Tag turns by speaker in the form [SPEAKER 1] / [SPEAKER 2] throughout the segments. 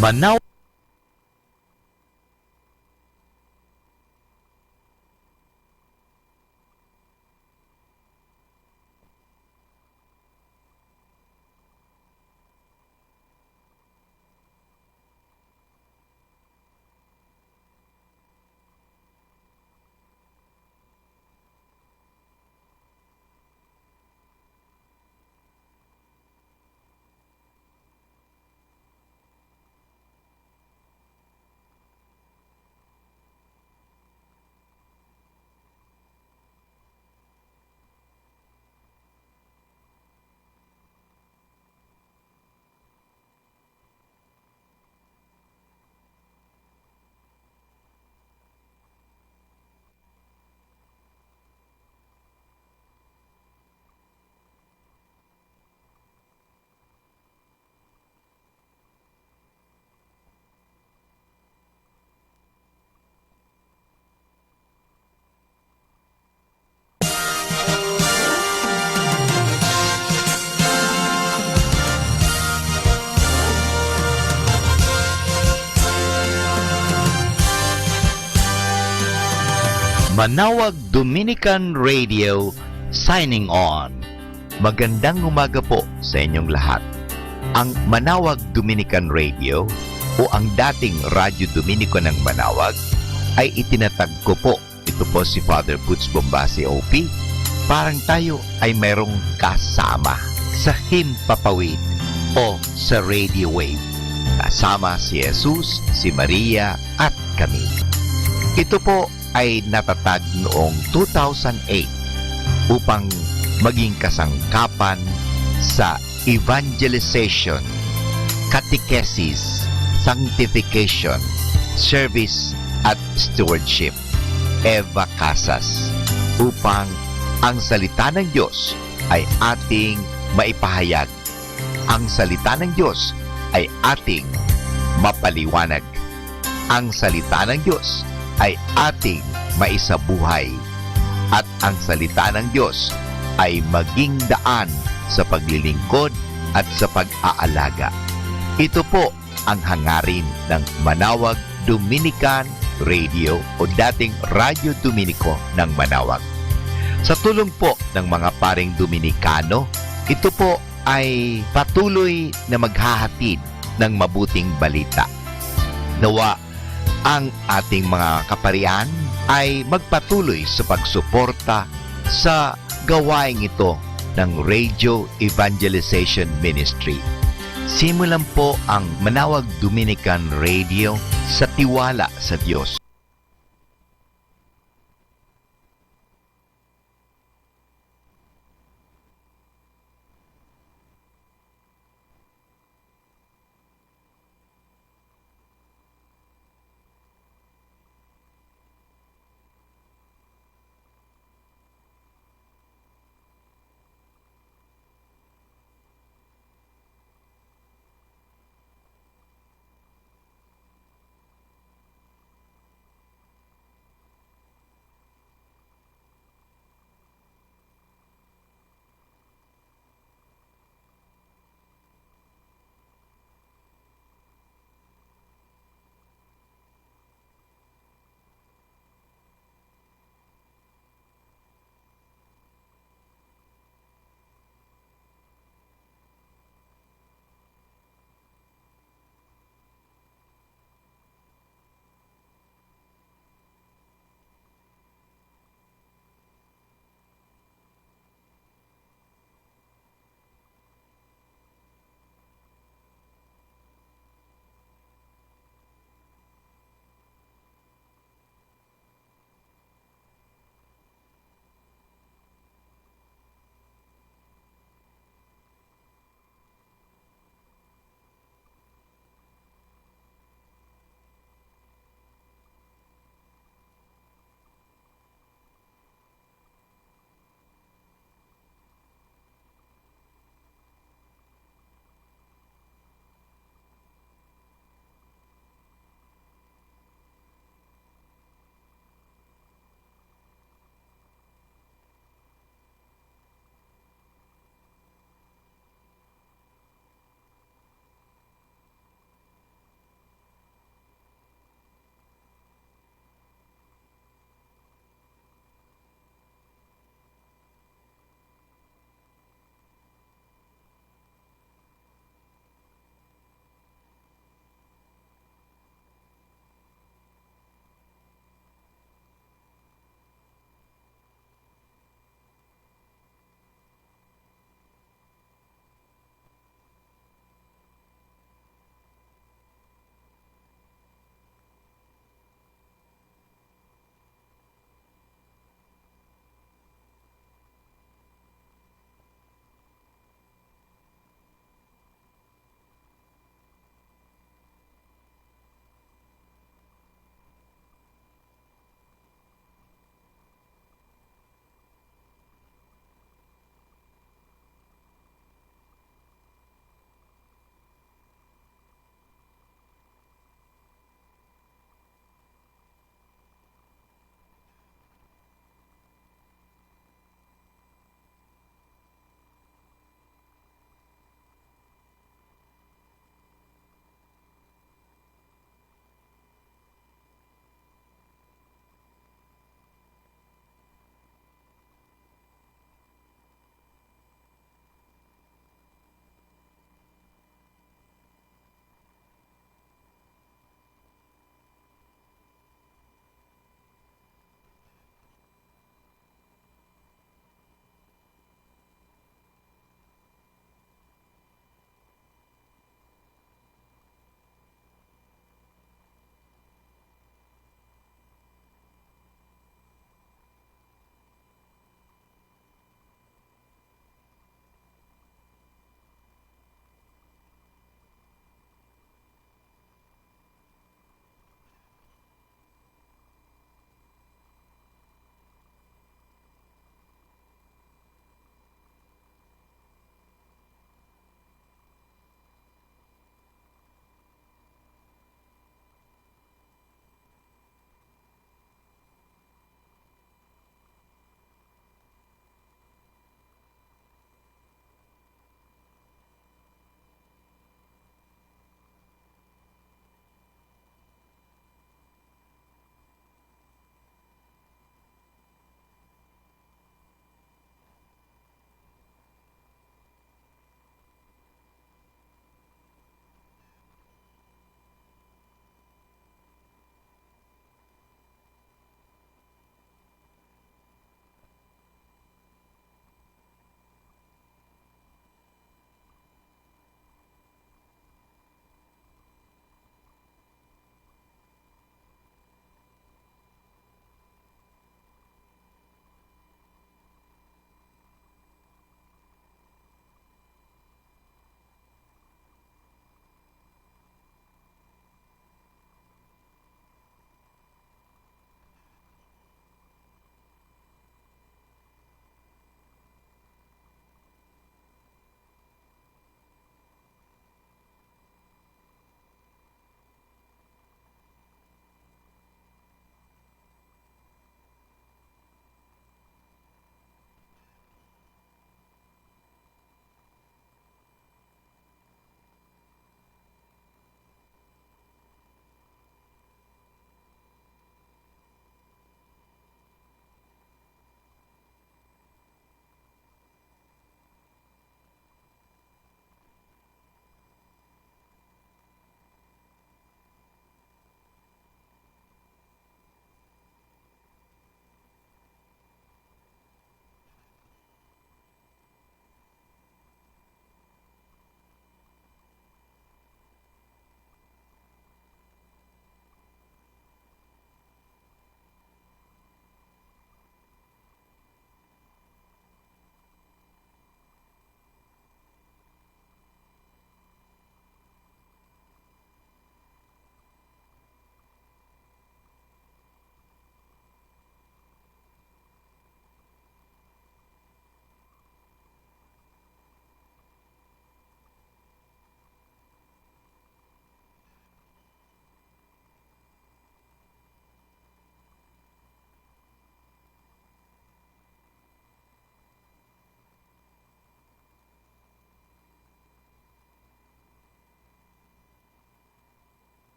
[SPEAKER 1] Manaw Manawag Dominican Radio signing on. Magandang umaga po sa inyong lahat. Ang Manawag Dominican Radio o ang dating Radyo Dominico ng Manawag ay itinatag ko po. Ito po si Father Butch Bombasi OP. Parang tayo ay mayroong kasama sa Himpapawid o sa Radio Wave. Kasama si Jesus, si Maria at kami. Ito po ay natatag noong 2008 upang maging kasangkapan sa evangelization, catechesis, sanctification, service at stewardship, Eva Casas, upang ang salita ng Diyos ay ating maipahayag. Ang salita ng Diyos ay ating mapaliwanag. Ang salita ng Diyos ay ating maisabuhay at ang salita ng Diyos ay maging daan sa paglilingkod at sa pag-aalaga. Ito po ang hangarin ng Manawag Dominican Radio o dating Radyo Dominico ng Manawag. Sa tulong po ng mga paring Dominikano, ito po ay patuloy na maghahatid ng mabuting balita. Nawa ang ating mga kaparian ay magpatuloy sa pagsuporta sa gawaing ito ng Radio Evangelization Ministry. Simulan po ang Manawag Dominican Radio sa tiwala sa Diyos.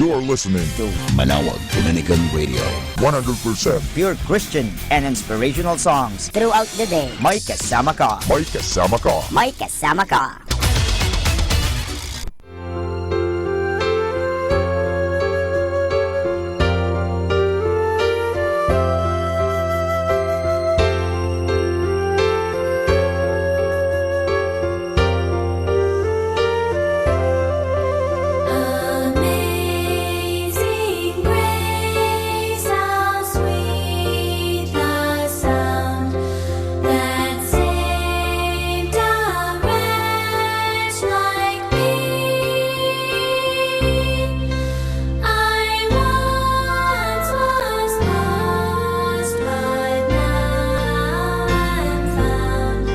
[SPEAKER 2] You're listening
[SPEAKER 3] to Manawag Dominican Radio.
[SPEAKER 2] 100%
[SPEAKER 4] pure Christian and inspirational songs.
[SPEAKER 5] Throughout the day,
[SPEAKER 4] May kasama ka.
[SPEAKER 2] May kasama ka.
[SPEAKER 5] may kasama ka.
[SPEAKER 6] Amazing grace, how sweet the sound that saved a wretch like me. I once was lost, but now I'm found.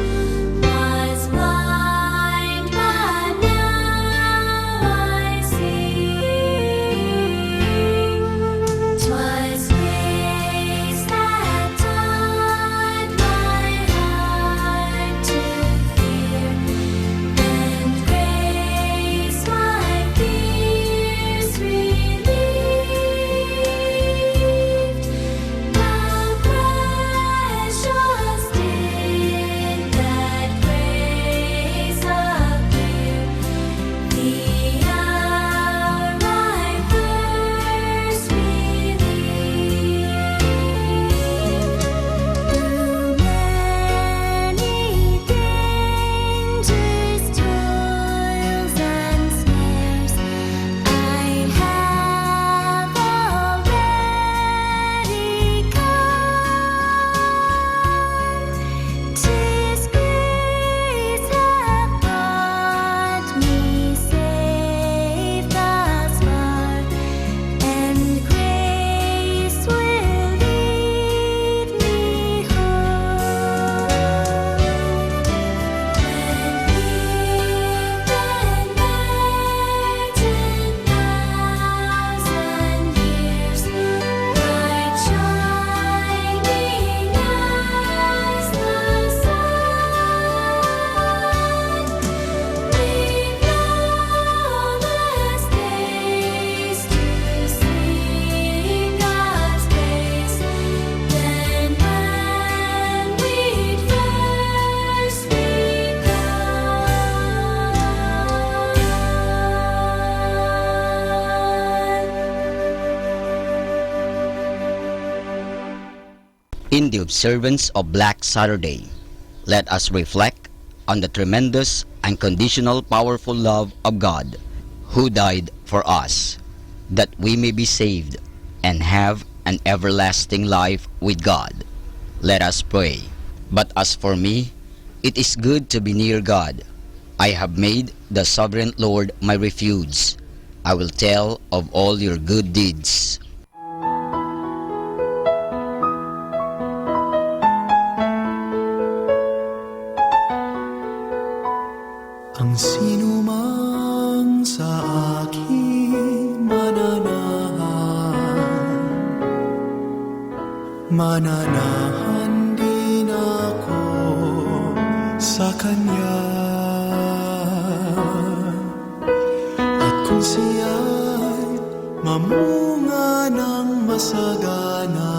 [SPEAKER 6] Was blind, but now I see. 'Twas grace that taught my heart to fear, and grace my fears relieved. How precious did that grace appear, the hour I first believed. Through many dangers, toils, and snares, I have already come. 'Tis grace hath brought me safe thus far, and grace will lead me home. When we've been there 10,000 years, bright shining as the sun, we've numberless days to sing God's praise. Then when we'd first
[SPEAKER 3] In the observance of Black Saturday, let us reflect on the tremendous, unconditional, powerful love of God, who died for us, that we may be saved and have an everlasting life with God. Let us pray. But as for me, it is good to be near God. I have made the sovereign Lord my refuge. I will tell of all your good deeds.
[SPEAKER 7] Ang sinumang sa akin mananahan din ako sa Kanya. At kung siya'y mamunga ng masagana,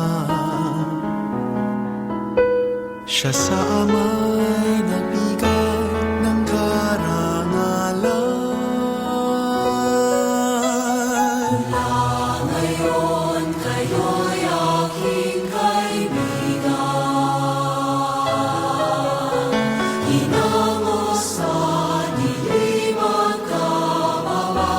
[SPEAKER 7] siya sa ama'y nagbigay ng karangalan.
[SPEAKER 6] Ngayon kayo'y aking kaibigan, hinango sa dilim at kababaan.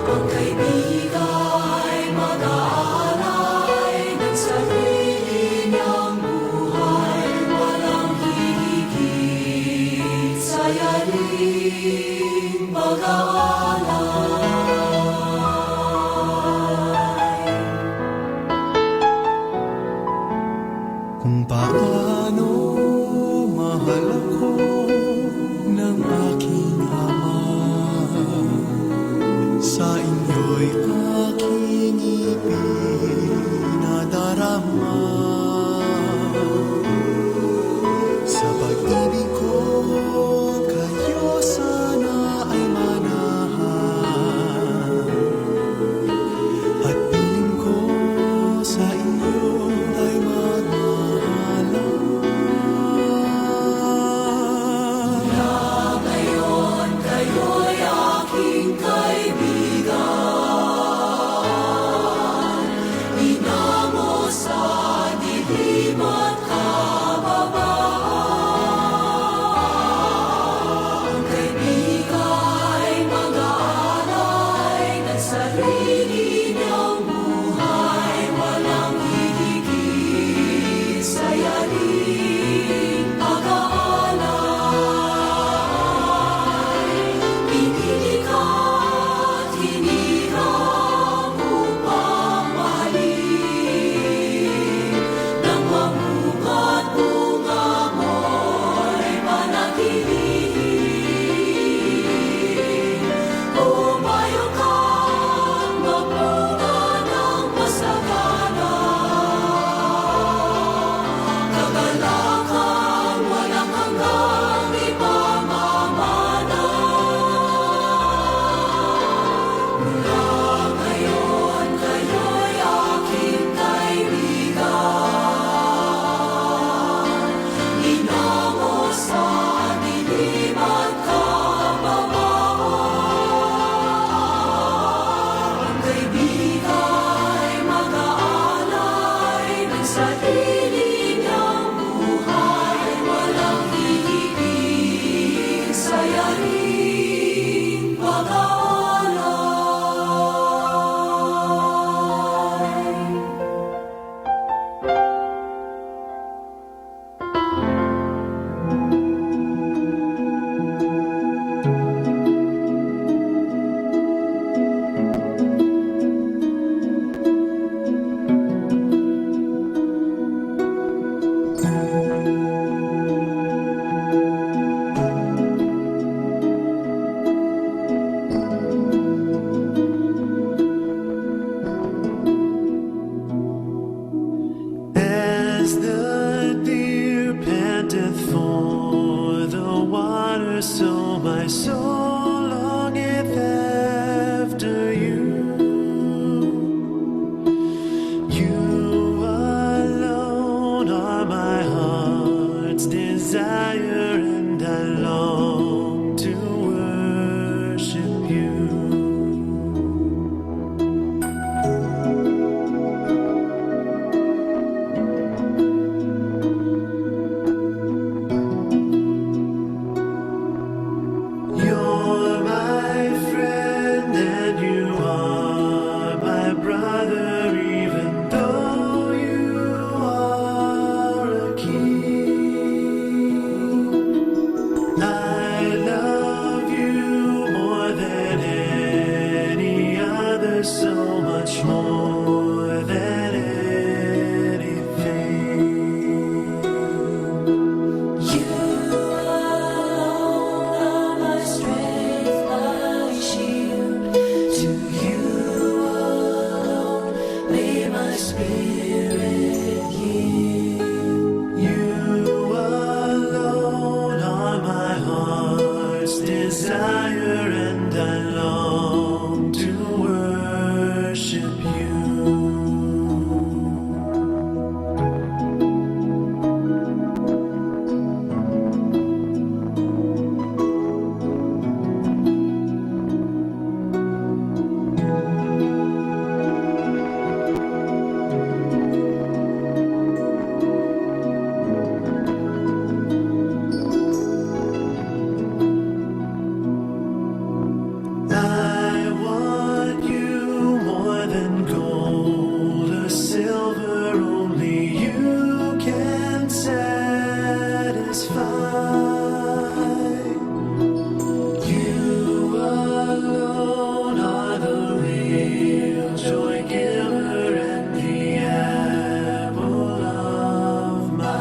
[SPEAKER 6] Ang kaibiga'y mag-aalay ng sarili niyang buhay, walang hihigit sa yaring pag-aalay.
[SPEAKER 7] Kung paano mahal ako ng aking Ama, sa inyo'y aking ipinadarama. Sa pag-ibig ko, kayo sana ay manatili. soul longeth after you. You alone are my heart's desire, and I long to worship you. You're my friend and you are my brother, even though you are a king. I love you more than any other, so much more than anything.
[SPEAKER 6] You alone are my strength, my shield. To you alone may my spirit yield.
[SPEAKER 7] You alone are my heart's desire, and I long to worship you. I want you more than gold or silver, only you can satisfy. You alone are the real joy giver and the apple of my eye.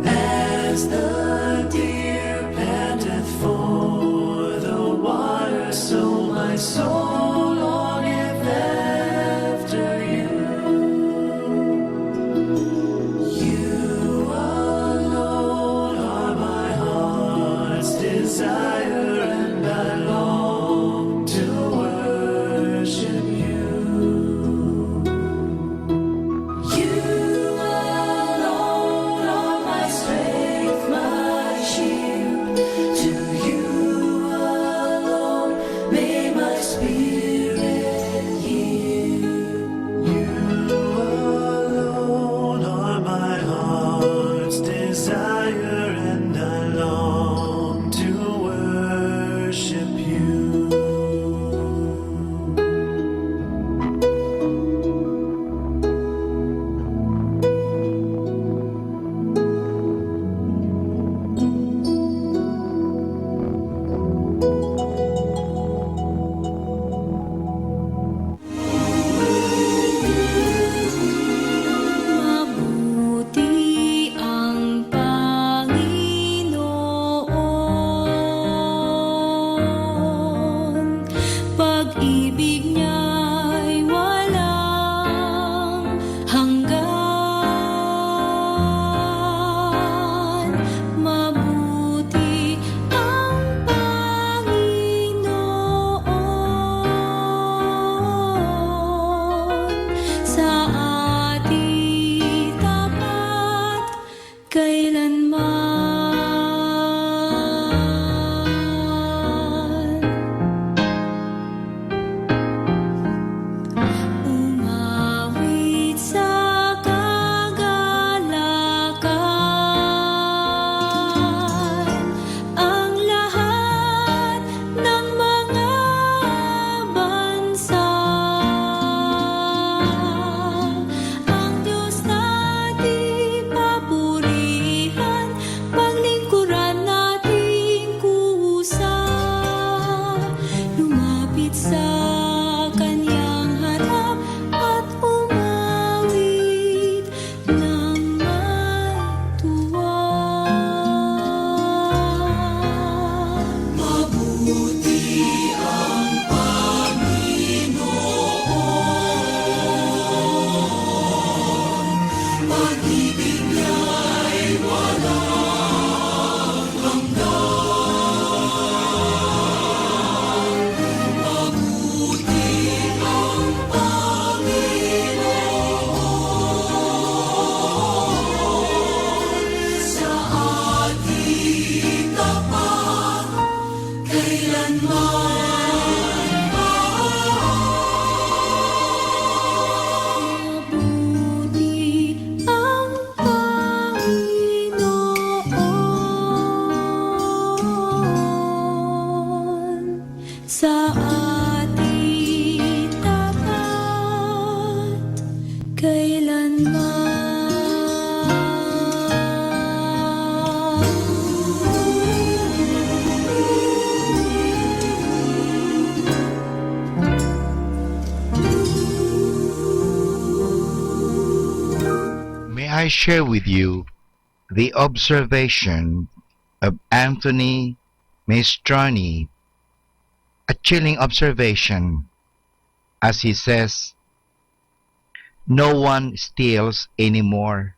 [SPEAKER 7] As the deer panteth for the water, so my soul longeth after you. You alone are my heart's desire, and I long to worship you.
[SPEAKER 6] You alone are my strength, my shield. To you alone may my spirit yield.
[SPEAKER 7] You alone are my heart's desire, and I long to worship you.
[SPEAKER 6] Mabuti ang Panginoon, pag-ibig niya'y walang hanggan. Mabuti ang Panginoon, sa ating tapat kailanman. Umawit sa kagalakan ang lahat ng mga bansa. Ang Diyos natin papurihan, paglingkuran nating kusa. Lumapit sa kanyang harap at umawit ng may tuwa. Mabuti ang
[SPEAKER 1] I share with you the observation of Anthony Maestrani, a chilling observation, as he says, "No one steals anymore.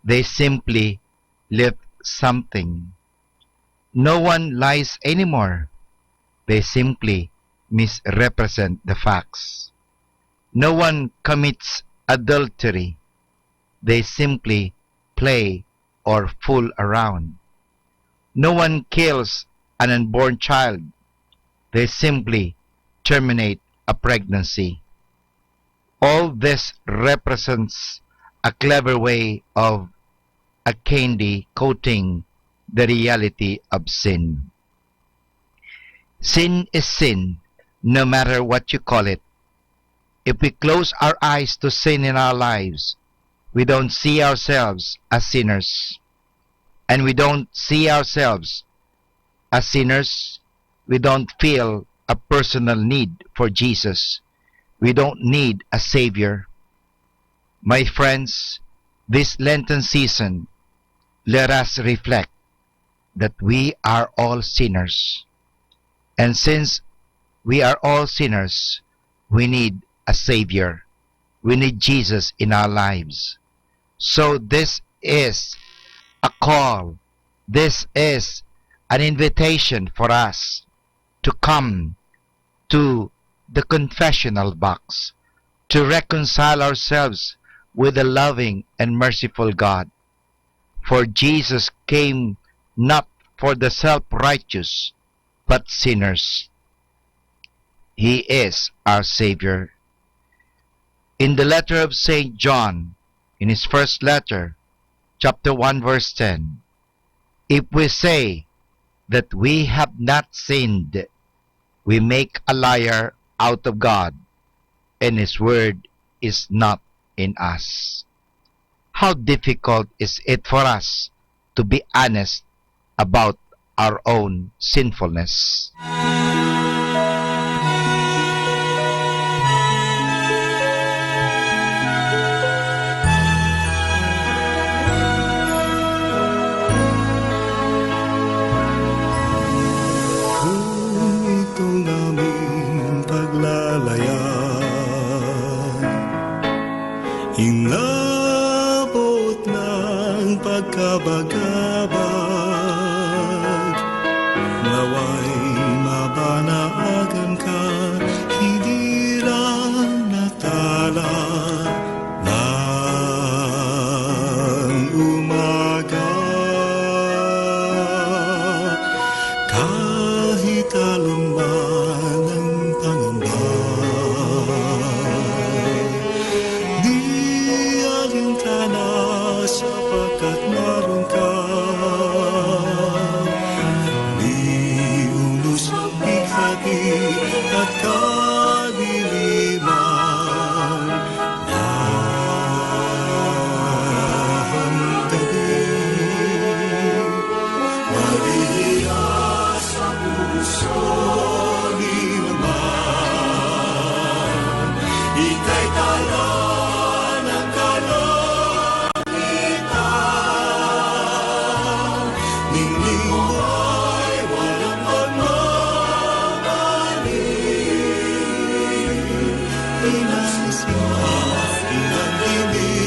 [SPEAKER 1] They simply lift something. No one lies anymore. They simply misrepresent the facts. No one commits adultery. They simply play or fool around. No one kills an unborn child. They simply terminate a pregnancy. All this represents a clever way of a candy coating the reality of sin. Sin is sin, no matter what you call it. If we close our eyes to sin in our lives, we don't see ourselves as sinners. And we don't see ourselves as sinners, we don't feel a personal need for Jesus. We don't need a Savior. My friends, this Lenten season, let us reflect that we are all sinners. And since we are all sinners, we need a Savior. We need Jesus in our lives. So this is a call. This is an invitation for us to come to the confessional box, to reconcile ourselves with the loving and merciful God. For Jesus came not for the self-righteous, but sinners. He is our Savior. In the letter of St. John, in his first letter, chapter 1, verse 10, if we say that we have not sinned, we make a liar out of God, and His word is not in us. How difficult is it for us to be honest about our own sinfulness.
[SPEAKER 7] Kung itong aming paglalayag, inabot ng pagkabagabag, naway mabanaagan ka, hindi lang natala ng umaga. Kahit aluman ang pangamba, di alintana sapagkat naroon ka. Di unos ikati at kadiliman ng gabi. Maria sa puso ni naman, ika'y tala ng kalangitan. Ningning mo ay walang pagmamaling, inasisimahagi ng kinikiliw.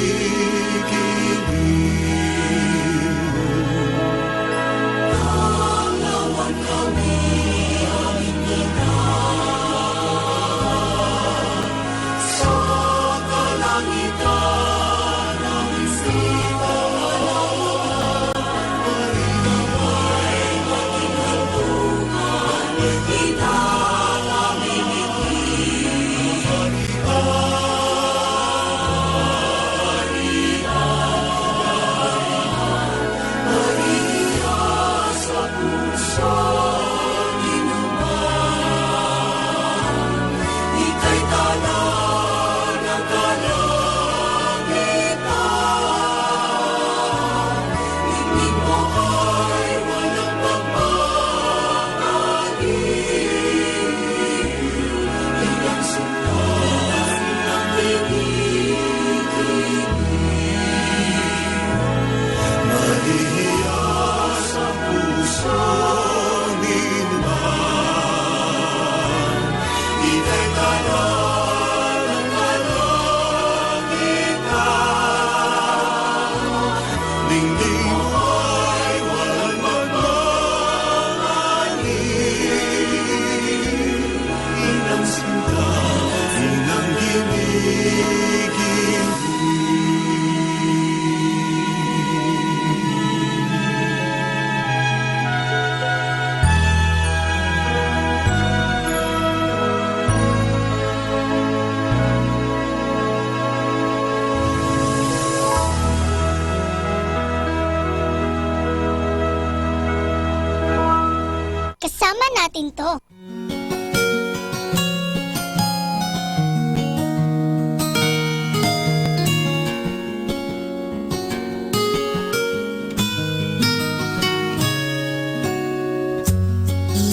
[SPEAKER 8] natin to.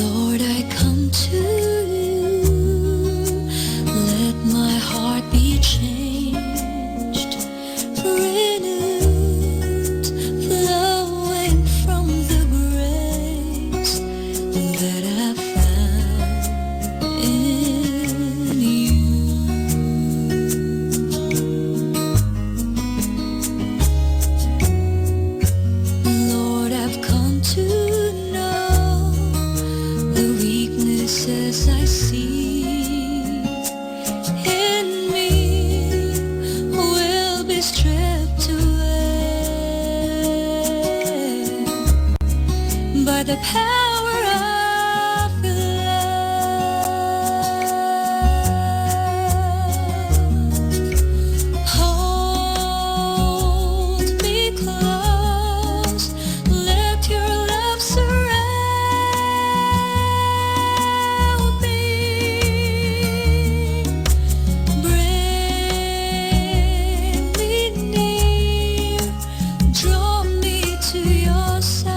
[SPEAKER 6] Lord, I come to you. Let my heart be changed, renewed, flowing from the grace that I found in you. Lord, I've come to know the weaknesses I see in me will be stripped away by the power of your love. Hold me close, let your love surround me. Bring me near, draw me to your side.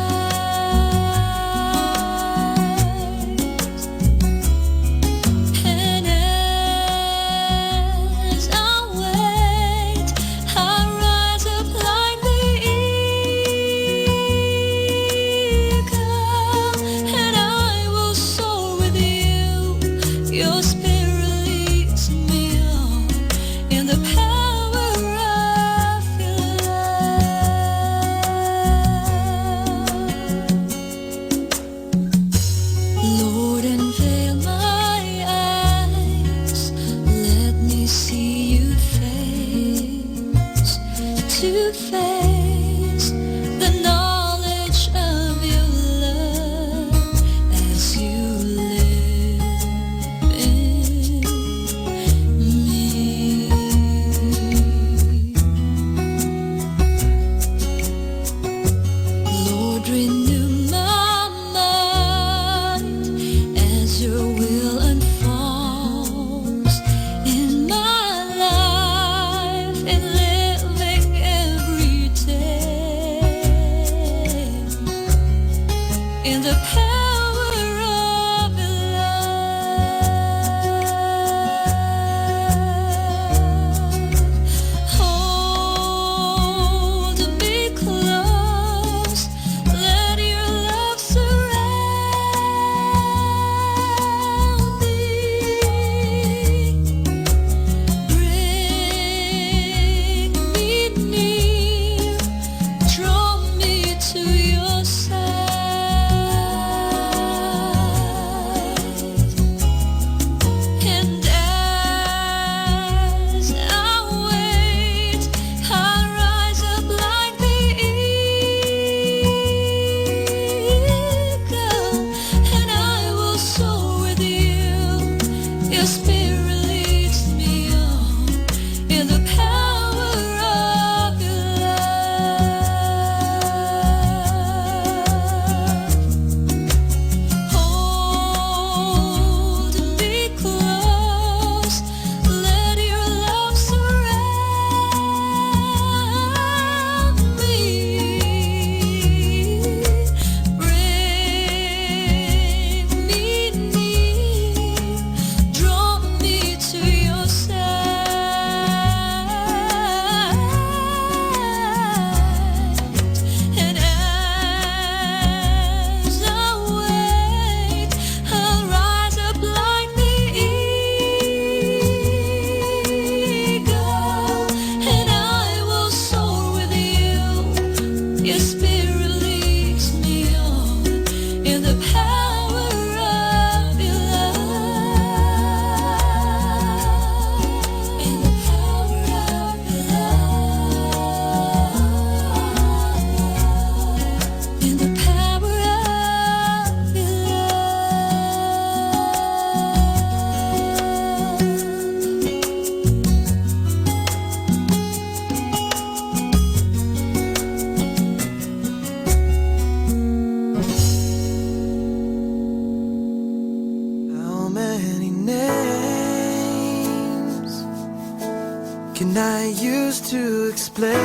[SPEAKER 8] can I use to explain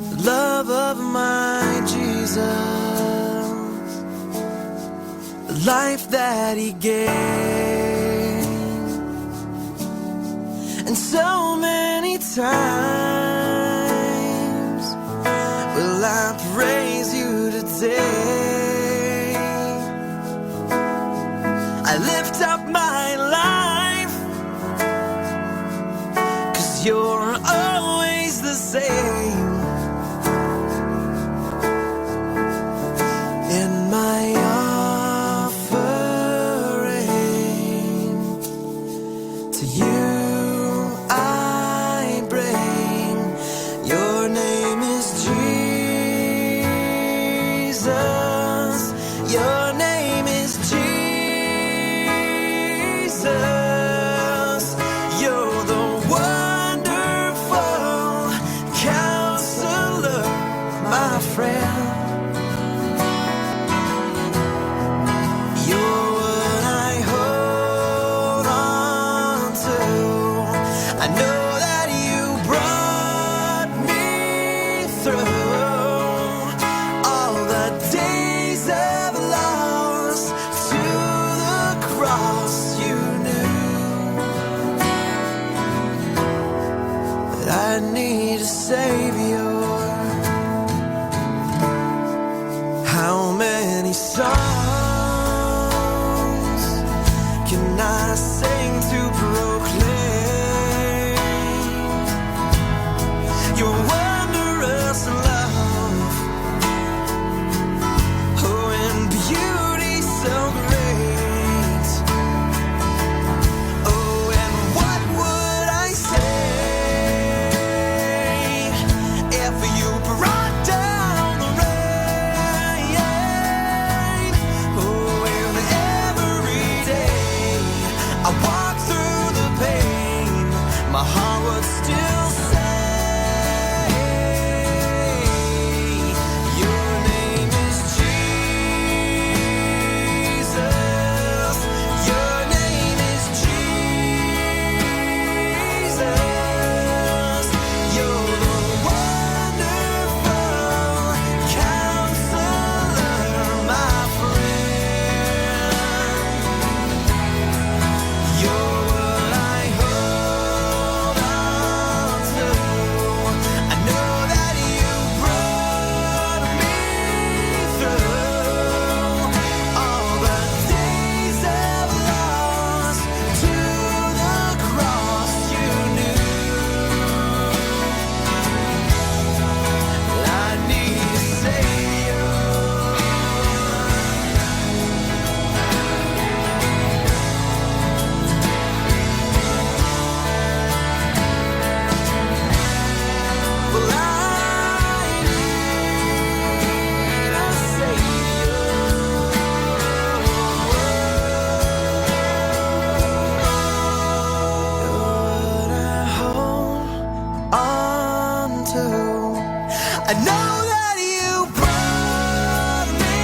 [SPEAKER 8] the love of my Jesus, the life that he gave, and so many times will I praise you today. I lift up my life, 'cause you're always the same. In my offering to you I bring, your name is Jesus, your name is Jesus, you're the wonderful counselor, my friend. You're what I hold on to. I know that you brought me through all the days of loss to the cross. You knew that I need a Savior. How many songs can I sing to proclaim your wondrous love? Oh, and beauty so great. Oh, and what would I say if you brought down the rain? Oh, and every day I walk through the pain, my heart would still say, your name is Jesus, your name is Jesus, you're the wonderful counselor, my friend. You're what I hold on to. I know that you brought me through all the days of loss to the cross. You knew I need a Savior. Well, I need a Savior. You're what I hold on to. I know that you brought me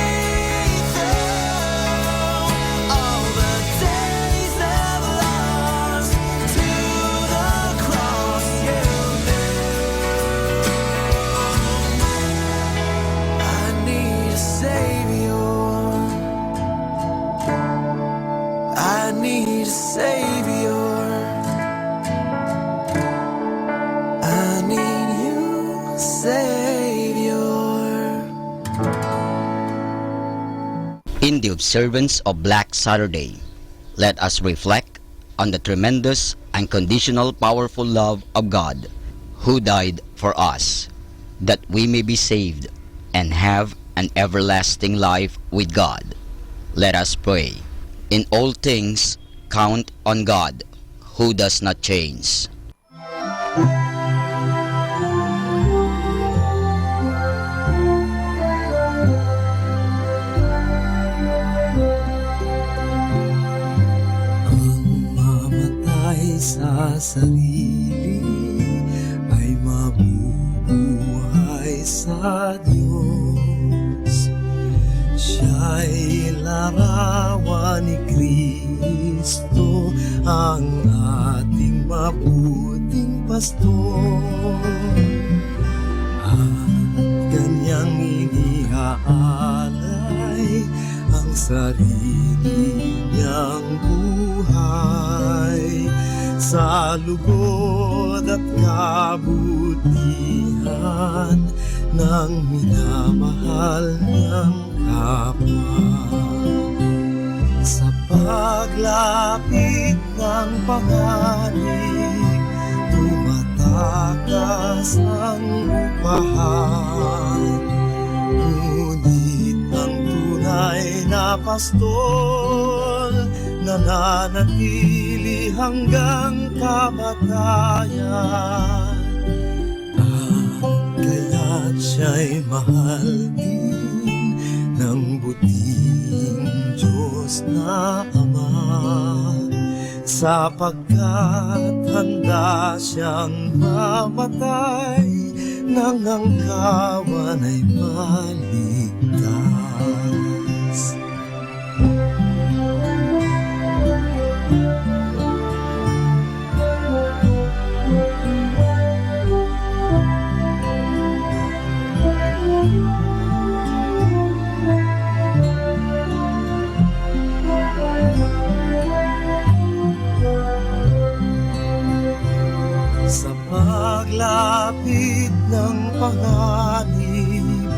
[SPEAKER 8] through all the days of loss to the cross. You knew I need a Savior. I need a Savior. I need you, Savior.
[SPEAKER 3] In the observance of Black Saturday, let us reflect on the tremendous, unconditional, powerful love of God, who died for us, that we may be saved and have an everlasting life with God. Let us pray. In all things, count on God, who does not change.
[SPEAKER 8] Mamatay sa sarili ay mabubuhay sa Diyos. Siya'y larawan ni Kristo
[SPEAKER 7] ang ating mabuting pastor. At kanyang iniaalay ang sarili niyang buhay sa lugod at kabutihan ng minamahal niyang kapwa. Sa paglapit ng panganib, tumatakas ang upahan. Ngunit ang tunay na pastol nananatili hanggang kamatayan. Kaya't siya'y mahal din ng buting Diyos na Ama, sapagkat handa siyang mamatay nang ang kawan ay maligtas. Sa paglapit ng panganib,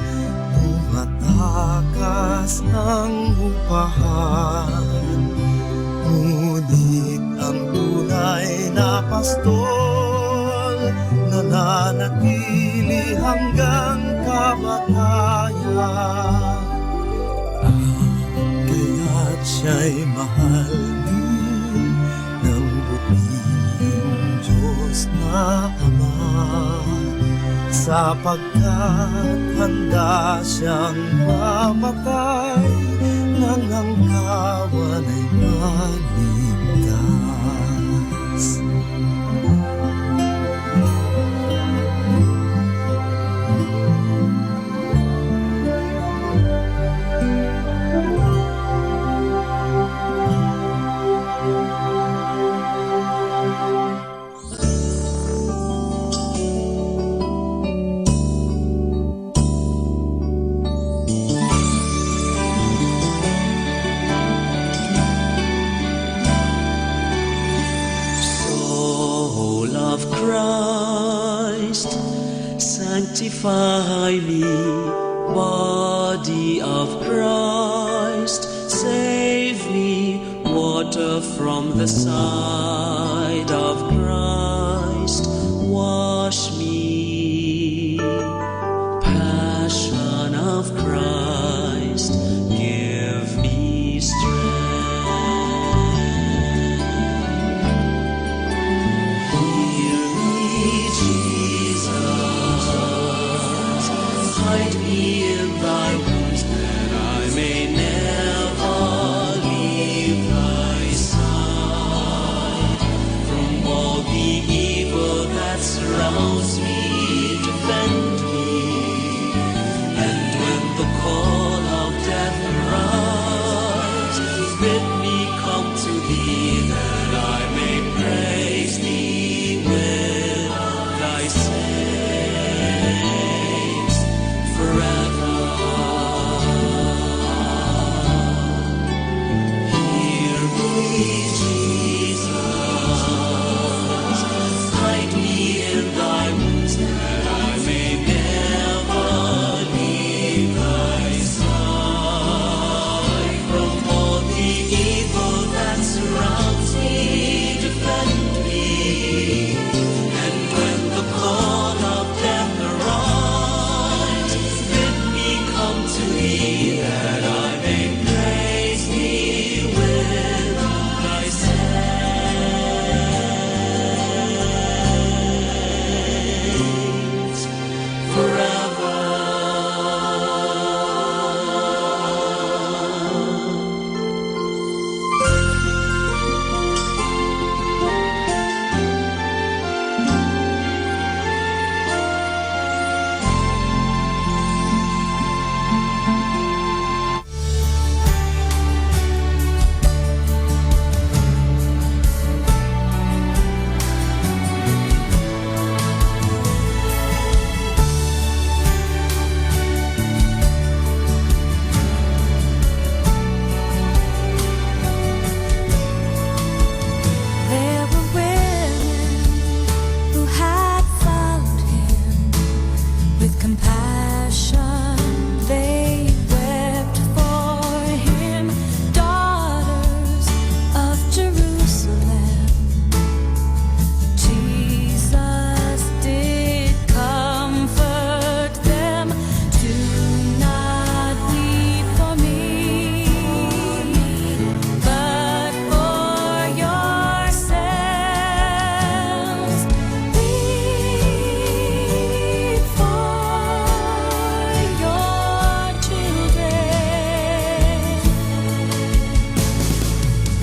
[SPEAKER 7] tumatakas ang upahan. Ngunit ang tunay na pastol nananatili hanggang kamatayan. Kaya't siya'y mahal din ng buting Diyos na Ama, sapagkat handa siyang mamatay nang ang kawan ay maligtas.
[SPEAKER 9] Soul of Christ, sanctify me. Body of Christ, save me. Water from the side of Christ, wash me. Passion of Christ, give me strength. Hear me, Jesus, hide me in thy wounds, that I may never leave thy side. From all the evil that surrounds me, defend me. And when the call of death arrives, bid me come to thee, that I may praise thee with thy saints forever. Hear me, Jesus, hide me in thy wounds, that I may never leave thy side. From all the evil that surrounds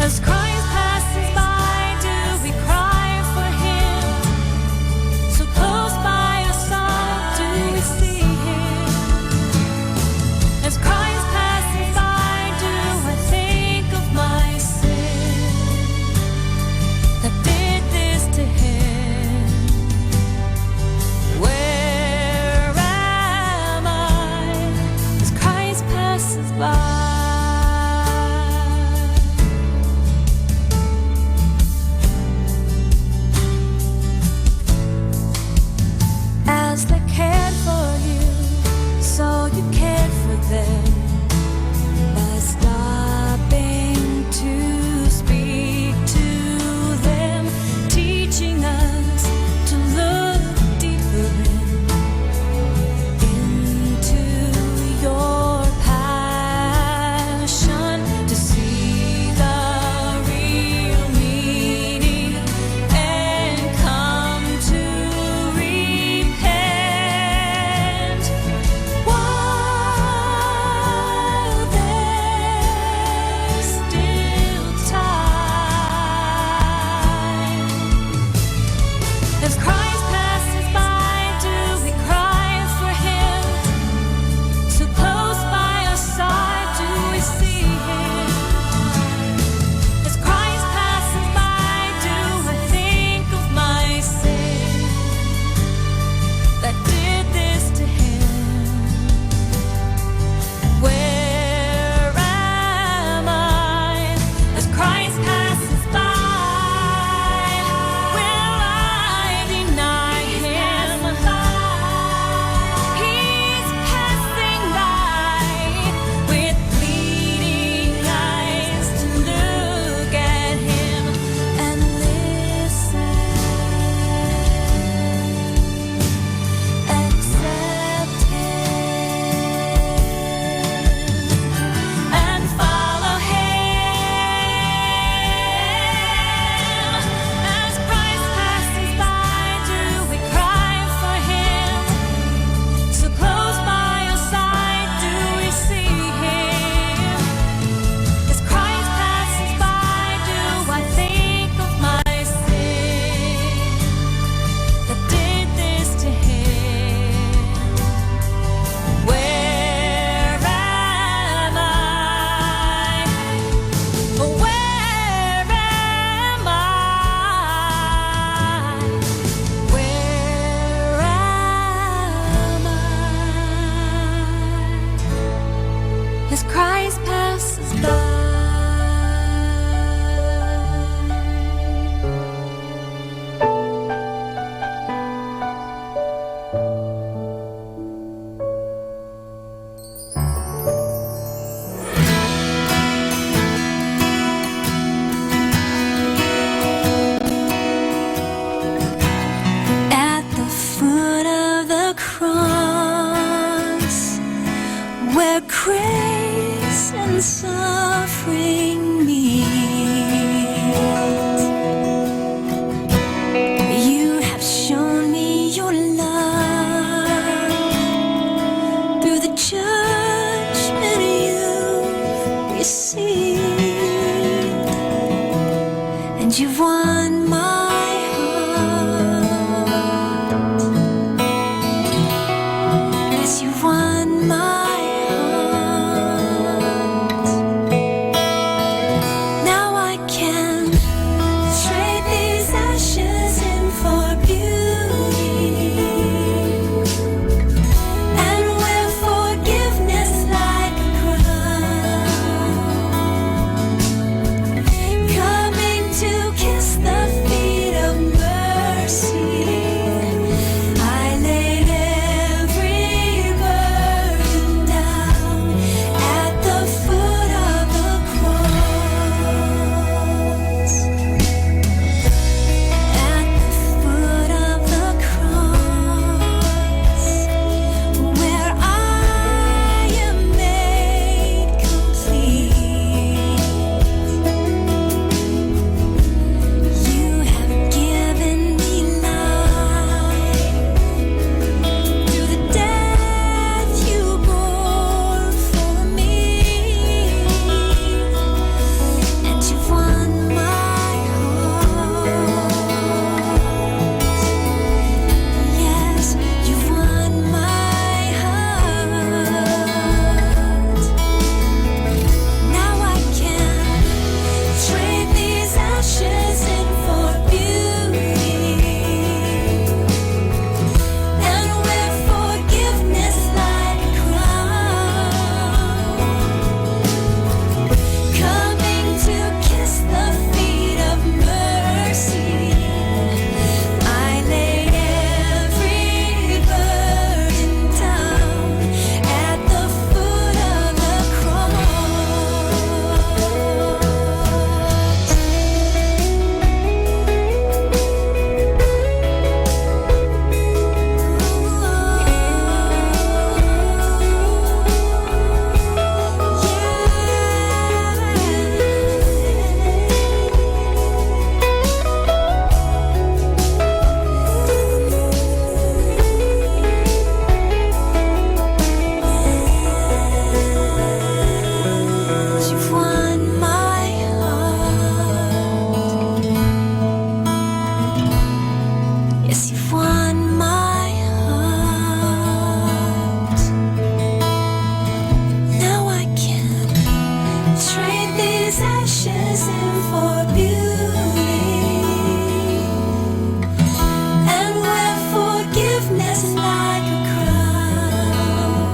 [SPEAKER 6] As Christ passes by, do we cry for him? So close by our side, do we see him? As Christ passes by, do I think of my sin that did this to him? Where am I as Christ passes by? As they cared for you, so you cared for them by stopping to speak to them, teaching us to look deeper into your passion, to see the real meaning and come to repent. While there's still time, as Christ passes by, do we cry for him? So close by our side, do we see him? As Christ passes by, do I think of my sin that did this to him? Where am I as Christ passes by? Will I deny him? He's passing by with pleading eyes to look at him and listen. Accept him and follow him. As Christ passes by, do we cry for him? So close by our side, do we see him? As Christ passes by, do I think of my sin that did this to him? Where am I? Where am I? Where am I? As Christ passes by. At the foot of the cross, where grace and suffering meet, you have shown me your love through the judgment you've received, and you've won my heart. Yes, you've won my heart. Now I can trade these ashes in for beauty, and wear forgiveness like a crown, coming to kiss the feet risen for beauty, and wear forgiveness like a crown,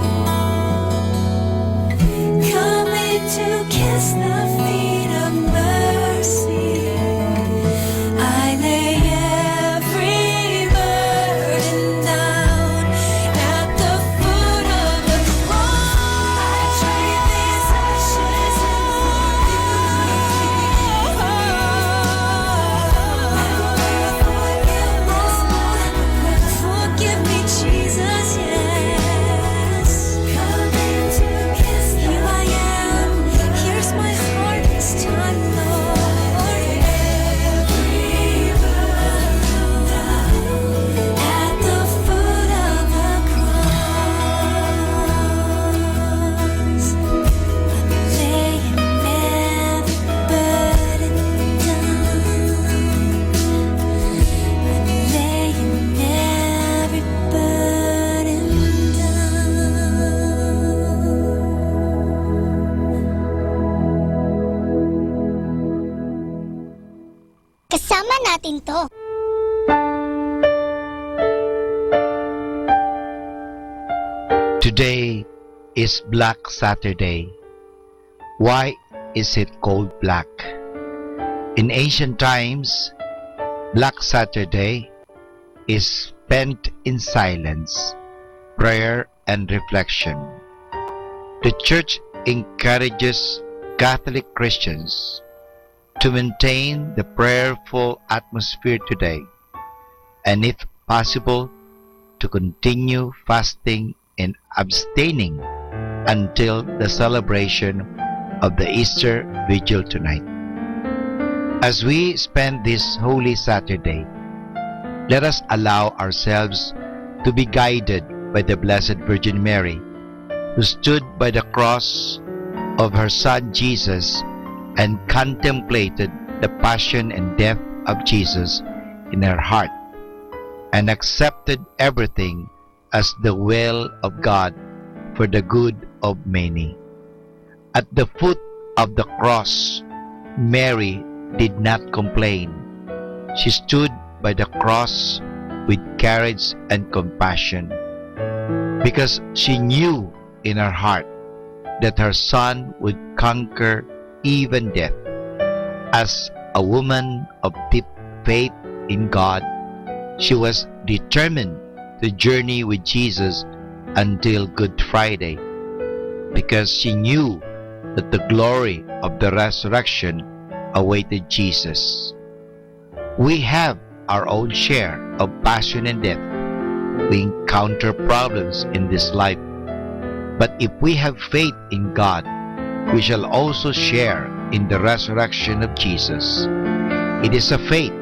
[SPEAKER 6] coming to kiss the feet of mercy. I lay every burden down at the foot of the cross. I trade these ashes for forgiveness. Forgive me, Jesus, yes. Coming to kiss. Here I am. Here's my heart this time, Lord. Every burden down at the foot of the cross. I'm laying every burden down. I'm laying every burden down.
[SPEAKER 5] Kasama natin to.
[SPEAKER 1] Today is Black Saturday. Why is it called black? In ancient times, Black Saturday is spent in silence, prayer, and reflection. The Church encourages Catholic Christians to maintain the prayerful atmosphere today, and if possible, to continue fasting and abstaining until the celebration of the Easter Vigil tonight. As we spend this Holy Saturday, let us allow ourselves to be guided by the Blessed Virgin Mary, who stood by the cross of her Son Jesus and contemplated the passion and death of Jesus in her heart, and accepted everything as the will of God for the good of many. At the foot of the cross, Mary did not complain. She stood by the cross with courage and compassion, because she knew in her heart that her Son would conquer even death. As a woman of deep faith in God, she was determined to journey with Jesus until Good Friday, because she knew that the glory of the resurrection awaited Jesus. We have our own share of passion and death. We encounter problems in this life, but if we have faith in God, we shall also share in the resurrection of Jesus. It is a faith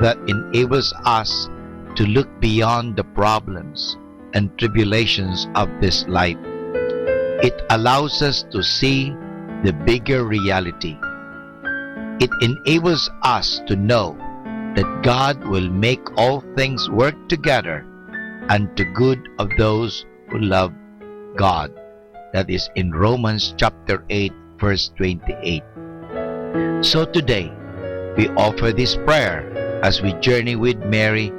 [SPEAKER 1] that enables us to look beyond the problems and tribulations of this life. It allows us to see the bigger reality. It enables us to know that God will make all things work together unto good of those who love God. That is in Romans chapter 8, verse 28. So today, we offer this prayer as we journey with Mary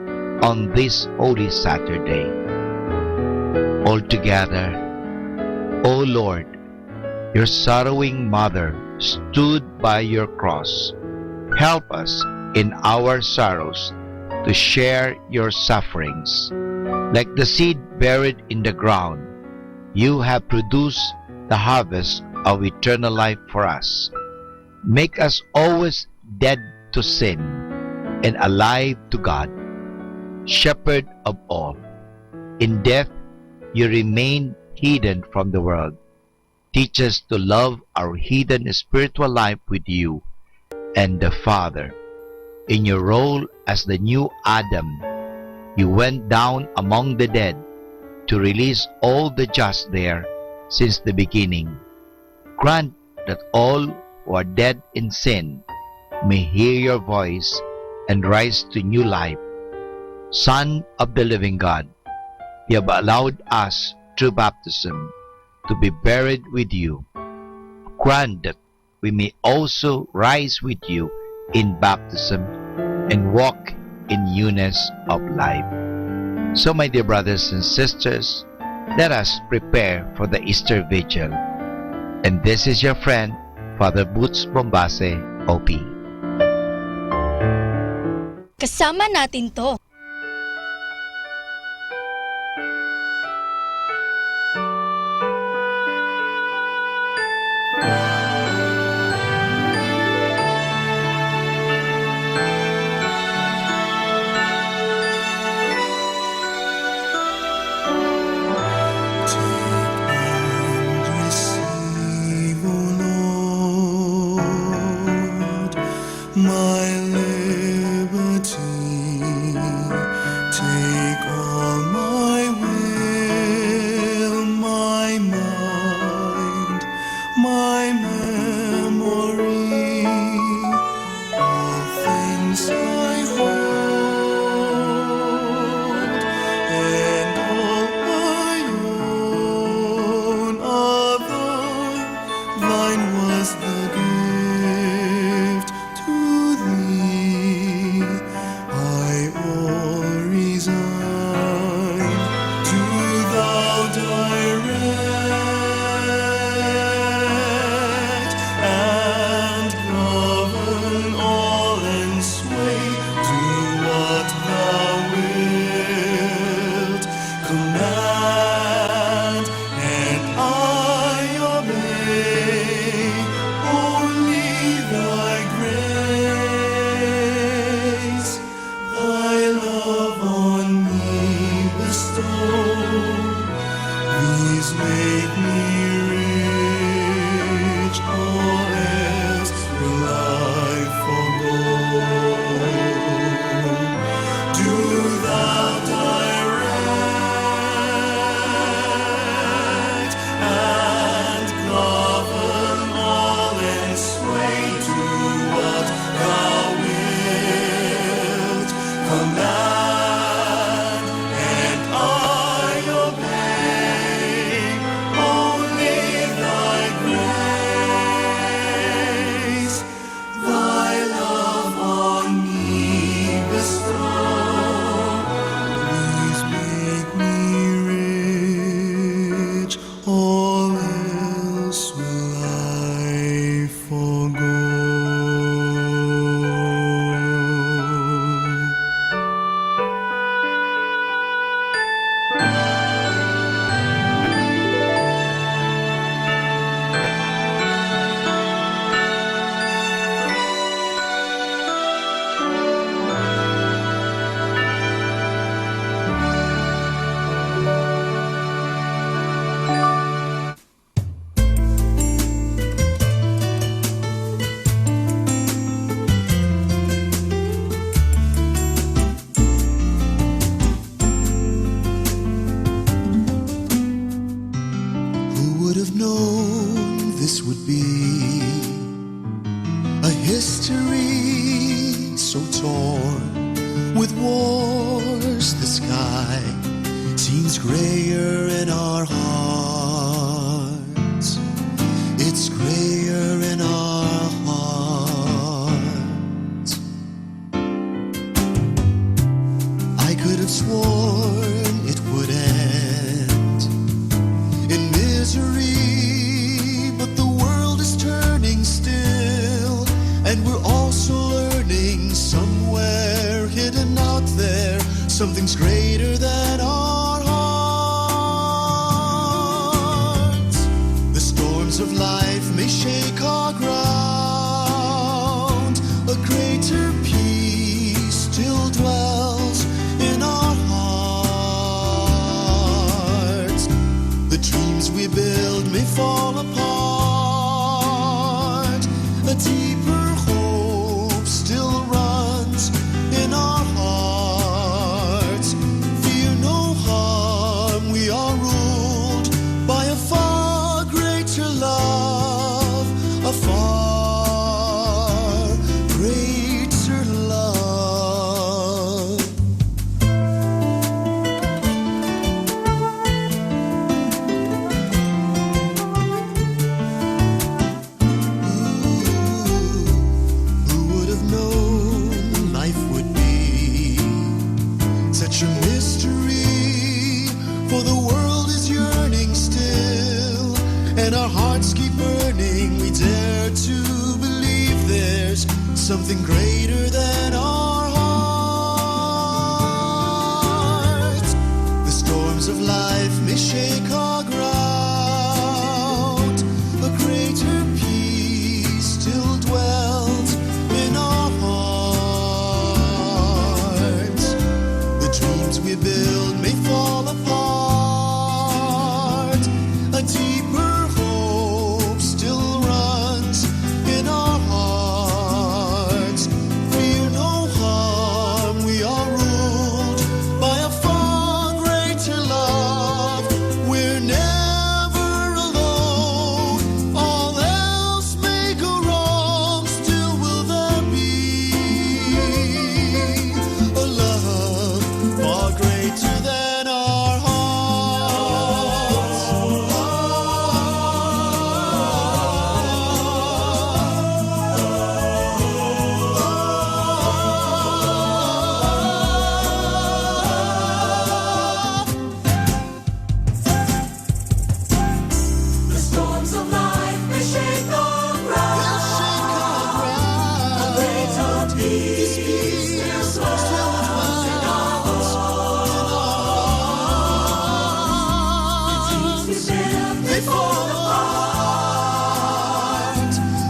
[SPEAKER 1] on this Holy Saturday. All together, O Lord, your sorrowing mother stood by your cross. Help us in our sorrows to share your sufferings. Like the seed buried in the ground, you have produced the harvest of eternal life for us. Make us always dead to sin and alive to God, Shepherd of all. In death, you remain hidden from the world. Teach us to love our hidden spiritual life with you and the Father. In your role as the new Adam, you went down among the dead to release all the just there since the beginning. Grant that all who are dead in sin may hear your voice and rise to new life. Son of the living God, you have allowed us through baptism to be buried with you. Grant that we may also rise with you in baptism and walk in newness of life. So, my dear brothers and sisters, let us prepare for the Easter Vigil. And this is your friend, Father Boots Bombase, OP.
[SPEAKER 10] Kasama natin to.
[SPEAKER 7] My liberty, take all my will, my mind, my memory, all things I hold, and all I own of thine was the gift to thee. I all resign, do thou direct and govern all and sway. Do what thou wilt command, and I obey. Only thy grace, thy love on me bestow. These make me rich, all else will I forgo. Do thou direct and govern all and sway. Do what thou wilt command, and I obey. Only thy grace, thy love on me bestow. Please make me rich, all else will I forgo. Who would have known this would be a history so torn with wars? The sky seems grayer in our hearts. It's grayer in our hearts. I could have sworn it would end in misery, but the world is turning still, and we're also learning somewhere hidden out there something's greater than our hearts. The storms of life may shake our ground, a greater peace still dwells in our hearts. The dreams we build may fall apart, a deeper hope still runs in our hearts. Fear something greater than our hearts. The storms of life may shake our ground. A greater peace still dwells in our hearts. The dreams we build may fall apart. A deeper hope still runs in our hearts. Fear no harm, we are ruled by a far greater love. We're never alone. All else may go wrong, still will there be a love far greater than our
[SPEAKER 8] The storms of life may shake our ground. A greater peace still dwells in our hearts. The dreams we build may fall apart.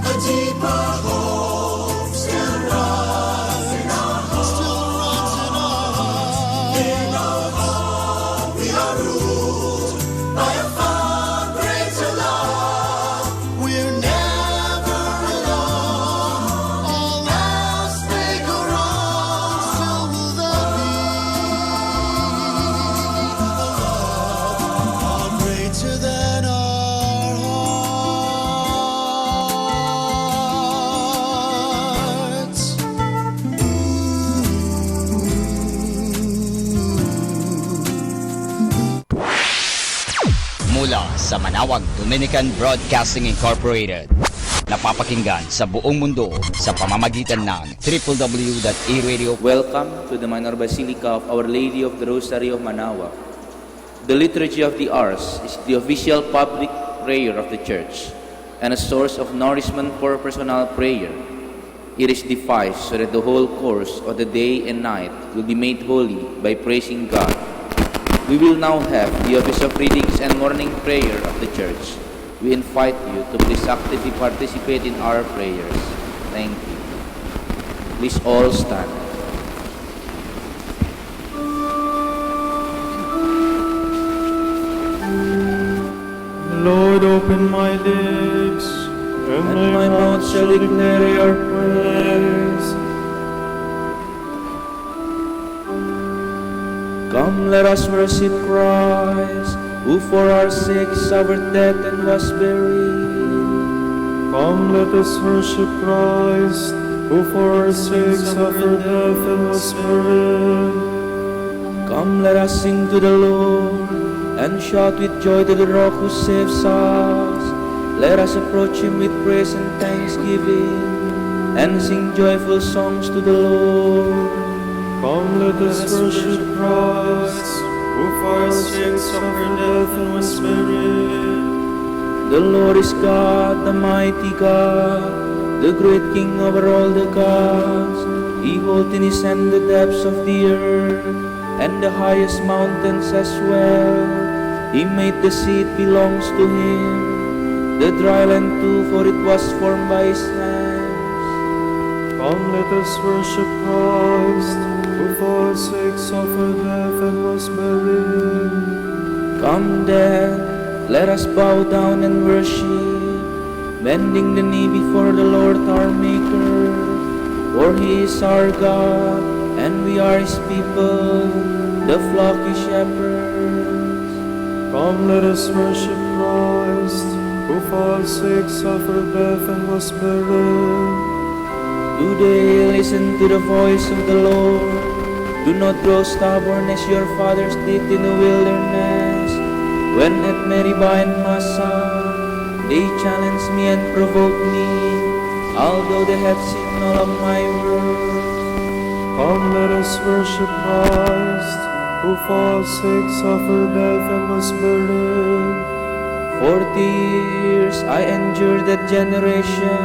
[SPEAKER 8] A deeper hope still runs in our hearts. Fear no harm, we are ruled by a far greater love.
[SPEAKER 7] We're never alone. All else may go wrong, still will there be a love far greater than our hearts.
[SPEAKER 3] Mula sa Manawag Dominican Broadcasting Incorporated. Napapakinggan sa buong mundo sa pamamagitan ng www.eradio.
[SPEAKER 11] Welcome to the Minor Basilica of Our Lady of the Rosary of Manaoag. The Liturgy of the Hours is the official public prayer of the Church and a source of nourishment for personal prayer. It is devised so that the whole course of the day and night will be made holy by praising God. We will now have the office of readings and morning prayer of the Church. We invite you to please actively participate in our prayers. Thank you. Please all stand.
[SPEAKER 9] Lord, open my lips, and my mouth shall declare your praise. Come, let us worship Christ, who for our sake suffered death and was buried. Come, let us worship Christ, who for our sake suffered death and was buried. Come, let us sing to the Lord, and shout with joy to the Rock who saves us. Let us approach Him with praise and thanksgiving, and sing joyful songs to the Lord. Come, let us worship Christ, who for our sake suffered death and was buried. The Lord is God, the mighty God, the great King over all the gods. He holds in His hand the depths of the earth, and the highest mountains as well. He made the sea, it belongs to Him, the dry land too, for it was formed by His hands. Come, let us worship Christ, who for our sake suffered death and was buried. Come then, let us bow down and worship, bending the knee before the Lord our Maker. For He is our God, and we are His people, the flock He shepherds. Come, let us worship Christ, who for our sake suffered death and was buried. Today listen to the voice of the Lord. Do not grow stubborn as your fathers did in the wilderness, when at Meribah and Massah they challenged me and provoked me, although they have seen all of my works. Come, let us worship Christ, who for our sake suffered death and was buried. 40 years I endured that generation.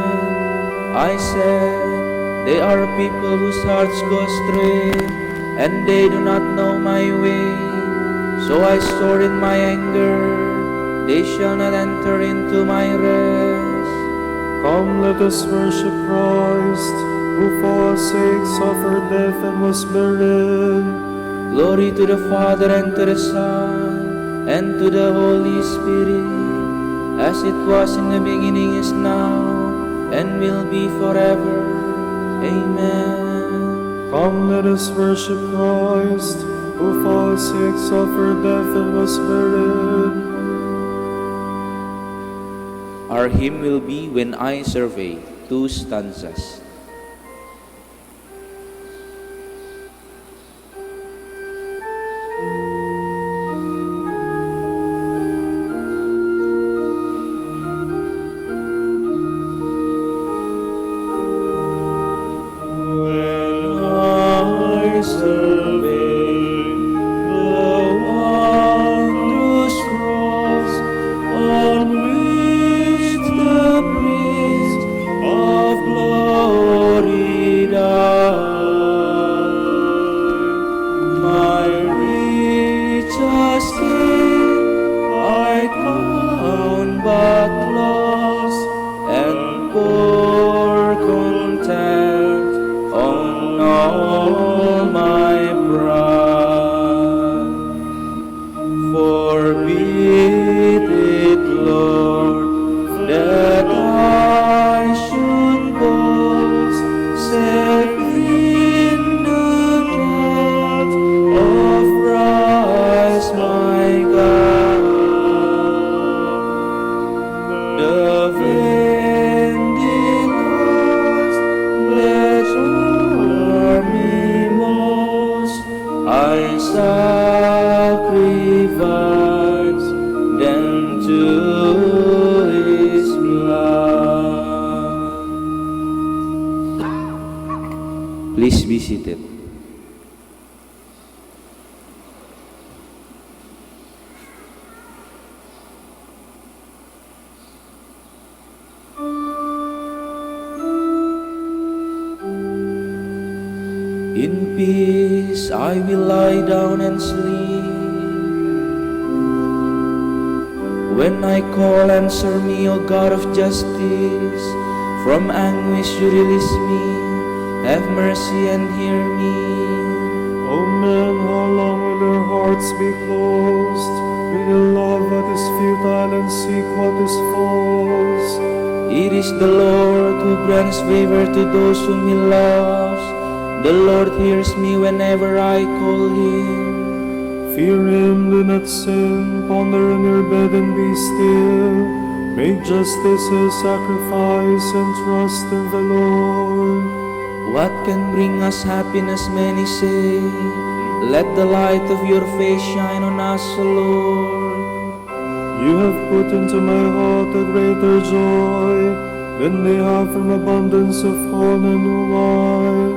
[SPEAKER 9] I said,
[SPEAKER 11] They are people whose hearts go astray, and they do not know my way. So I swore in my anger, they shall not enter into my rest.
[SPEAKER 9] Come, let us worship Christ, who for our sake suffered death and was buried.
[SPEAKER 11] Glory to the Father, and to the Son, and to the Holy Spirit, as it was in the beginning, is now, and will be forever. Amen.
[SPEAKER 9] Come, let us worship Christ, who for our sake suffered death and was buried.
[SPEAKER 11] Our hymn will be When I Survey, 2 stanzas. Please be seated. In peace I will lie down and sleep. When I call, answer me, O God of justice. From anguish you release me. Have mercy and hear me.
[SPEAKER 9] O men, how long will your hearts be closed? Will you love what is futile and seek what is false?
[SPEAKER 11] It is the Lord who grants favor to those whom He loves. The Lord hears me whenever I call Him.
[SPEAKER 9] Fear Him, do not sin. Ponder on your bed and be still. Make justice a sacrifice and trust in the Lord.
[SPEAKER 11] What can bring us happiness, many say? Let the light of your face shine on us, O Lord.
[SPEAKER 9] You have put into my heart a greater joy than they have from abundance of corn and new wine.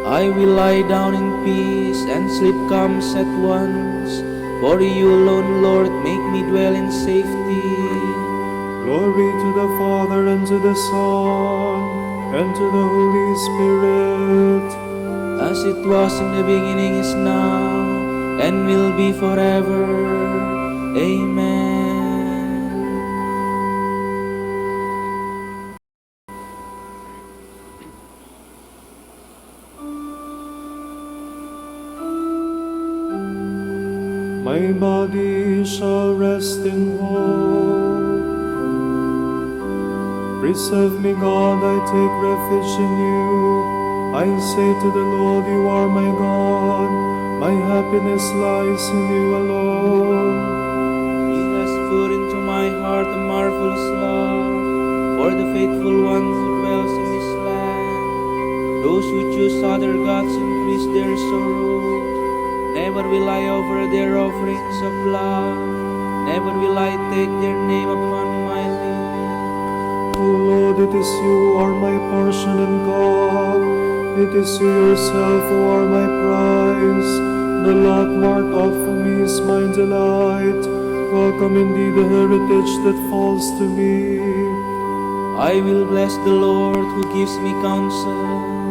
[SPEAKER 11] I will lie down in peace, and sleep comes at once. For you alone, Lord, make me dwell in safety.
[SPEAKER 9] Glory to the Father, and to the Son, and to the Holy Spirit.
[SPEAKER 11] As it was in the beginning, is now, and will be forever. Amen.
[SPEAKER 9] My body shall rest in hope. Preserve me, God, I take refuge in you. I say to the Lord, you are my God. My happiness lies in you alone.
[SPEAKER 11] He has put into my heart a marvelous love for the faithful one who dwells in this land. Those who choose other gods increase their sorrow. Never will I offer their offerings of love. Never will I take their name upon my lips.
[SPEAKER 9] O Lord, it is you who are my portion and God. It is you yourself who are my prize. The lot marked out for me is my delight. Welcome indeed the heritage that falls to me.
[SPEAKER 11] I will bless the Lord who gives me counsel.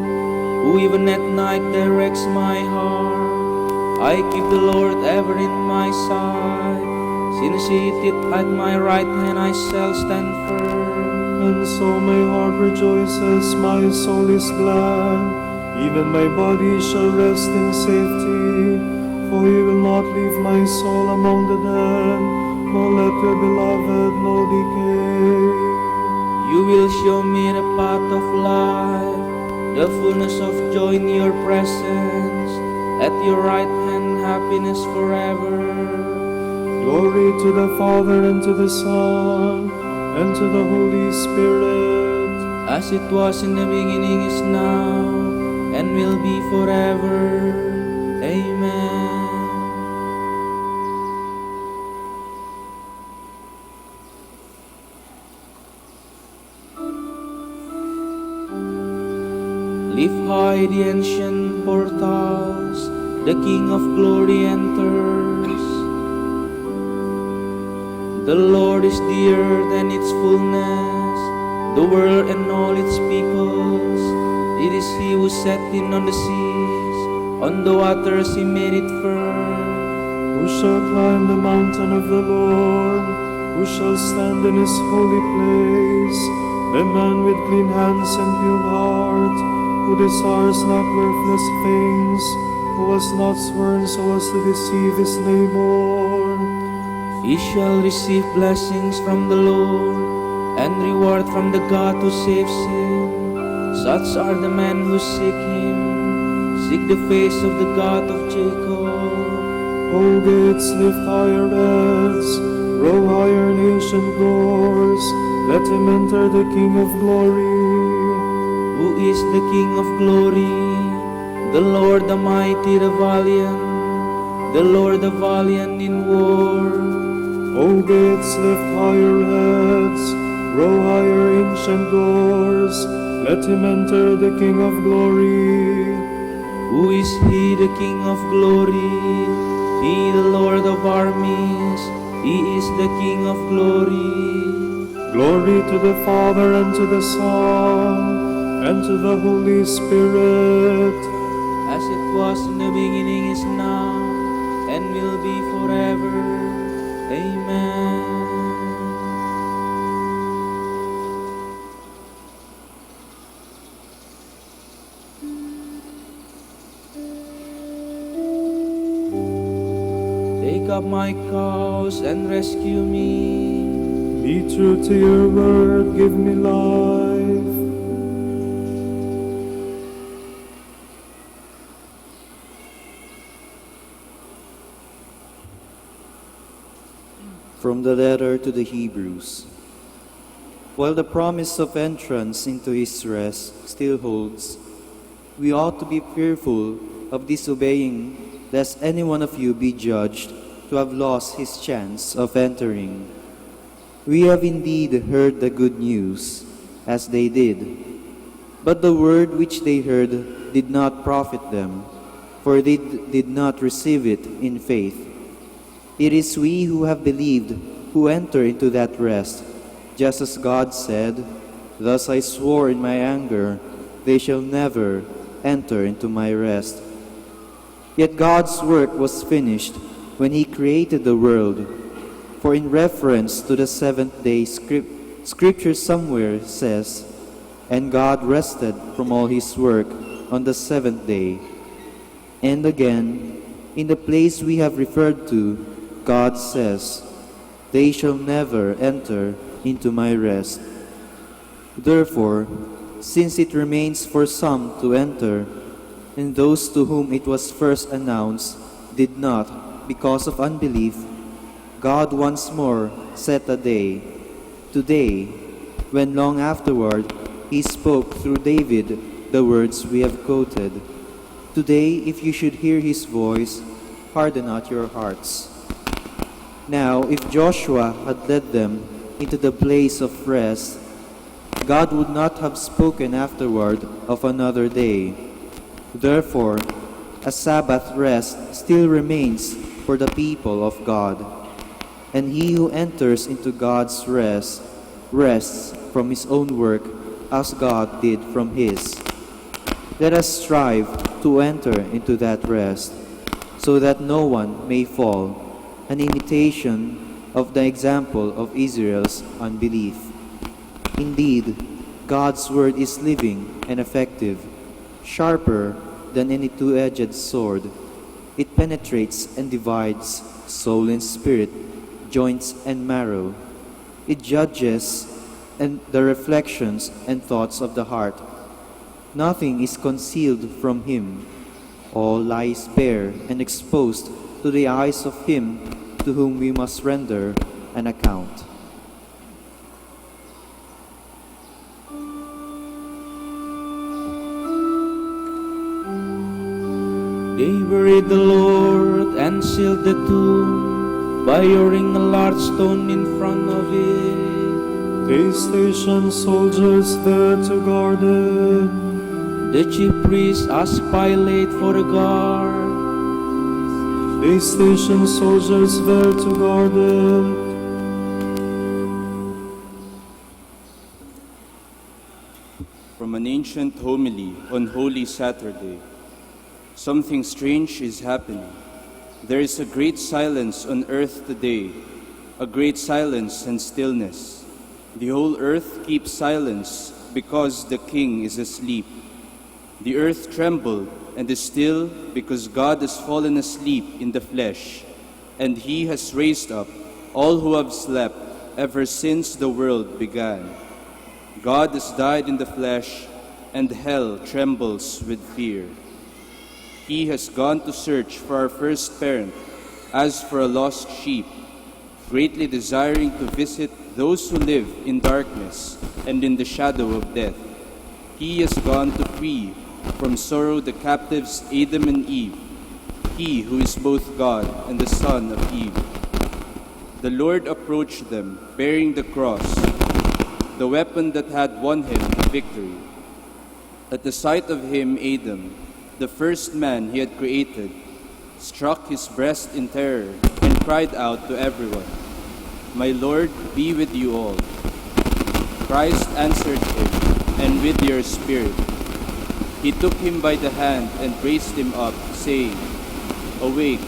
[SPEAKER 11] who even at night directs my heart. I keep the Lord ever in my sight. Since he seated at my right hand, I shall stand firm.
[SPEAKER 9] And so my heart rejoices, my soul is glad. Even my body shall rest in safety. For he will not leave my soul among the dead, nor let your beloved know decay.
[SPEAKER 11] You will show me the path of life, the fullness of joy in your presence. At your right hand, happiness forever.
[SPEAKER 9] Glory to the Father, and to the Son, and to the Holy Spirit.
[SPEAKER 11] As it was in the beginning, is now, and will be forever. Amen. Lift high the ancient portals, the King of glory enters. The Lord is the earth and its fullness, the world and all its peoples. It is he who set it on the seas, on the waters he made it firm.
[SPEAKER 9] Who shall climb the mountain of the Lord? Who shall stand in his holy place? The man with clean hands and pure heart, who desires not worthless things, who has not sworn so as to deceive his neighbor.
[SPEAKER 11] He shall receive blessings from the Lord, and reward from the God who saves him. Such are the men who seek him, seek the face of the God of Jacob.
[SPEAKER 9] O gates, lift higher heads, row higher ancient doors, let him enter the King of glory.
[SPEAKER 11] Who is the King of glory? The Lord the mighty, the valiant, the Lord the valiant in war.
[SPEAKER 9] O gates, lift higher heads, row higher ancient doors, let him enter the King of glory.
[SPEAKER 11] Who is he, the King of glory? He, the Lord of armies, he is the King of glory.
[SPEAKER 9] Glory to the Father, and to the Son, and to the Holy Spirit.
[SPEAKER 11] As it was in the beginning, is now, and will be forever. Amen. Take up my cause and rescue me.
[SPEAKER 9] Be true to your word, give me life.
[SPEAKER 12] From the letter to the Hebrews. While the promise of entrance into his rest still holds, we ought to be fearful of disobeying, lest any one of you be judged to have lost his chance of entering. We have indeed heard the good news, as they did. But the word which they heard did not profit them, for they did not receive it in faith. It is we who have believed who enter into that rest, just as God said, "Thus I swore in my anger, they shall never enter into my rest." Yet God's work was finished when he created the world. For in reference to the seventh day, Scripture somewhere says, "And God rested from all his work on the seventh day." And again, in the place we have referred to, God says, "They shall never enter into my rest." Therefore, since it remains for some to enter, and those to whom it was first announced did not because of unbelief, God once more set a day, today, when long afterward he spoke through David the words we have quoted. "Today, if you should hear his voice, harden not your hearts." Now, if Joshua had led them into the place of rest, God would not have spoken afterward of another day. Therefore, a Sabbath rest still remains for the people of God. And he who enters into God's rest rests from his own work as God did from his. Let us strive to enter into that rest, so that no one may fall, an imitation of the example of Israel's unbelief. Indeed, God's word is living and effective, sharper than any two-edged sword. It penetrates and divides soul and spirit, joints and marrow. It judges and the reflections and thoughts of the heart. Nothing is concealed from him. All lies bare and exposed to the eyes of him to whom we must render an account.
[SPEAKER 11] They buried the Lord and sealed the tomb by laying a large stone in front of it.
[SPEAKER 9] They stationed soldiers there to guard it.
[SPEAKER 11] The chief priests asked Pilate for a guard.
[SPEAKER 9] They stationed soldiers there to guard it.
[SPEAKER 13] From an ancient homily on Holy Saturday. Something strange is happening. There is a great silence on earth today, a great silence and stillness. The whole earth keeps silence because the King is asleep. The earth trembled and is still because God has fallen asleep in the flesh, and He has raised up all who have slept ever since the world began. God has died in the flesh, and hell trembles with fear. He has gone to search for our first parent, as for a lost sheep, greatly desiring to visit those who live in darkness and in the shadow of death. He has gone to free from sorrow the captives Adam and Eve, he who is both God and the son of Eve. The Lord approached them, bearing the cross, the weapon that had won him victory. At the sight of him, Adam, the first man he had created, struck his breast in terror and cried out to everyone, "My Lord, be with you all." Christ answered him, "And with your spirit." He took him by the hand and raised him up, saying, "Awake,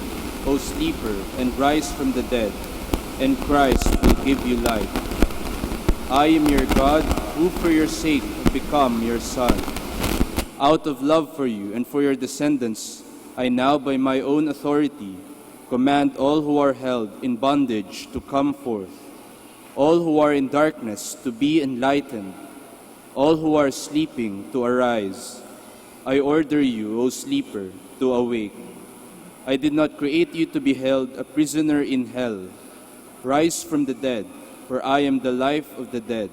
[SPEAKER 13] O sleeper, and rise from the dead, and Christ will give you life. I am your God, who for your sake have become your Son. Out of love for you and for your descendants, I now by my own authority command all who are held in bondage to come forth, all who are in darkness to be enlightened, all who are sleeping to arise. I order you, O sleeper, to awake. I did not create you to be held a prisoner in hell. Rise from the dead, for I am the life of the dead.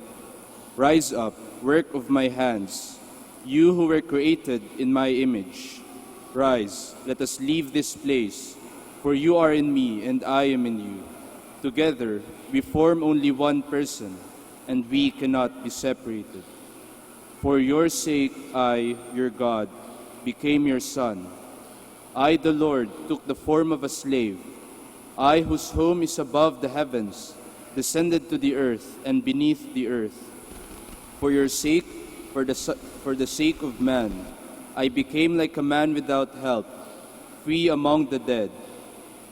[SPEAKER 13] Rise up, work of my hands, you who were created in my image. Rise, let us leave this place, for you are in me and I am in you. Together we form only one person, and we cannot be separated. For your sake I, your God, became your son. I, the Lord, took the form of a slave. I, whose home is above the heavens, descended to the earth and beneath the earth. For your sake, for the sake of man, I became like a man without help, free among the dead.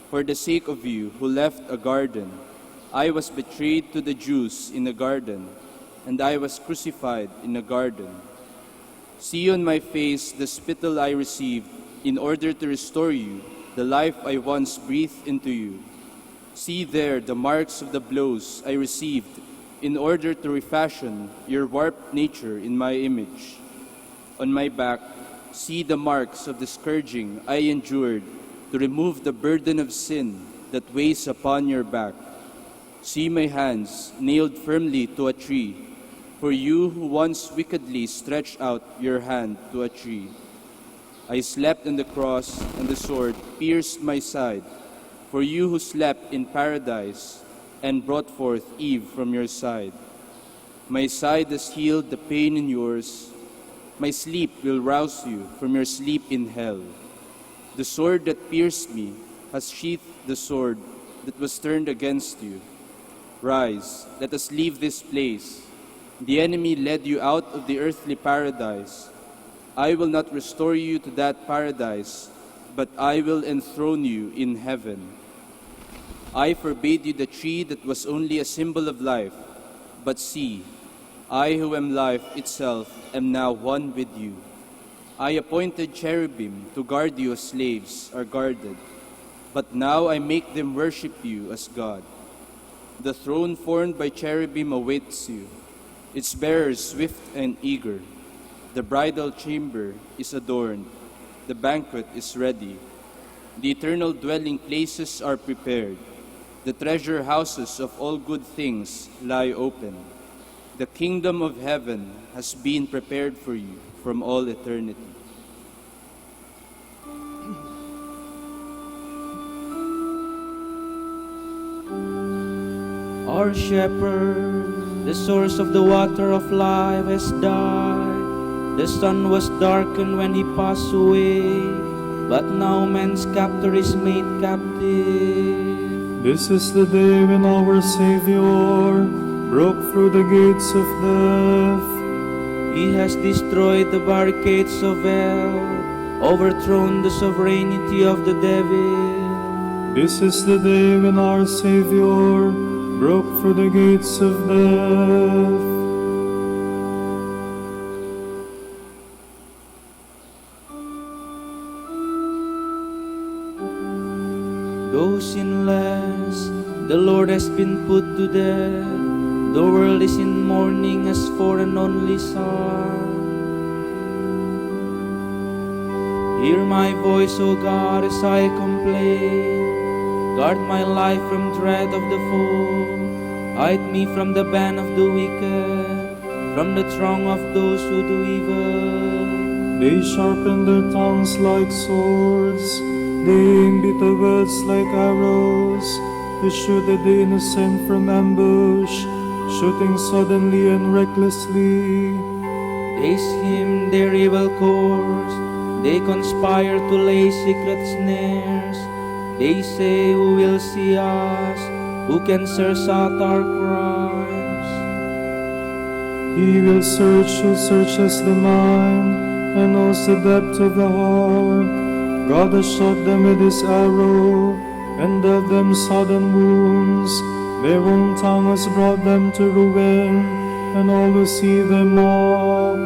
[SPEAKER 13] For the sake of you who left a garden, I was betrayed to the Jews in a garden, and I was crucified in a garden. See on my face the spittle I received in order to restore you the life I once breathed into you. See there the marks of the blows I received in order to refashion your warped nature in my image. On my back, see the marks of the scourging I endured to remove the burden of sin that weighs upon your back. See my hands nailed firmly to a tree, for you who once wickedly stretched out your hand to a tree. I slept on the cross, and the sword pierced my side, for you who slept in paradise and brought forth Eve from your side. My side has healed the pain in yours. My sleep will rouse you from your sleep in hell. The sword that pierced me has sheathed the sword that was turned against you. Rise, let us leave this place. The enemy led you out of the earthly paradise. I will not restore you to that paradise, but I will enthrone you in heaven. I forbade you the tree that was only a symbol of life, but see, I who am life itself am now one with you. I appointed cherubim to guard you as slaves are guarded, but now I make them worship you as God. The throne formed by cherubim awaits you, its bearers swift and eager. The bridal chamber is adorned, the banquet is ready. The eternal dwelling places are prepared. The treasure houses of all good things lie open. The kingdom of heaven has been prepared for you from all eternity.
[SPEAKER 9] Our shepherd, the source of the water of life, has died. The sun was darkened when he passed away, but now man's captor is made captive.
[SPEAKER 14] This is the day when our Savior broke through the gates of death.
[SPEAKER 9] He has destroyed the barricades of hell, overthrown the sovereignty of the devil.
[SPEAKER 14] This is the day when our Savior broke through the gates of death.
[SPEAKER 9] Though sinless, the Lord has been put to death. The world is in mourning as for an only son. Hear my voice, O God, as I complain. Guard my life from dread of the foe. Hide me from the ban of the wicked, from the throng of those who do evil.
[SPEAKER 14] They sharpen their tongues like swords. They aim bitter words like arrows. They shoot at the innocent from ambush, shooting suddenly and recklessly.
[SPEAKER 9] They scheme their evil course. They conspire to lay secret snares. They say, who will see us? Who can search out our crimes?
[SPEAKER 14] He will search who searches the mind and knows the depth of the heart. God has shot them with his arrow and dealt them sudden wounds. Their own tongue has brought them to ruin, and all who see them mock.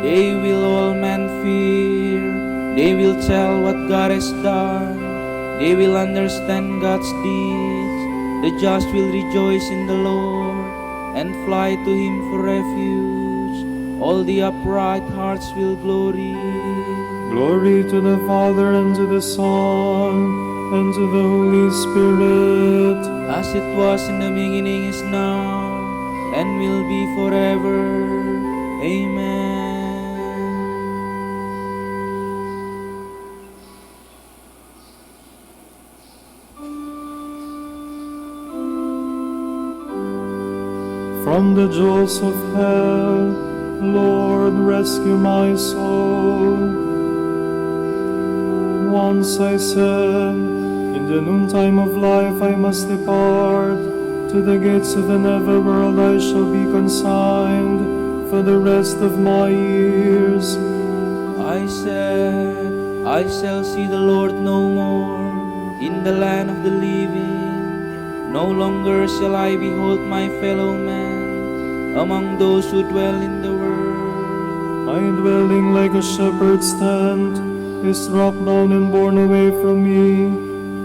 [SPEAKER 9] They will all men fear. They will tell what God has done. They will understand God's deeds. The just will rejoice in the Lord and fly to him for refuge. All the upright hearts will glory.
[SPEAKER 14] Glory to the Father, and to the Son, and to the Holy Spirit.
[SPEAKER 9] As it was in the beginning, is now, and will be forever. Amen.
[SPEAKER 14] From the jaws of hell, Lord, rescue my soul. Once I said, in the noontime of life I must depart. To the gates of the netherworld I shall be consigned for the rest of my years.
[SPEAKER 9] I said, I shall see the Lord no more in the land of the living. No longer shall I behold my fellow men among those who dwell in the world.
[SPEAKER 14] My dwelling like a shepherd's tent is dropped down and borne away from me.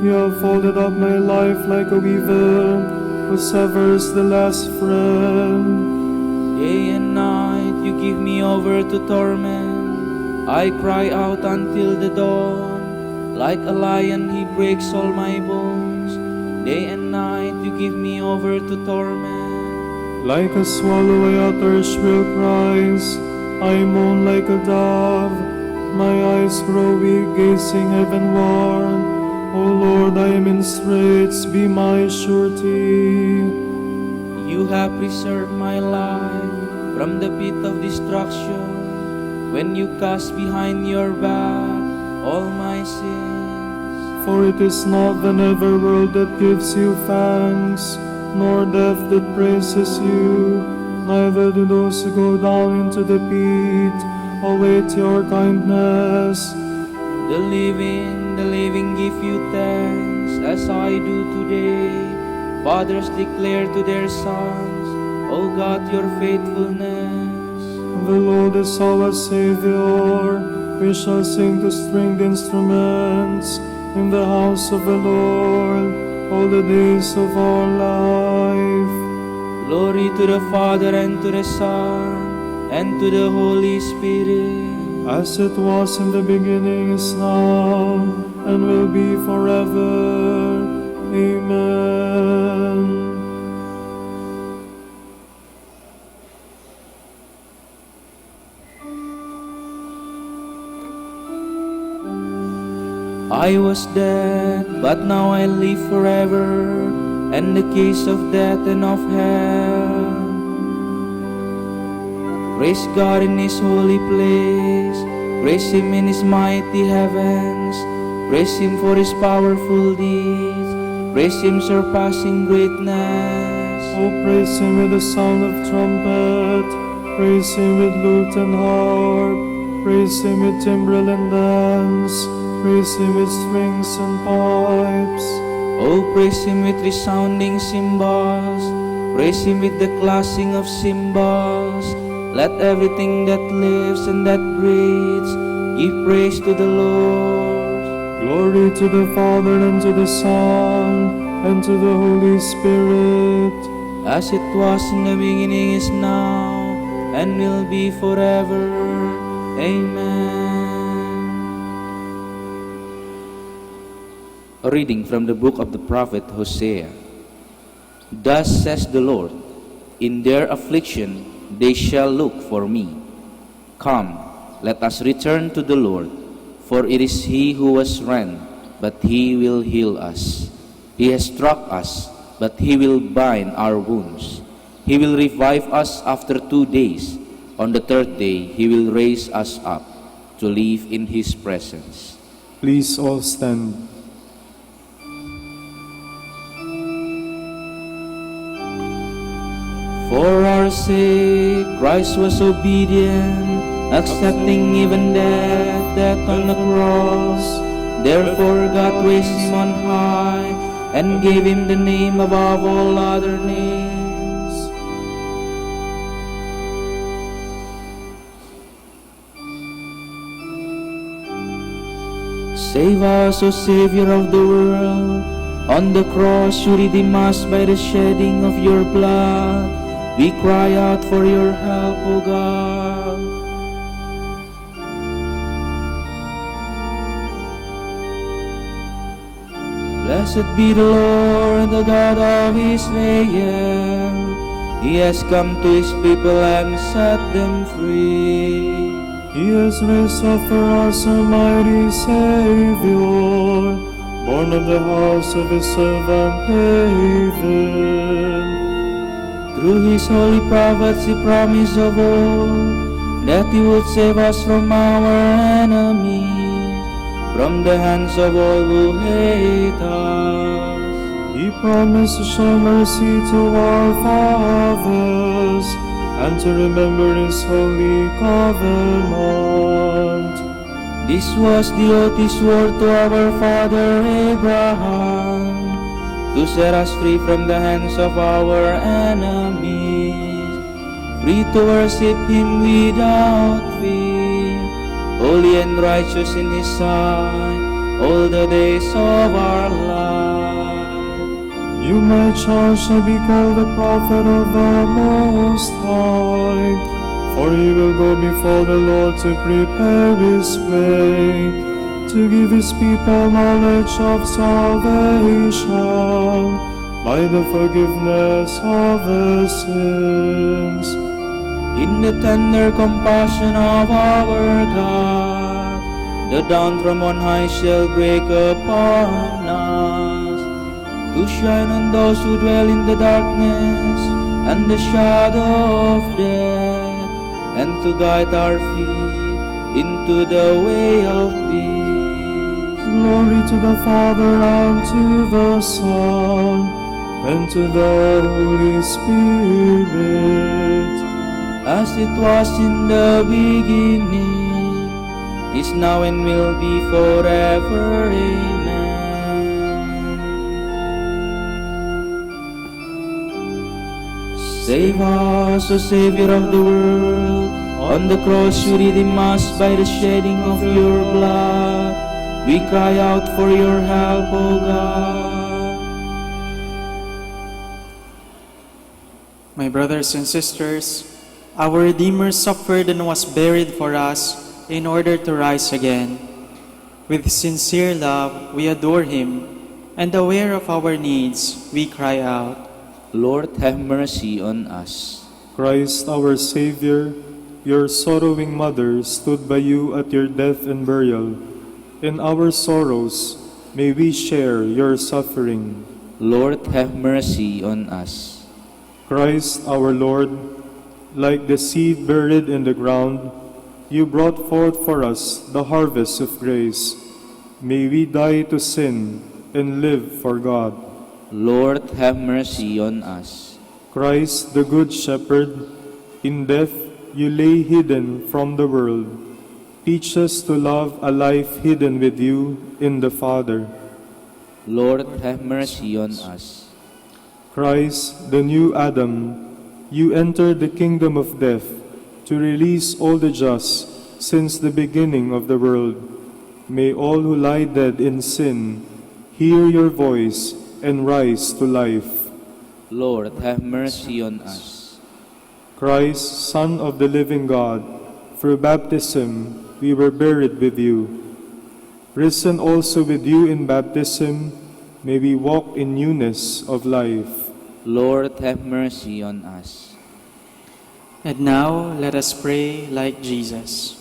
[SPEAKER 14] You have folded up my life like a weaver who severs the last friend.
[SPEAKER 9] Day and night you give me over to torment. I cry out until the dawn. Like a lion he breaks all my bones. Day and night you give me over to torment.
[SPEAKER 14] Like a swallow I utter shrill cries. I moan like a dove. My eyes grow weak gazing heavenward. O Lord, I am in straits, be my surety.
[SPEAKER 9] You have preserved my life from the pit of destruction, when you cast behind your back all my sins.
[SPEAKER 14] For it is not the netherworld that gives you thanks, nor death that praises you, neither do those who go down into the pit await your kindness.
[SPEAKER 11] The living give you thanks, as I do today. Fathers declare to their sons, O God, your faithfulness.
[SPEAKER 14] The Lord is our Savior. We shall sing to stringed instruments in the house of the Lord all the days of our life.
[SPEAKER 11] Glory to the Father, and to the Son, and to the Holy Spirit.
[SPEAKER 14] As it was in the beginning, is now, and will be forever. Amen.
[SPEAKER 11] I was dead, but now I live forever, and the keys of death and of hell. Praise God in His holy place, praise Him in His mighty heavens, praise Him for His powerful deeds, praise Him surpassing greatness.
[SPEAKER 14] Oh, praise Him with the sound of trumpet, praise Him with lute and harp, praise Him with timbrel and dance, praise Him with strings and pipes.
[SPEAKER 11] Oh, praise Him with resounding cymbals, praise Him with the clashing of cymbals. Let everything that lives and that breathes give praise to the Lord.
[SPEAKER 14] Glory to the Father, and to the Son, and to the Holy Spirit.
[SPEAKER 11] As it was in the beginning, is now, and will be forever. Amen. A reading from the book of the prophet Hosea. Thus says the Lord, in their affliction they shall look for me. Come, let us return to the Lord, for it is He who was rent, but He will heal us. He has struck us, but He will bind our wounds. He will revive us after 2 days. On the third day He will raise us up to live in His presence.
[SPEAKER 14] Please all stand.
[SPEAKER 11] For our sake, Christ was obedient, accepting even death on the cross. Therefore God raised Him on high, and gave Him the name above all other names. Save us, O Savior of the world. On the cross you redeem us by the shedding of your blood. We cry out for your help, O God. Blessed be the Lord, the God of Israel. He has come to His people and set them free.
[SPEAKER 14] He has raised up for us a mighty Savior, born of the house of His servant David.
[SPEAKER 11] Through His holy prophets He promised of old that He would save us from our enemies, from the hands of all who hate us.
[SPEAKER 14] He promised to show mercy to our fathers, and to remember His holy covenant.
[SPEAKER 11] This was the oath He swore to our father Abraham, to set us free from the hands of our enemies, free to worship Him without fear, holy and righteous in His sight, all the days of our life.
[SPEAKER 14] You, my child, shall be called the prophet of the Most High, for He will go before the Lord to prepare His way, to give His people knowledge of salvation by the forgiveness of their sins.
[SPEAKER 11] In the tender compassion of our God, the dawn from on high shall break upon us, to shine on those who dwell in the darkness and the shadow of death, and to guide our feet into the way of peace.
[SPEAKER 14] Glory to the Father, and to the Son, and to the Holy Spirit,
[SPEAKER 11] as it was in the beginning, is now and will be forever. Amen. Save us, O Savior of the world. On the cross you redeem us by the shedding of your blood. We cry out for your help, O God.
[SPEAKER 15] My brothers and sisters, our Redeemer suffered and was buried for us in order to rise again. With sincere love, we adore him, and aware of our needs, we cry out,
[SPEAKER 11] Lord, have mercy on us.
[SPEAKER 14] Christ our Savior, your sorrowing mother stood by you at your death and burial. In our sorrows, may we share your suffering.
[SPEAKER 11] Lord, have mercy on us.
[SPEAKER 14] Christ our Lord, like the seed buried in the ground, you brought forth for us the harvest of grace. May we die to sin and live for God.
[SPEAKER 11] Lord, have mercy on us.
[SPEAKER 14] Christ the Good Shepherd, in death you lay hidden from the world. Teach us to love a life hidden with you in the Father.
[SPEAKER 11] Lord, have mercy on us.
[SPEAKER 14] Christ, the new Adam, you entered the kingdom of death to release all the just since the beginning of the world. May all who lie dead in sin hear your voice and rise to life.
[SPEAKER 11] Lord, have mercy on us.
[SPEAKER 14] Christ, Son of the living God, through baptism we were buried with you. Risen also with you in baptism, may we walk in newness of life.
[SPEAKER 11] Lord, have mercy on us.
[SPEAKER 15] And now let us pray like Jesus.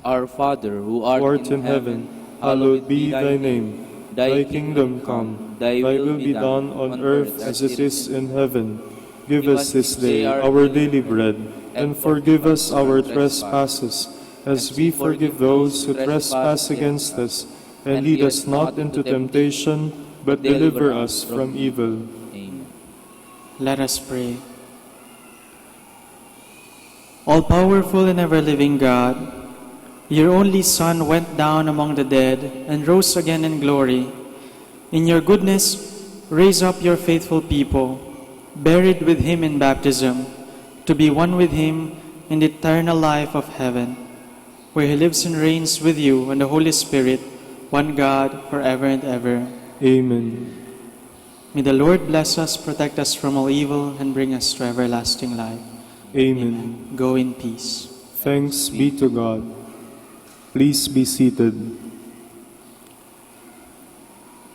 [SPEAKER 11] Our Father, who art in heaven,
[SPEAKER 14] hallowed be thy name. Thy kingdom come, thy will be done on earth as it is in heaven. Give us this day our daily bread, and forgive us our trespasses, as we forgive those who trespass against us. And lead us not into temptation, but deliver us from evil.
[SPEAKER 11] Amen.
[SPEAKER 15] Let us pray. All-powerful and ever-living God, your only Son went down among the dead and rose again in glory. In your goodness, raise up your faithful people, buried with him in baptism, to be one with him in the eternal life of heaven, where he lives and reigns with you and the Holy Spirit, one God, forever and ever.
[SPEAKER 14] Amen.
[SPEAKER 15] May the Lord bless us, protect us from all evil, and bring us to everlasting life.
[SPEAKER 14] Amen.
[SPEAKER 15] Go in peace.
[SPEAKER 14] Thanks be to God. Please be seated.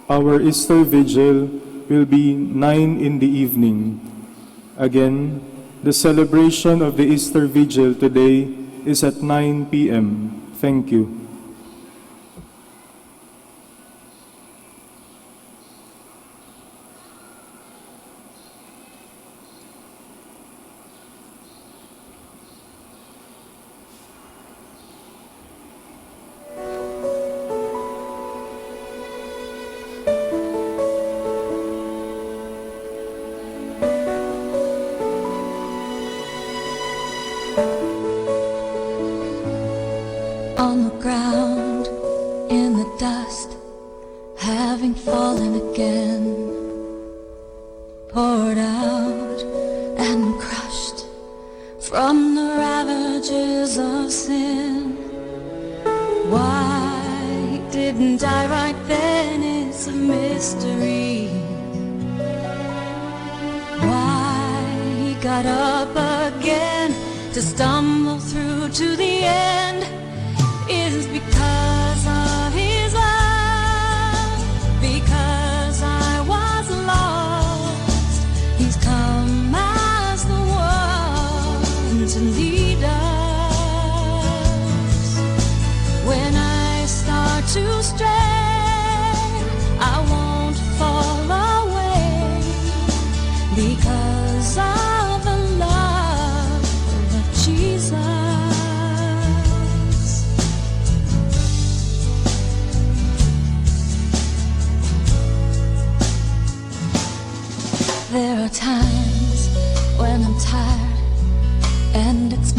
[SPEAKER 14] Our Easter Vigil will be 9 in the evening. Again, the celebration of the Easter Vigil today is at 9 p.m. Thank you.
[SPEAKER 6] On the ground, in the dust, having fallen again, poured out and crushed from the ravages of sin. Why he didn't die right then is a mystery. Why he got up again to stumble through to the end is because of his love, because I was lost. He's come as the one to lead us. When I start to stray, I won't fall away because of the love of Jesus. There are times when I'm tired and it's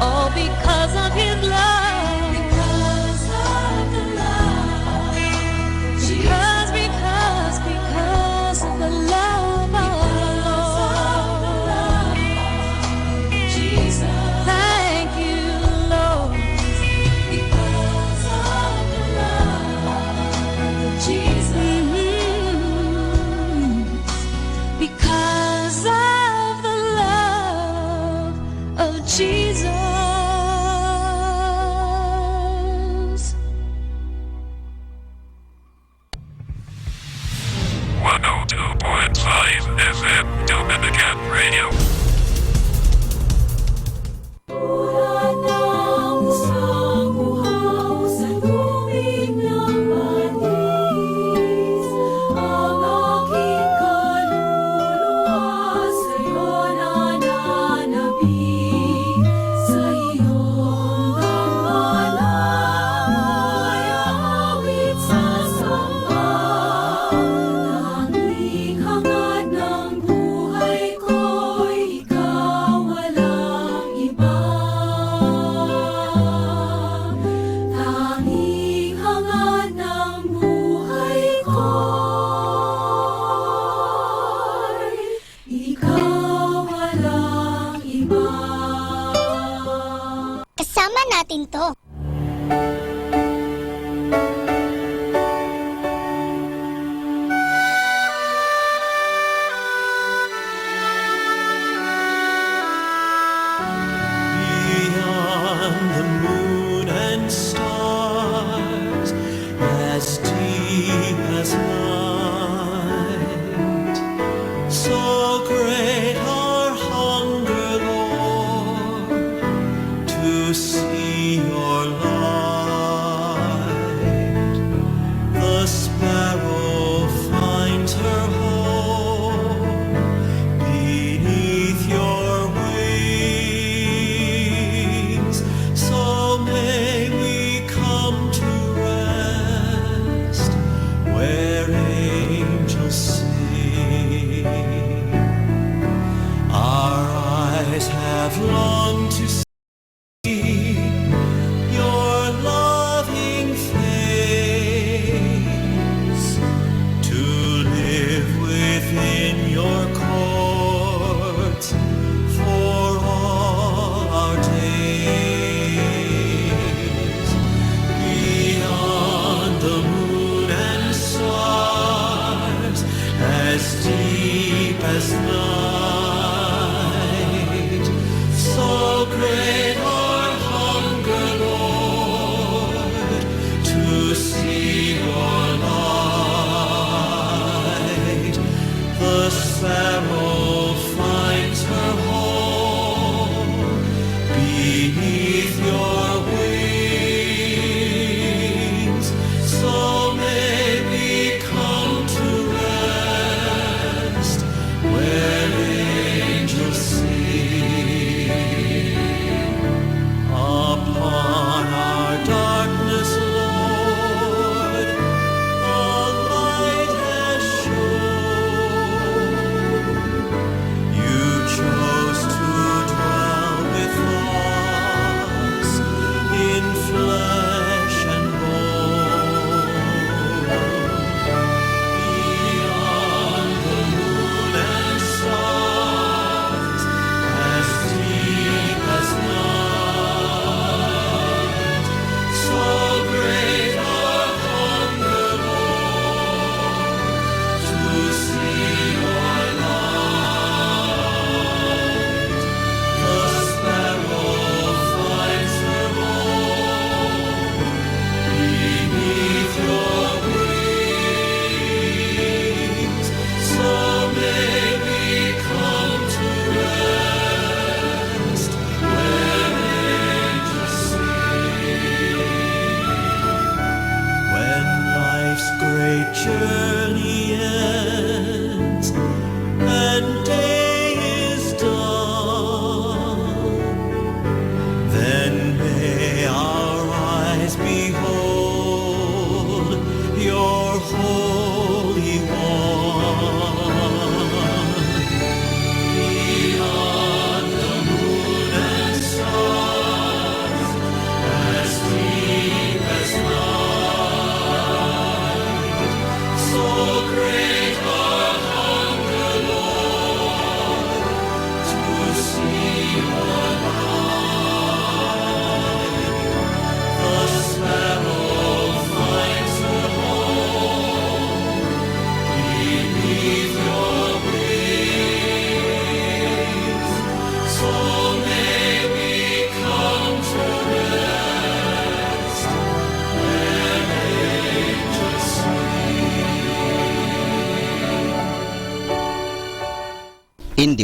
[SPEAKER 6] all because of His love. Because of the love. Because of the love of the Lord. Jesus. Thank you, Lord. Because of the love of Jesus. Because of the love of Jesus.
[SPEAKER 16] 102.5 FM Dominican Radio.
[SPEAKER 6] Ulan ng isang uhaw sa tubig ng panis, ang aking kaluluwa sa'yo nananabik, sa iyong damdaman ay awit sa samba. Tanging hangad ng buhay ko'y ikaw, walang iba. Tanging hangad ng buhay ko'y ikaw, walang iba.
[SPEAKER 10] Kasama natin to.
[SPEAKER 7] Beyond the moon and stars, as deep as night, so great our hunger, Lord, to see your light. The sparrow finds her home beneath your wings, so may we come to rest where angels sing. Our eyes have longed to see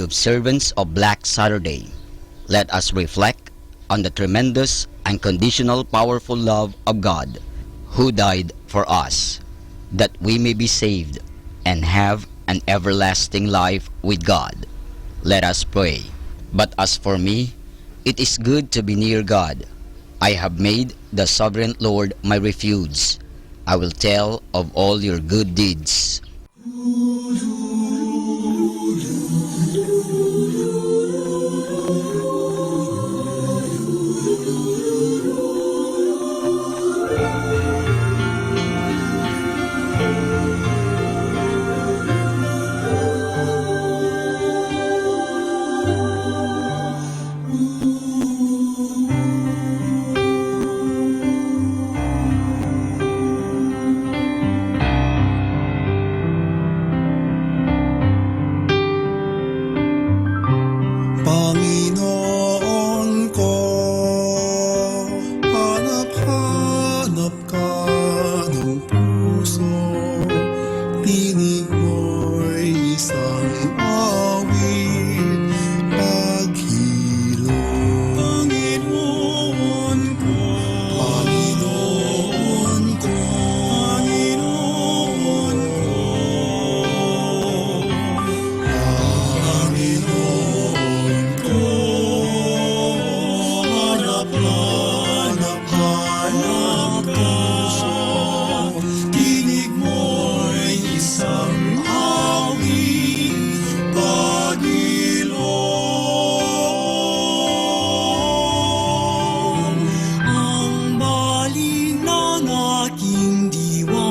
[SPEAKER 3] observance of Black Saturday, let us reflect on the tremendous, unconditional, powerful love of God, who died for us, that we may be saved and have an everlasting life with God. Let us pray. But as for me, it is good to be near God. I have made the sovereign Lord my refuge. I will tell of all your good deeds.
[SPEAKER 7] Panginoon ko, hanap-hanap ka ng puso, tinig mo'y isang awit, paghilo. Panginoon ko, Panginoon ko, Panginoon ko, Panginoon ko, hanap-hanap puso, tinig mo'y isang awit, pag-ilong. Ang baling ng aking diwa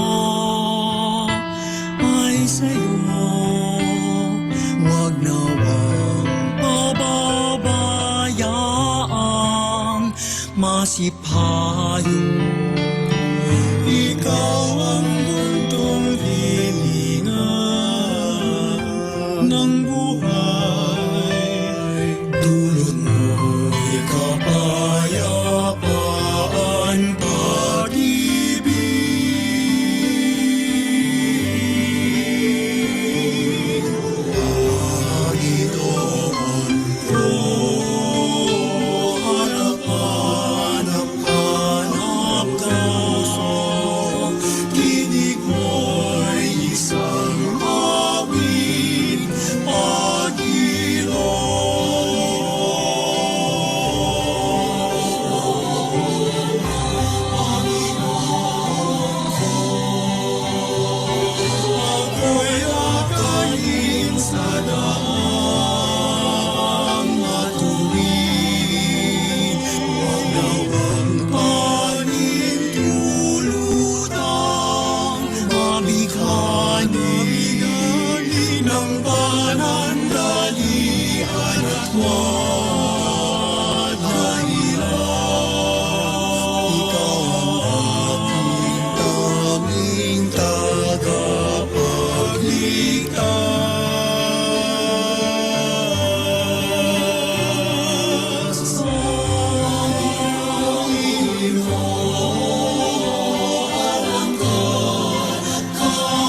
[SPEAKER 7] ay sa'yo, wag nawang pababayaan masipayo. Ikaw ang mundong hilingan ng buhay, dulot mo'y kapayapaan, pag-ibig. Panginoon ko, hanap-hanap puso, tinig mo'y isang awit, pag-ilong. Panginoon ko, ako'y akayin sa daang matuwid, huwag nawang panintulutang mabighani ng panandalian at wag na ilaw. Ikaw ang aking tanging tagapagligtas. Panginoon ko, hanap ko, Panginoon.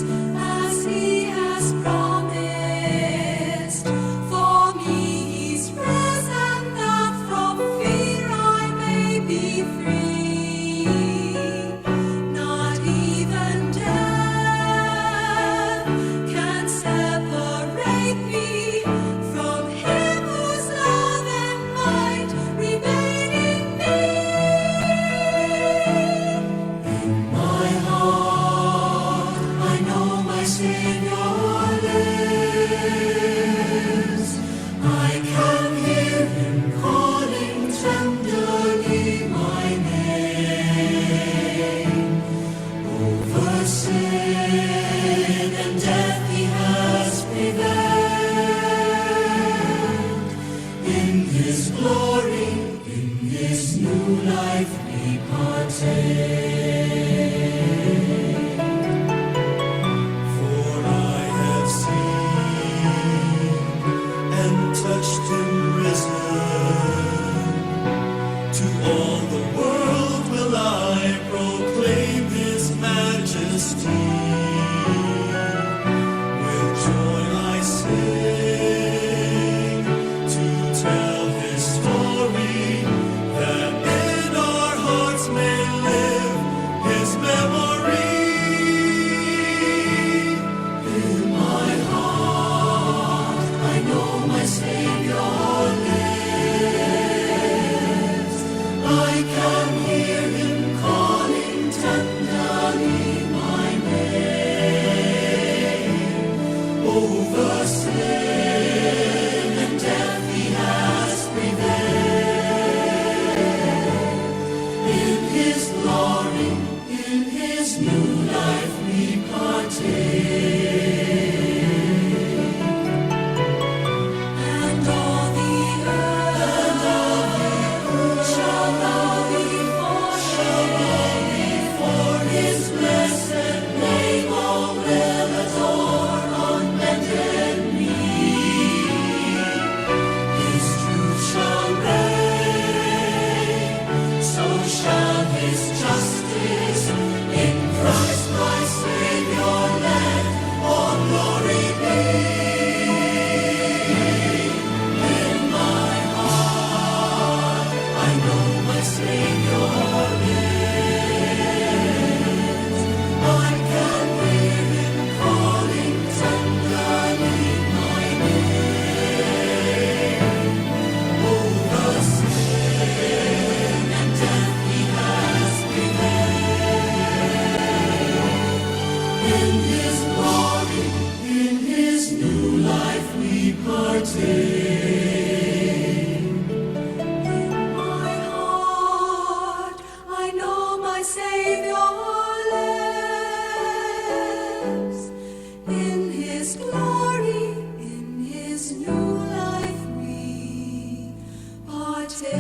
[SPEAKER 6] as He has promised. For me He's risen, that from fear I may be free. Not even death can separate me from Him whose love and might remain in me. In my heart, I know my Savior lives. I can hear Him calling tenderly my name. Over sin and death He has prevailed. In His glory, in His new life we partake.
[SPEAKER 7] For I have seen and touched Him risen. To all the world will I proclaim His majesty. With joy I sing to tell His story, that in our hearts may live His memory.
[SPEAKER 6] In my heart, I know my Savior lives. I can hear Him calling tenderly my name. Over sin and death He has prevailed. In His glory, in His new life we partake. And all the earth shall bow before His blessed name. All will adore on bended knee. His truth shall reign, so shall His justice. In Christ my Savior let all glory be. In my heart I know my Savior lives. I can hear Him calling tenderly my name. Over sin and death He has prevailed. In His glory, in His new life we partake. In my heart, I know my Savior lives. In His glory, in His new life we partake.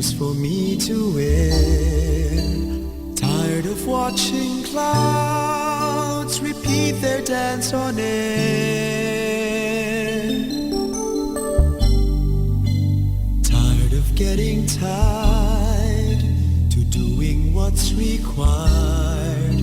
[SPEAKER 8] is for me to wear. Tired of watching clouds repeat their dance on air. Tired of getting tied to doing what's required.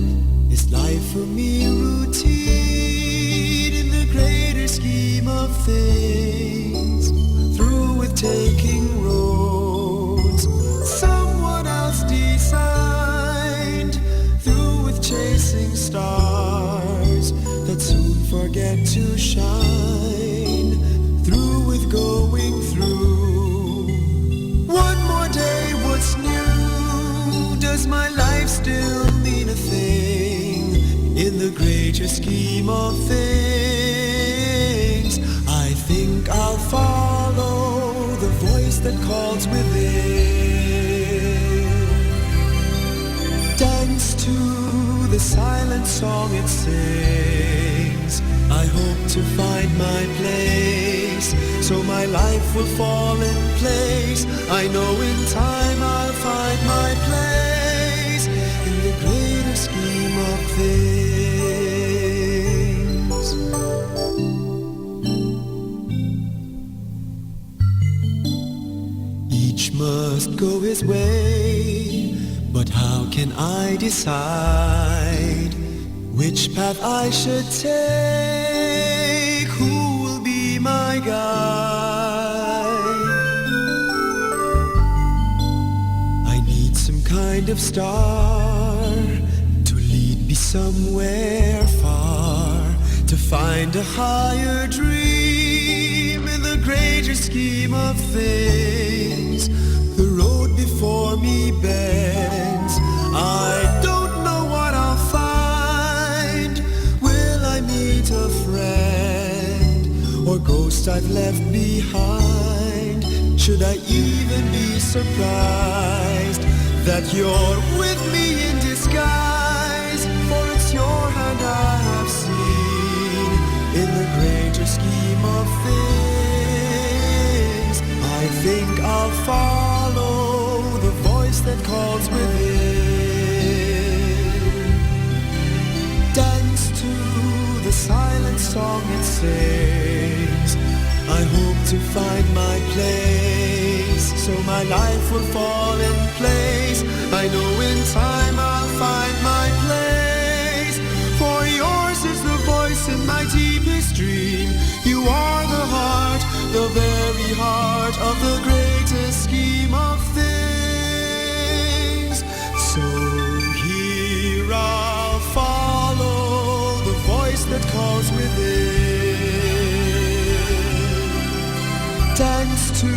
[SPEAKER 8] Is life for me routine in the greater scheme of things? Through with taking roads someone else designed, through with chasing stars that soon forget to shine, through with going through one more day. What's new? Does my life still mean a thing in the greater scheme of things? I think I'll follow the voice that calls within. Dance to the silent song it sings. I hope to find my place, so my life will fall in place. I know in time I'll find my place in the greater scheme of things. Each must go his way, but how can I decide which path I should take? Who will be my guide? I need some kind of star to lead me somewhere far, to find a higher dream in the greater scheme of things. The road before me bends. I don't know what I'll find. Will I meet a friend or ghost I've left behind? Should I even be surprised that you're with me in disguise? For it's your hand I have seen in the greater scheme of things. I think I'll follow the voice that calls within. Dance to the silent song it sings. I hope to find my place, so my life will fall in place. I know in time I'll find my place, for yours is the voice in my deepest dream. You are the heart, the very heart of the greatest scheme of things. So here I'll follow the voice that calls within. Dance to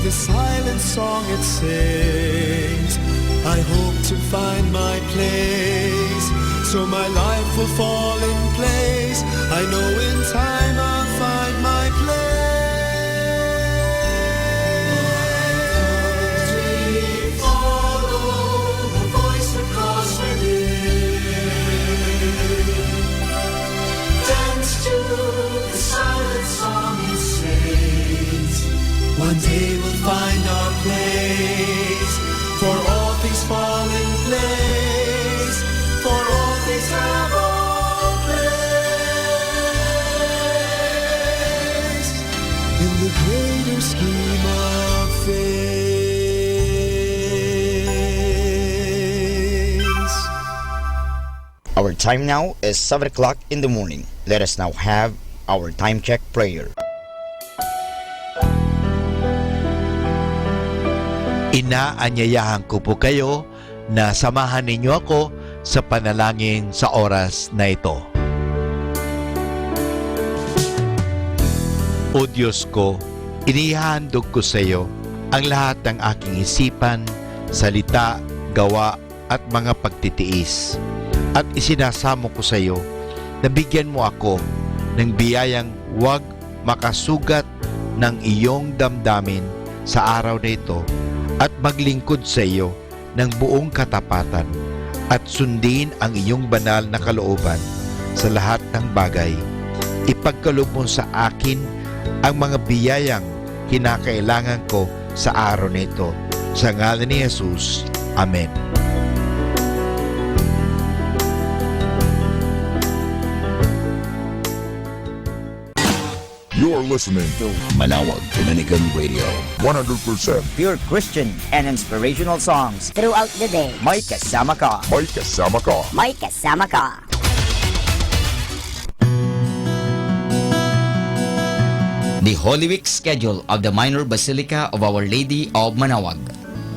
[SPEAKER 8] the silent song it sings. I hope to find my place, so my life will fall in place. I know in time I'll find my place. One day we'll find our place, for all things fall in place, for all things have a place in the greater scheme of things.
[SPEAKER 3] Our time now is 7 o'clock in the morning. Let us now have our time check prayer.
[SPEAKER 1] Inaanyayahan ko po kayo na samahan ninyo ako sa panalangin sa oras na ito. O Diyos ko, inihandog ko sa iyo ang lahat ng aking isipan, salita, gawa at mga pagtitiis. At isinasamo ko sa iyo na bigyan mo ako ng biyayang huwag makasugat ng iyong damdamin sa araw na ito at maglingkod sa iyo ng buong katapatan at sundin ang iyong banal na kalooban sa lahat ng bagay. Ipagkaloob mo sa akin ang mga biyayang kinakailangan ko sa araw na ito
[SPEAKER 17] Sa ngalan ni Jesus. Amen.
[SPEAKER 2] You're listening to
[SPEAKER 3] Manawag Dominican Radio.
[SPEAKER 2] 100%
[SPEAKER 4] Pure Christian and inspirational songs.
[SPEAKER 5] Throughout the day.
[SPEAKER 4] May kasama ka.
[SPEAKER 2] May kasama ka.
[SPEAKER 5] May kasama ka.
[SPEAKER 3] The Holy Week schedule of the Minor Basilica of Our Lady of Manawag.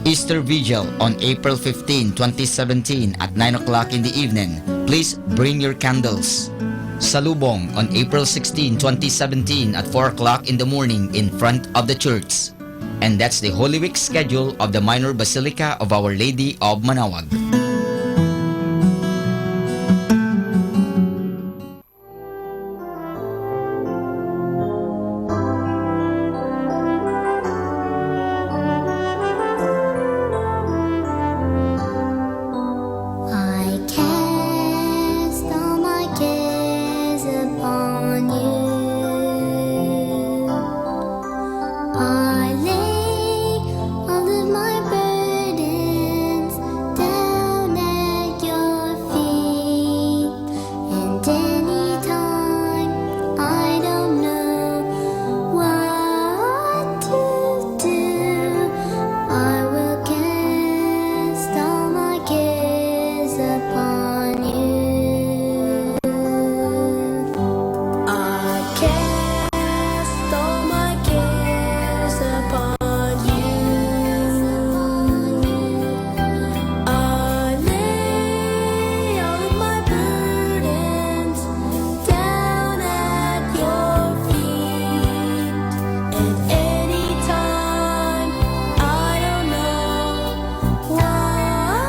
[SPEAKER 3] Easter Vigil on April 15, 2017 at 9 o'clock in the evening. Please bring your candles. Salubong on April 16, 2017 at 4 o'clock in the morning in front of the church. And that's the Holy Week schedule of the Minor Basilica of Our Lady of Manawag.
[SPEAKER 6] I cast all my cares upon you. I lay all of my burdens down at your feet. And anytime I don't know what to do, I will cast all my cares upon you. I cast all my cares upon you. I lay all of my burdens down at your feet. And anytime I don't know what to do, I will cast all my cares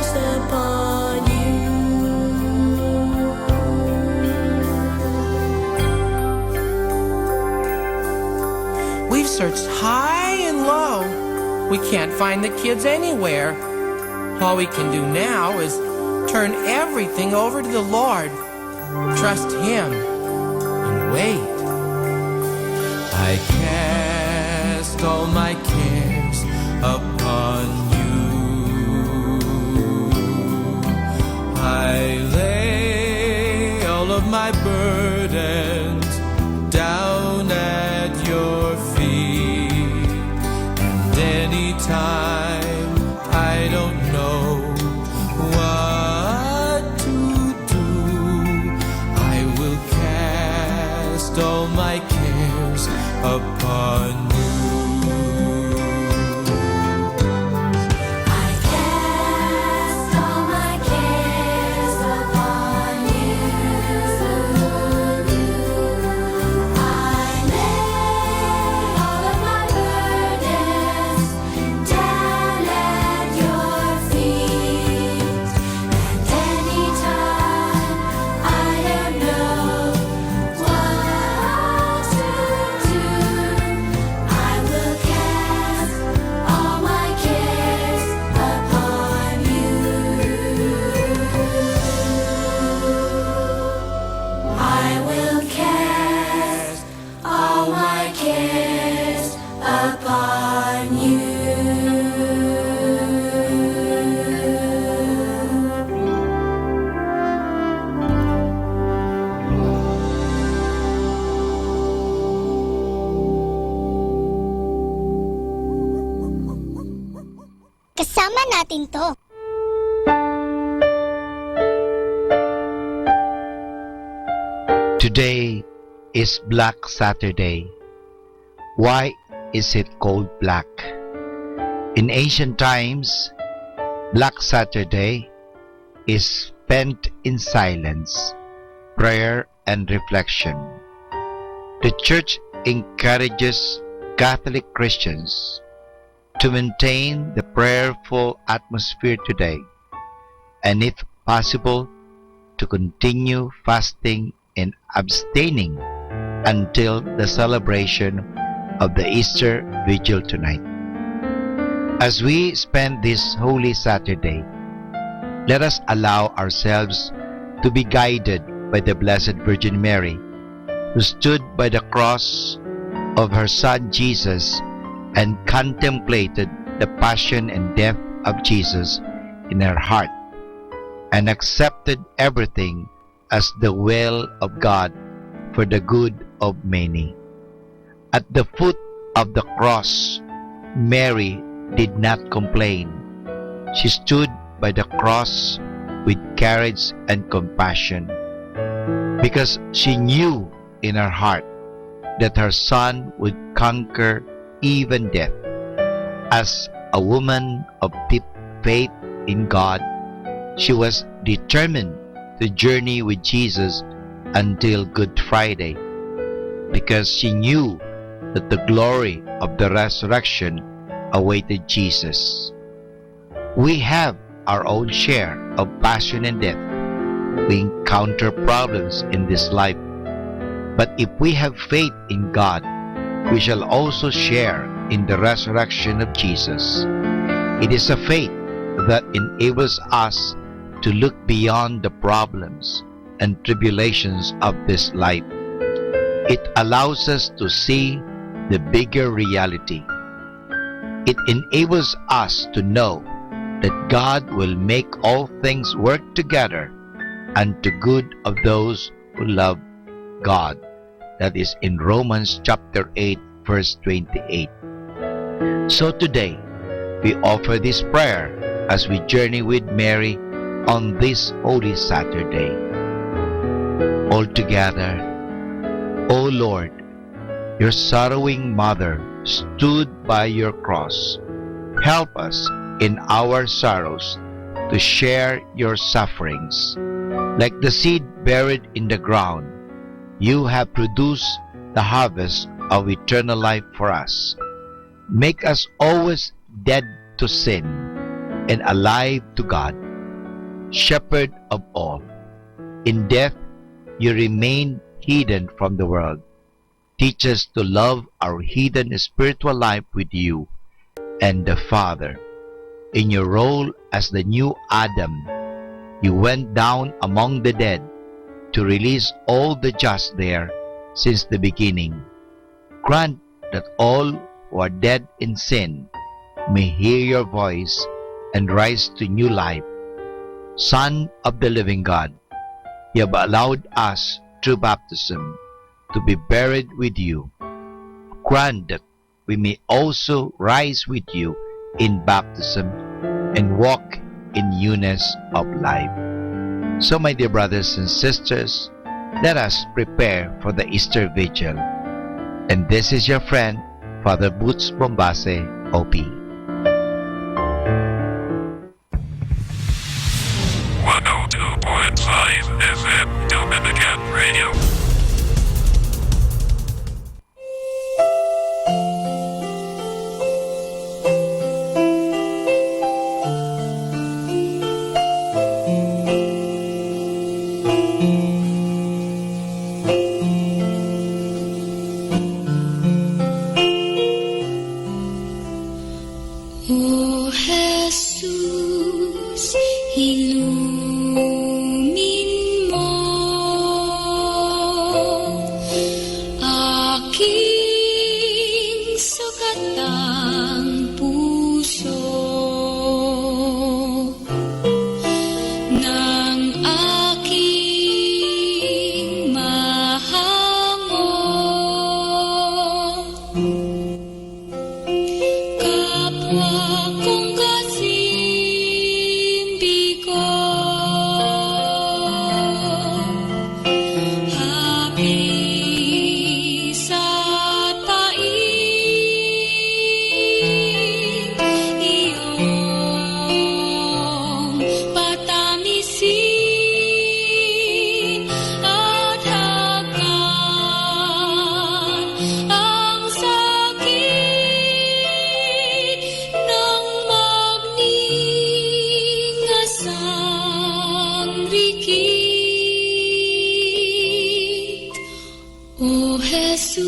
[SPEAKER 6] upon you.
[SPEAKER 18] We've searched high and low. We can't find the kids anywhere. All we can do now is turn everything over to the Lord. Trust Him and wait. I cast all my cares upon you. I lay all of my burdens down at your feet. And anytime I don't know what to do, I will cast all my cares upon you.
[SPEAKER 6] I cast all my cares upon you. I lay all of my burdens down at your feet. And anytime I don't know what to do, I will cast all my cares upon you. I will cast all my cares upon you.
[SPEAKER 10] Kasama natin to.
[SPEAKER 1] Today is Black Saturday. Why is it called black? In ancient times, Black Saturday is spent in silence, prayer, and reflection. The Church encourages Catholic Christians to maintain the prayerful atmosphere today, and if possible, to continue fasting and abstaining until the celebration of the Easter Vigil tonight. As we spend this Holy Saturday, let us allow ourselves to be guided by the Blessed Virgin Mary, who stood by the cross of her son Jesus and contemplated the passion and death of Jesus in her heart and accepted everything as the will of God for the good of many. At the foot of the cross, Mary did not complain. She stood by the cross with courage and compassion because she knew in her heart that her son would conquer even death. As a woman of deep faith in God, she was determined to journey with Jesus until Good Friday because she knew that the glory of the resurrection awaited Jesus. We have our own share of passion and death. We encounter problems in this life. But if we have faith in God, we shall also share in the resurrection of Jesus. It is a faith that enables us to look beyond the problems and tribulations of this life. It allows us to see the bigger reality. It enables us to know that God will make all things work together unto good of those who love God. That is in Romans chapter 8, verse 28. So today, we offer this prayer as we journey with Mary on this Holy Saturday. All together, O Lord, your sorrowing mother stood by your cross. Help us in our sorrows to share your sufferings. Like the seed buried in the ground, you have produced the harvest of eternal life for us. Make us always dead to sin and alive to God, Shepherd of all. In death, you remain hidden from the world. Teach us to love our hidden spiritual life with you and the Father. In your role as the new Adam, you went down among the dead to release all the just there since the beginning. Grant that all who are dead in sin may hear your voice and rise to new life. Son of the living God, you have allowed us through baptism to be buried with you. Grant that we may also rise with you in baptism and walk in newness of life. So, my dear brothers and sisters, let us prepare for the Easter Vigil. And this is your friend, Father Boots Bombase, OP.
[SPEAKER 16] 102.5 FM Dominican Radio.
[SPEAKER 6] O Jesus, ilumin mo aking sukatang puso ng aking mahango. Kapwa kong kasimbi ko, hapis at pain, iyong patamisin at hagkan ang sakit ng magningasang rikit. O Jesus,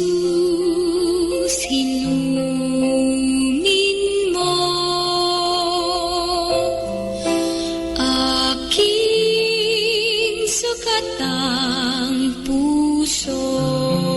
[SPEAKER 6] ilumin mo aking sukatang puso.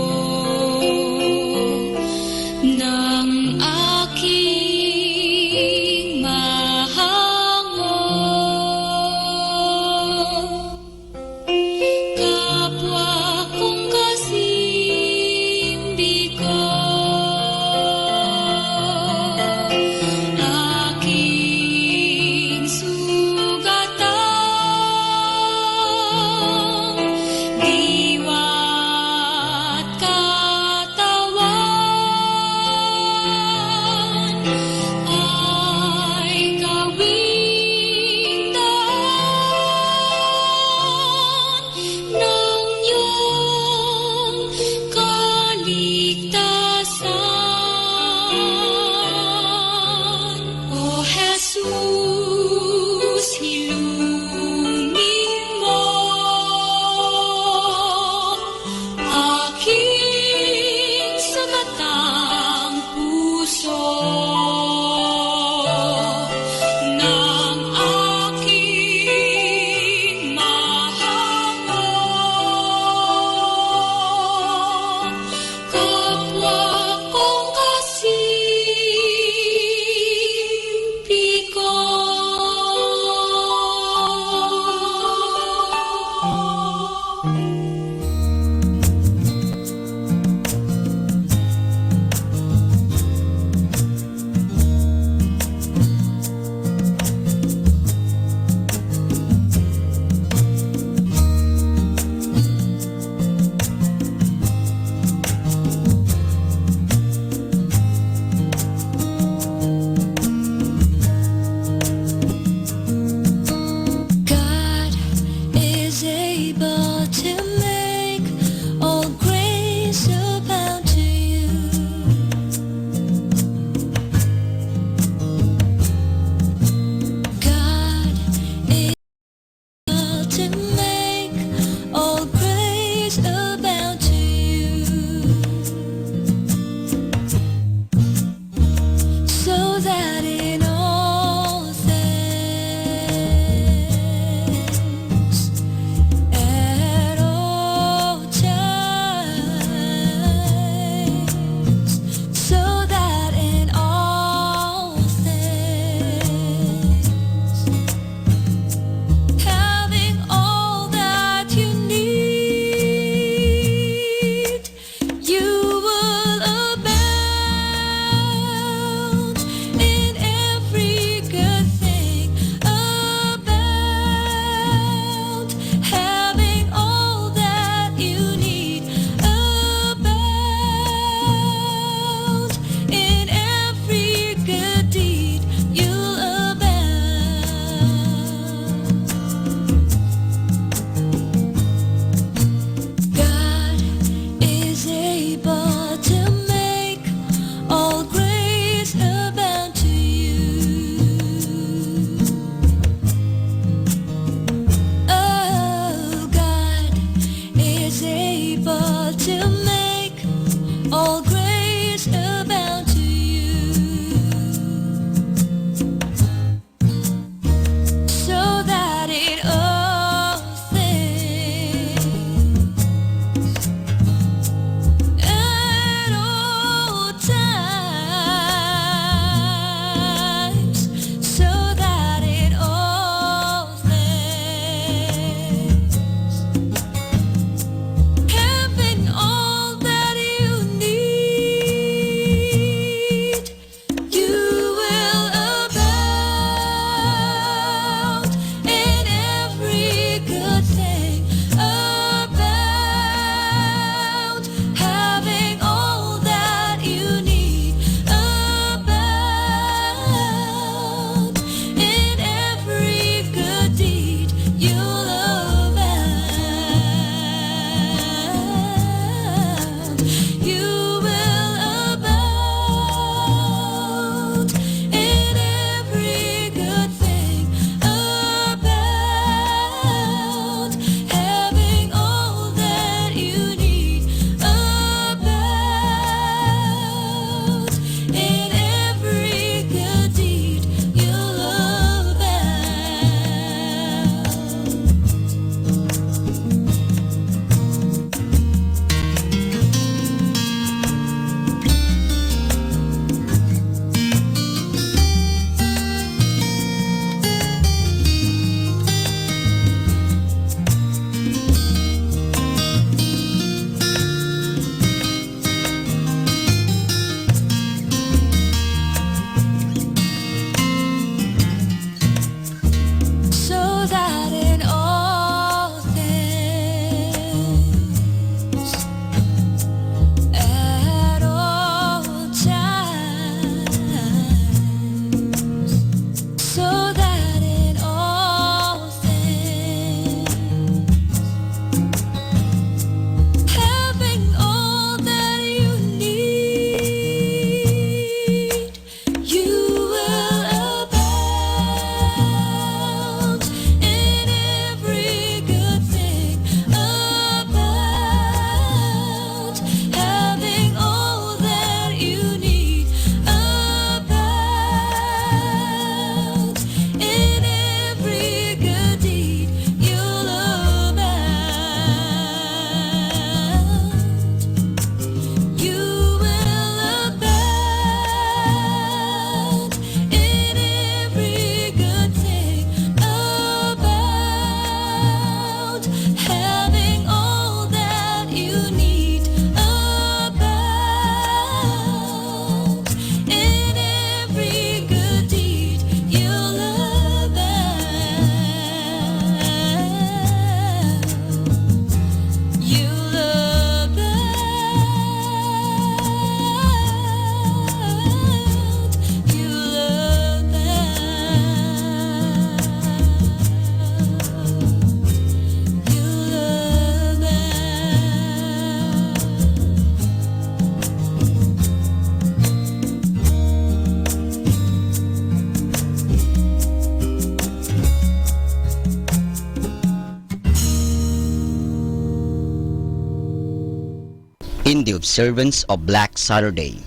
[SPEAKER 3] In the observance of Black Saturday,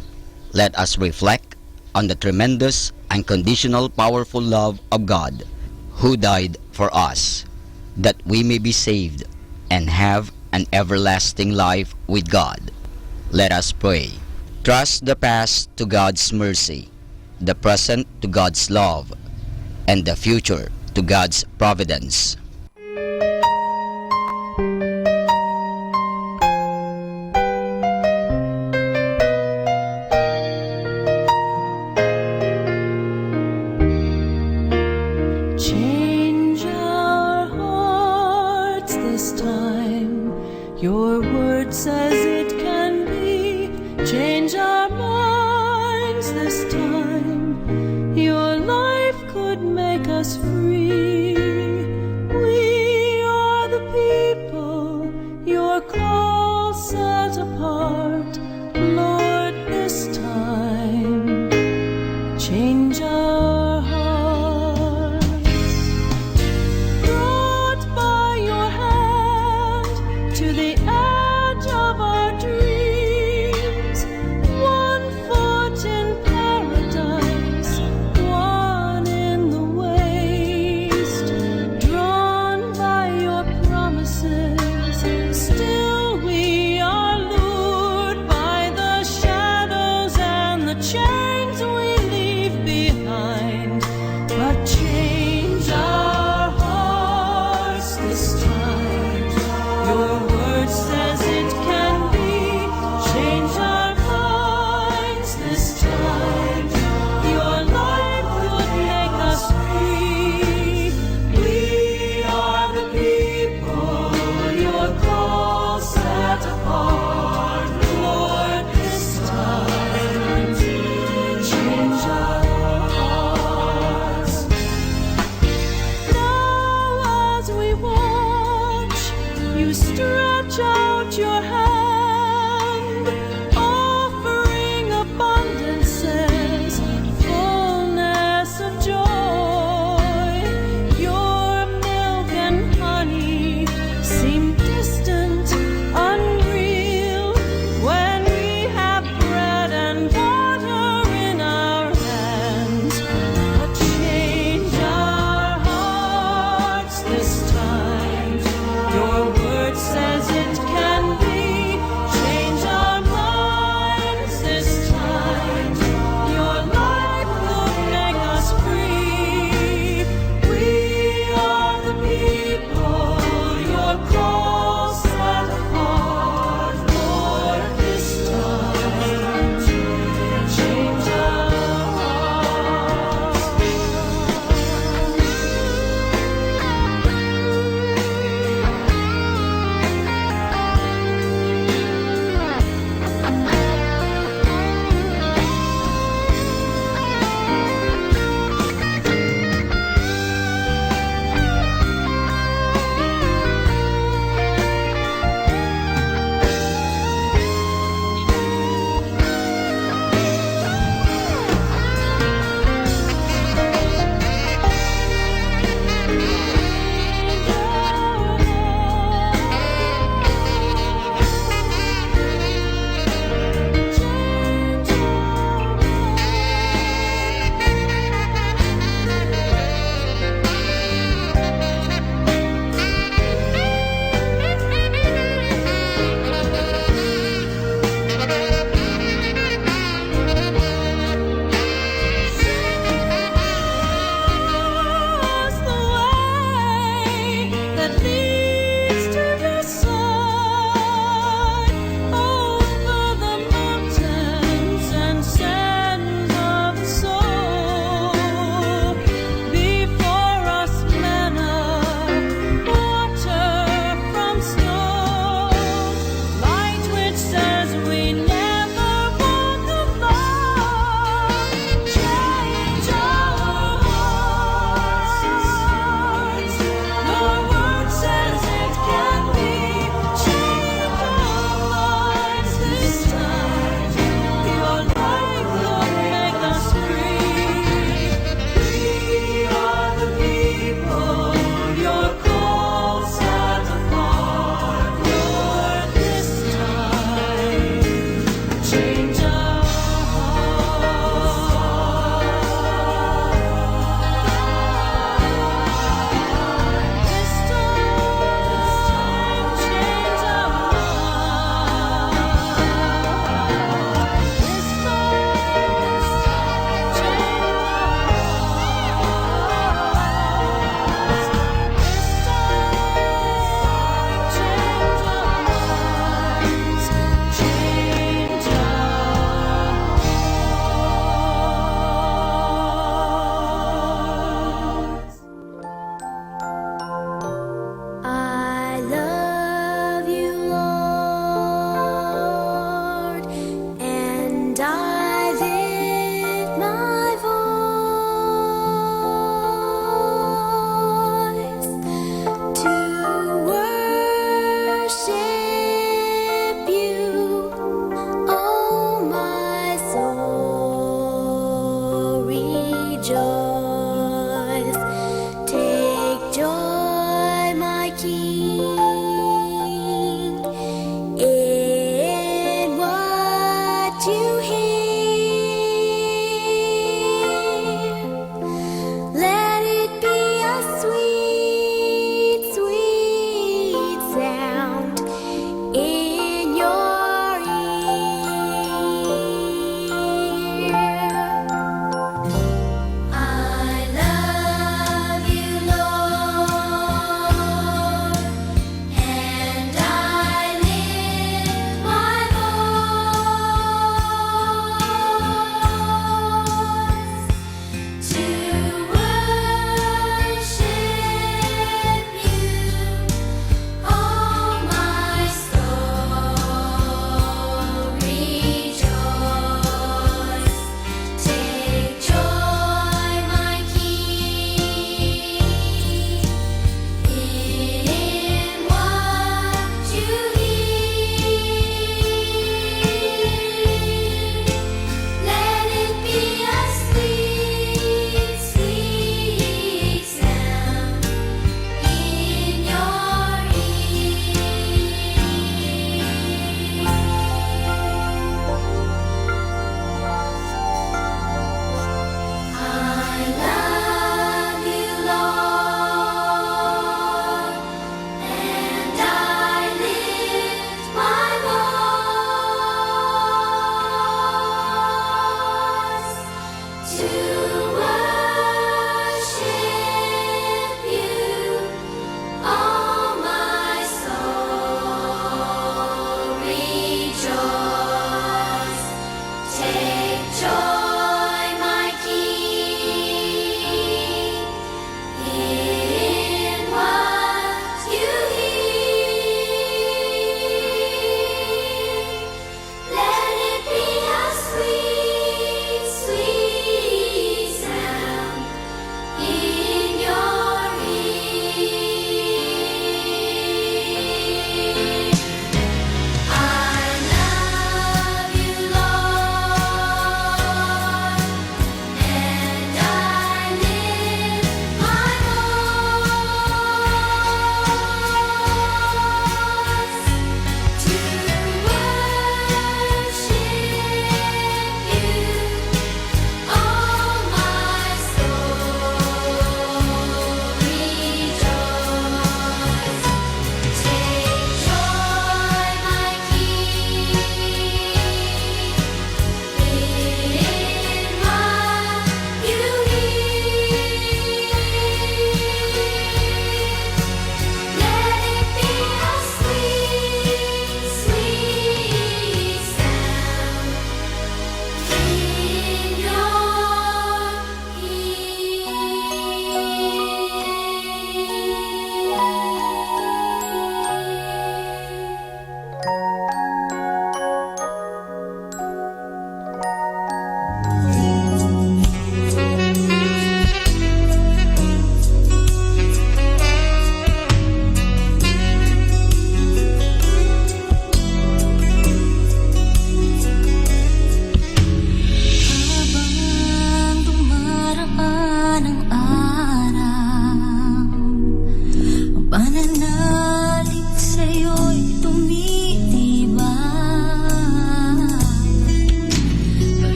[SPEAKER 3] let us reflect on the tremendous, unconditional, powerful love of God, who died for us, that we may be saved and have an everlasting life with God. Let us pray. Trust the past to God's mercy, the present to God's love, and the future to God's providence.
[SPEAKER 6] Change our hearts this time. Your word says it can be. Change our minds this time. Your life could make us free. We are the people your call set apart. Lord, this time, change our hearts. Brought by your hand to the edge of our dreams, one foot in paradise, one in the waste. Drawn by your promises, still we are lured by the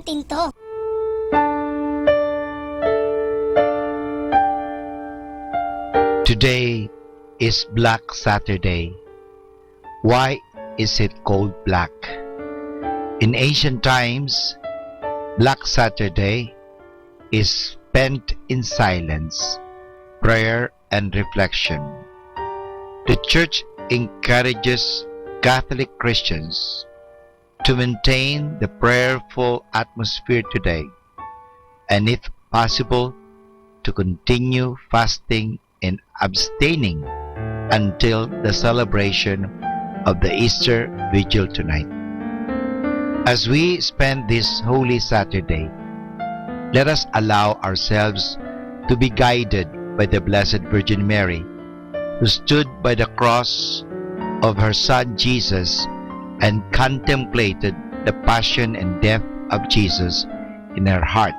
[SPEAKER 10] natin to.
[SPEAKER 1] Today is Black Saturday. Why is it called black? In ancient times, Black Saturday is spent in silence, prayer, and reflection. The Church encourages Catholic Christians to maintain the prayerful atmosphere today, and if possible, to continue fasting and abstaining until the celebration of the Easter Vigil tonight. As we spend this Holy Saturday, let us allow ourselves to be guided by the Blessed Virgin Mary, who stood by the cross of her Son Jesus and contemplated the passion and death of Jesus in her heart,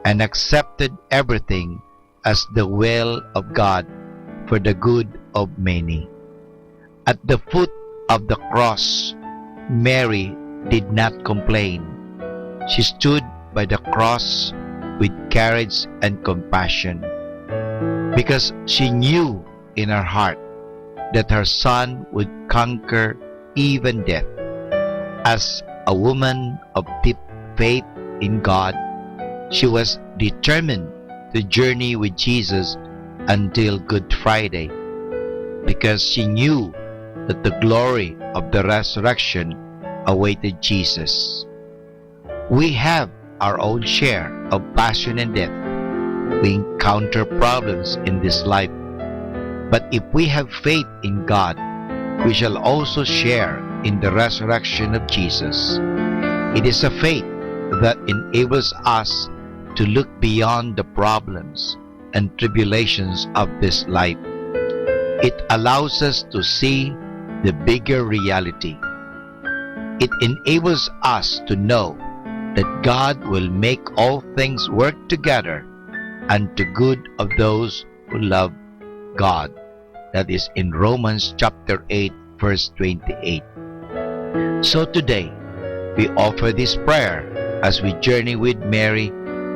[SPEAKER 1] and accepted everything as the will of God for the good of many. At the foot of the cross, Mary did not complain. She stood by the cross with courage and compassion, because she knew in her heart that her Son would conquer even death. As a woman of deep faith in God, she was determined to journey with Jesus until Good Friday, because she knew that the glory of the resurrection awaited Jesus. We have our own share of passion and death. We encounter problems in this life, but if we have faith in God, we shall also share in the resurrection of Jesus. It is a faith that enables us to look beyond the problems and tribulations of this life. It allows us to see the bigger reality. It enables us to know that God will make all things work together unto good of those who love God. That is in Romans chapter 8, verse 28. So today, we offer this prayer as we journey with Mary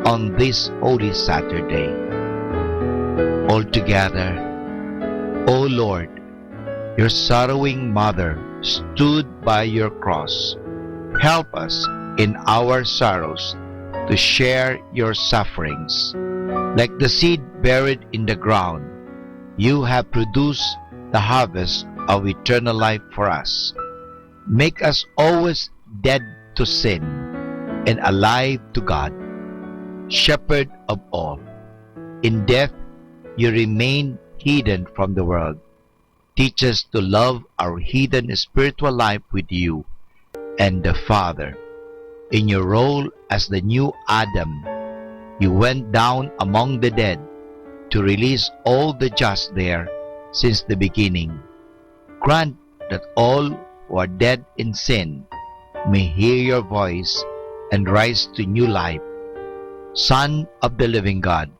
[SPEAKER 1] on this Holy Saturday. All together, O Lord, your sorrowing mother stood by your cross. Help us in our sorrows to share your sufferings. Like the seed buried in the ground, you have produced the harvest of eternal life for us. Make us always dead to sin and alive to God, Shepherd of all. In death, you remain hidden from the world. Teach us to love our hidden spiritual life with you and the Father. In your role as the new Adam, you went down among the dead to release all the just there since the beginning. Grant that all who are dead in sin may hear your voice and rise to new life. Son of the living God,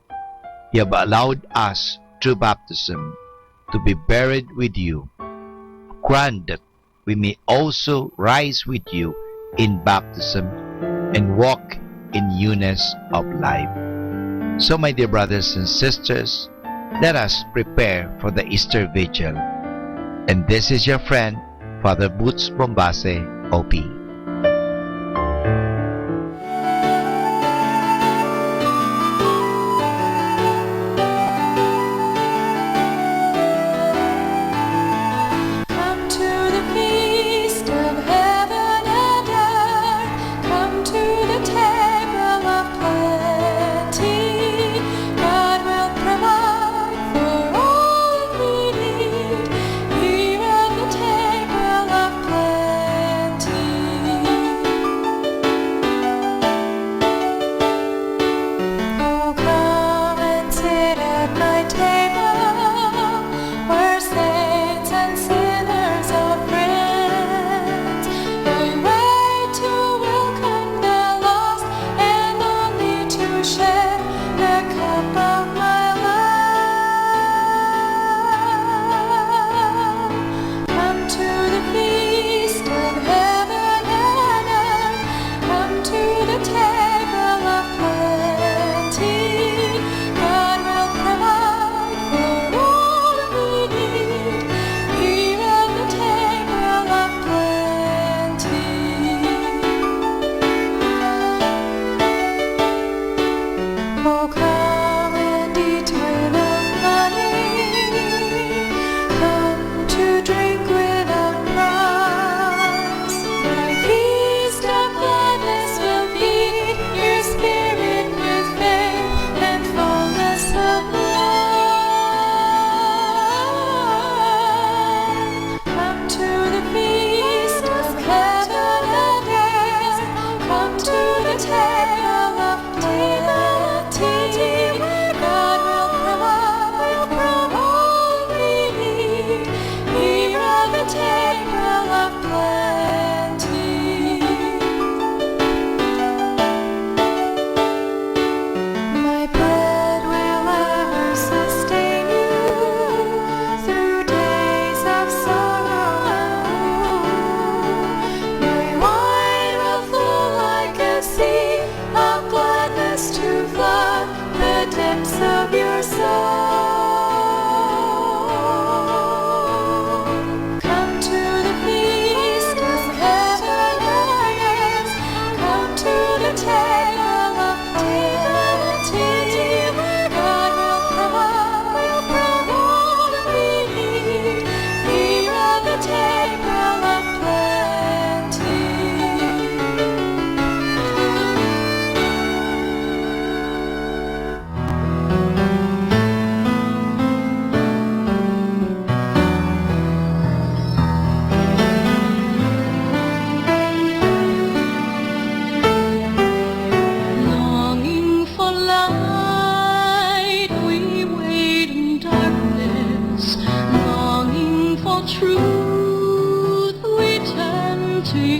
[SPEAKER 1] you have allowed us through baptism to be buried with you. Grant that we may also rise with you in baptism and walk in newness of life. So, my dear brothers and sisters, let us prepare for the Easter Vigil. And this is your friend, Father Boots Bombase, OP.
[SPEAKER 6] Come to the feast of heaven and earth. Come to the table of plenty. God will provide for all we need here at the table of plenty.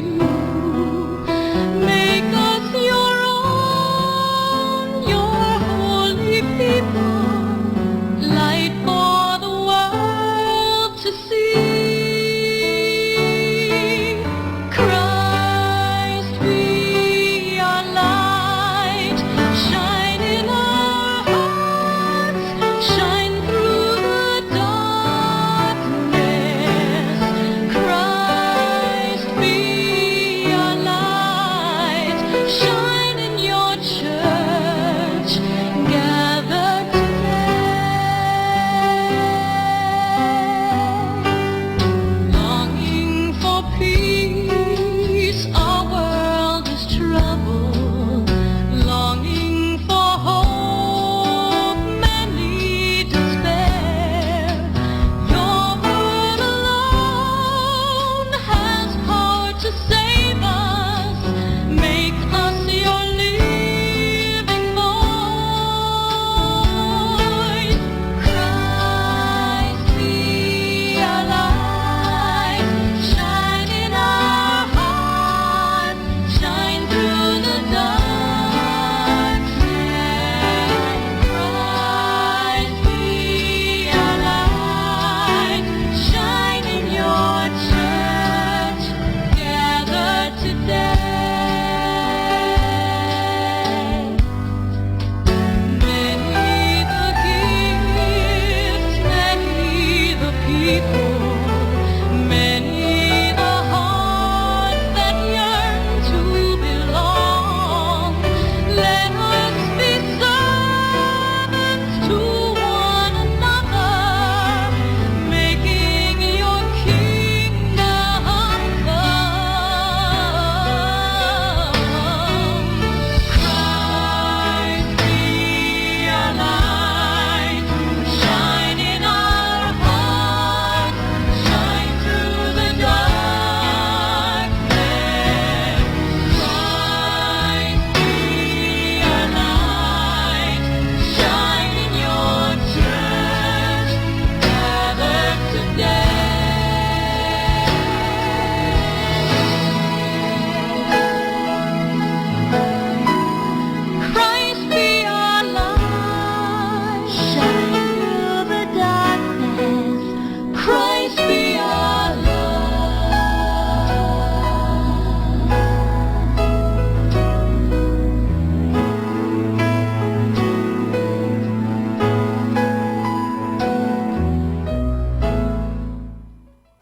[SPEAKER 6] you. Make us your own, your holy people, light for the world to see. Christ be our light, shine in our hearts, shine through the darkness. Christ be our light, shine in your church, gathered today. Longing for peace, our world is troubled. Longing for hope, many despair. Your word alone has power to save us. Make us your living voice. Christ be our light, shine in our heart, shine through the darkness. Christ be our light, shine in your church, gathered today. Many the gifts, many the people, many the hearts that yearn to belong. Let us be servants to one another, making your kingdom come. Christ be our light, shine in our hearts, shine through the darkness. Christ be our light, shine in your church, gathered today. Christ be our light, shine through the darkness. Christ be our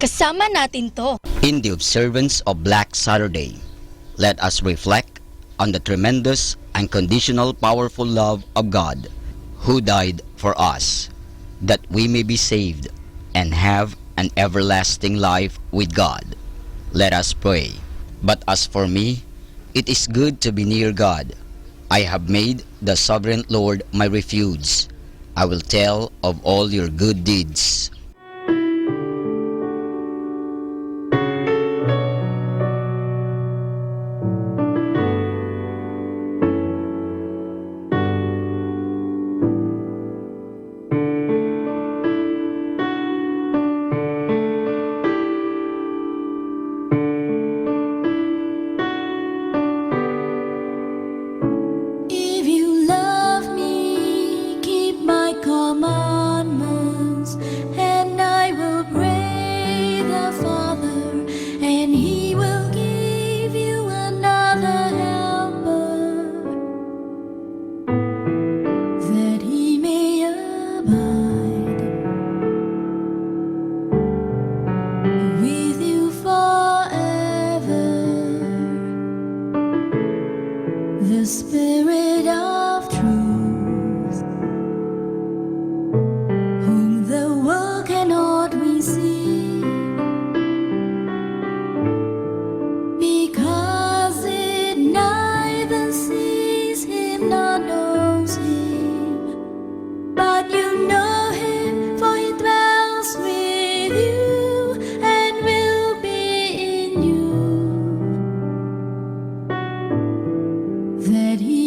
[SPEAKER 10] Kasama natin to.
[SPEAKER 3] In the observance of Black Saturday, let us reflect on the tremendous, unconditional, powerful love of God, who died for us, that we may be saved and have an everlasting life with God. Let us pray. But as for me, it is good to be near God. I have made the sovereign Lord my refuge. I will tell of all your good deeds.
[SPEAKER 6] If you love me, keep my commandments, and I will pray the Father, and He will give you another helper, that He may abide with you forever. The Spirit of truth, whom the world cannot receive, because it neither sees Him nor knows Him. But you know Him, for He dwells with you and will be in you, that He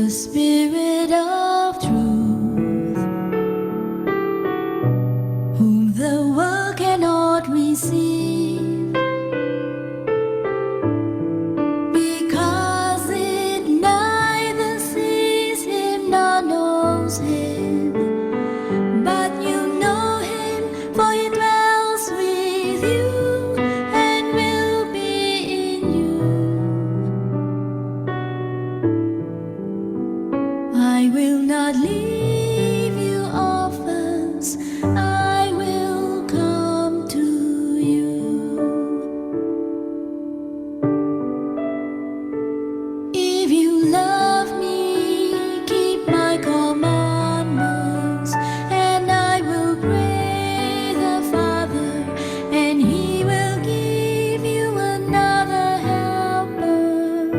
[SPEAKER 6] the Spirit of truth, whom the world cannot receive, because it neither sees him nor knows him. But you know him, for he dwells with you and will be in you. I will not leave you orphans, I will come to you. If you love me, keep my commandments, and I will pray the Father, and he will give you another helper,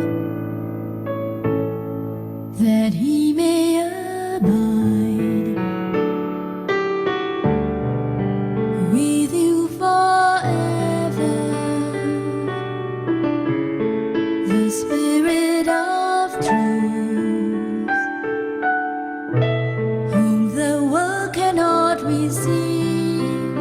[SPEAKER 6] that he may abide with you forever. The Spirit of truth, whom the world cannot receive,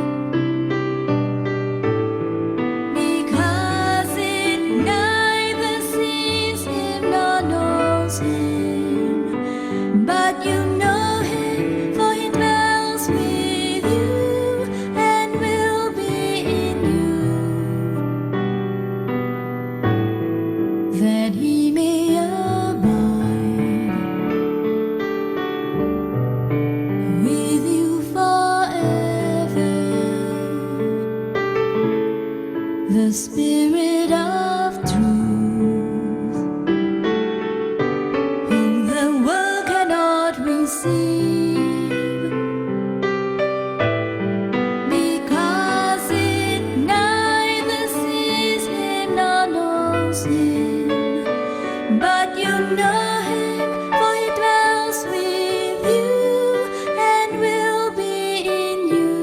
[SPEAKER 6] because it neither sees him nor knows him. But you know him, for he dwells with you and will be in you, that he may abide with you forever. The Spirit of truth, whom the world cannot receive, because it neither sees him nor knows him. But you know him, for he dwells with you and will be in you.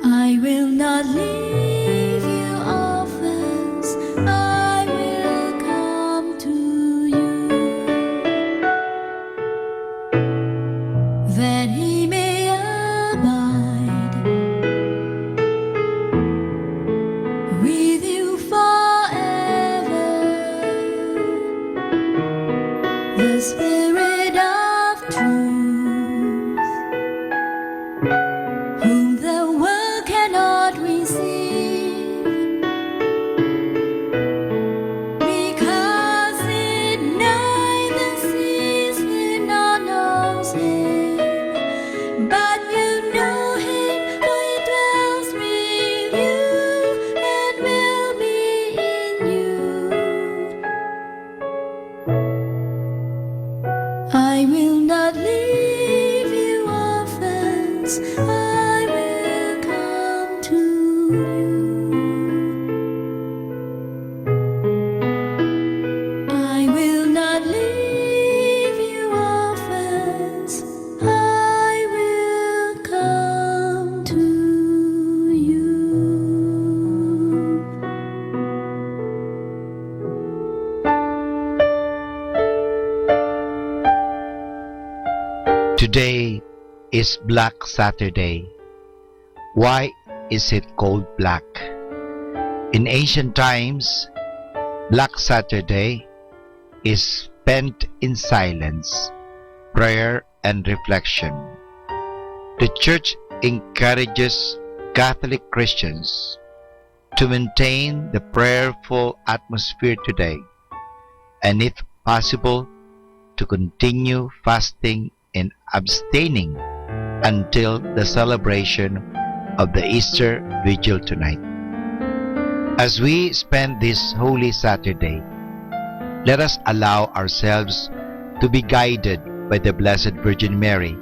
[SPEAKER 6] I will not leave you orphans, I will come to you, that he may abide with you forever. The Spirit of truth, whom the world cannot receive, because it neither sees him nor knows him. But you know him, for he dwells with you and will be in you. I will not leave you orphans, I will come to you. I will not leave you orphans, I will come to you.
[SPEAKER 1] Today is Black Saturday. Why is it called black? In ancient times, Black Saturday is spent in silence, prayer, and reflection. The Church encourages Catholic Christians to maintain the prayerful atmosphere today, and if possible, to continue fasting and abstaining until the celebration of the Easter Vigil tonight. As we spend this Holy Saturday, let us allow ourselves to be guided by the Blessed Virgin Mary,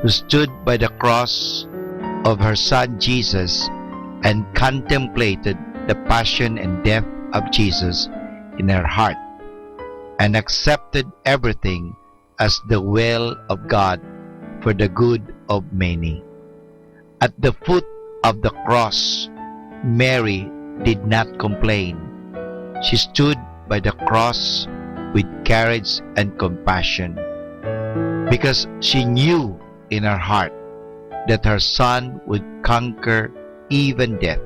[SPEAKER 1] who stood by the cross of her Son Jesus and contemplated the passion and death of Jesus in her heart, and accepted everything as the will of God for the good of many. At the foot of the cross, Mary did not complain. She stood by the cross with courage and compassion, because she knew in her heart that her son would conquer even death.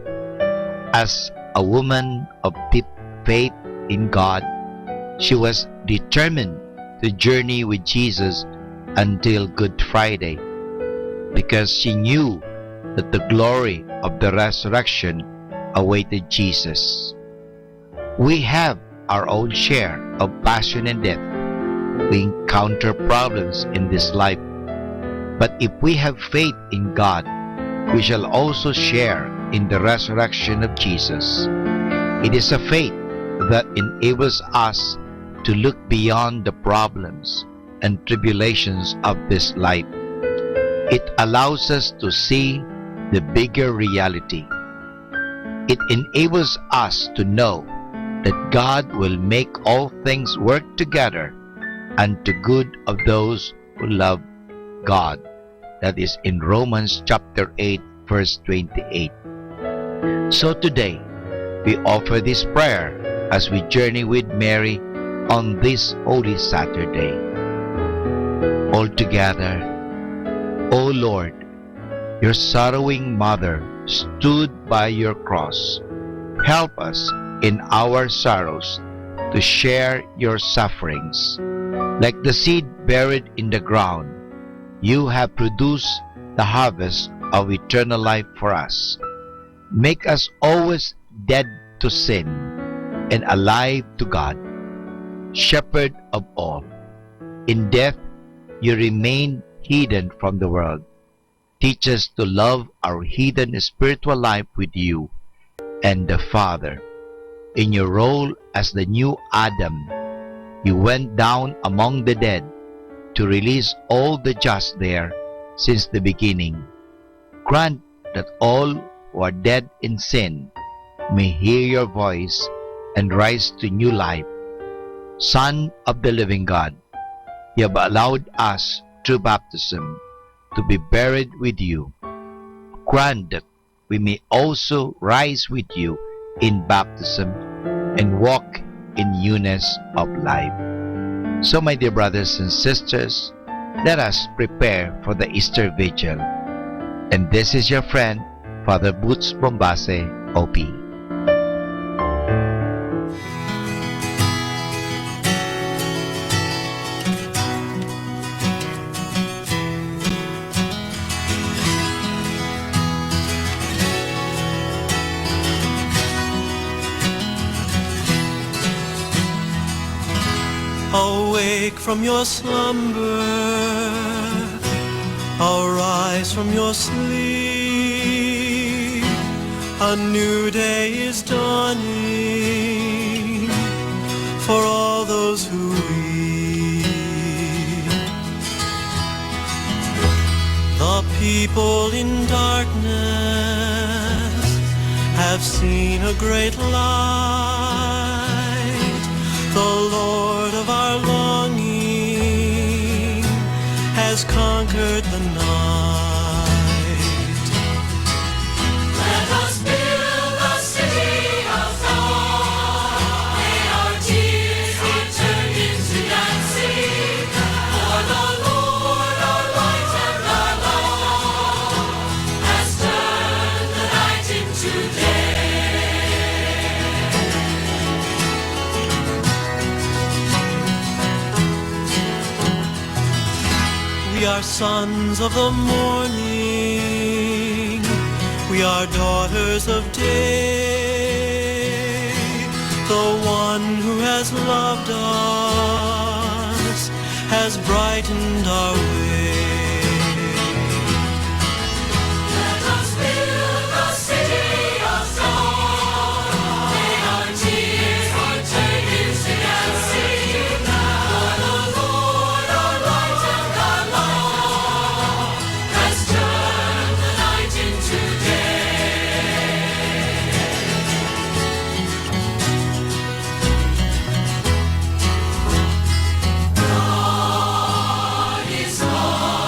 [SPEAKER 1] As a woman of deep faith in God, she was determined to journey with Jesus until Good Friday, because she knew that the glory of the resurrection awaited Jesus. We have our own share of passion and death. We encounter problems in this life, but if we have faith in God, we shall also share in the resurrection of Jesus. It is a faith that enables us to look beyond the problems and tribulations of this life. It allows us to see the bigger reality. It enables us to know that God will make all things work together unto good of those who love God. That is in Romans chapter 8, verse 28. So today, we offer this prayer as we journey with Mary on this Holy Saturday. All together, O Lord, your sorrowing mother stood by your cross. Help us in our sorrows to share your sufferings. Like the seed buried in the ground, you have produced the harvest of eternal life for us. Make us always dead to sin and alive to God, Shepherd of all. In death, you remain hidden from the world. Teach us to love our hidden spiritual life with you and the Father. In your role as the new Adam, you went down among the dead to release all the just there since the beginning. Grant that all who are dead in sin may hear your voice and rise to new life. Son of the living God, you have allowed us through baptism to be buried with you. Grant that we may also rise with you in baptism and walk in newness of life. So, my dear brothers and sisters, let us prepare for the Easter Vigil. And this is your friend, Father Boots Bombase, OP.
[SPEAKER 8] Awake from your slumber, arise from your sleep. A new day is dawning for all those who weep. The people in darkness have seen a great light. The Lord of our longing has conquered the night.
[SPEAKER 6] Let us build a city of God. May our tears be turned into dancing. For the Lord, our light and our love, has turned the night into day.
[SPEAKER 8] We are sons of the morning, we are daughters of day. The one who has loved us has brightened our way.
[SPEAKER 6] Let us build a city of song. May our tears be turned into dancing. For the Lord, our light and our love, has turned the night into day. God is love.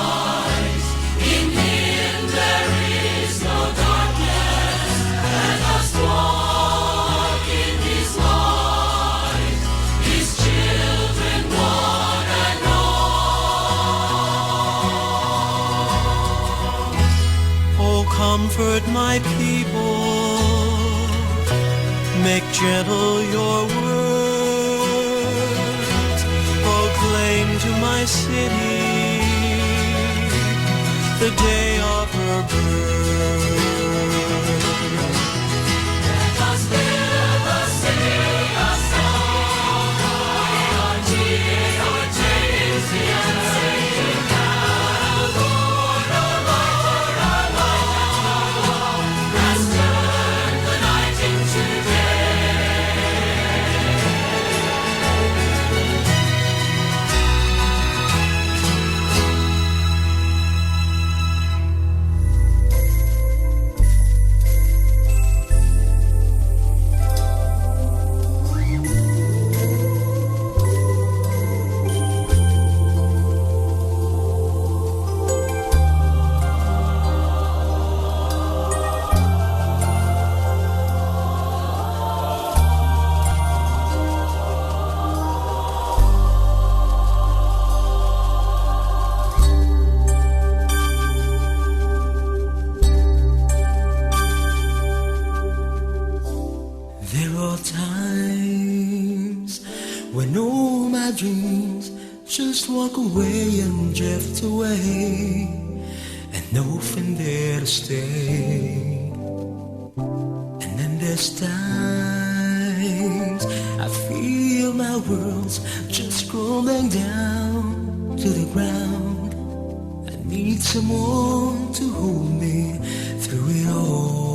[SPEAKER 7] comfort my people. Make gentle your words. Proclaim to my city the day of her birth. Let us build a city of song. Our tears, and sing now. Lord, our light, our light has turned the night into There are times when all my dreams just walk away and drift away, and nothing there to stay. And then there's times I feel my world's just crumbling down to the ground. I need someone to hold me through it all.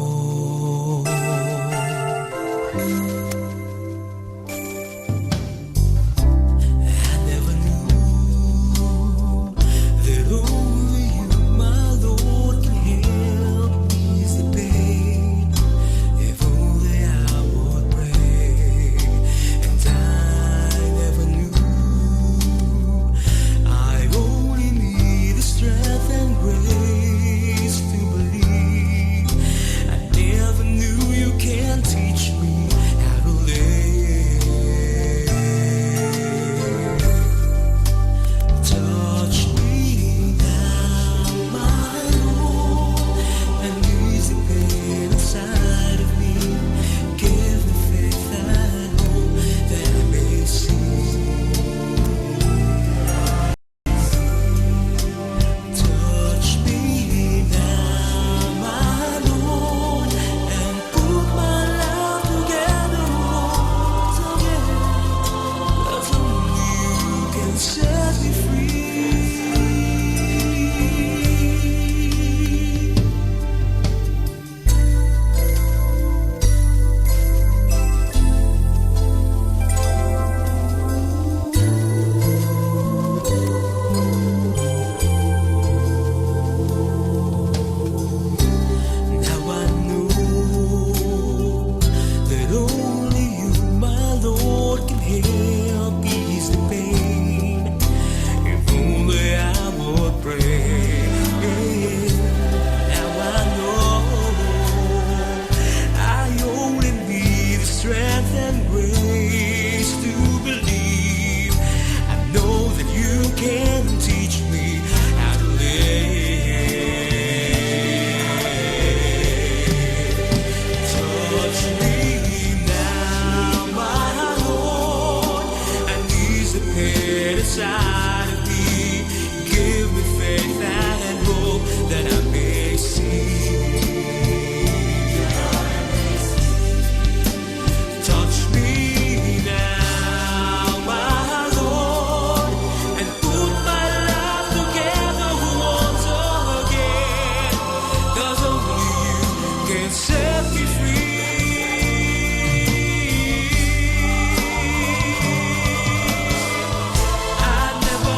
[SPEAKER 7] I never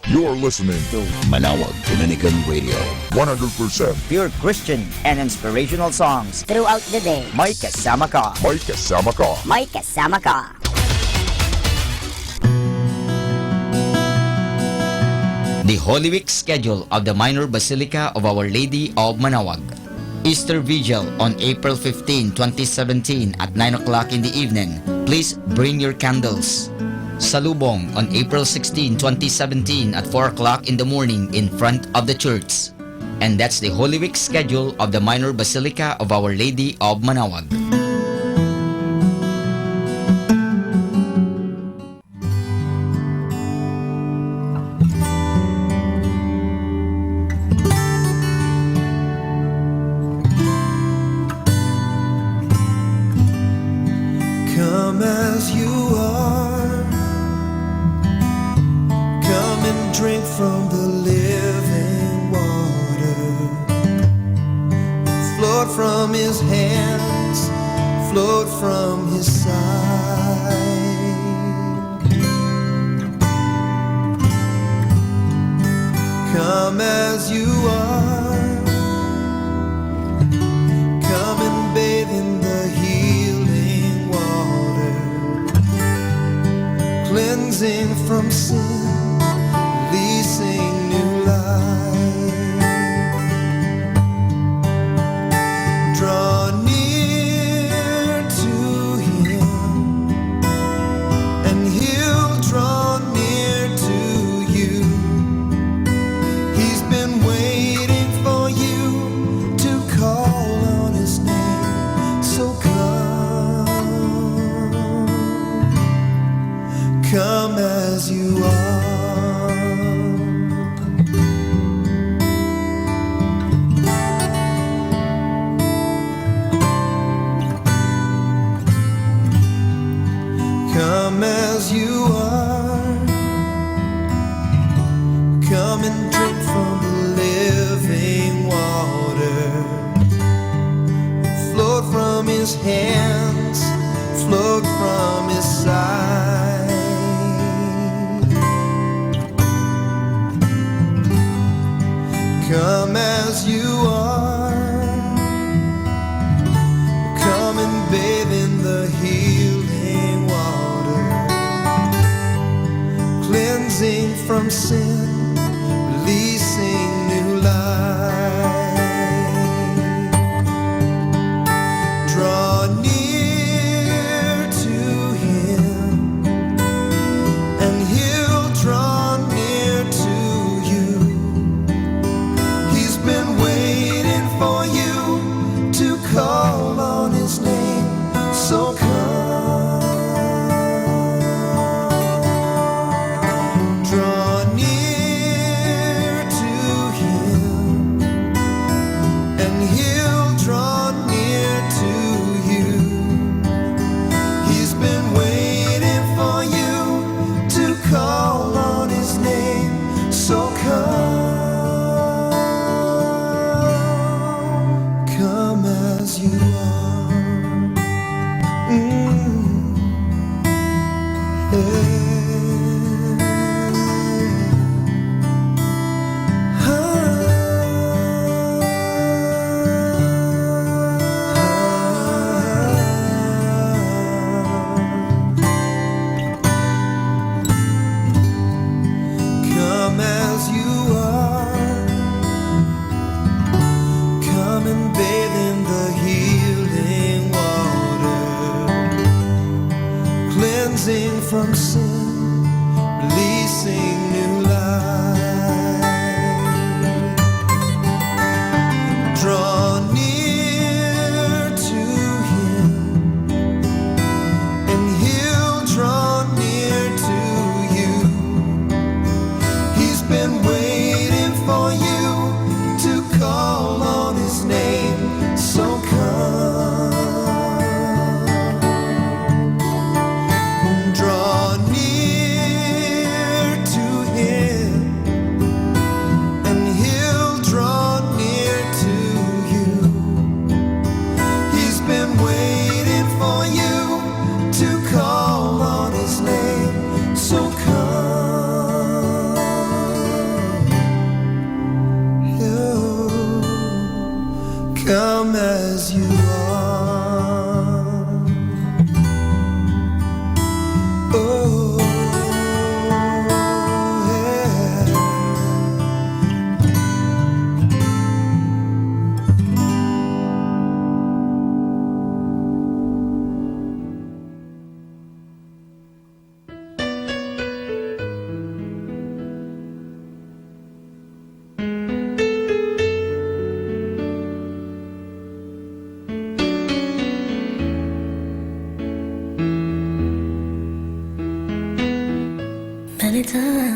[SPEAKER 2] You're listening
[SPEAKER 4] to
[SPEAKER 3] Manawag Dominican Radio.
[SPEAKER 2] 100%
[SPEAKER 4] pure Christian and inspirational songs.
[SPEAKER 5] Throughout the day,
[SPEAKER 4] May kasama ka.
[SPEAKER 2] May kasama ka.
[SPEAKER 5] may kasama ka.
[SPEAKER 3] The Holy Week schedule of the Minor Basilica of Our Lady of Manawag. Easter Vigil on April 15, 2017 at 9 o'clock in the evening. Please bring your candles. Salubong on April 16, 2017 at 4 o'clock in the morning in front of the church. And that's the Holy Week schedule of the Minor Basilica of Our Lady of Manawag.
[SPEAKER 8] Come as you are, come and drink from the living water. Flowed from his hands, flowed from his side. Come as you are, come and bathe in the healing water, cleansing from sin, releasing new life. Draw near to him, and he'll draw near to you. He's been waiting for you to call on his name, so come as you are. Come as you are, come and drink from the living water. Flowed from his hands, flowed from his side. Come as you are, come and bathe in the healing water, cleansing from sin, releasing new life. Draw near to him, and he'll draw near to you. He's been waiting for you to call on his name, so come. Draw near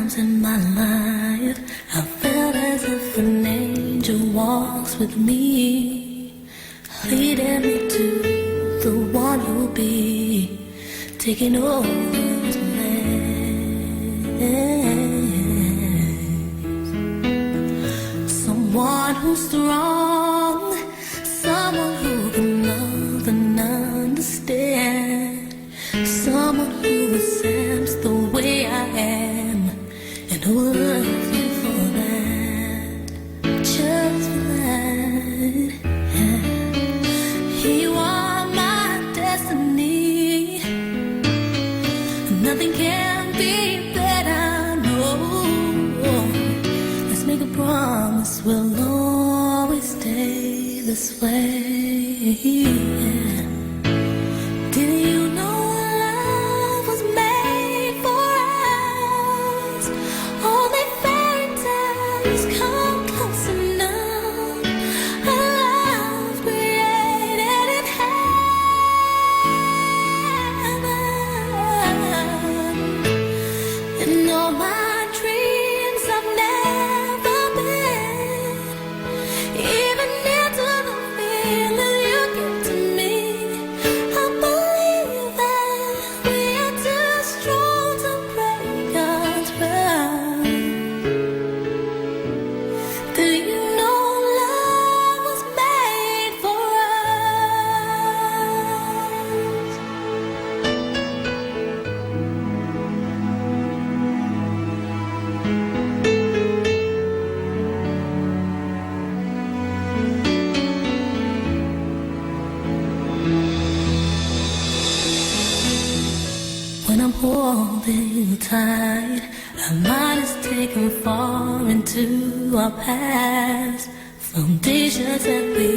[SPEAKER 6] times in my life I felt as if an angel walks with me, leading me to the one who'll be taking over his land. Someone who's strong, someone who can love and understand, someone who accepts the way I am and who will love you for that, just for that. You are my destiny, nothing can be better, no. Let's make a promise we'll always stay this way. Did you know love was made for us? Only fairy tales come close enough. A love created in heaven. And all my dreams I've never been, even into the feeling you give to me. I believe that we are too strong to break our trust. Do you know love was made for us? When I'm holding you tight, our mind is taken far into our past. Foundations that we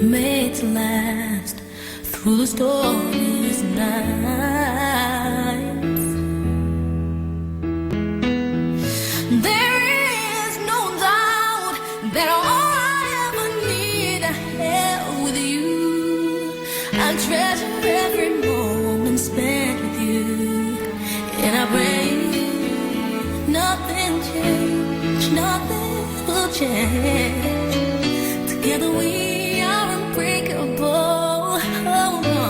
[SPEAKER 6] made to last through the stormiest nights. There is no doubt that all I ever need I have with you. I treasure every moment spent with you, and I pray nothing change, nothing will change. Together we are unbreakable, oh no,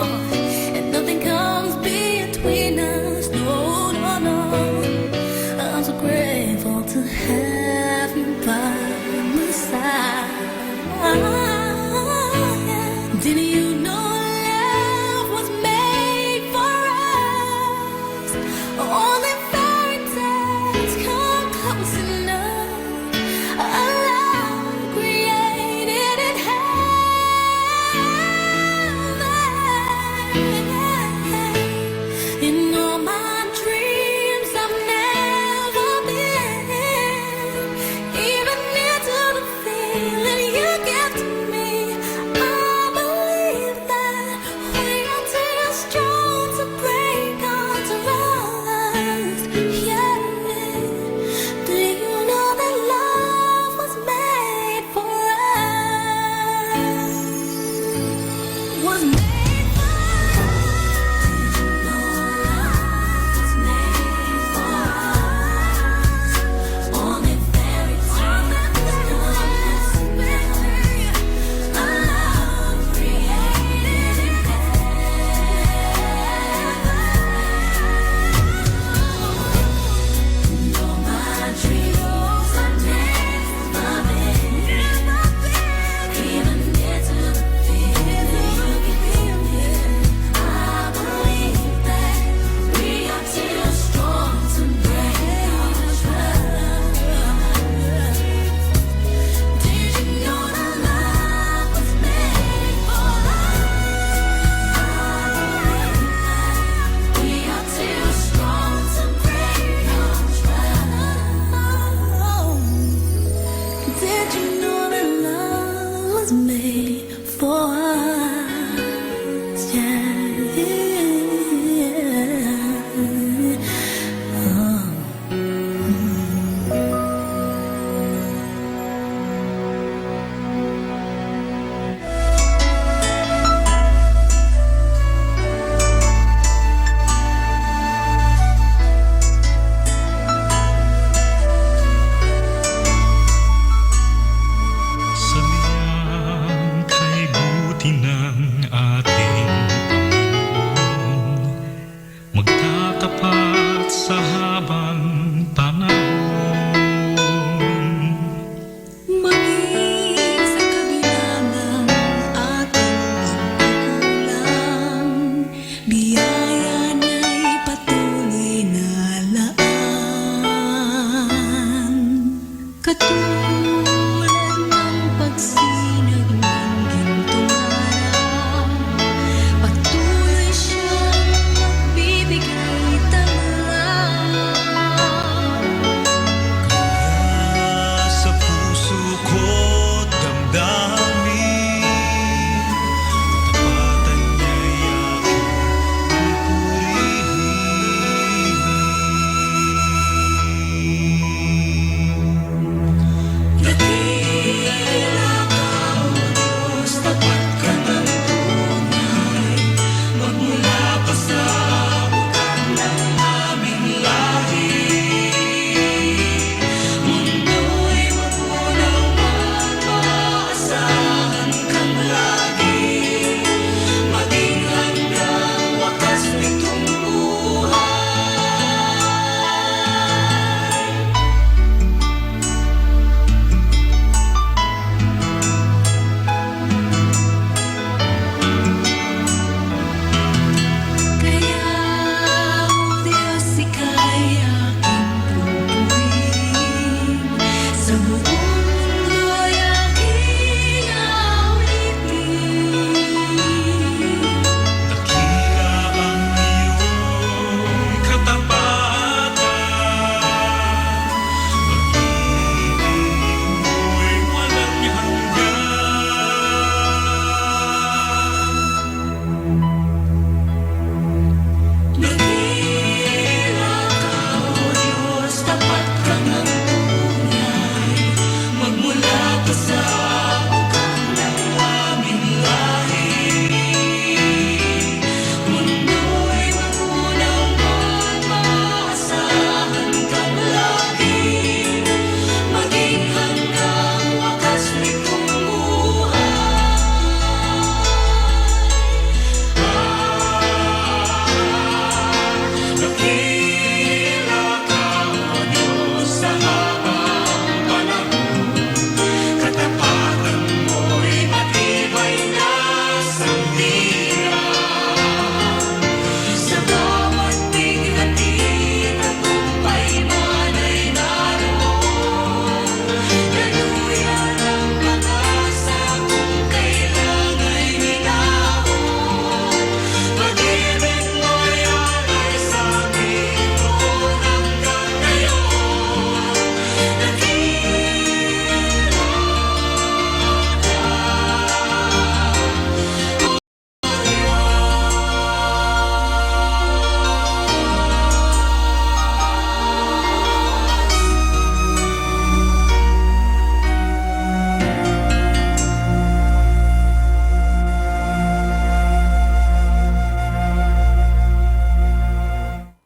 [SPEAKER 6] and nothing comes between us, no, no, no. I'm so grateful to have you by my side. Did you know love was made for us? Only fairy tales come close enough. A love created in heaven. In all my dreams I've never been, Tulad ng pagsinag ng gintong araw, patuloy siyang magbibigay tanglaw.
[SPEAKER 7] Sa puso ko't damdamin, tapatan niya'y aking pupurihin. Dakila ka, O Diyos, tapat ka ng tunay, magmula pa sa ugat ng aming lahi. Mundo'y magunaw at maaasahan kang lagi, maging hanggang wakas nitong buhay. Kaya, O Diyos, ika'y aking pupurihin, sa buong mundo'y aking aulitin. Dakila ang iyong katapatan, pag-ibig mo'y walang hanggan. Dakila ka, O Diyos, tapat ka ng tunay, magmula pa sa ugat ng aming lahi. Mundo'y magunaw at maaasahan kang lagi, maging hanggang wakas nitong Dakila ka, O Diyos, sa habang panahon, katapatan mo'y matibay na sandigan. Sa bawat bighati, tagumpay man ay naroon, daluyan ang pag-asa kung kailan ay minahon. Pag-ibig mo'y alay sa amin noon hanggang ngayon.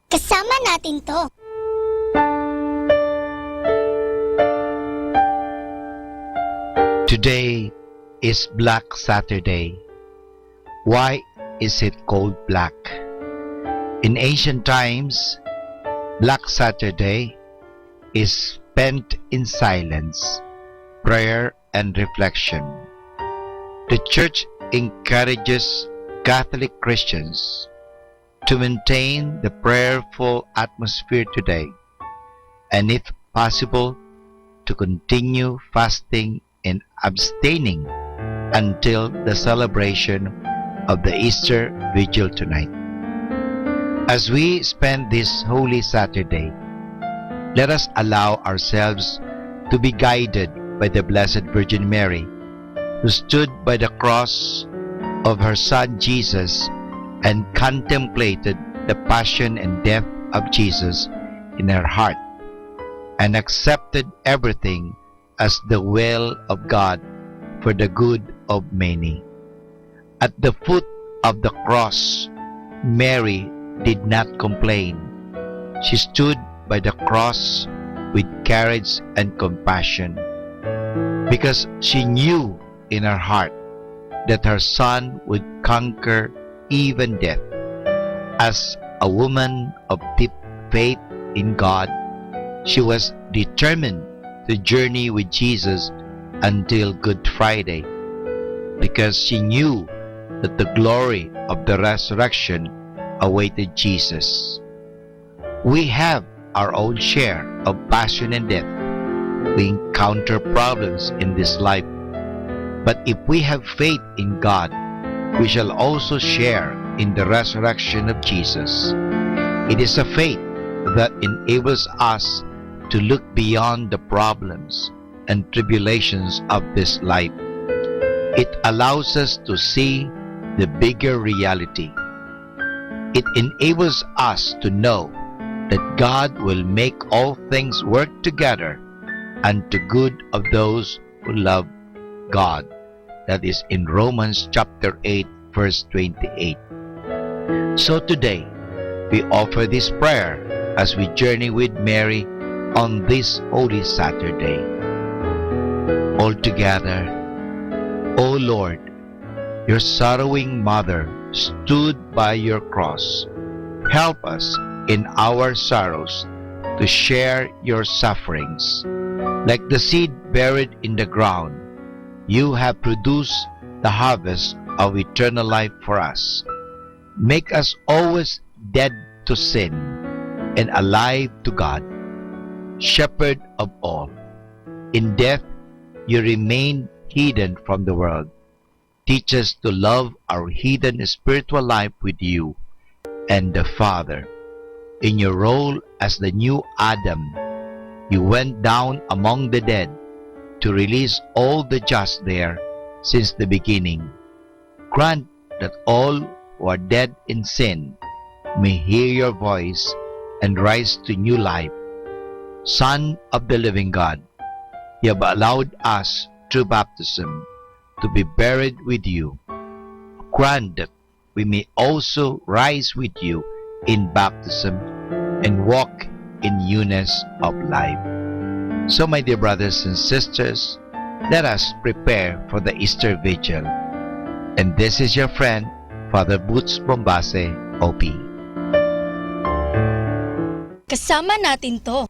[SPEAKER 10] Kasama natin to.
[SPEAKER 1] Today is Black Saturday. Why is it called black? In ancient times, Black Saturday is spent in silence, prayer, and reflection. The Church encourages Catholic Christians to maintain the prayerful atmosphere today, and if possible, to continue fasting and abstaining until the celebration of the Easter Vigil tonight. As we spend this Holy Saturday, let us allow ourselves to be guided by the Blessed Virgin Mary, who stood by the cross of her Son Jesus and contemplated the passion and death of Jesus in her heart, and accepted everything as the will of God for the good of many. At the foot of the cross, Mary did not complain. She stood by the cross with courage and compassion, because she knew in her heart that her Son would conquer even death. As a woman of deep faith in God, she was determined to journey with Jesus until Good Friday, because she knew that the glory of the resurrection awaited Jesus. We have our own share of passion and death, we encounter problems in this life. But if we have faith in God, we shall also share in the resurrection of Jesus. It is a faith that enables us to look beyond the problems and tribulations of this life. It allows us to see the bigger reality. It enables us to know that God will make all things work together unto good of those who love God. That is in Romans chapter 8, verse 28. So today, we offer this prayer as we journey with Mary on this Holy Saturday. All together, O Lord, your sorrowing mother stood by your cross. Help us in our sorrows to share your sufferings. Like the seed buried in the ground, you have produced the harvest of eternal life for us. Make us always dead to sin and alive to God, Shepherd of all. In death, you remain hidden from the world. Teach us to love our hidden spiritual life with you and the Father. In your role as the new Adam, you went down among the dead to release all the just there since the beginning. Grant that all who are dead in sin may hear your voice and rise to new life. Son of the living God, you have allowed us through baptism to be buried with you. Grant that we may also rise with you in baptism and walk in newness of life. So, my dear brothers and sisters, let us prepare for the Easter Vigil. And this is your friend, Father Boots Bombase, OP.
[SPEAKER 10] Kasama natin to.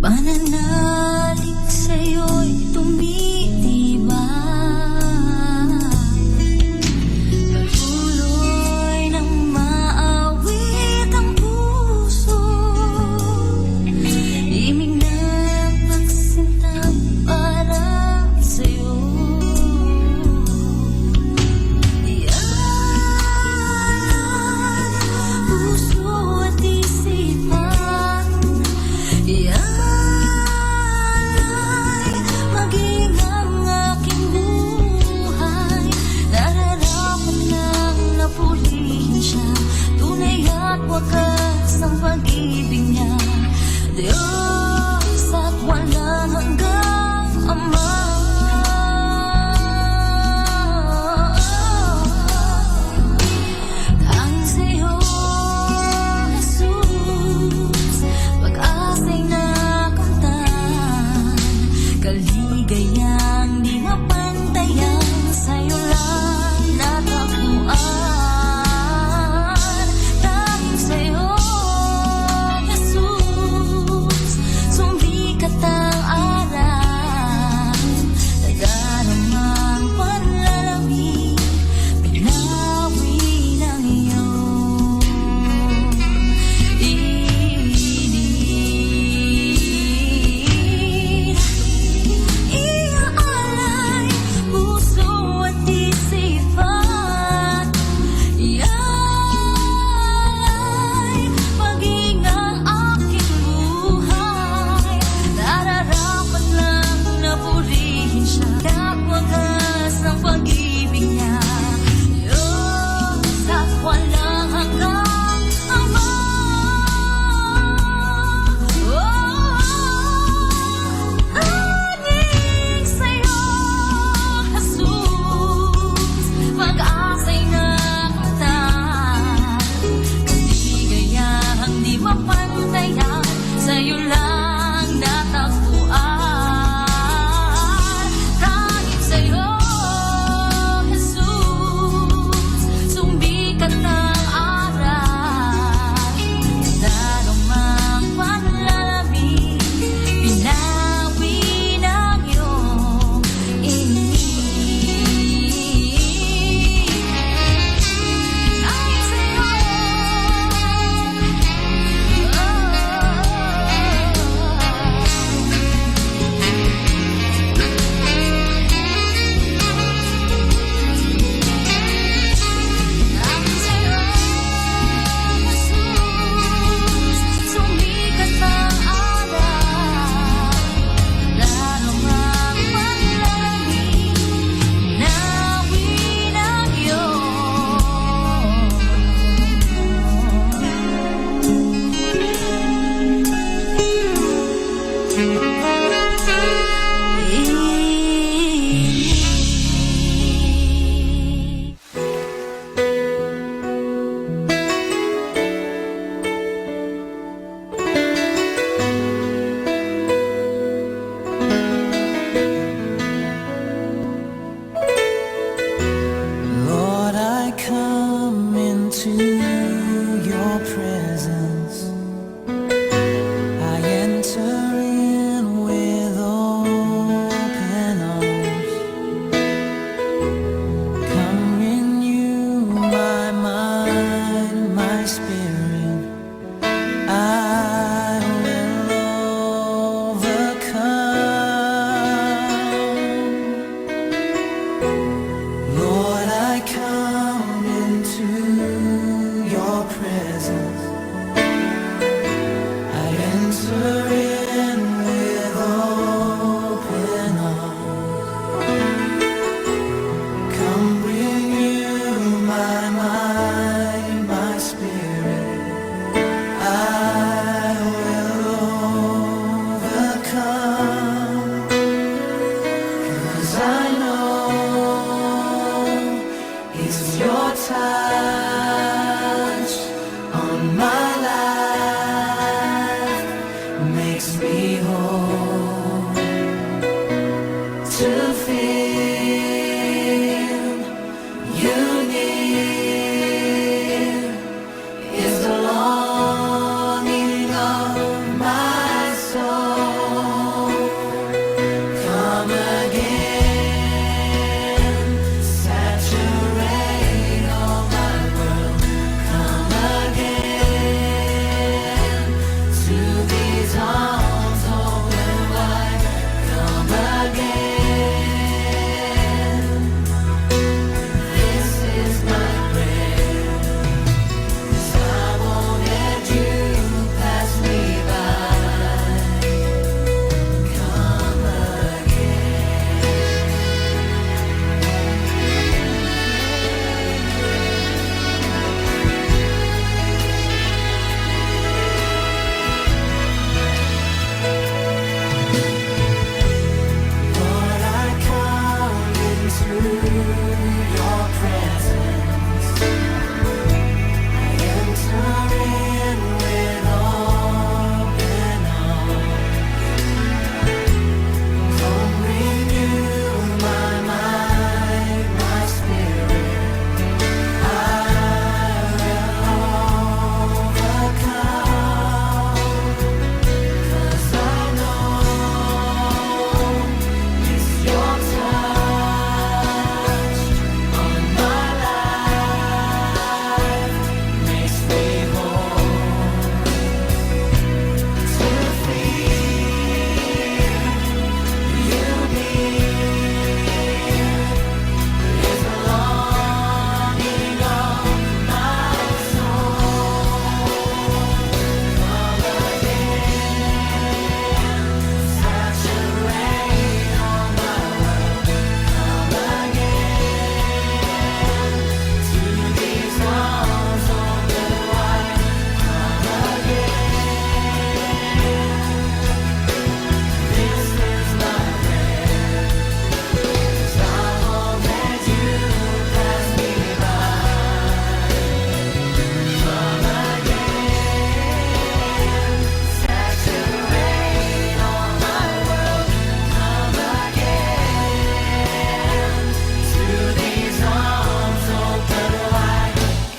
[SPEAKER 6] Pananalig sa'yo'y tumitibay. Patuloy nang maawit ang puso. Imig na pagsinta para sa'yo. Iyan puso at isipan. Iyan wakas ang pag-ibig niya, Diyos at walang hanggang Ama. Tanging sa'yo, Jesus, pag-asa'y nakamtan, kaligayang di mapantayan, sa'yo lang natagpuan. Sa'yo, Jesus,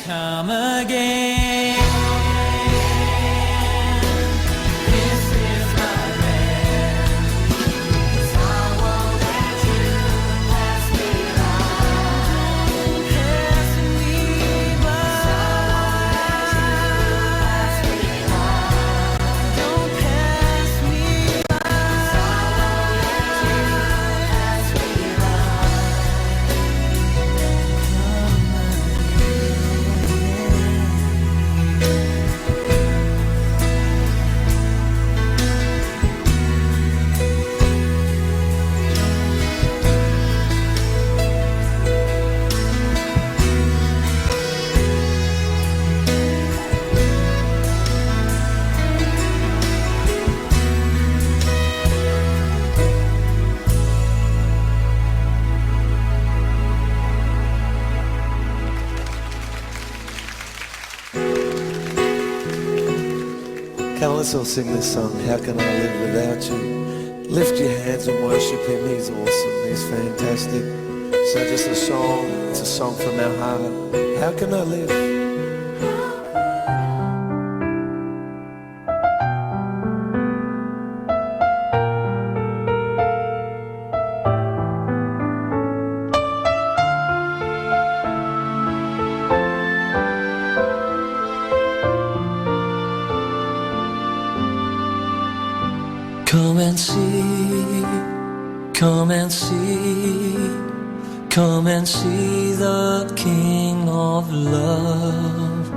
[SPEAKER 7] come again.
[SPEAKER 19] Come, let's all sing this song, How Can I Live Without You? Lift your hands and worship Him. He's awesome. He's fantastic. So just a song, it's a song from our heart. How can I live?
[SPEAKER 7] Come and see, come and see, come and see the King of Love.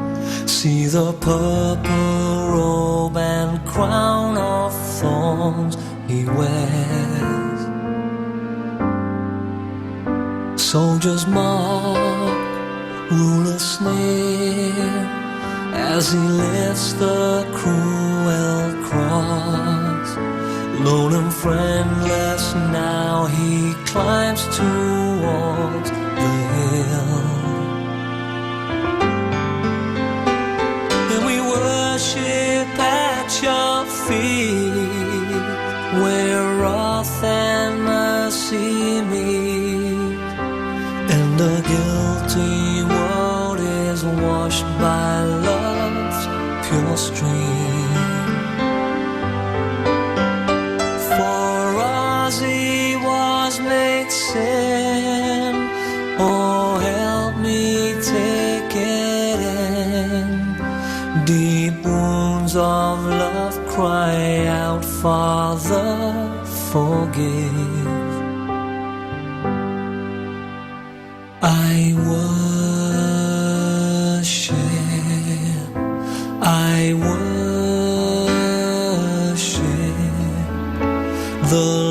[SPEAKER 7] See the purple robe and crown of thorns He wears. Soldiers mock, rulers sneer, as He lifts the cruel cross. Lone and friendless now He climbs towards the hill. And we worship at Your feet, where wrath and mercy meet, and the guilty world is washed by love's pure stream. He was made sin. Oh, help me take it in. Deep wounds of love cry out, Father, forgive. I worship the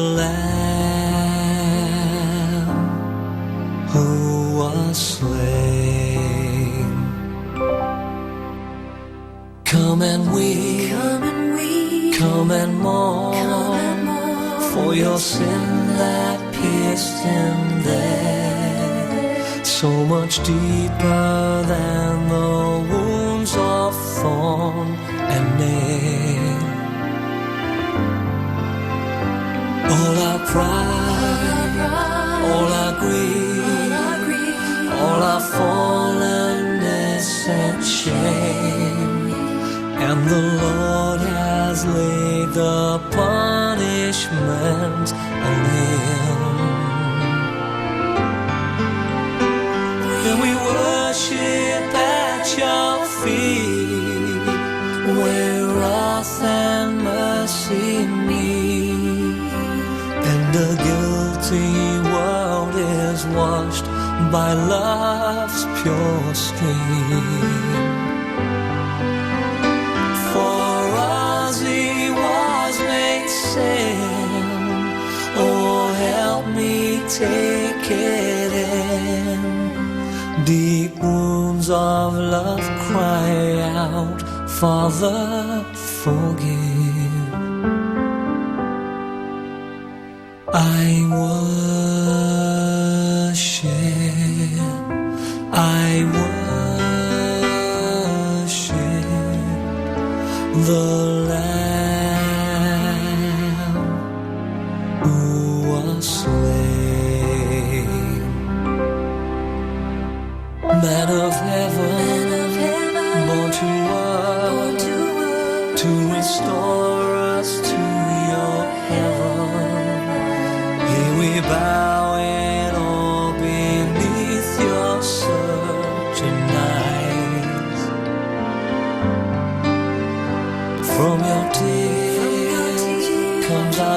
[SPEAKER 7] Come and weep, come and mourn, for your sin that pierced Him there, so much deeper than the wounds of thorn and nail. All our pride, all our greed, all our fallenness and shame, and the Lord has laid the punishment on Him. And we worship at Your feet, where wrath and mercy meet, and the guilty world is washed by love's pure stream. He was made sin. Oh, help me take it in. Deep wounds of love cry out, Father, forgive. I worship the Man of heaven,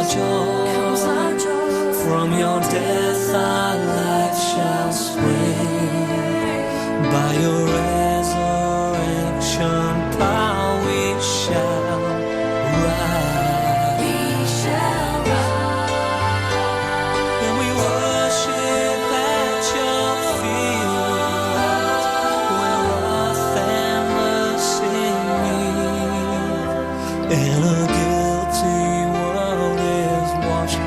[SPEAKER 7] joy. From your death our life shall swing. By your resurrection power we shall rise. We shall rise. And we worship at your feet, where wrath and mercy meet. And a guilty world is washed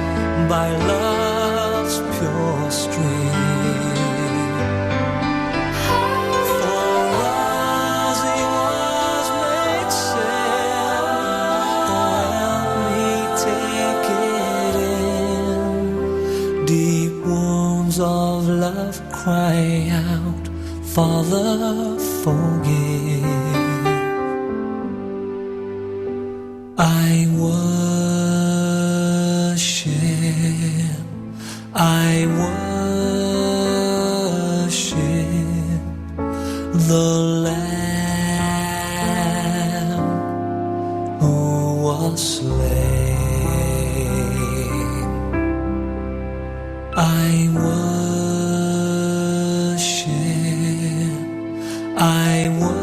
[SPEAKER 7] by love's pure stream. Of love cry out, Father, forgive. I worship the Lamb who was slain. I worship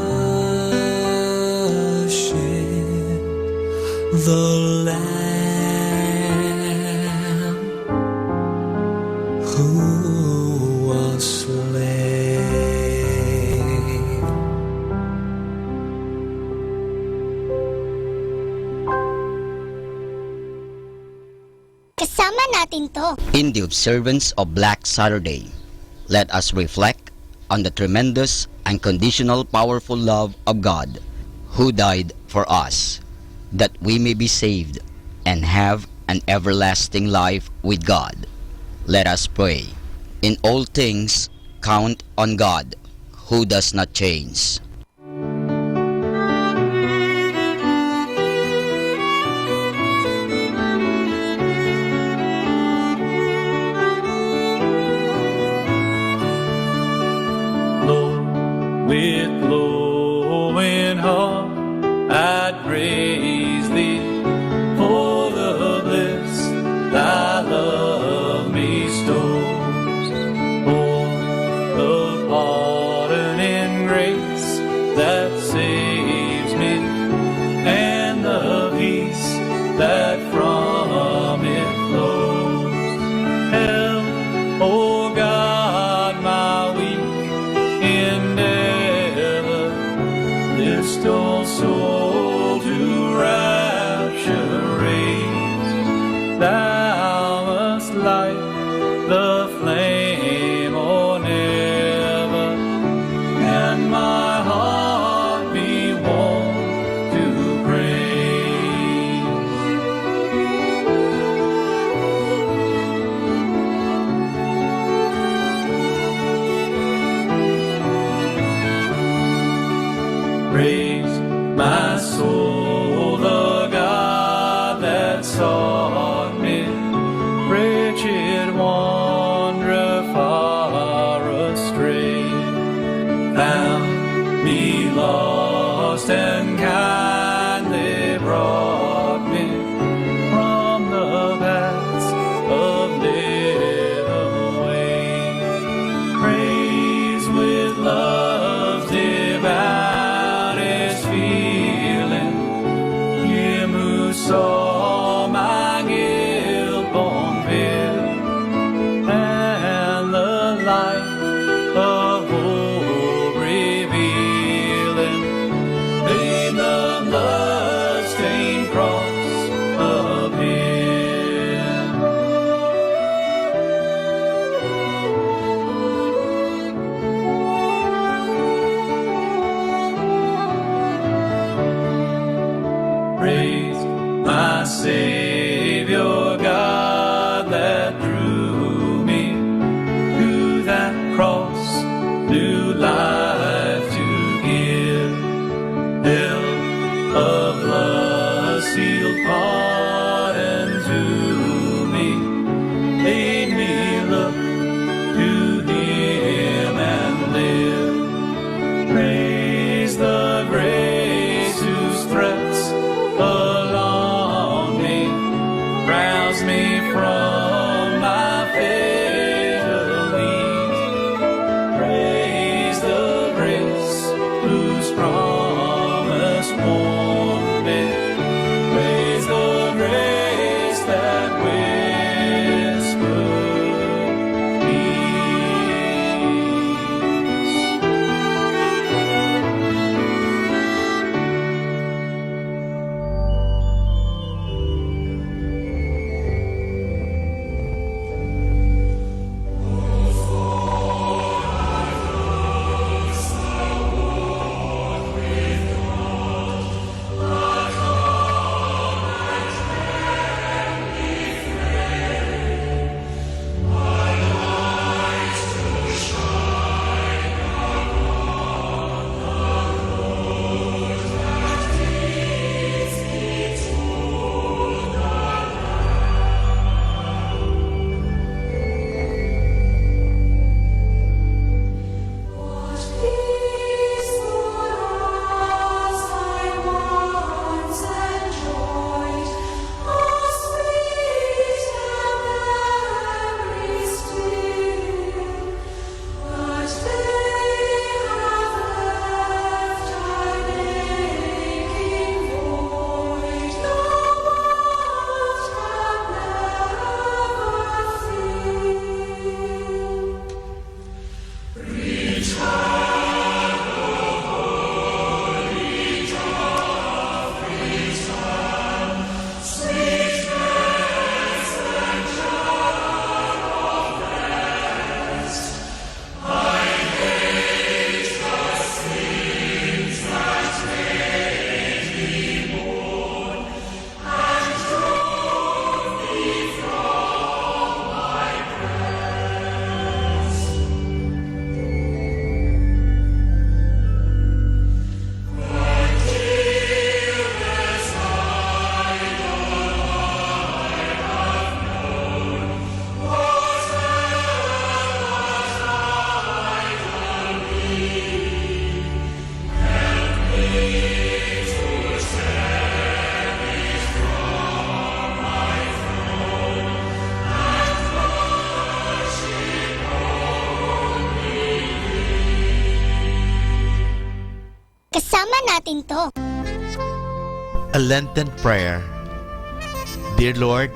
[SPEAKER 7] the Lamb who was slain.
[SPEAKER 10] Kasama natin to.
[SPEAKER 3] In the observance of Black Saturday, let us reflect on the tremendous, unconditional, powerful love of God, who died for us, that we may be saved and have an everlasting life with God. Let us pray. In all things, count on God, who does not change.
[SPEAKER 9] With glowing heart, I'd praise Thee for the bliss Thy love bestows, for the pardoning grace that saves me, and the peace that from it flows. Help, O God, my weak endeavor, lift all soul to rapture raise. Thou must light the flame or never, and my heart be warm to praise. Praise my soul, the God that sought me, wretched wanderer far astray, found me lost and kindly brought me from the paths of death away. Praise with love's devoutest feeling Him who saw my guilt borne bear, and the light of hope revealing, made the blood-stained cross appear. Praise my Savior God that drew me to that cross, new life to give. Built of blood-sealed pardon to me, made me look to Him and live. Praise the grace whose threats along me
[SPEAKER 10] Kasama natin to.
[SPEAKER 17] A Lenten prayer. Dear Lord,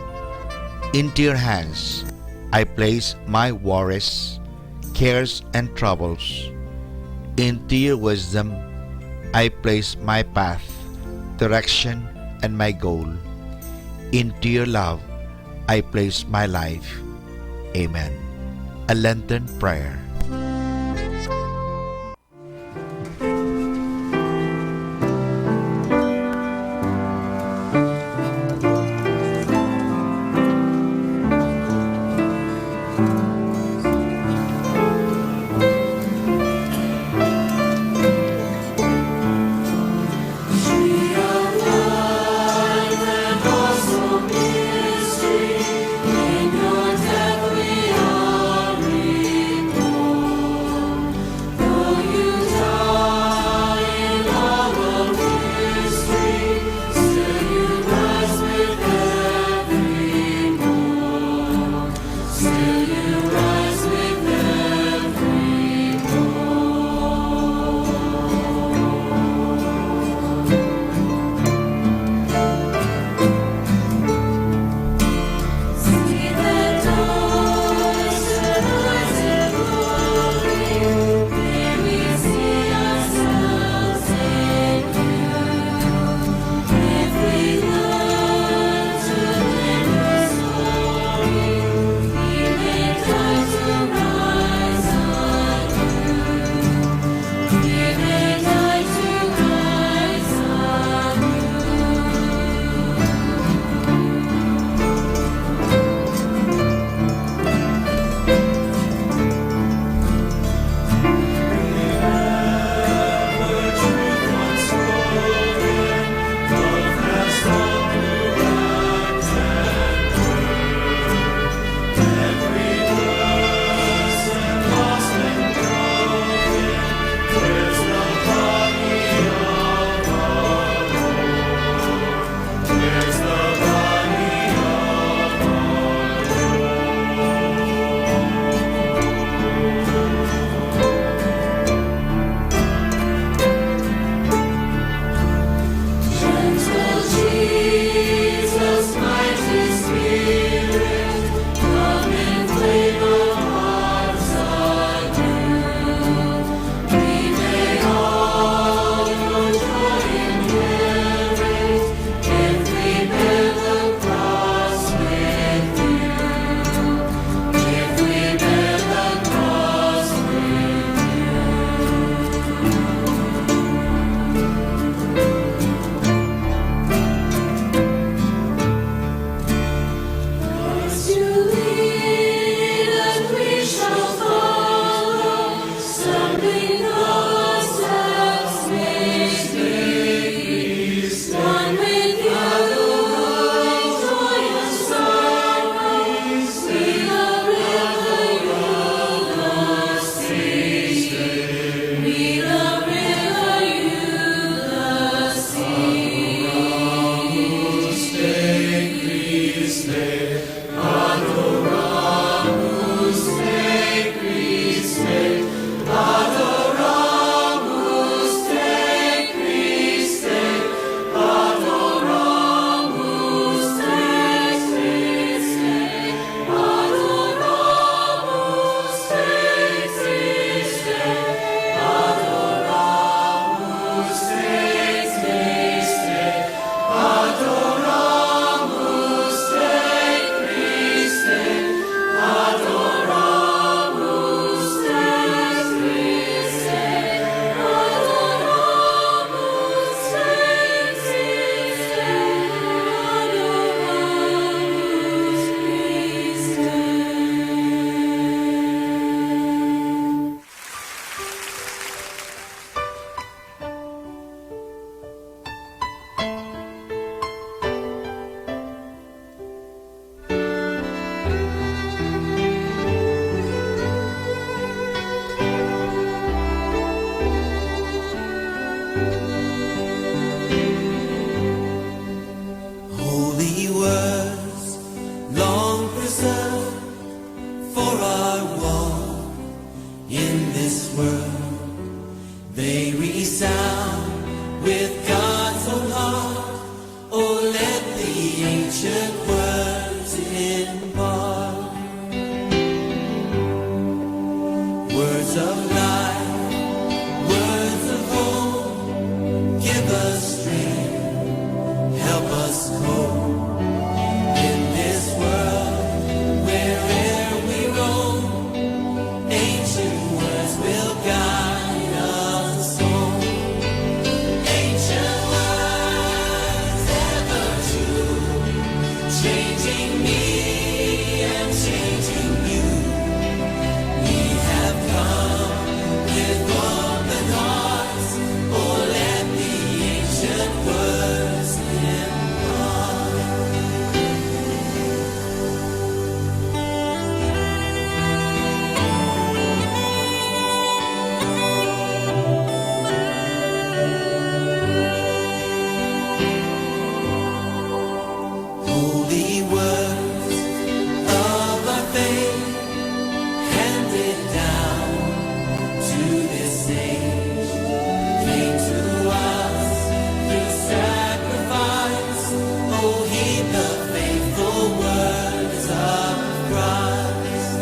[SPEAKER 17] into your hands I place my worries, cares, and troubles. Into your wisdom I place my path, direction, and my goal. Into your love I place my life. Amen. A Lenten prayer.
[SPEAKER 6] In your death we are reborn.
[SPEAKER 7] with God's own heart. Oh, let the ancient words impart words of life, words of hope. Give us strength, help us cope in this world where'er we roam. Ancient words will guide us home. Ancient words ever true, changing me and changing you. We have come with open hearts. Oh, let the ancient words impart. Holy words of our faith, handed down to this age, came to us through sacrifice. Oh, heed the faithful words of Christ.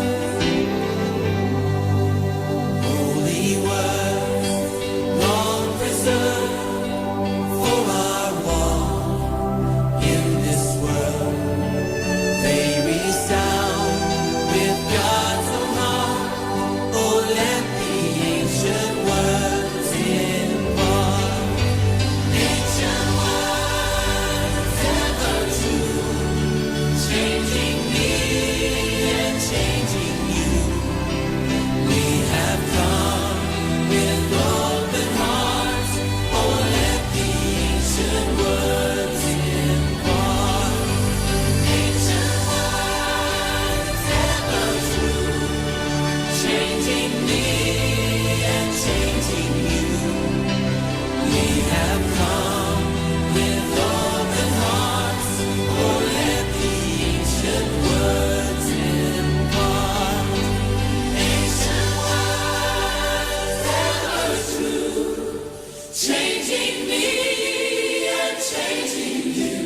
[SPEAKER 7] Holy words, long preserved for our walk in this world. They resound with God's own heart. Oh, let the ancient words impart. Ancient words ever true, changing me and changing you. We have come with open hearts. Oh, let the ancient words impart. Ancient words ever true, changing me and changing you. We have come with open hearts. Oh, let the ancient words impart. Ancient words ever true, changing me and changing you.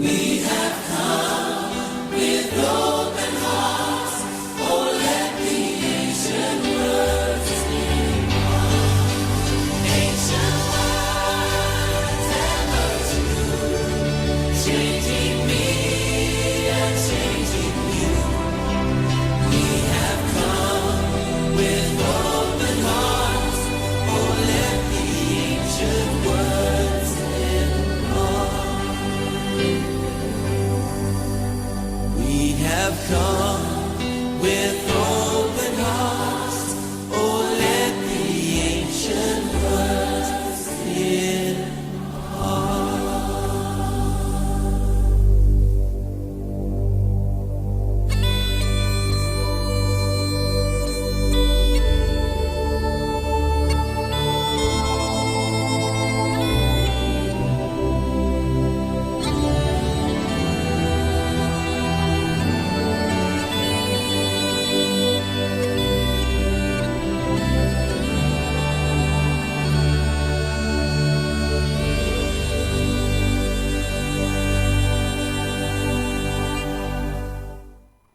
[SPEAKER 7] We have come with open hearts. Oh, let the ancient words impart. Ancient words ever true, changing me and changing you. We have come with open hearts. Oh, let the ancient words impart. We have come with open hearts. Oh, let the ancient words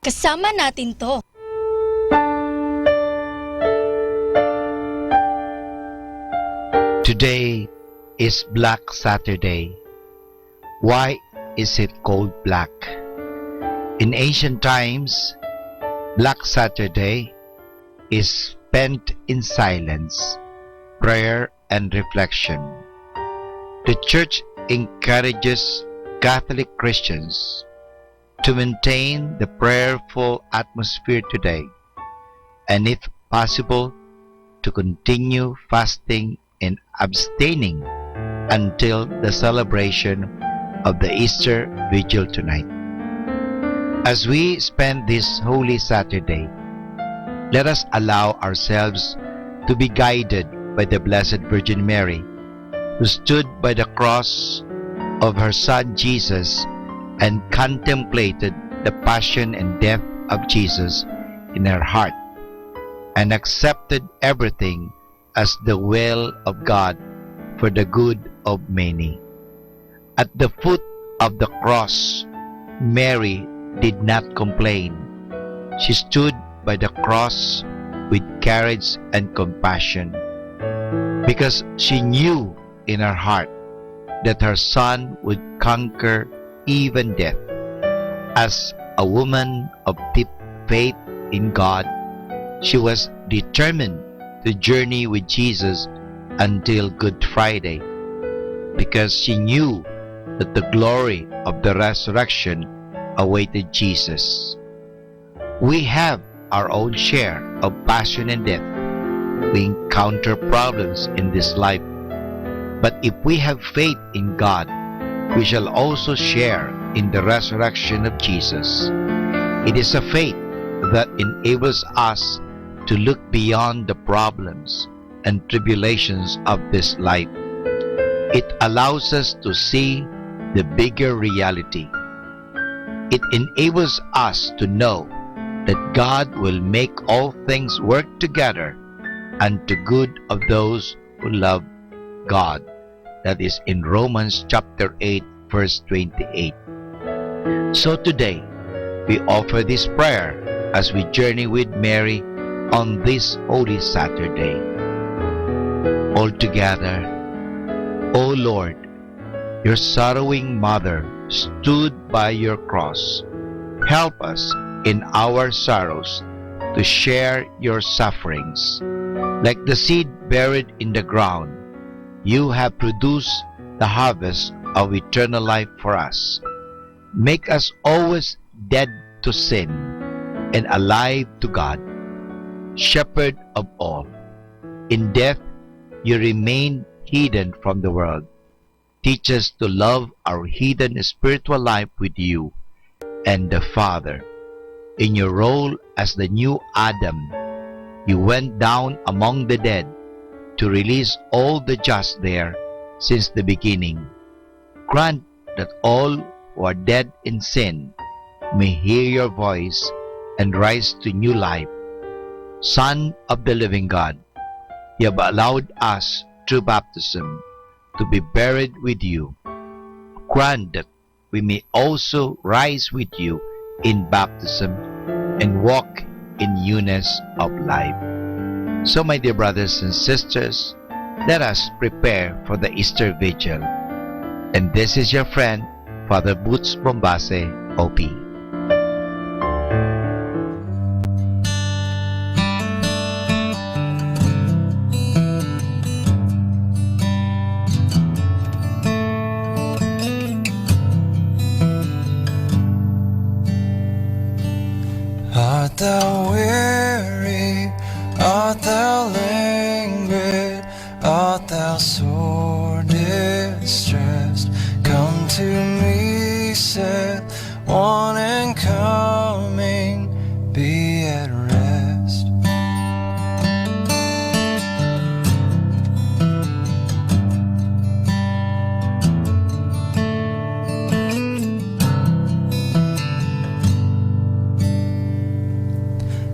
[SPEAKER 10] Kasama natin to.
[SPEAKER 1] Today is Black Saturday. Why is it called black? In ancient times, Black Saturday is spent in silence, prayer, and reflection. The Church encourages Catholic Christians to maintain the prayerful atmosphere today, and if possible, to continue fasting and abstaining until the celebration of the Easter Vigil tonight. As we spend this Holy Saturday, let us allow ourselves to be guided by the Blessed Virgin Mary, who stood by the cross of her Son Jesus and contemplated the passion and death of Jesus in her heart, and accepted everything as the will of God for the good of many. At the foot of the cross, Mary did not complain. She stood by the cross with courage and compassion, because she knew in her heart that her son would conquer even death. As a woman of deep faith in God, she was determined to journey with Jesus until Good Friday, because she knew that the glory of the resurrection awaited Jesus. We have our own share of passion and death. We encounter problems in this life, but if we have faith in God, we shall also share in the resurrection of Jesus. It is a faith that enables us to look beyond the problems and tribulations of this life. It allows us to see the bigger reality. It enables us to know that God will make all things work together unto good of those who love God. That is in Romans chapter 8, verse 28. So today, we offer this prayer as we journey with Mary on this Holy Saturday. All together, O Lord, your sorrowing mother stood by your cross. Help us in our sorrows to share your sufferings. Like the seed buried in the ground, you have produced the harvest of eternal life for us. Make us always dead to sin and alive to God, Shepherd of all. In death, you remain hidden from the world. Teach us to love our hidden spiritual life with you and the Father. In your role as the new Adam, you went down among the dead to release all the just there since the beginning. Grant that all who are dead in sin may hear your voice and rise to new life. Son of the living God, you have allowed us through baptism to be buried with you. Grant that we may also rise with you in baptism and walk in newness of life. So, my dear brothers and sisters, let us prepare for the Easter Vigil. And this is your friend, Father Boots Bombase, OP.
[SPEAKER 8] Art thou weary? Art thou languid? Art thou sore distressed? Come to me, saith one, and coming be at rest.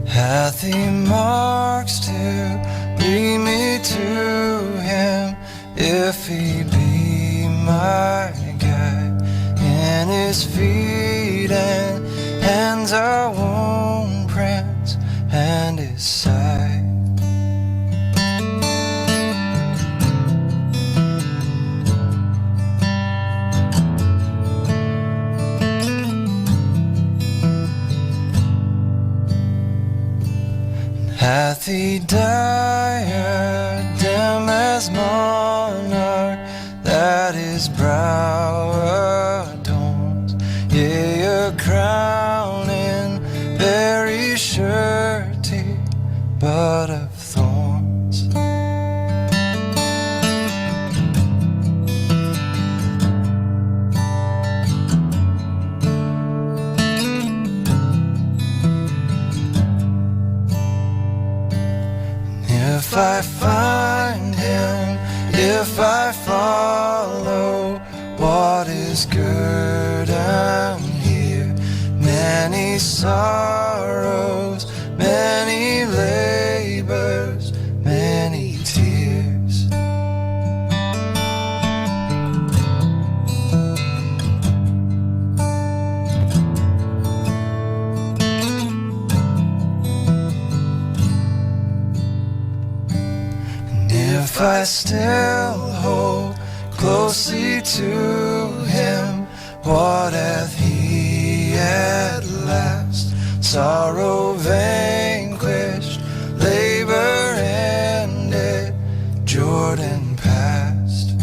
[SPEAKER 8] Hath he marks to lead me to him, if he be my guide? In his feet and hands are wound prints, and his side. Hath he diadem as monarch, that his brow adorns? Yea, a crown in very surety, but of thorns. If I find him, if I follow what is good and hear many sorrows, many labors, many tears.
[SPEAKER 20] if I still hold closely to him, what hath he at last? Sorrow vanquished, labor ended, Jordan passed.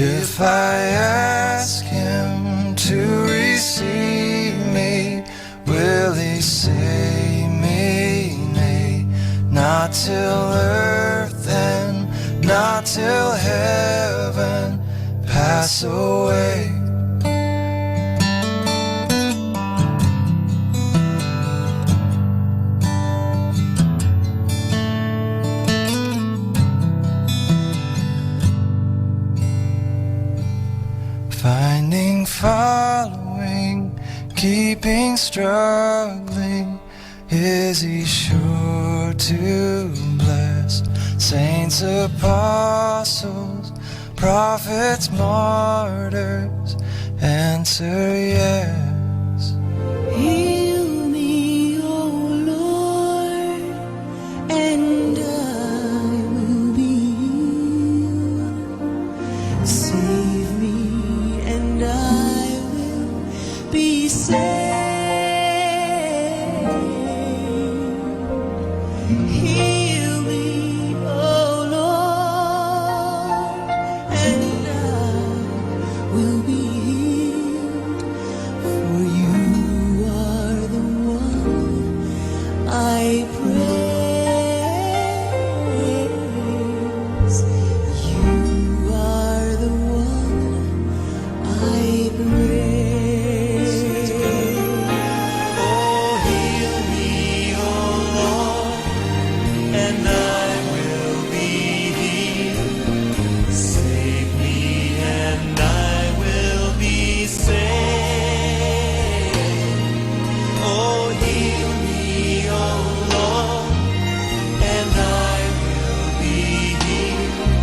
[SPEAKER 20] If I ask him to receive me, will he say me nay? Not till earth and not till heaven pass away. Finding, following, keeping, struggling, is he sure to bless? Saints, apostles, prophets, martyrs, answer yes.
[SPEAKER 7] Heal me, O Lord, and I will be healed. Save me, and I will be saved. Heal me, O Lord, and I will be healed. For you are the one I praise. You are the one I praise. Oh, heal me, O Lord, and I will be healed. Save me, and I will be saved. Oh, heal me, O Lord, and I will be healed.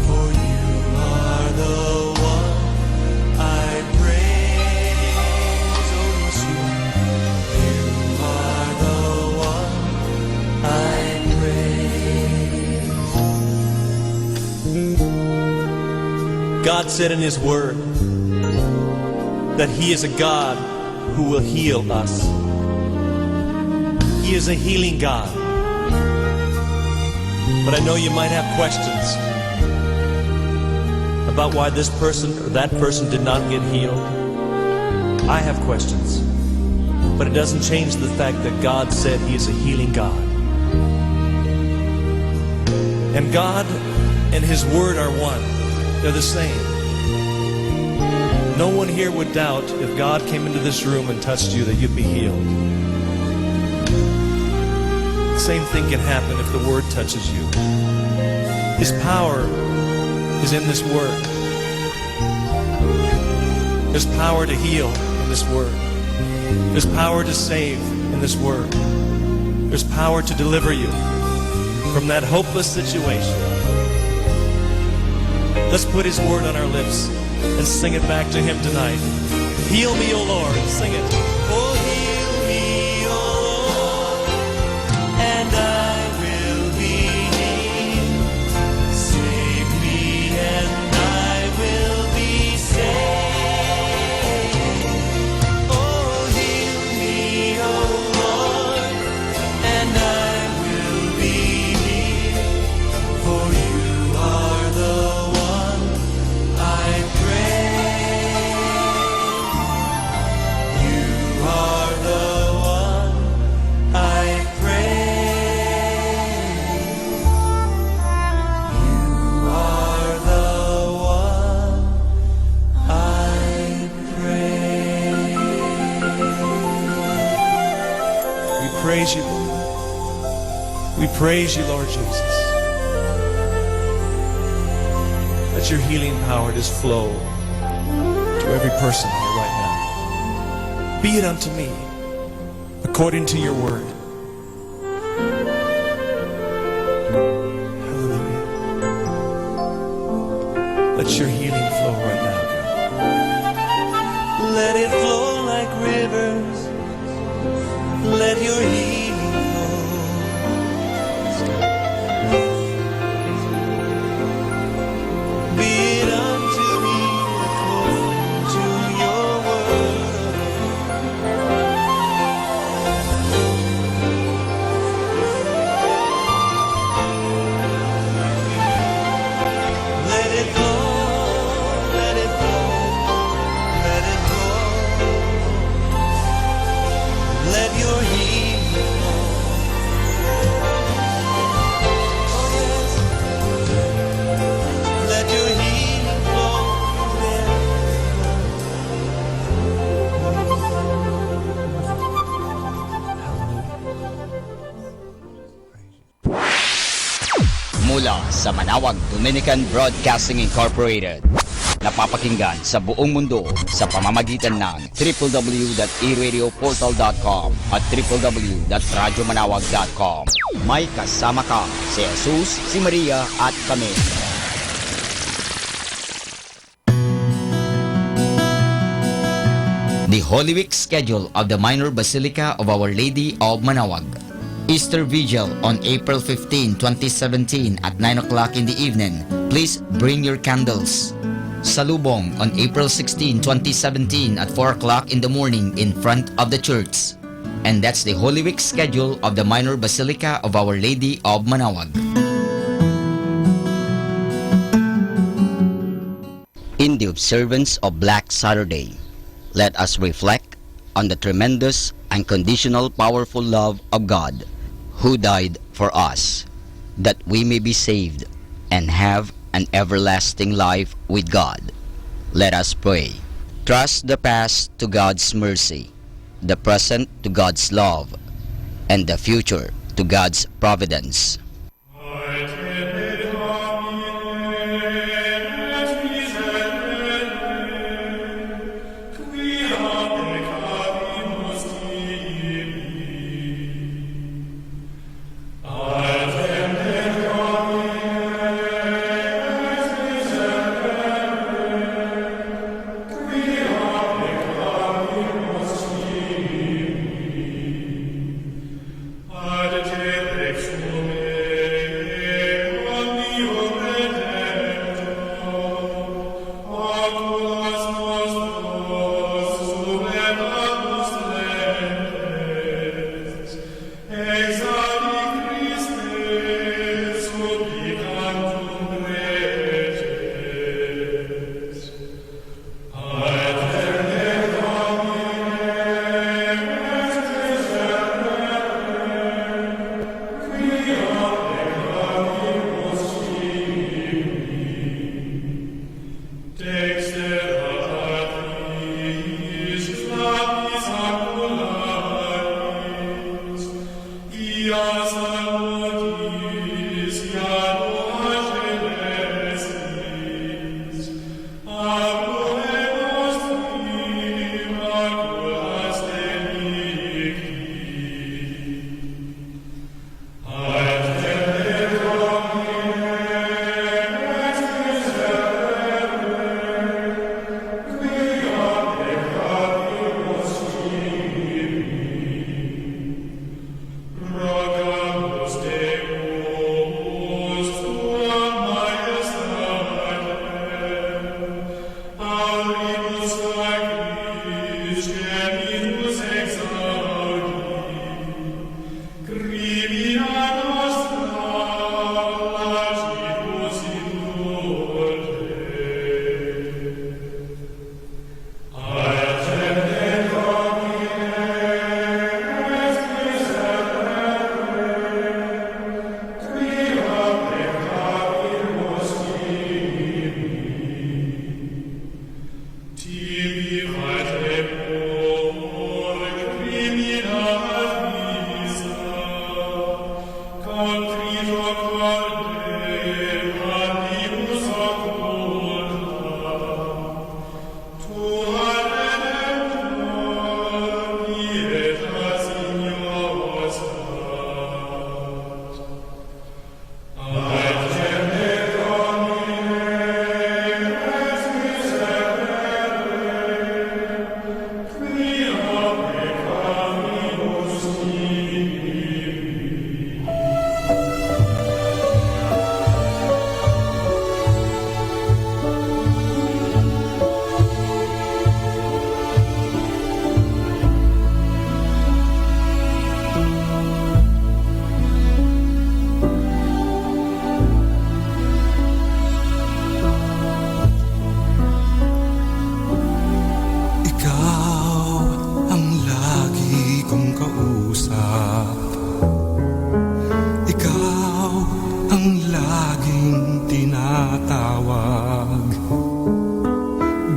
[SPEAKER 7] For you are the one I praise. Oh, yes, you are the one I praise.
[SPEAKER 21] God said in His Word that He is a God who will heal us. He is a healing God. But I know you might have questions about why this person or that person did not get healed. I have questions. But it doesn't change the fact that God said He is a healing God. And God and His Word are one. They're the same. No one here would doubt if God came into this room and touched you that you'd be healed. The same thing can happen if the Word touches you. His power is in this Word. There's power to heal in this Word. There's power to save in this Word. There's power to deliver you from that hopeless situation. Let's put His Word on our lips and sing it back to Him tonight. Heal me, O Lord. Sing it.
[SPEAKER 7] Oh, heal me, O Lord, and I will be healed. Save me, and I will be saved. Oh, heal me, O Lord, and I will be healed. For you are the one I praise. You are the one I praise. You are the one I praise.
[SPEAKER 21] We praise you, Lord. We praise you, Lord Jesus. Let your healing power just flow to every person here right now. Be it unto me according to your word. Hallelujah. Let your healing flow right now, God. Let it flow like rivers. Let your healing flow. Be it unto me according to your word. Let it flow, let it flow, let it flow. Let your healing flow. Oh yes. Let your healing flow.
[SPEAKER 3] Mula sa Manawag Dominican Broadcasting Incorporated. Napapakinggan sa buong mundo sa pamamagitan ng www.eradioportal.com at www.radyomanawag.com. May kasama ka si Jesus, si Maria at kami. The Holy Week schedule of the Minor Basilica of Our Lady of Manawag. Easter Vigil on April 15, 2017 at 9 o'clock in the evening. Please bring your candles. Salubong on April 16, 2017 at 4 o'clock in the morning in front of the church. And that's the Holy Week schedule of the Minor Basilica of Our Lady of Manawag. In the observance of Black Saturday, let us reflect on the tremendous, unconditional, powerful love of God, who died for us, that we may be saved and have an everlasting life with God. Let us pray. Trust the past to God's mercy, the present to God's love, and the future to God's providence.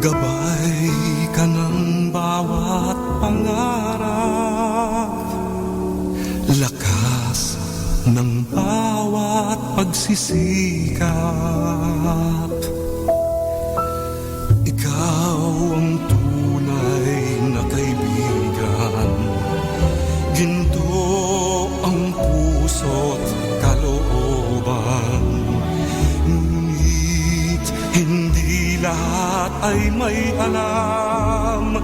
[SPEAKER 8] Gabay ka ng bawat pangarap, lakas ng bawat pagsisikap. Ikaw ang tunay na kaibigan, ginto ang puso't kalooban. Ngunit hindi lahat ay may alam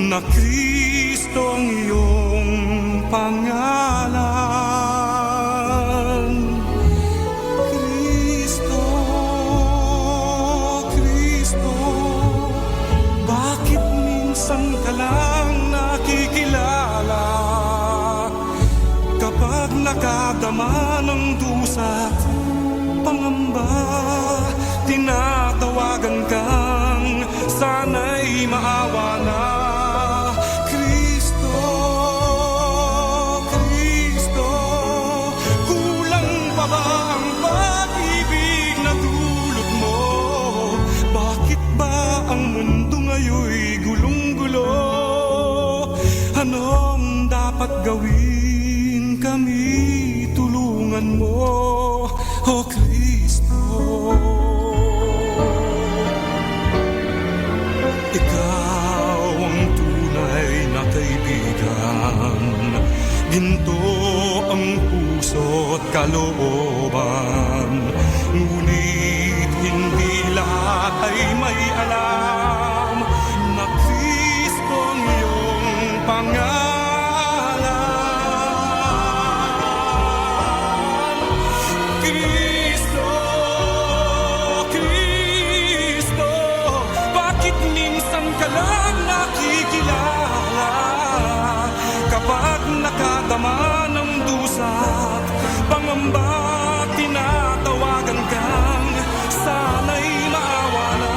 [SPEAKER 8] na Kristo ang iyong pangalan. Kristo, Kristo, bakit minsan ka lang nakikilala? Kapag nakadama ng dusa't pangamba, tinatawagan kang sana'y maawa na. Kristo, Kristo, kulang pa ba ang pag-ibig na dulot mo? Bakit ba ang mundo ngayon'y gulong-gulo? Anong dapat gawin? Kami tulungan mo, O Kristo. Ikaw ang tunay na kaibigan, ginto ang puso't kalooban. Ngunit hindi lahat ay may alam na Kristo ang iyong pangalan. Kristo, Kristo, bakit minsan ka lang nakikilala? Kapag nakadama ng dusa't pangamba, tinatawagan kang sana'y maawa na.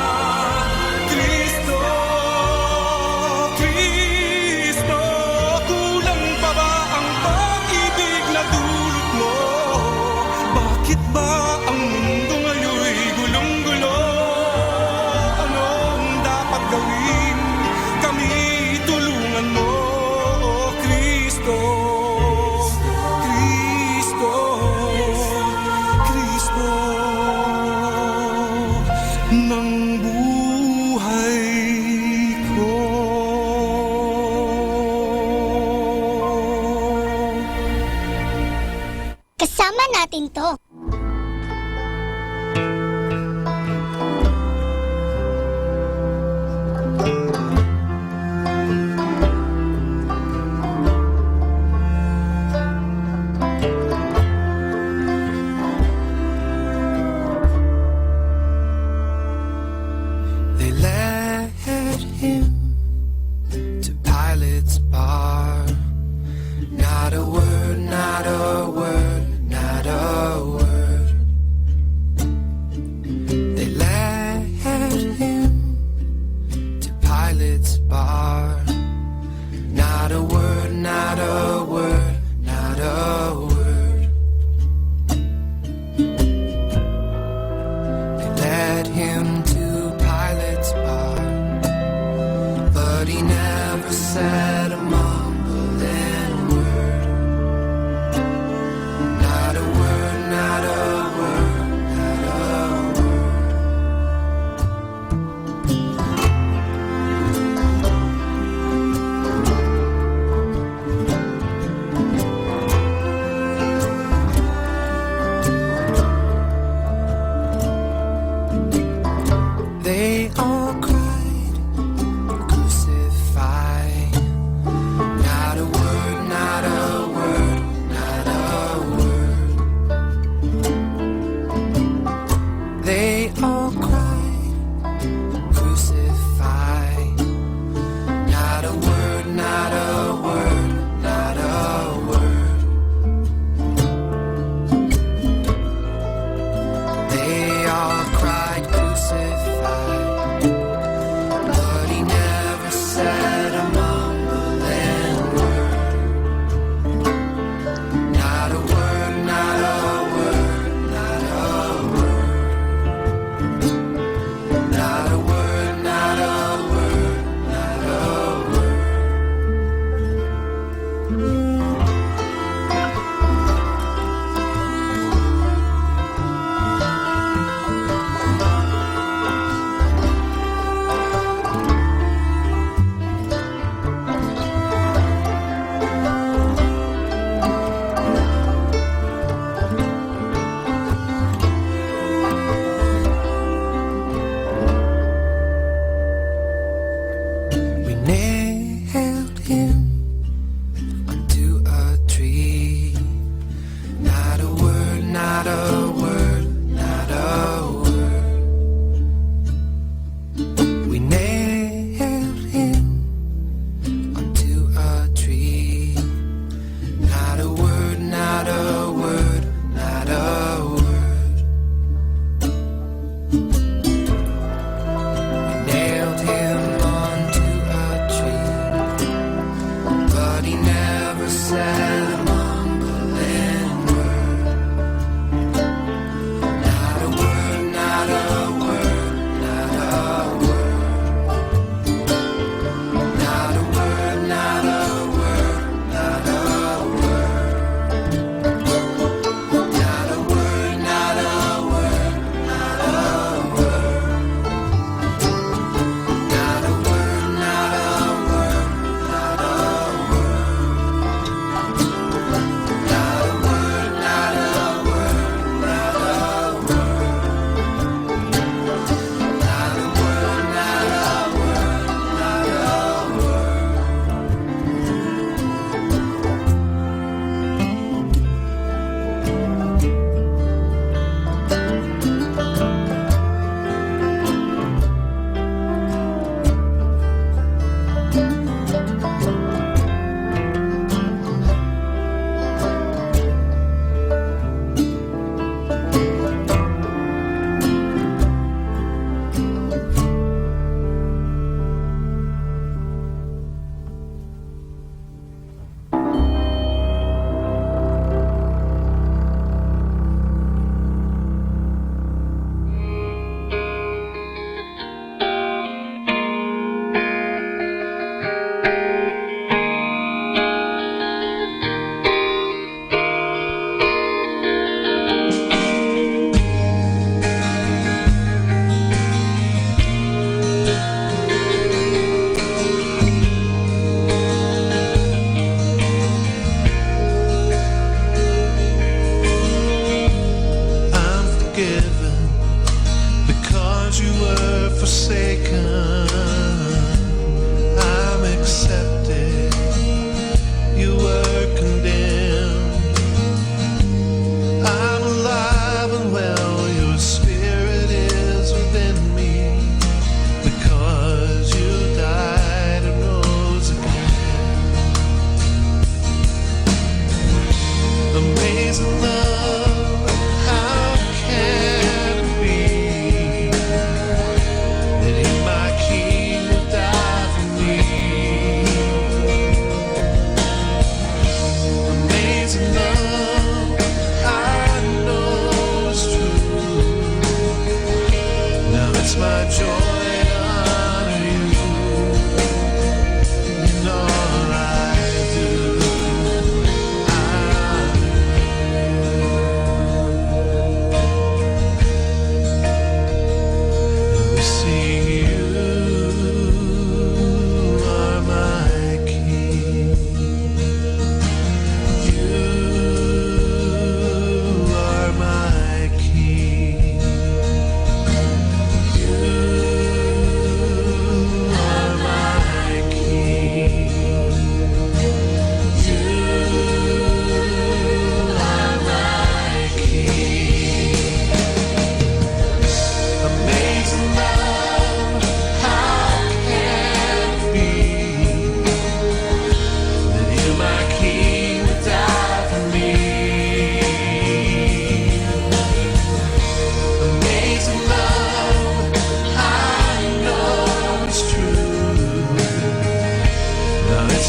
[SPEAKER 8] Kristo, Kristo, kulang pa ba ang pag-ibig na dulot mo? Bakit ba ang mundo ngayon'y gulong-gulo? Anong dapat gawin? Kami tulungan mo, O Kristo. Kristo, Kristo ng buhay ko.
[SPEAKER 10] Kasama natin to.
[SPEAKER 20] They led him to Pilate's bar. Not a word, not a word, not a word. They led him to Pilate's bar. Not a word, not a word, not a word. They led him to Pilate's bar, but he never said a mumbling word. Not a word, not a word, not a word. They all cried, crucify,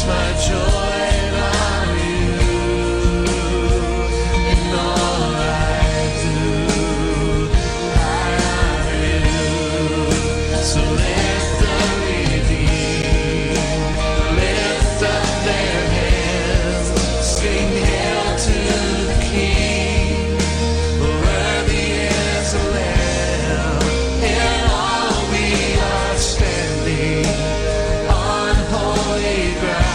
[SPEAKER 20] my joy and honor you in all I do. I honor you. So let the redeemed lift up their hands, sing hail to the King. Worthy is the Lamb, in all we are standing on holy ground.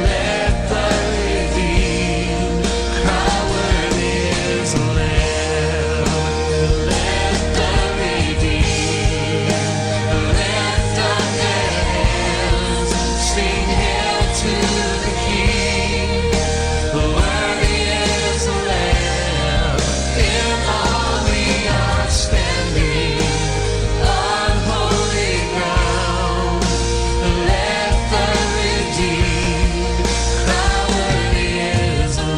[SPEAKER 20] Let the redeemed cry, worthy is the Lamb. Let the redeemed lift up their hands, sing hail to the King. Worthy is the Lamb, in all we are standing on holy ground. Let the redeemed cry, worthy is the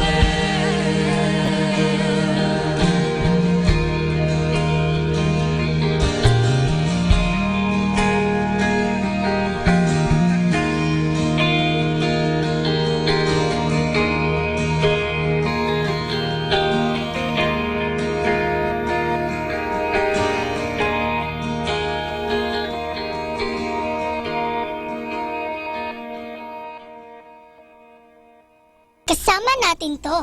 [SPEAKER 10] Kasama natin to.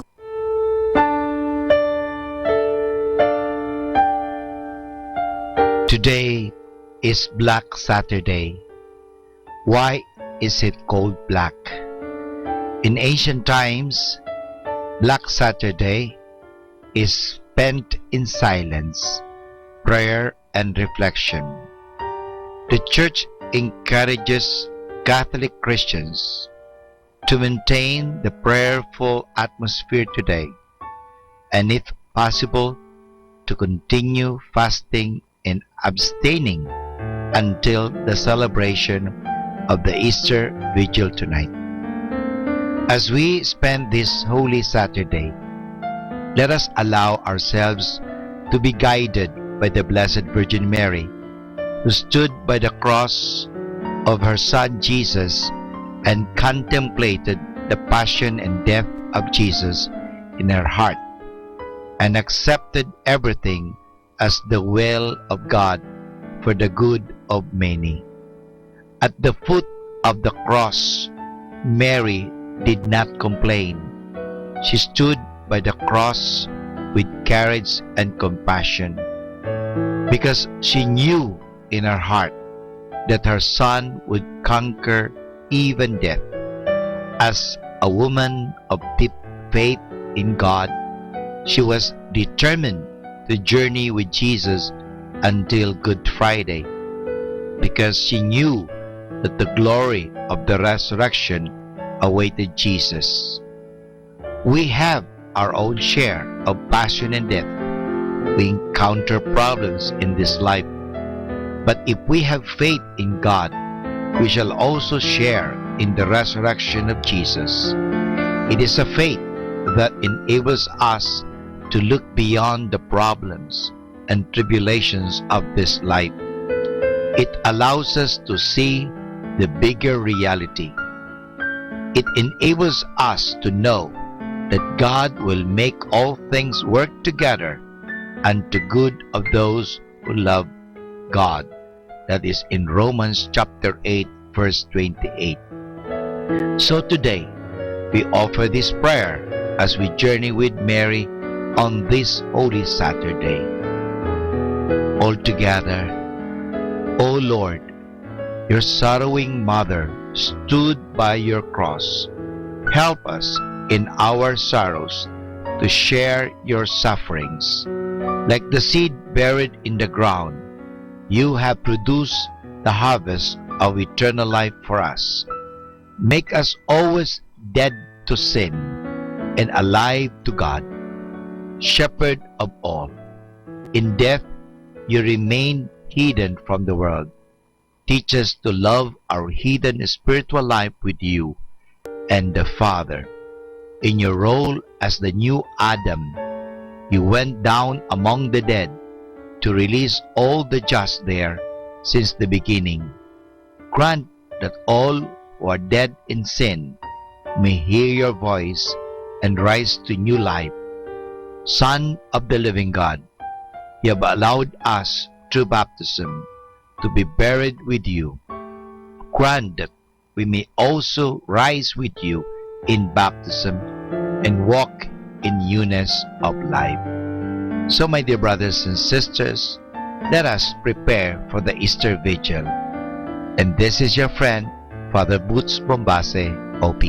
[SPEAKER 1] Today is Black Saturday. Why is it called black? In ancient times, Black Saturday is spent in silence, prayer, and reflection. The Church encourages Catholic Christians to maintain the prayerful atmosphere today, and if possible, to continue fasting and abstaining until the celebration of the Easter Vigil tonight. As we spend this Holy Saturday, let us allow ourselves to be guided by the Blessed Virgin Mary, who stood by the cross of her Son Jesus and contemplated the passion and death of Jesus in her heart, and accepted everything as the will of God for the good of many. At the foot of the cross, Mary did not complain. She stood by the cross with courage and compassion, because she knew in her heart that her Son would conquer even death. As a woman of deep faith in God, she was determined to journey with Jesus until Good Friday, because she knew that the glory of the resurrection awaited Jesus. We have our own share of passion and death. We encounter problems in this life, but if we have faith in God, we shall also share in the resurrection of Jesus. It is a faith that enables us to look beyond the problems and tribulations of this life. It allows us to see the bigger reality. It enables us to know that God will make all things work together unto good of those who love God. That is in Romans chapter 8, verse 28. So today, we offer this prayer as we journey with Mary on this Holy Saturday. All together, O Lord, your sorrowing mother stood by your cross. Help us in our sorrows to share your sufferings. Like the seed buried in the ground, you have produced the harvest of eternal life for us. Make us always dead to sin and alive to God, Shepherd of all. In death, you remain hidden from the world. Teach us to love our hidden spiritual life with you and the Father. In your role as the new Adam, you went down among the dead to release all the just there since the beginning. Grant that all who are dead in sin may hear your voice and rise to new life. Son of the living God, you have allowed us through baptism to be buried with you. Grant that we may also rise with you in baptism and walk in newness of life. So, my dear brothers and sisters, let us prepare for the Easter Vigil. And this is your friend, Father Boots Bombase, OP.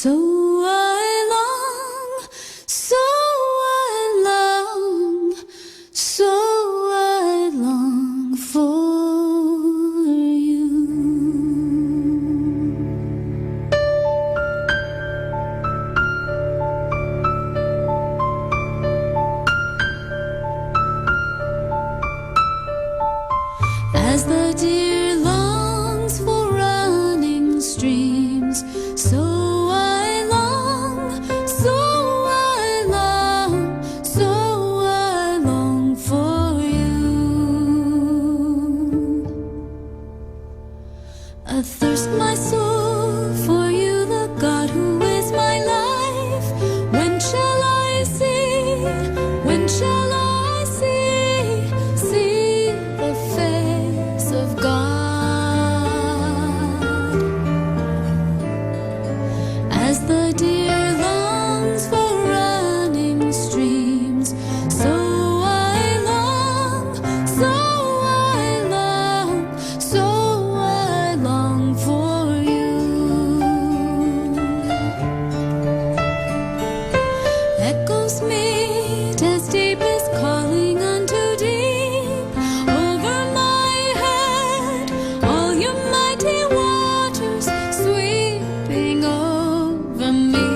[SPEAKER 6] So I long As the deer longs for running streams, so I long, so I long, so I long for you. Athirst my soul for you, the God who is my life. When shall I see? When shall I see the face of God? As the deer longs for running streams, so I long, so I long, so I long for you. Echoes meet as deep is calling unto deep. Over my head, all your mighty waters sweeping over me.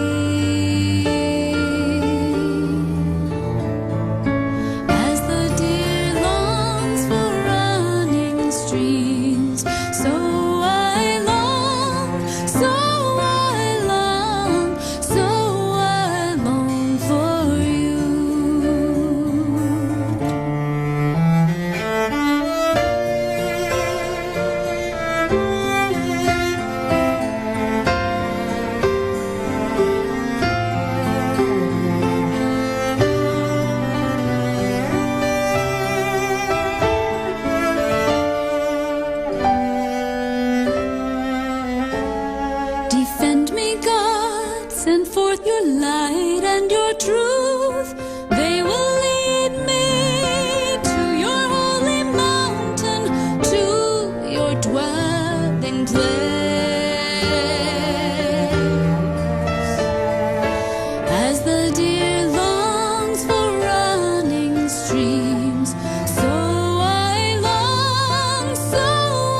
[SPEAKER 6] As the deer longs for running streams, so I long, so I long, so I long for you. Defend me, God, send forth your light and your truth. They will lead me to your holy mountain, to your dwelling place. As the deer longs for running streams, so I long, so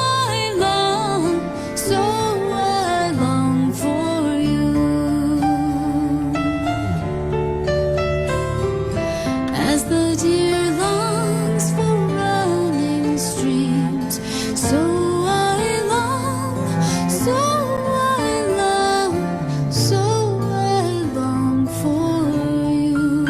[SPEAKER 6] I long, so I long for you. As the deer longs for running streams, so I long, so I long, so I long for you.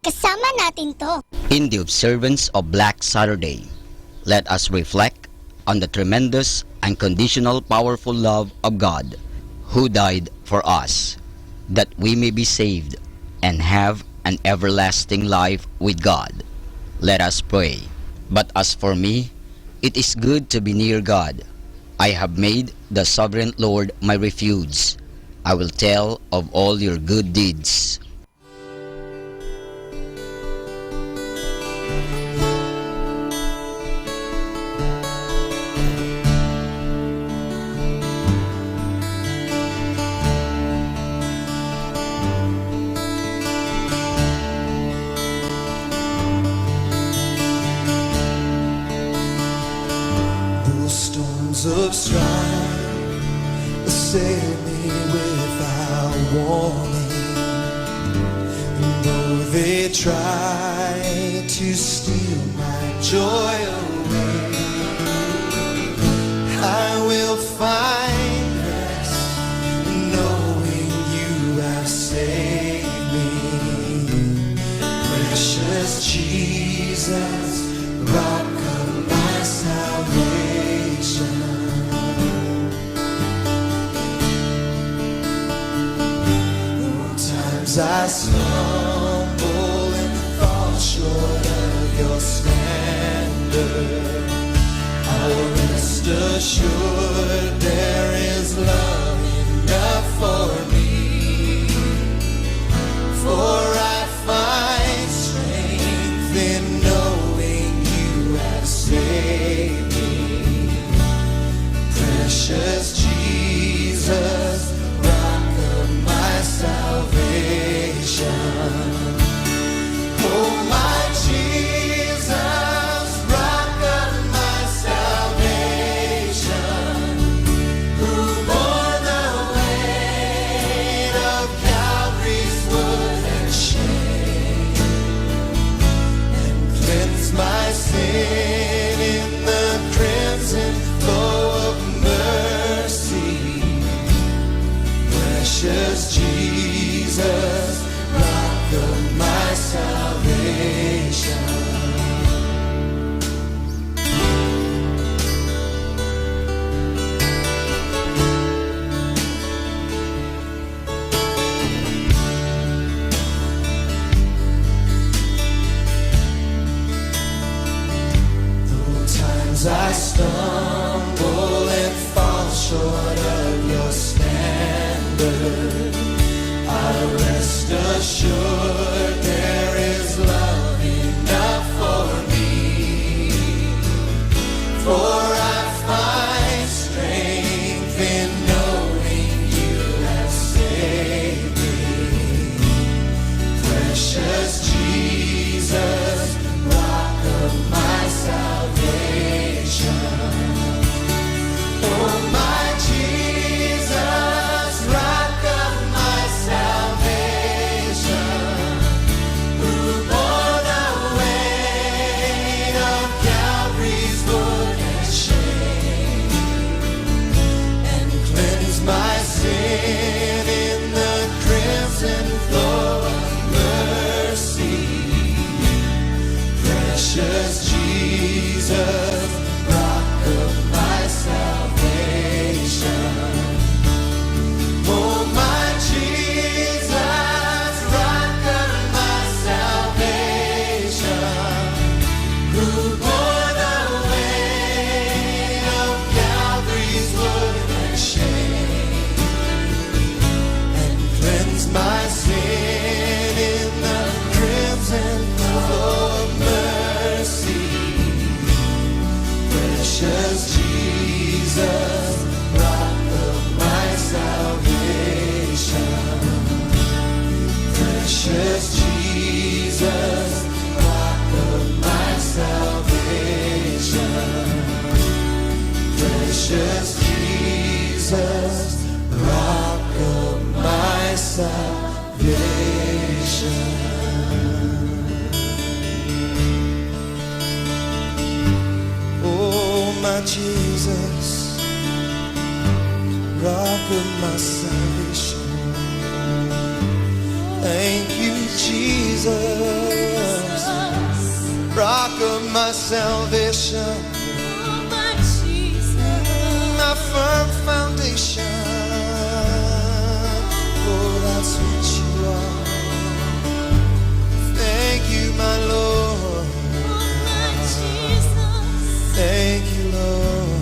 [SPEAKER 10] Kasama natin to.
[SPEAKER 3] In the observance of Black Saturday, let us reflect on the tremendous, unconditional, powerful love of God, who died for us, that we may be saved and have an everlasting life with God. Let us pray. But as for me, it is good to be near God. I have made the sovereign Lord my refuge. I will tell of all your good deeds.
[SPEAKER 7] Those storms of strife assail me without warning, and though they try to steal my joy away, I will find rest knowing you have saved me. Precious Jesus, rock of my salvation. Times I stumble and fall short of your standard, I'll rest assured there is love enough for me, for I find strength
[SPEAKER 20] Precious Jesus, rock of my salvation. Oh, my Jesus, rock of my salvation, who bore the weight of Calvary's wood and shame, and cleansed my sin in the crimson flow of mercy. Precious Jesus, rock of my salvation. Oh, my Jesus, rock of my salvation, who bore the weight of Calvary's wood and shame, and cleansed my sin in the crimson flow of mercy. Precious Jesus, rock of my salvation. Precious Jesus, rock of my salvation. Precious Jesus, rock of my salvation. Oh, my Jesus, rock of my salvation. Thank you, Jesus, rock of my salvation. My firm foundation. Oh, that's what you are. Thank you, my Lord. Thank you, Lord.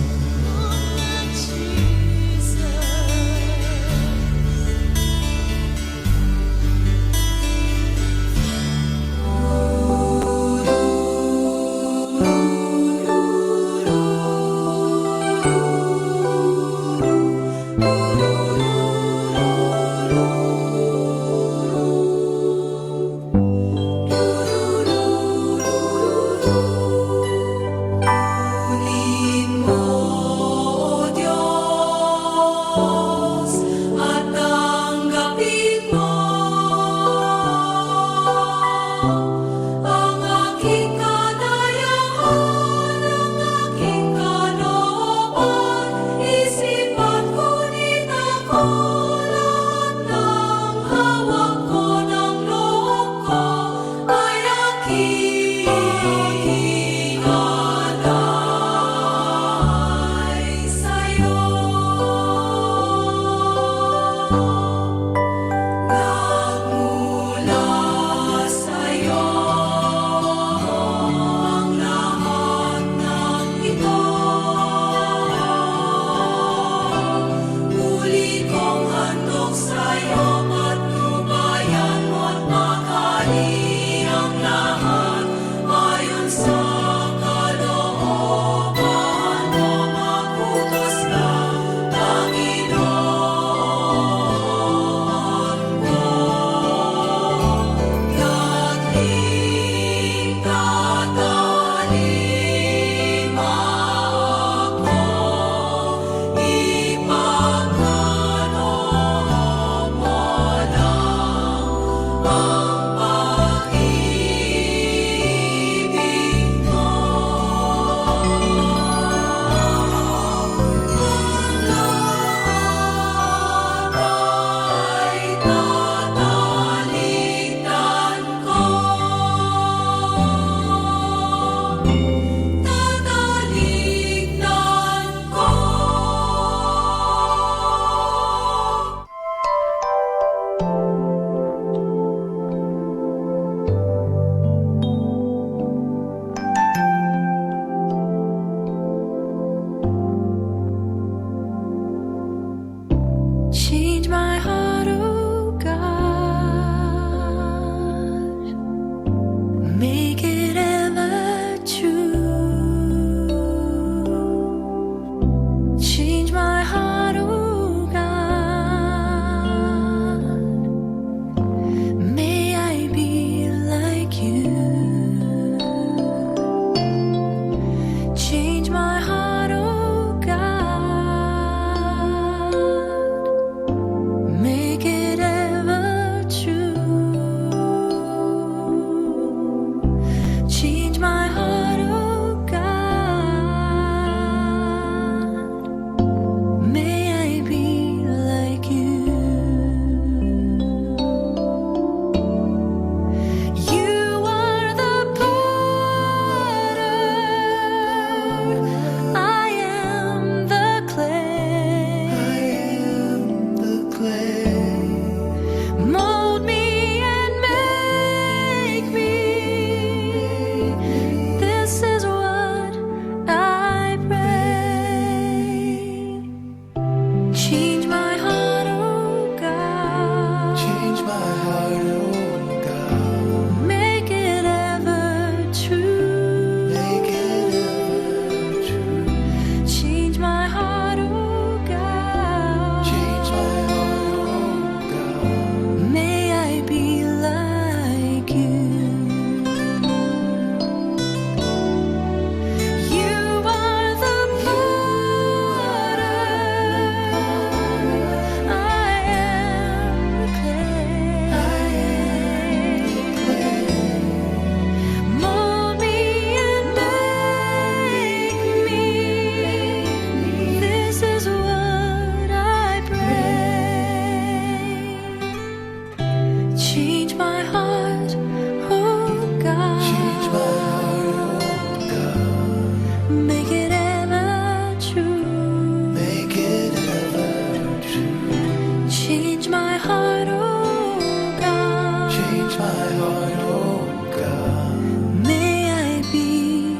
[SPEAKER 7] my heart, oh God.
[SPEAKER 6] May I be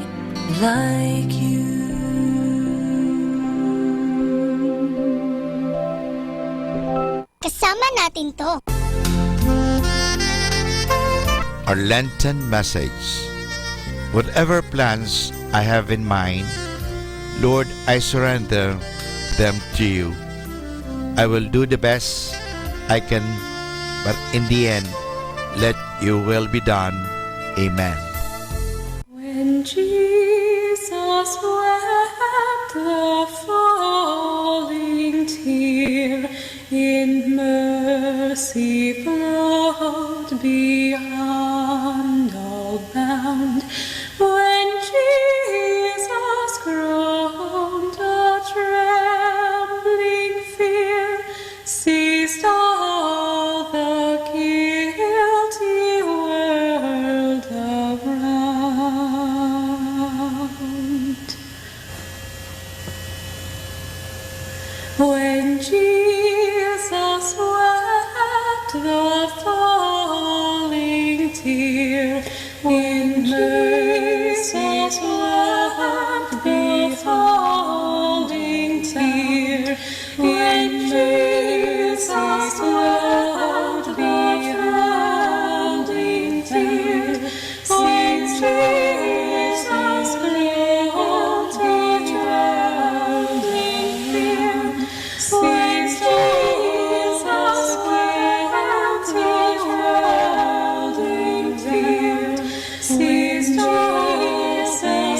[SPEAKER 6] like you.
[SPEAKER 10] Kasama natin to.
[SPEAKER 17] Our Lenten message. Whatever plans I have in mind, Lord, I surrender them to you. I will do the best I can, but in the end, let your will be done. Amen.
[SPEAKER 6] When Jesus wept the falling tear, in mercy flowed beyond all bound. When Jesus groaned, a trembling fear seized all the guilty world around. When Jesus wept the falling tear, in mercy wept the falling tear, in Jesus wept the falling tear, since Jesus groaned the trembling fear, since Jesus wept the trembling fear, since Jesus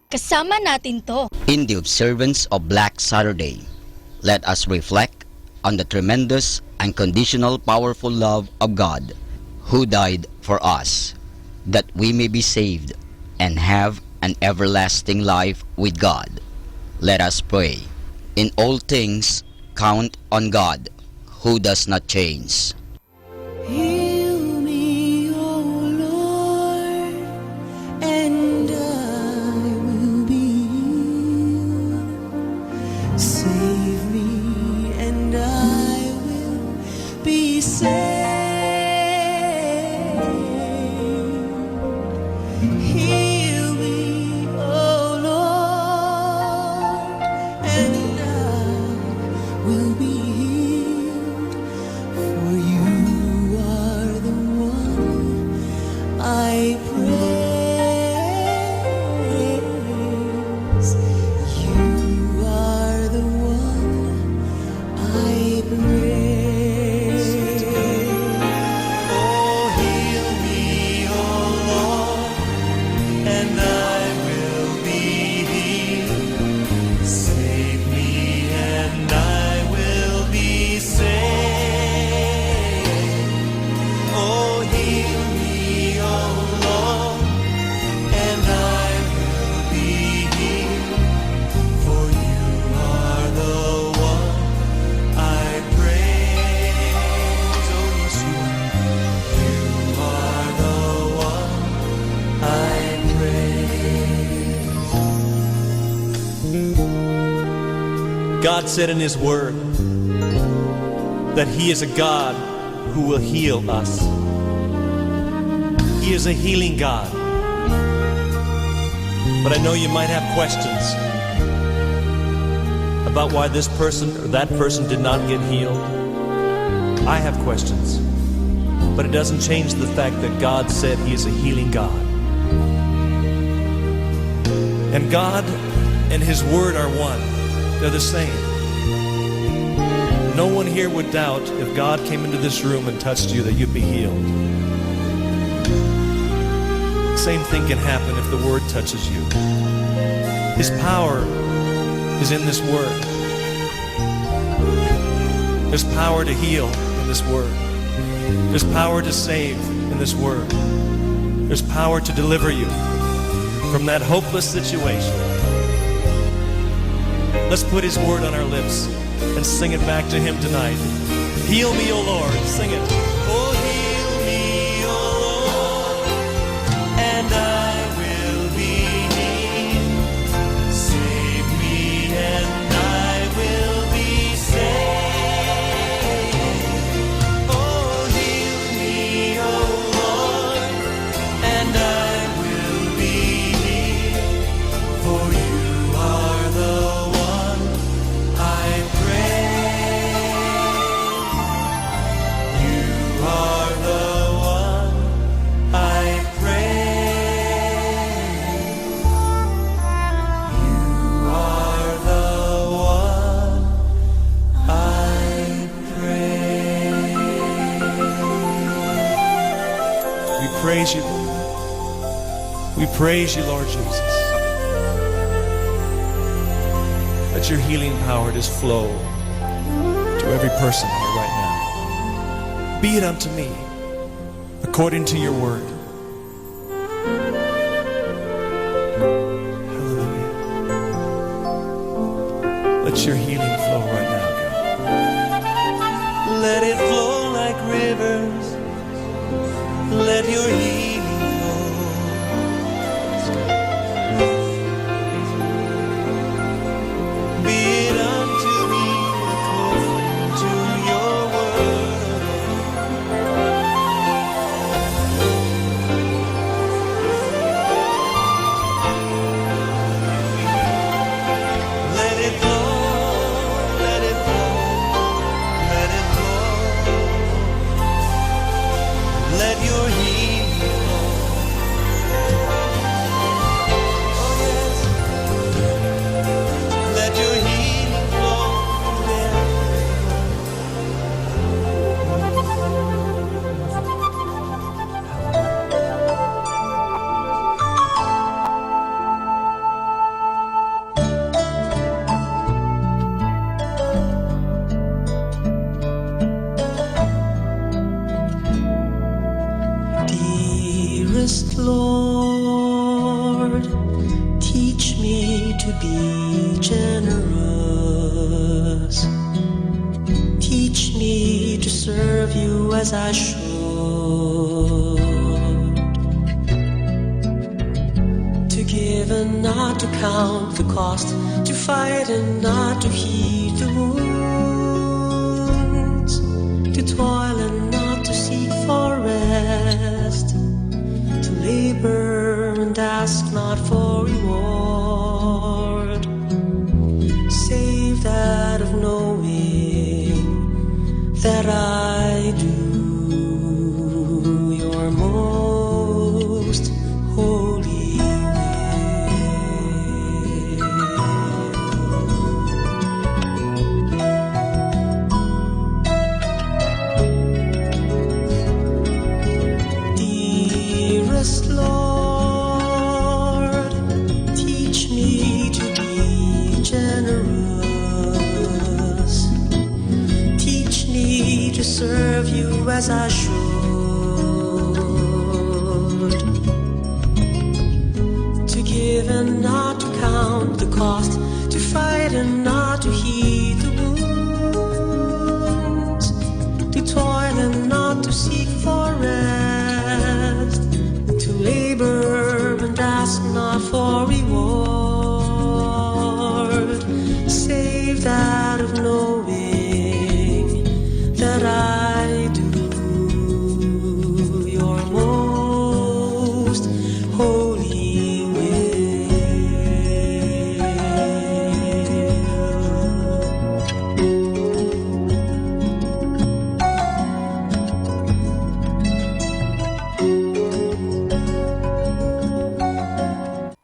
[SPEAKER 10] Kasama natin to.
[SPEAKER 3] In the observance of Black Saturday, let us reflect on the tremendous, unconditional, powerful love of God, who died for us, that we may be saved and have an everlasting life with God. Let us pray. In all things, count on God, who does not change.
[SPEAKER 7] Heal me, O Lord, and I will be healed. Save me, and I will be saved. Heal me, O Lord, and I will be healed. For you are the one I praise. You are the one I praise.
[SPEAKER 21] Oh, heal me, oh Lord, and I will be healed. Save me, and I will be saved. Oh, heal me, oh Lord, and I will be healed. For you are the one I praise. Oh, yes, you are the one I praise. God said in His Word that He is a God who will heal us. He is a healing God. But I know you might have questions about why this person or that person did not get healed. I have questions. But it doesn't change the fact that God said He is a healing God. And God and His Word are one. They're the same. No one here would doubt if God came into this room and touched you that you'd be healed. Same thing can happen if the Word touches you. His power is in this Word. There's power to heal in this Word. There's power to save in this Word. There's power to deliver you from that hopeless situation. Let's put His Word on our lips and sing it back to Him tonight. Heal me, O Lord. Sing it. Oh, heal me, O Lord, and I will be healed. Save me, and I will be saved. Oh, heal me, O Lord, and I will be healed. For you are the one I praise. You are the one I praise. You are the one I praise. We praise you, Lord. We praise you, Lord Jesus. Let your healing power just flow to every person here right now. Be it unto me according to your word. Hallelujah. Let your healing flow right now, God. Let it flow like rivers. Let your healing flow. Be it unto me according to your word. Let it flow, let it flow, let it flow. Let your healing
[SPEAKER 7] to be generous. Teach me to serve you as I should. To give and not to count the cost. To fight and not to heed the wounds. To toil and not to seek for rest. To labor and ask not for reward. Save that of knowing that I do your most holy will. Dearest Lord, teach me to be generous. Teach me to serve you as I should. To give and not to count the cost. To fight and not to heed the wounds. To toil and not to seek for rest. To labor and ask not for reward. Save that of knowing that I do your most holy will.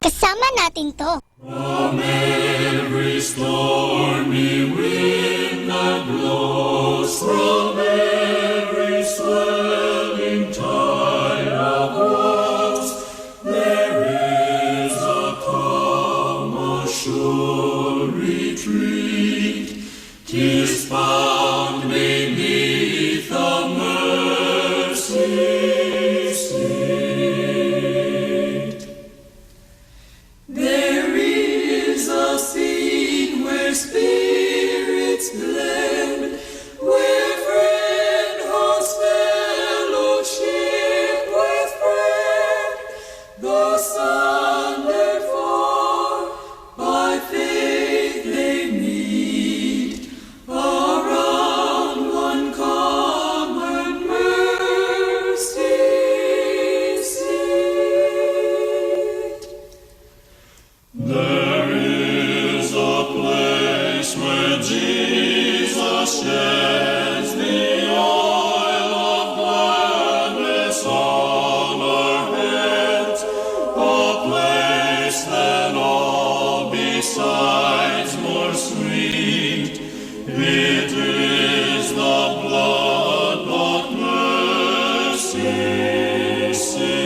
[SPEAKER 10] Kasama natin to.
[SPEAKER 20] From every stormy wind that blows, from every swelling tide of woes, there is a calm, a sure retreat. 'Tis found beneath the mercy seat. There is a scene where spirits blend, where friend holds fellowship with friend. The sundered four by faith they meet around one common mercy seat. There is a place where Jesus sheds the oil of gladness on our heads, a place than all besides more sweet. It is the blood-bought mercy seat.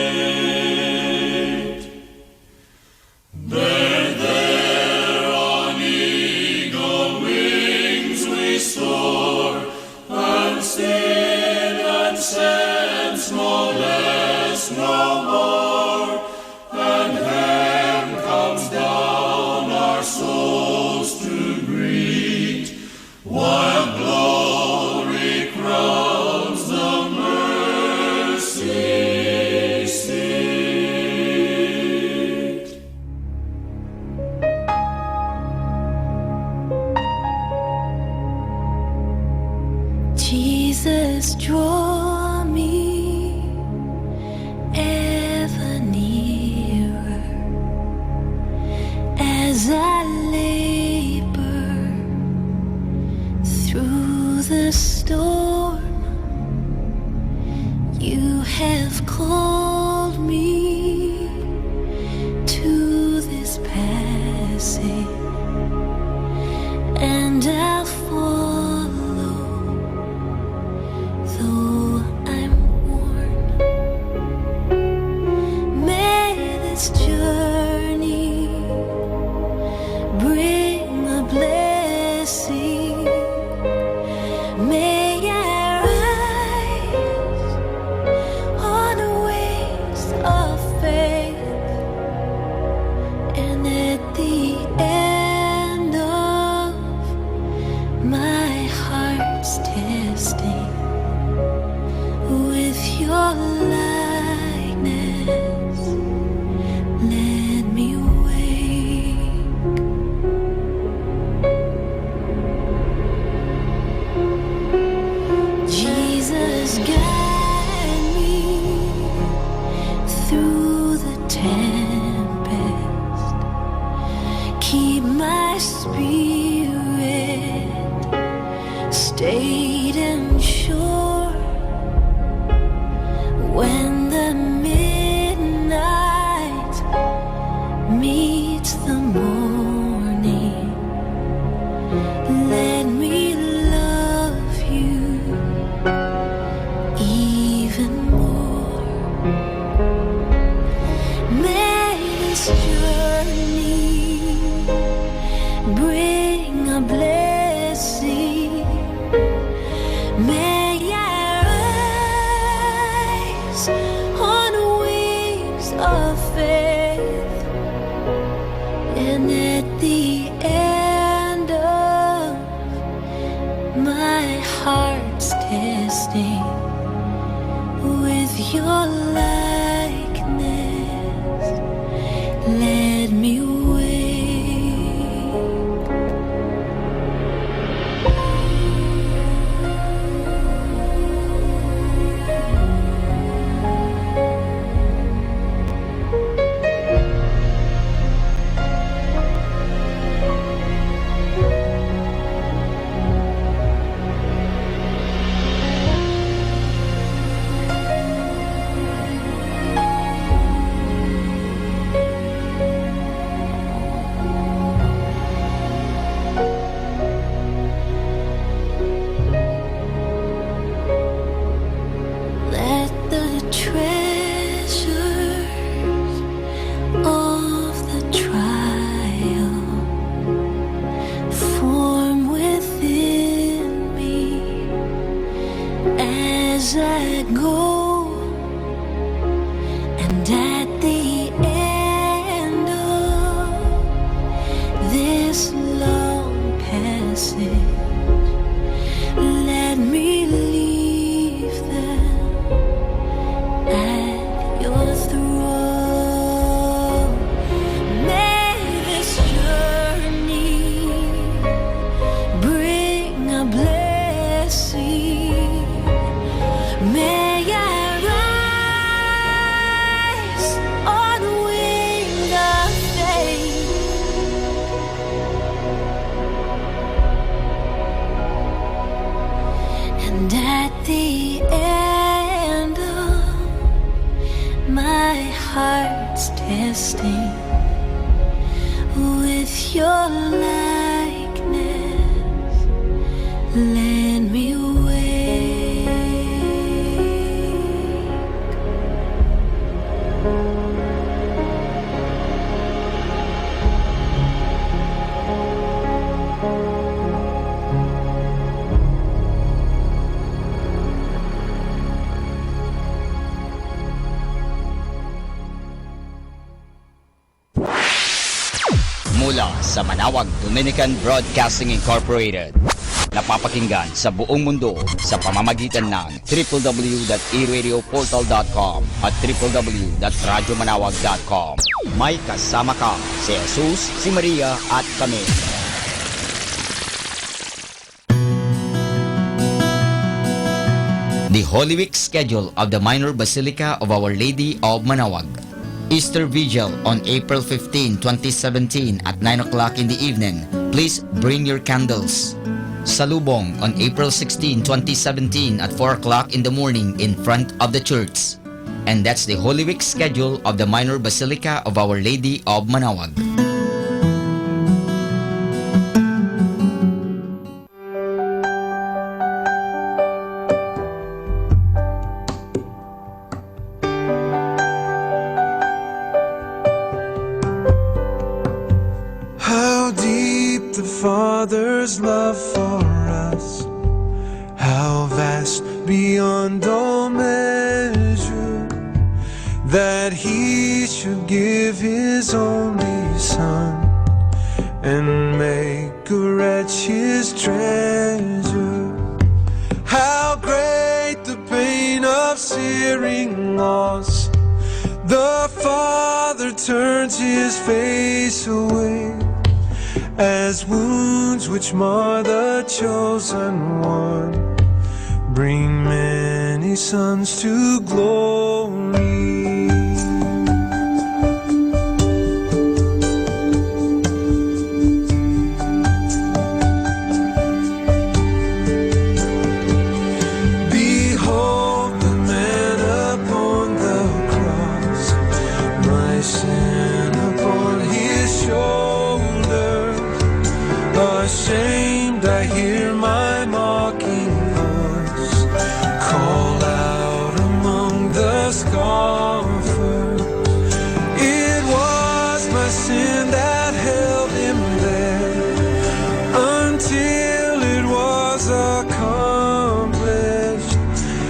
[SPEAKER 20] There on eagle wings we soar, and sin and sense no less, no more, and heaven comes down our souls to greet, while glory crowns the mercy seat.
[SPEAKER 6] Jesus, draw me ever nearer as I labor through the storm. You have called me to this passage, and I'll follow, though I'm worn. May this journey bring a blessing. May I rise on a wing your likeness, let me wake. Let the treasures of the trial form within me as I go, and at the end of this long passage, let me leave them at your throne. May this journey bring a blessing. May I rise on wings of faith, and at the end of my heart's testing, with your likeness, let me wake.
[SPEAKER 3] Mula sa Manawag Dominican Broadcasting Incorporated, napapakinggan sa buong mundo sa pamamagitan ng www.eradioportal.com at www.radyomanawag.com. May kasama ka si Jesus, si Maria at kami. The Holy Week schedule of the Minor Basilica of Our Lady of Manawag. Easter Vigil on April 15, 2017 at 9 o'clock in the evening. Please bring your candles. Salubong on April 16, 2017 at 4 o'clock in the morning in front of the church. And that's the Holy Week schedule of the Minor Basilica of Our Lady of Manawag.
[SPEAKER 8] How deep the Father's love for us, how vast beyond all measure, that He should give His only Son and make a wretch His treasure. How great the pain of searing loss, the Father turns His face away, as wounds which mar the chosen one bring many sons to glory. Behold the man upon the cross, my sin upon His shoulder. Ashamed, I hear my mocking voice call out among the scoffers. It was my sin that held Him there until it was accomplished.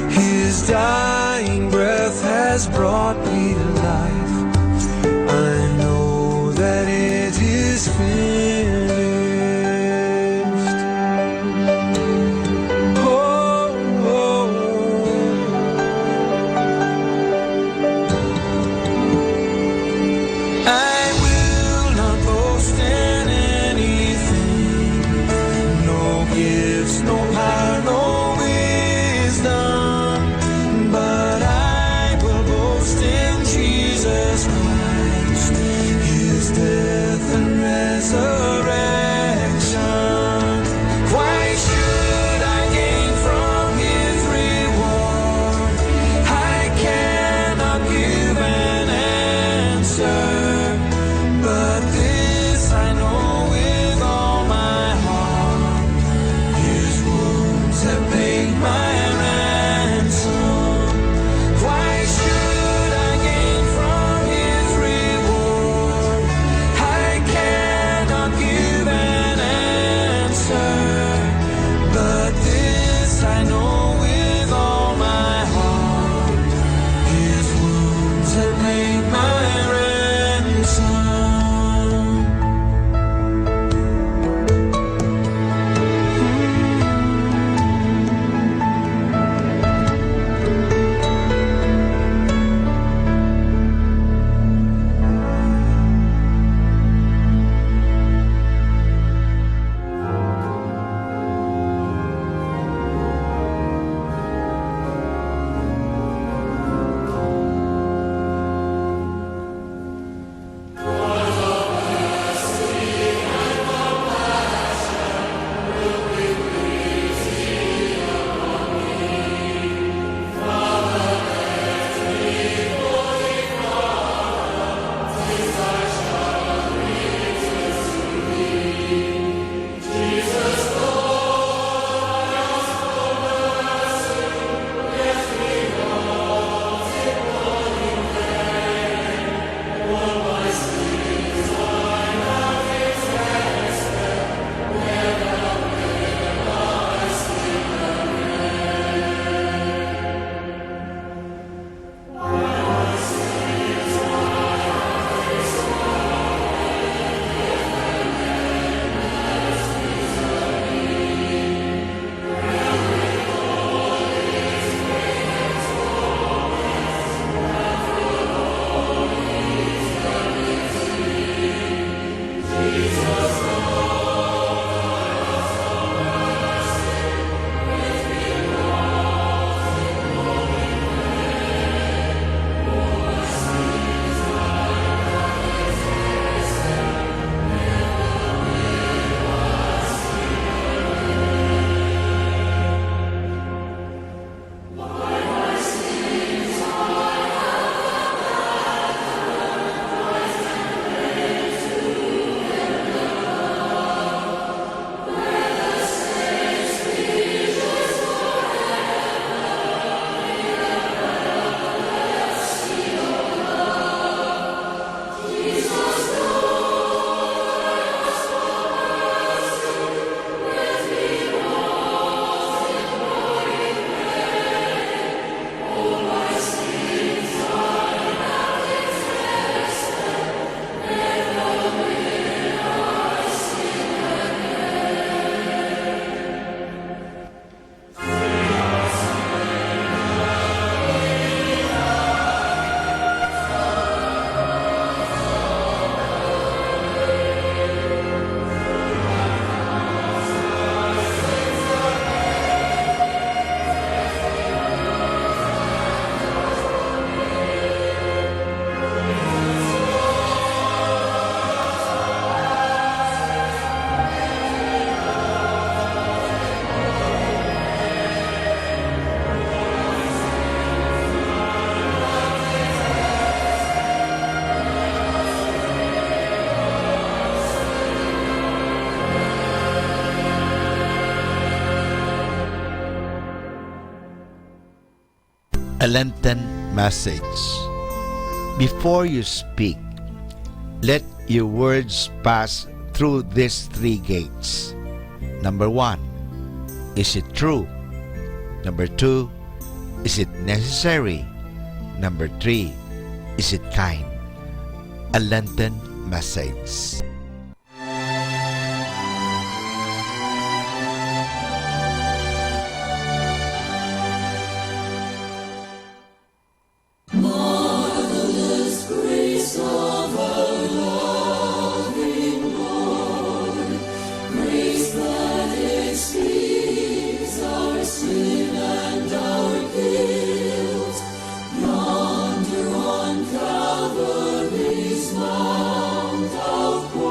[SPEAKER 8] His dying breath has brought me to life. I know that it is finished.
[SPEAKER 17] A Lenten message. Before you speak, let your words pass through these three gates. Number 1, is it true? Number 2, is it necessary? Number 3, is it kind? A Lenten message.
[SPEAKER 6] Marvelous grace of our loving Lord, grace that exceeds our sin and our guilt. Yonder on Calvary's mount outpoured.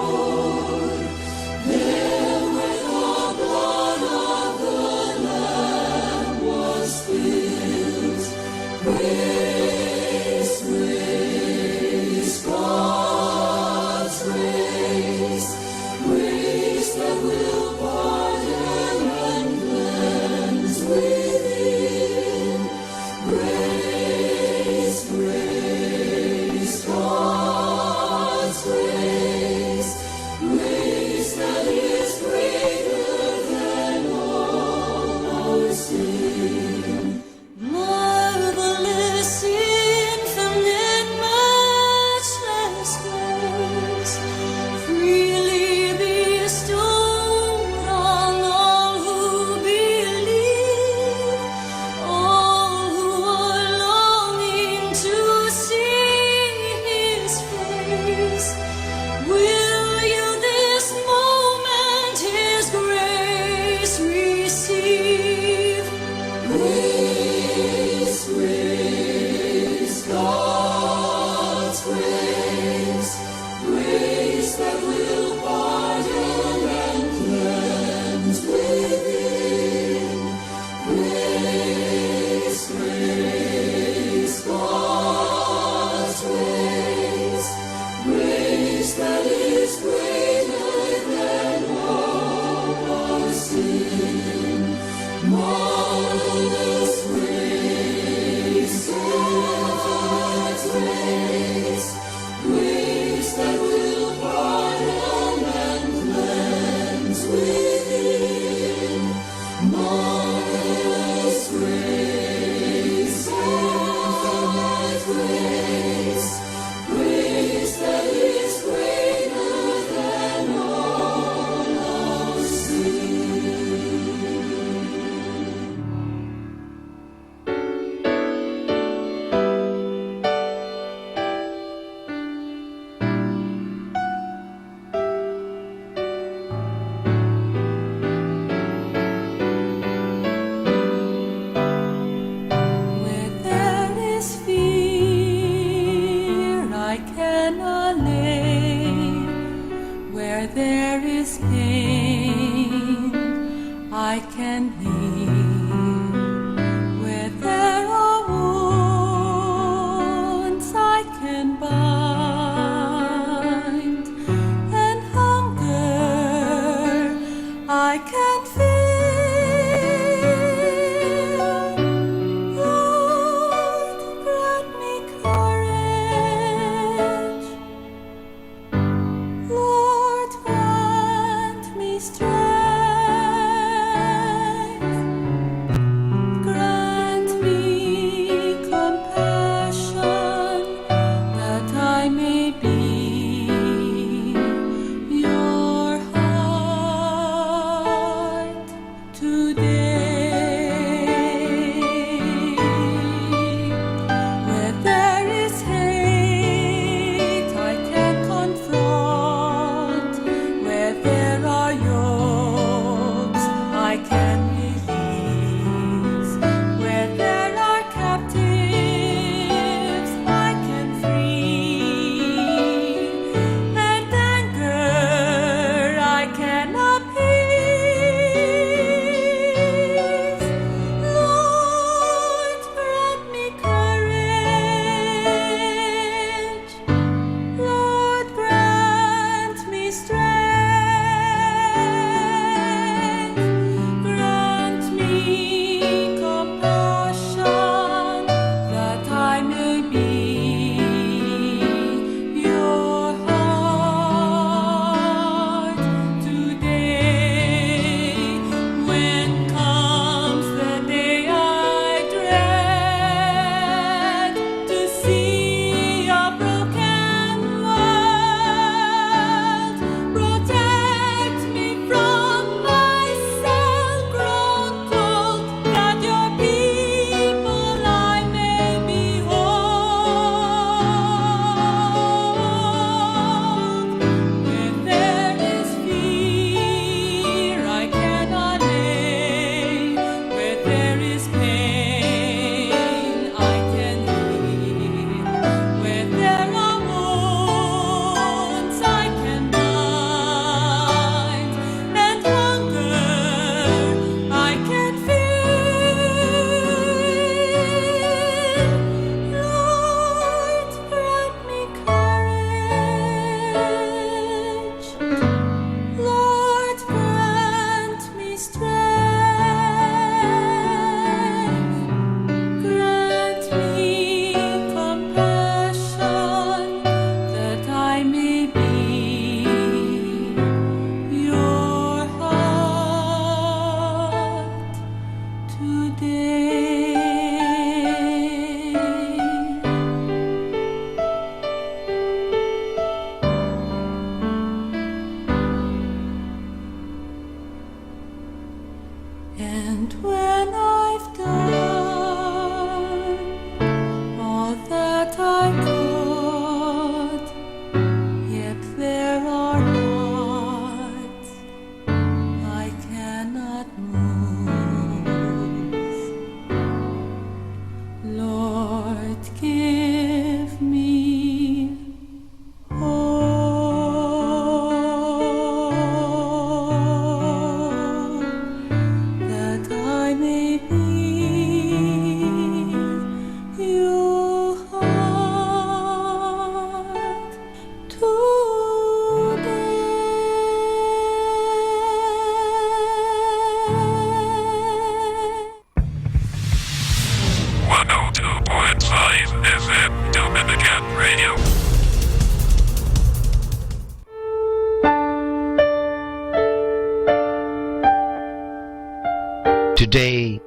[SPEAKER 1] Today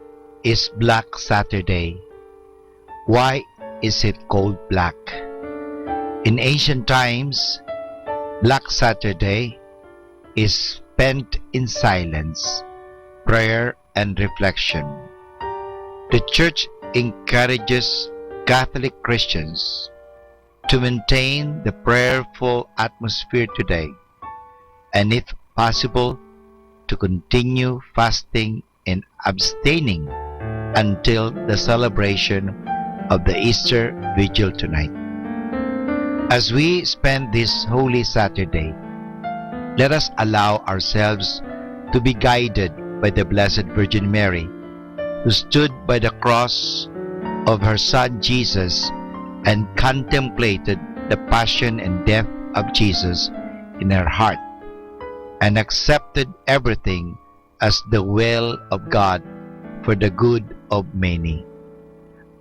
[SPEAKER 1] is Black Saturday. Why is it called black? In ancient times, Black Saturday is spent in silence, prayer, and reflection. The Church encourages Catholic Christians to maintain the prayerful atmosphere today, and if possible, to continue fasting and abstaining until the celebration of the Easter Vigil tonight. As we spend this Holy Saturday, let us allow ourselves to be guided by the Blessed Virgin Mary, who stood by the cross of her Son Jesus and contemplated the passion and death of Jesus in her heart, and accepted everything as the will of God for the good of many.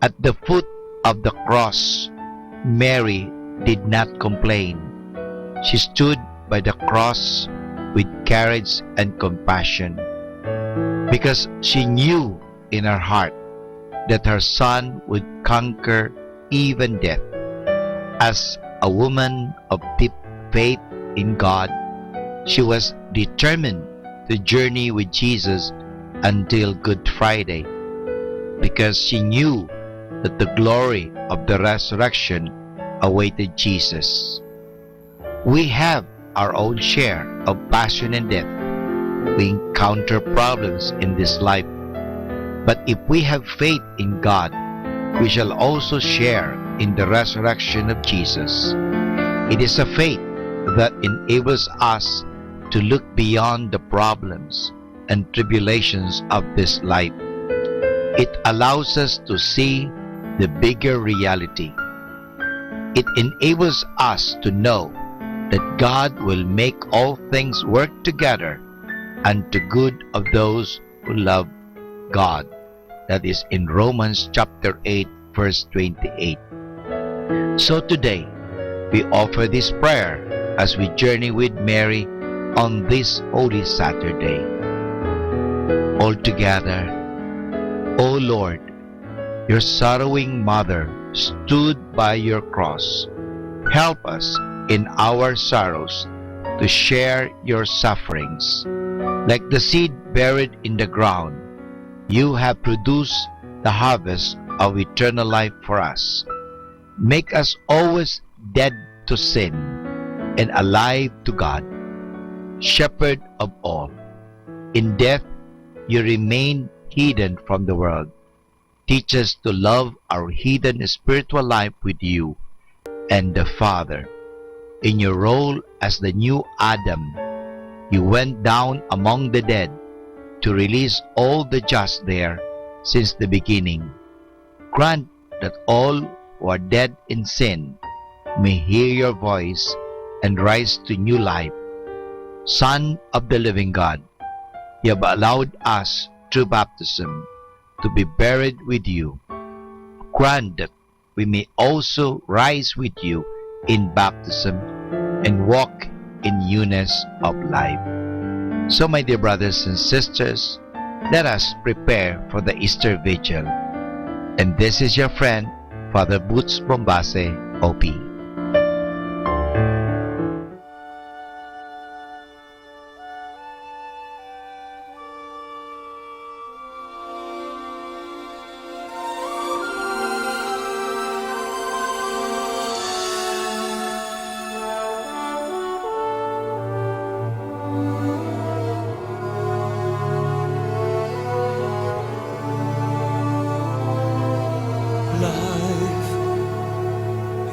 [SPEAKER 1] At the foot of the cross, Mary did not complain. She stood by the cross with courage and compassion, because she knew in her heart that her Son would conquer even death. As a woman of deep faith in God, she was determined to journey with Jesus until Good Friday, because she knew that the glory of the resurrection awaited Jesus. We have our own share of passion and death. We encounter problems in this life, but if we have faith in God, we shall also share in the resurrection of Jesus. It is a faith that enables us to look beyond the problems and tribulations of this life. It allows us to see the bigger reality. It enables us to know that God will make all things work together unto good of those who love God. That is in Romans chapter 8, verse 28. So today, we offer this prayer as we journey with Mary on this Holy Saturday. All together, O Lord, your sorrowing mother stood by your cross. Help us in our sorrows to share your sufferings. Like the seed buried in the ground, you have produced the harvest of eternal life for us. Make us always dead to sin and alive to God, Shepherd of all. In death, you remain hidden from the world. Teach us to love our hidden spiritual life with you and the Father. In your role as the new Adam, you went down among the dead to release all the just there since the beginning. Grant that all who are dead in sin may hear your voice and rise to new life. Son of the living God, you have allowed us through baptism to be buried with you. Grant that we may also rise with you in baptism and walk in newness of life. So, my dear brothers and sisters, let us prepare for the Easter Vigil. And this is your friend, Father Boots Bombase, OP.
[SPEAKER 7] Life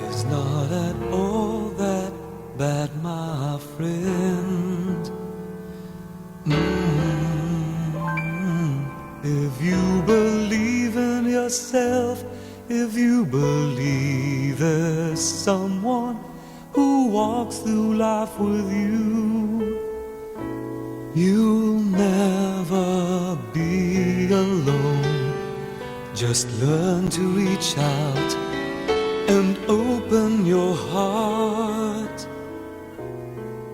[SPEAKER 7] is not at all that bad, my friend. If you believe in yourself, if you believe there's someone who walks through life with you, you'll never be alone. Just learn to reach out and open your heart.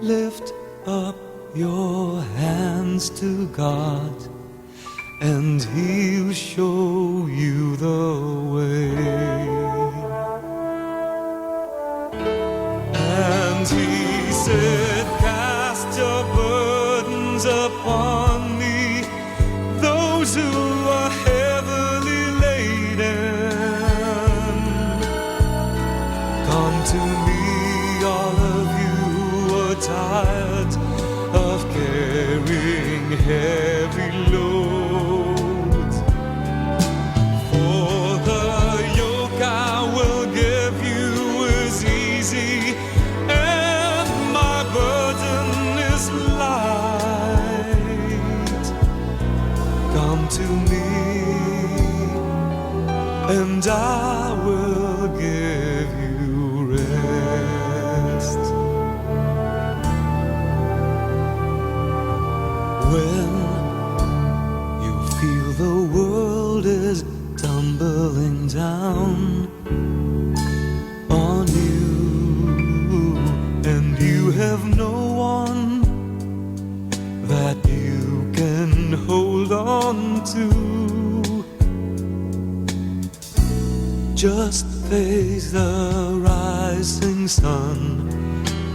[SPEAKER 7] Lift up your hands to God
[SPEAKER 14] and He'll show you the way. And He said, cast your burdens upon me, those who are heavily laden. Come to me, all of you who are tired of carrying heavy loads. For the yoke I will give you is easy, and my burden is light. Come to me, and I will give you rest. When you feel the world is tumbling down on you, and you have no one that you can hold on to, just face the rising sun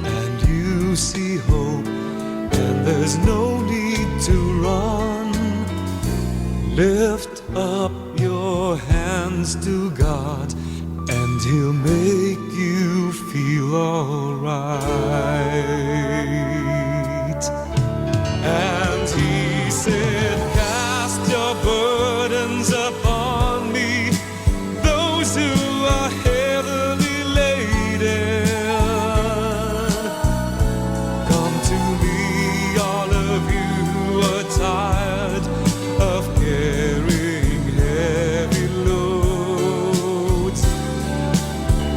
[SPEAKER 14] and you see hope, and there's no need to run. Lift up your hands to God, and He'll make you feel alright. And He said, cast your burdens upon me, those who are heavily laden. Come to me, all of you who are tired of carrying heavy loads.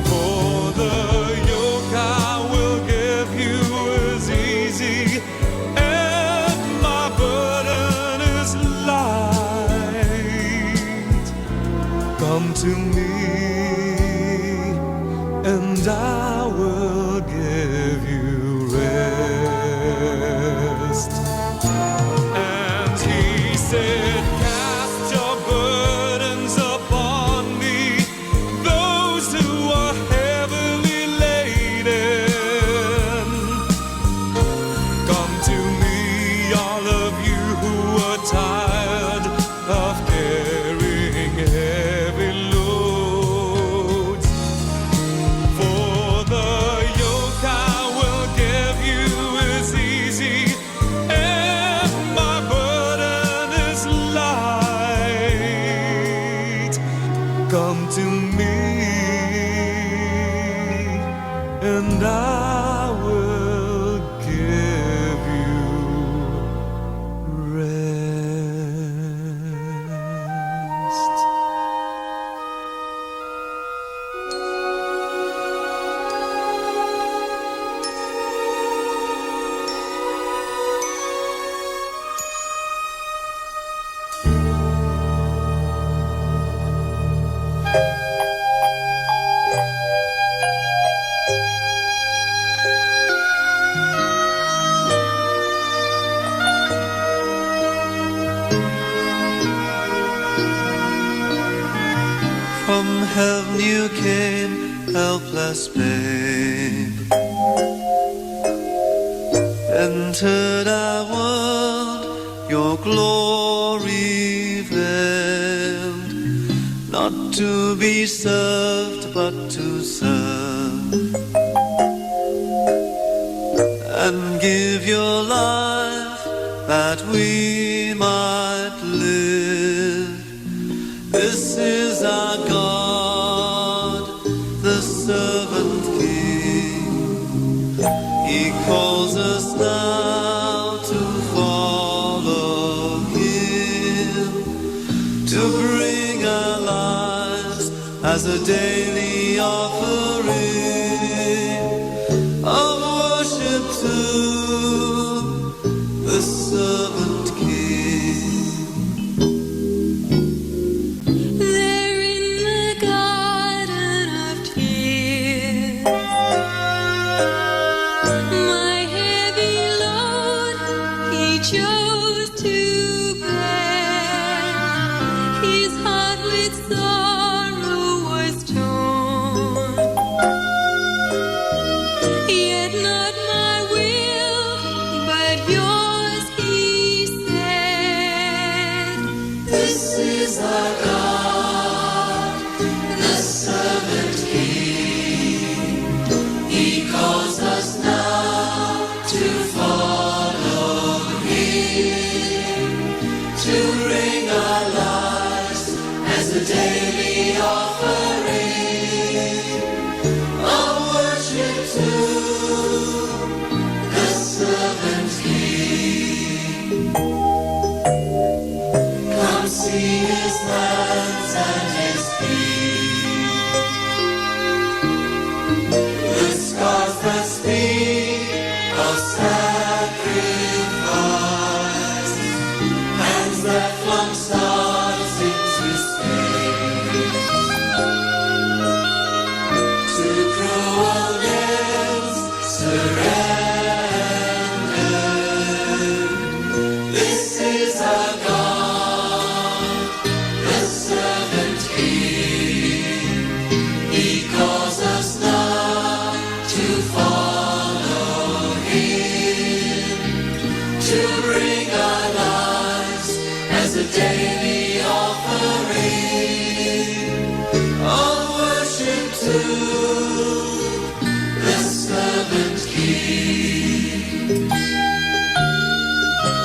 [SPEAKER 14] For the yoke I will give you is easy, and my burden is light. Come to me, and I will give you rest. And He said, cast your burdens upon me, those who are heavily laden. Come to me, all of you who are tired of carrying heavy loads. For the yoke I will give you is easy, and my burden is light. Come to me, and I will give you rest.
[SPEAKER 7] From heaven you came, helpless babe. Entered our world, your glory veiled. Not to be served, but to serve. And give your life that we might live. This is our God, the servant King. He calls us now to follow Him, to bring our lives as a daily offering of worship to the servant King.
[SPEAKER 6] There in the garden of tears, my heavy load He chose to bear.
[SPEAKER 20] the servant king.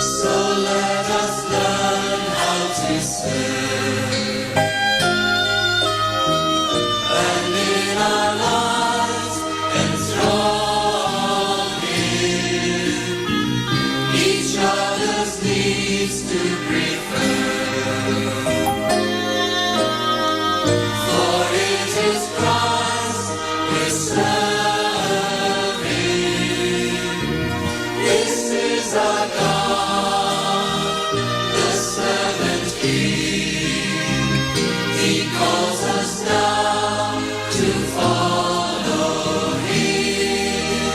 [SPEAKER 20] So let us learn how to serve, and in our lives enthrall Him, each other's needs to prefer. For it is Christ we're serving. This is our God, the servant King. He calls us now to follow Him,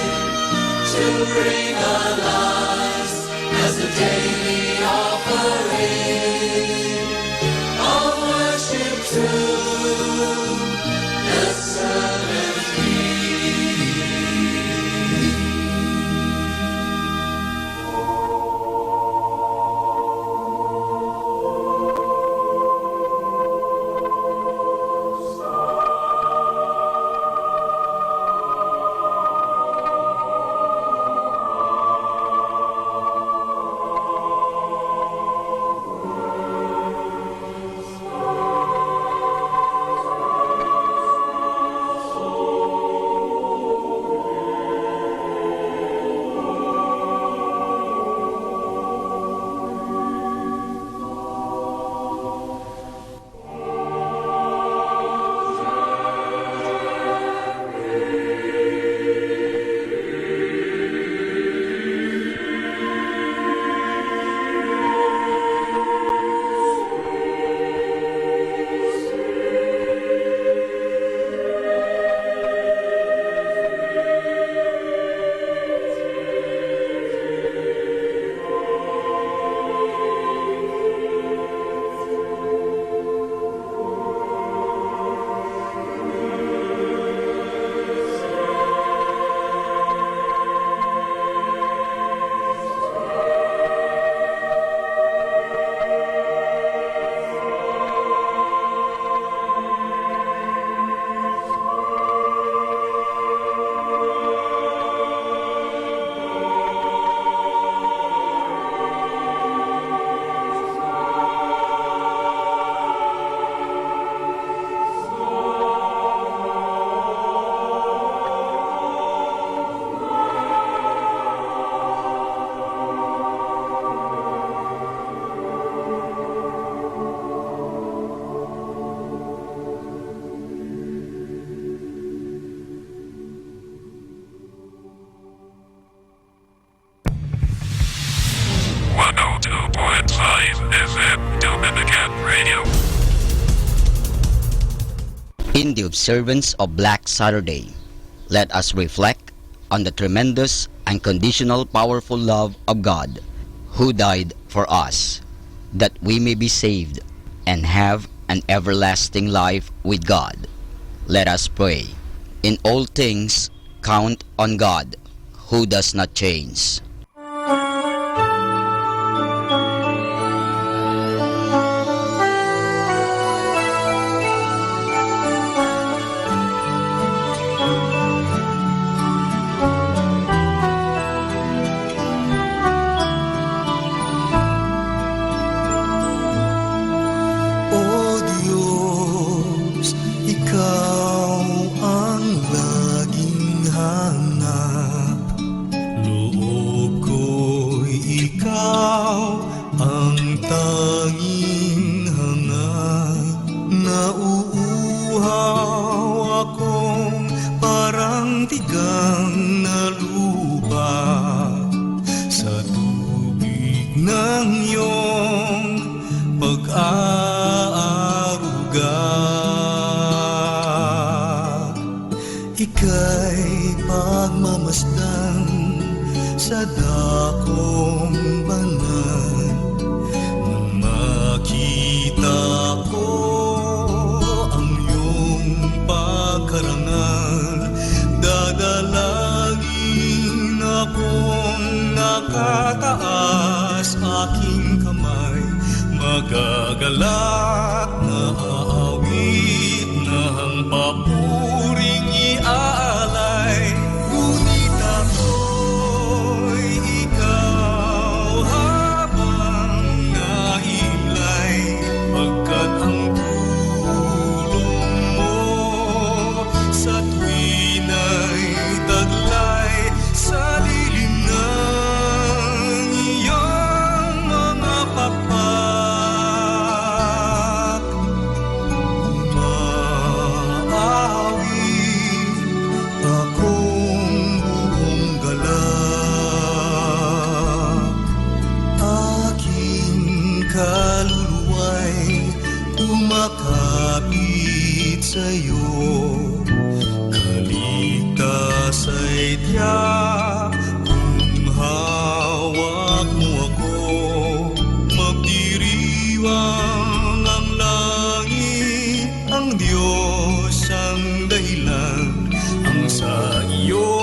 [SPEAKER 20] to bring our lives as a daily offering of worship to the servant King.
[SPEAKER 3] In the observance of Black Saturday, let us reflect on the tremendous, unconditional, powerful love of God, who died for us, that we may be saved and have an everlasting life with God. Let us pray. In all things, count on God, who does not change.
[SPEAKER 7] O Diyos, Ikaw ang laging hanap. Loob ko'y Ikaw ang tanging hangad. Nauuhaw akong parang tigang na lupa sa tubig ng iyong pag-aaruga. Ika'y pagmamasdan sa dakong banal. Nang makita ko ang iyong pagkarangal, dadalangin akong nakataas aking kamay, magagalak na aawit ng papuring sa'yo. Kaligtas ay tiyak kung hawak mo ako. Magdiriwang ang langit, ang Diyos ang dahilan. Ang sa iyo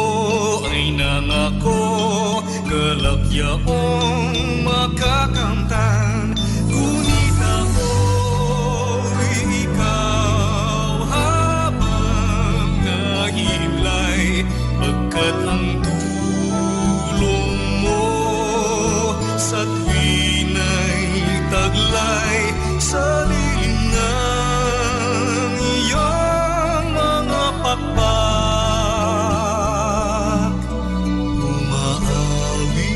[SPEAKER 7] ay nangako, kalagyaong makakamtan. Ngunit ako'y ikaw habang nahimlay, pagkat ang tulong mo sa tuwin ay taglay sa lilim ng iyong mga pakpak. Umaawi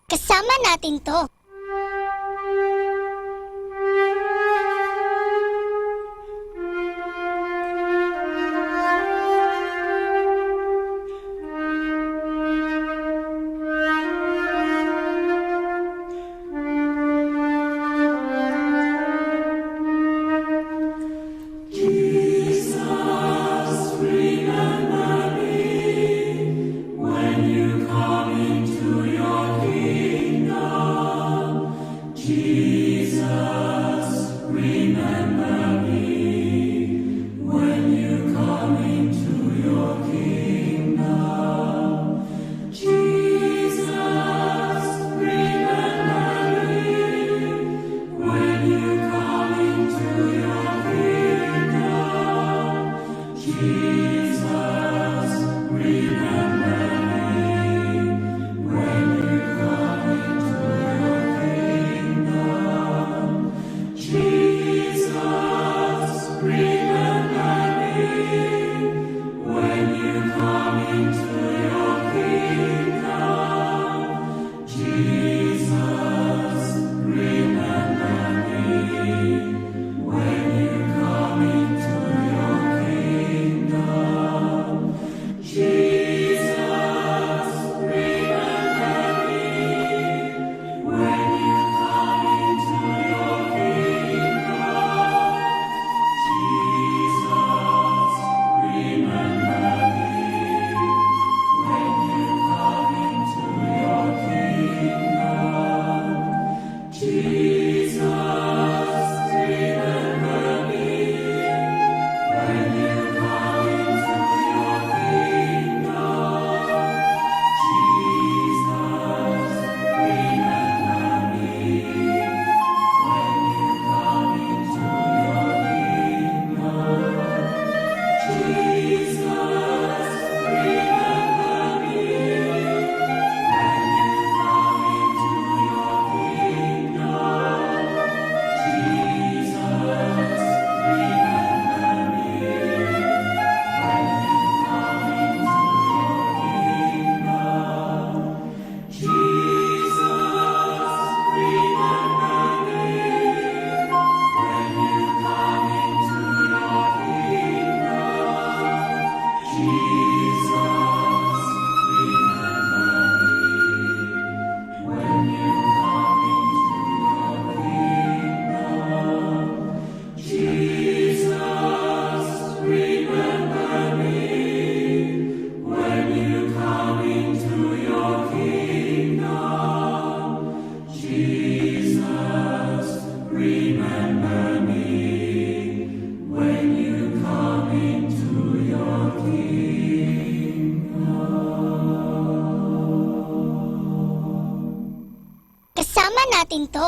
[SPEAKER 10] Kasama natin to. Kasama natin to.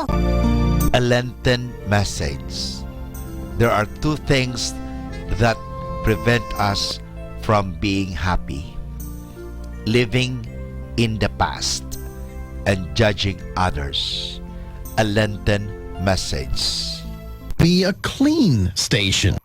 [SPEAKER 17] A Lenten message. There are two things that prevent us from being happy: living in the past and judging others. A Lenten message.
[SPEAKER 12] Be a clean station.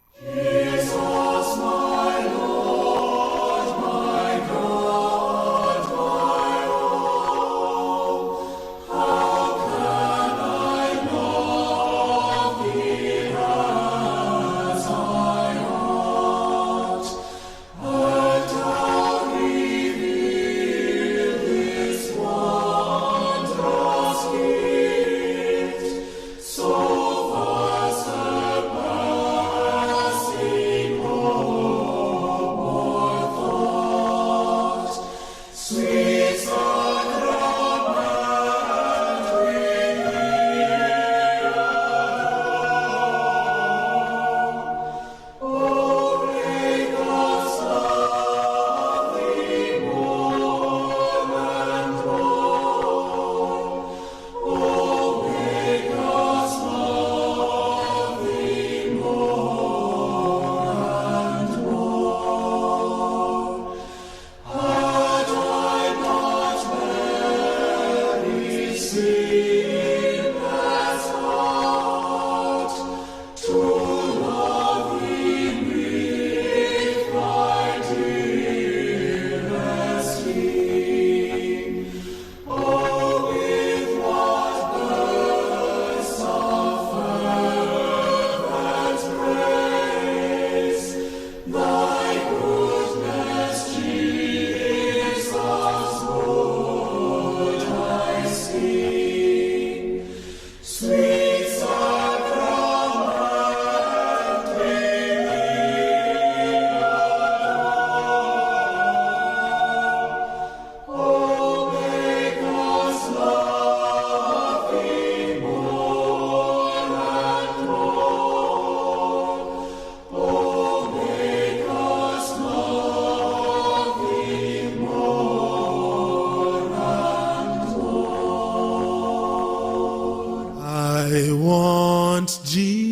[SPEAKER 8] want Jesus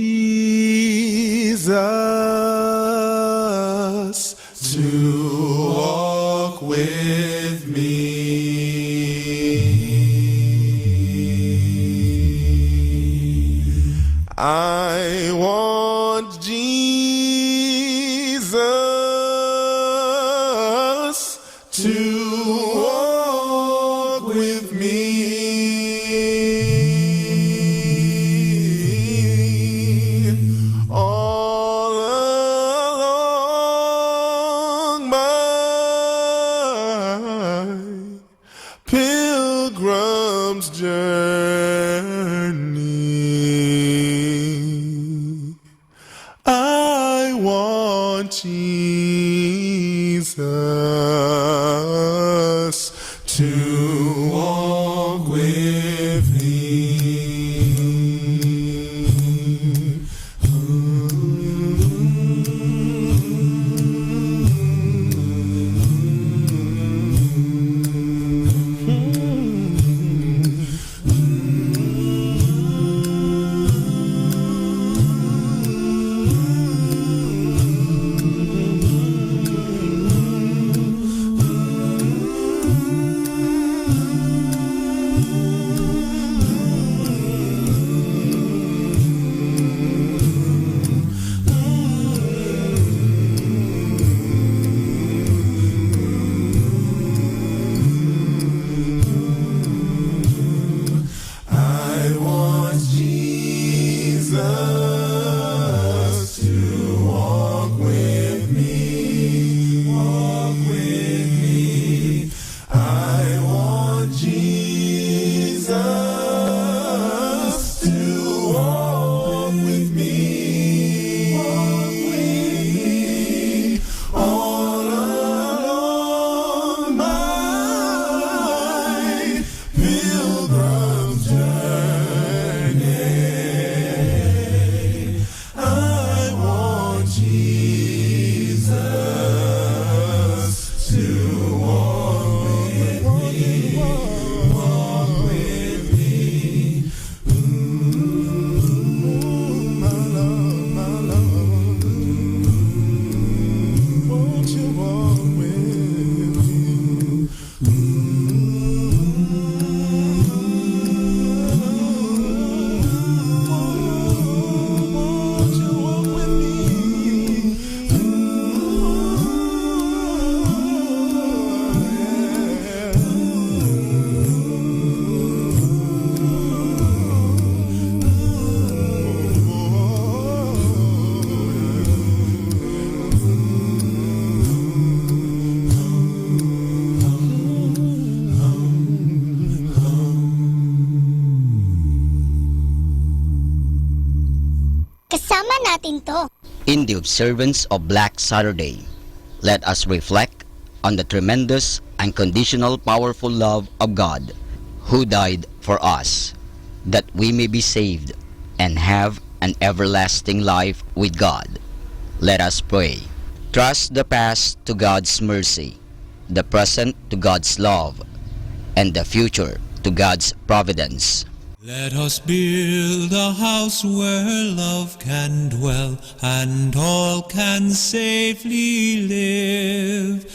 [SPEAKER 8] to walk with me. I want Jesus to walk with me. All along my pilgrim's journey. I want Jesus to walk with I want Jesus to walk with me, walk with me. I want Jesus to walk with me, walk with me. All along my pilgrim's journey, I want Jesus to walk with me, walk with me. Ooh, my love, won't you walk with me? Won't you walk with
[SPEAKER 10] Kasama natin to.
[SPEAKER 3] In the observance of Black Saturday, let us reflect on the tremendous, unconditional, powerful love of God, who died for us, that we may be saved and have an everlasting life with God. Let us pray. Trust the past to God's mercy, the present to God's love, and the future to God's providence.
[SPEAKER 20] Let us build a house where love can dwell and all can safely live.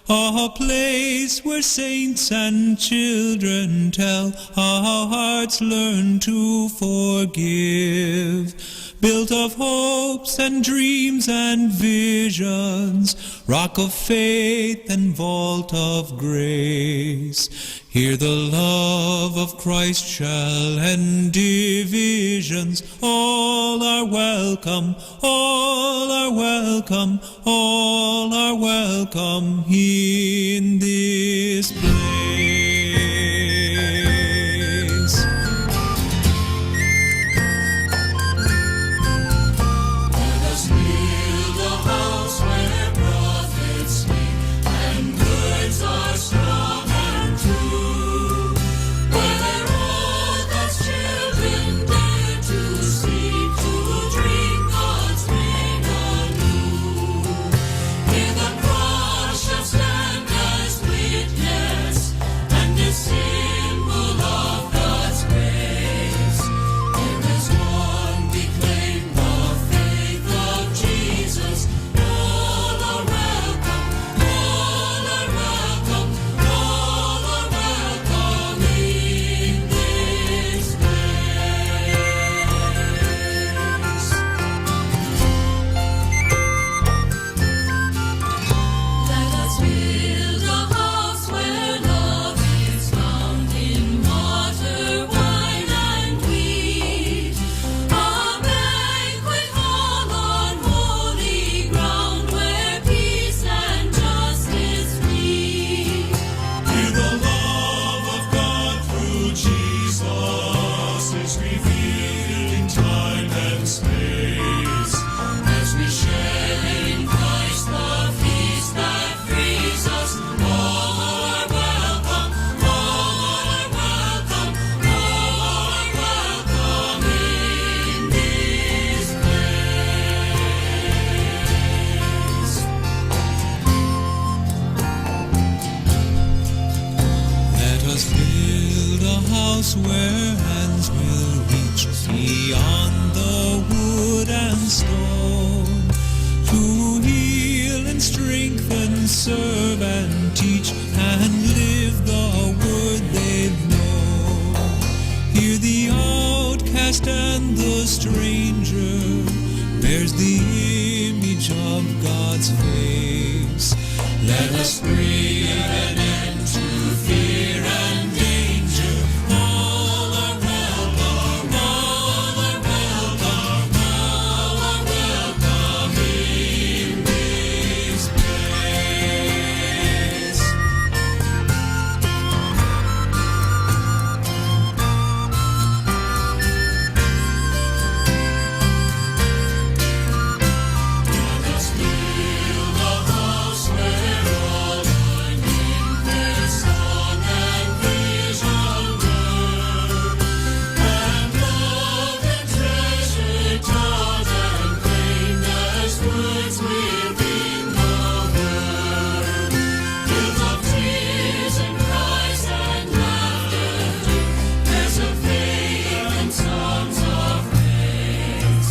[SPEAKER 20] A place where saints and children tell how hearts learn to forgive. Built of hopes and dreams and visions, rock of faith and vault of grace. Here the love of Christ shall end divisions. All are welcome, all are welcome, all are welcome in this place. Let us build a house where prophets speak and words are strong and true, where all God's children dare to seek to dream God's reign anew. Here the cross shall stand as witness
[SPEAKER 7] hands will reach beyond the wood and stone, to heal and strengthen, serve and teach, and live the word they've known. Hear the outcast and the stranger bears the image of God's face. Let us bring an end to fear and danger. All are welcome, all are welcome, all are welcome in this place. Let us build a house where all join in their song and vision word, and love and treasure taught and claimed as words within the word. Hills of tears and cries and laughter, there's a faith and songs of praise.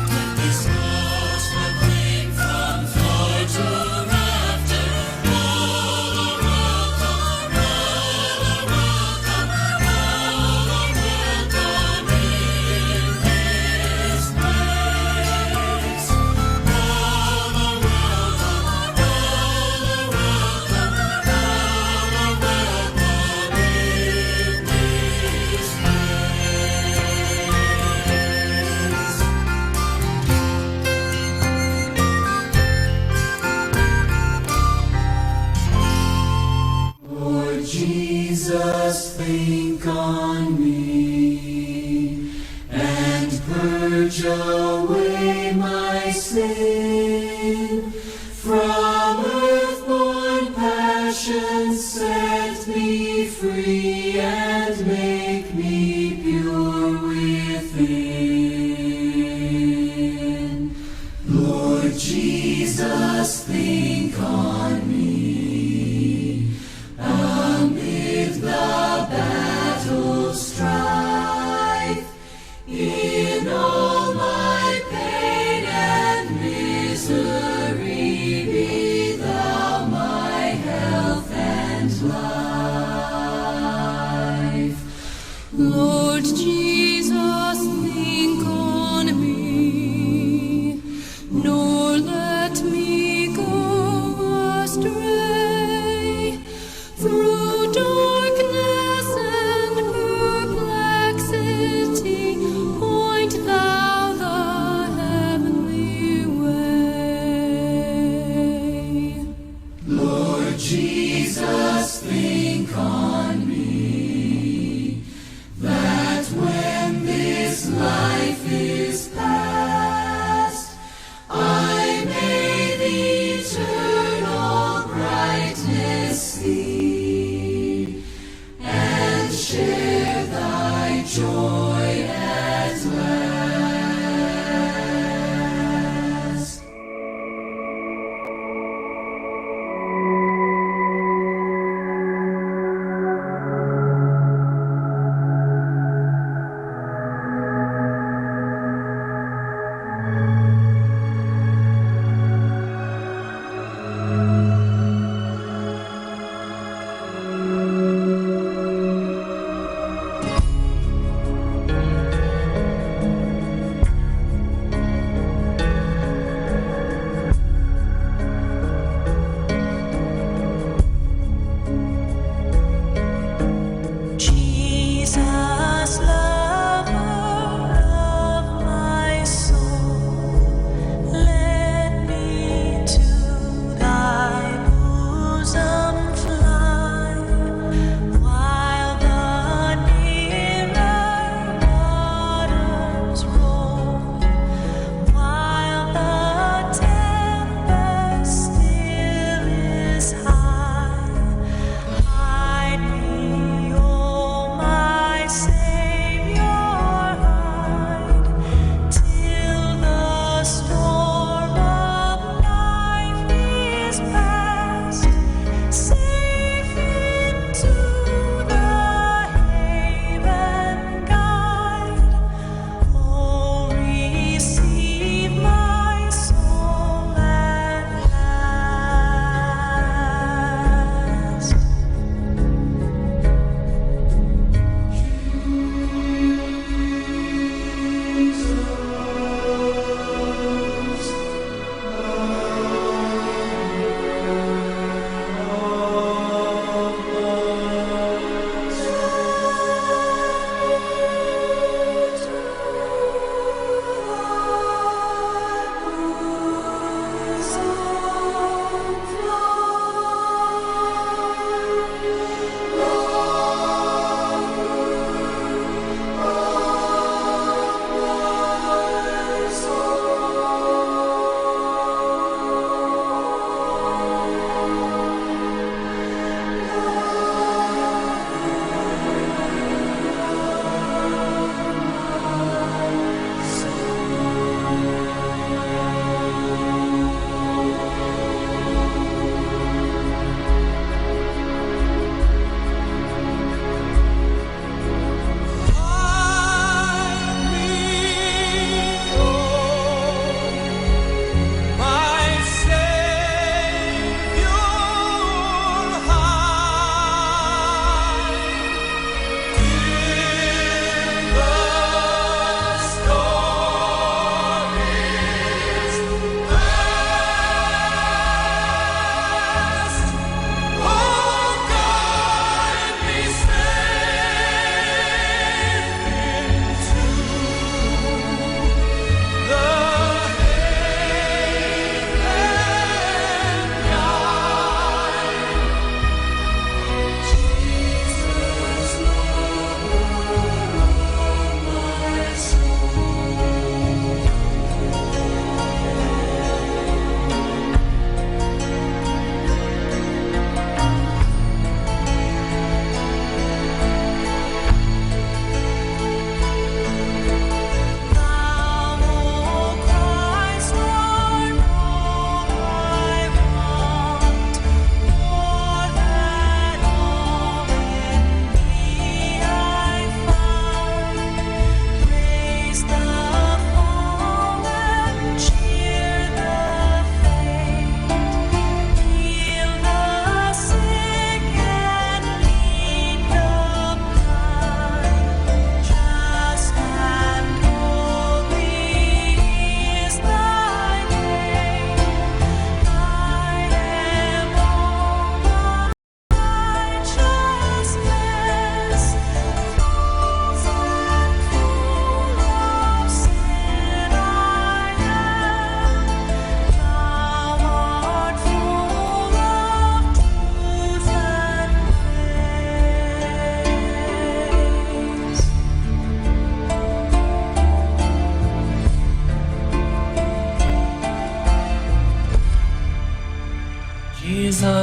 [SPEAKER 7] Let this house proclaim from floor to rafter, all are welcome, all are welcome, all are welcome in this place. All are welcome, all are welcome, all are welcome in this Lord Jesus, think on me and purge away my sin. From earth-born passions set me free and make me pure within. Lord Jesus, think on me amid the battle strife. In all my pain and misery, be thou my health and life.
[SPEAKER 6] Lord Jesus, think on me, nor let me go astray. Through darkness and perplexity, point thou the heavenly way.
[SPEAKER 7] Lord Jesus, think on me, that when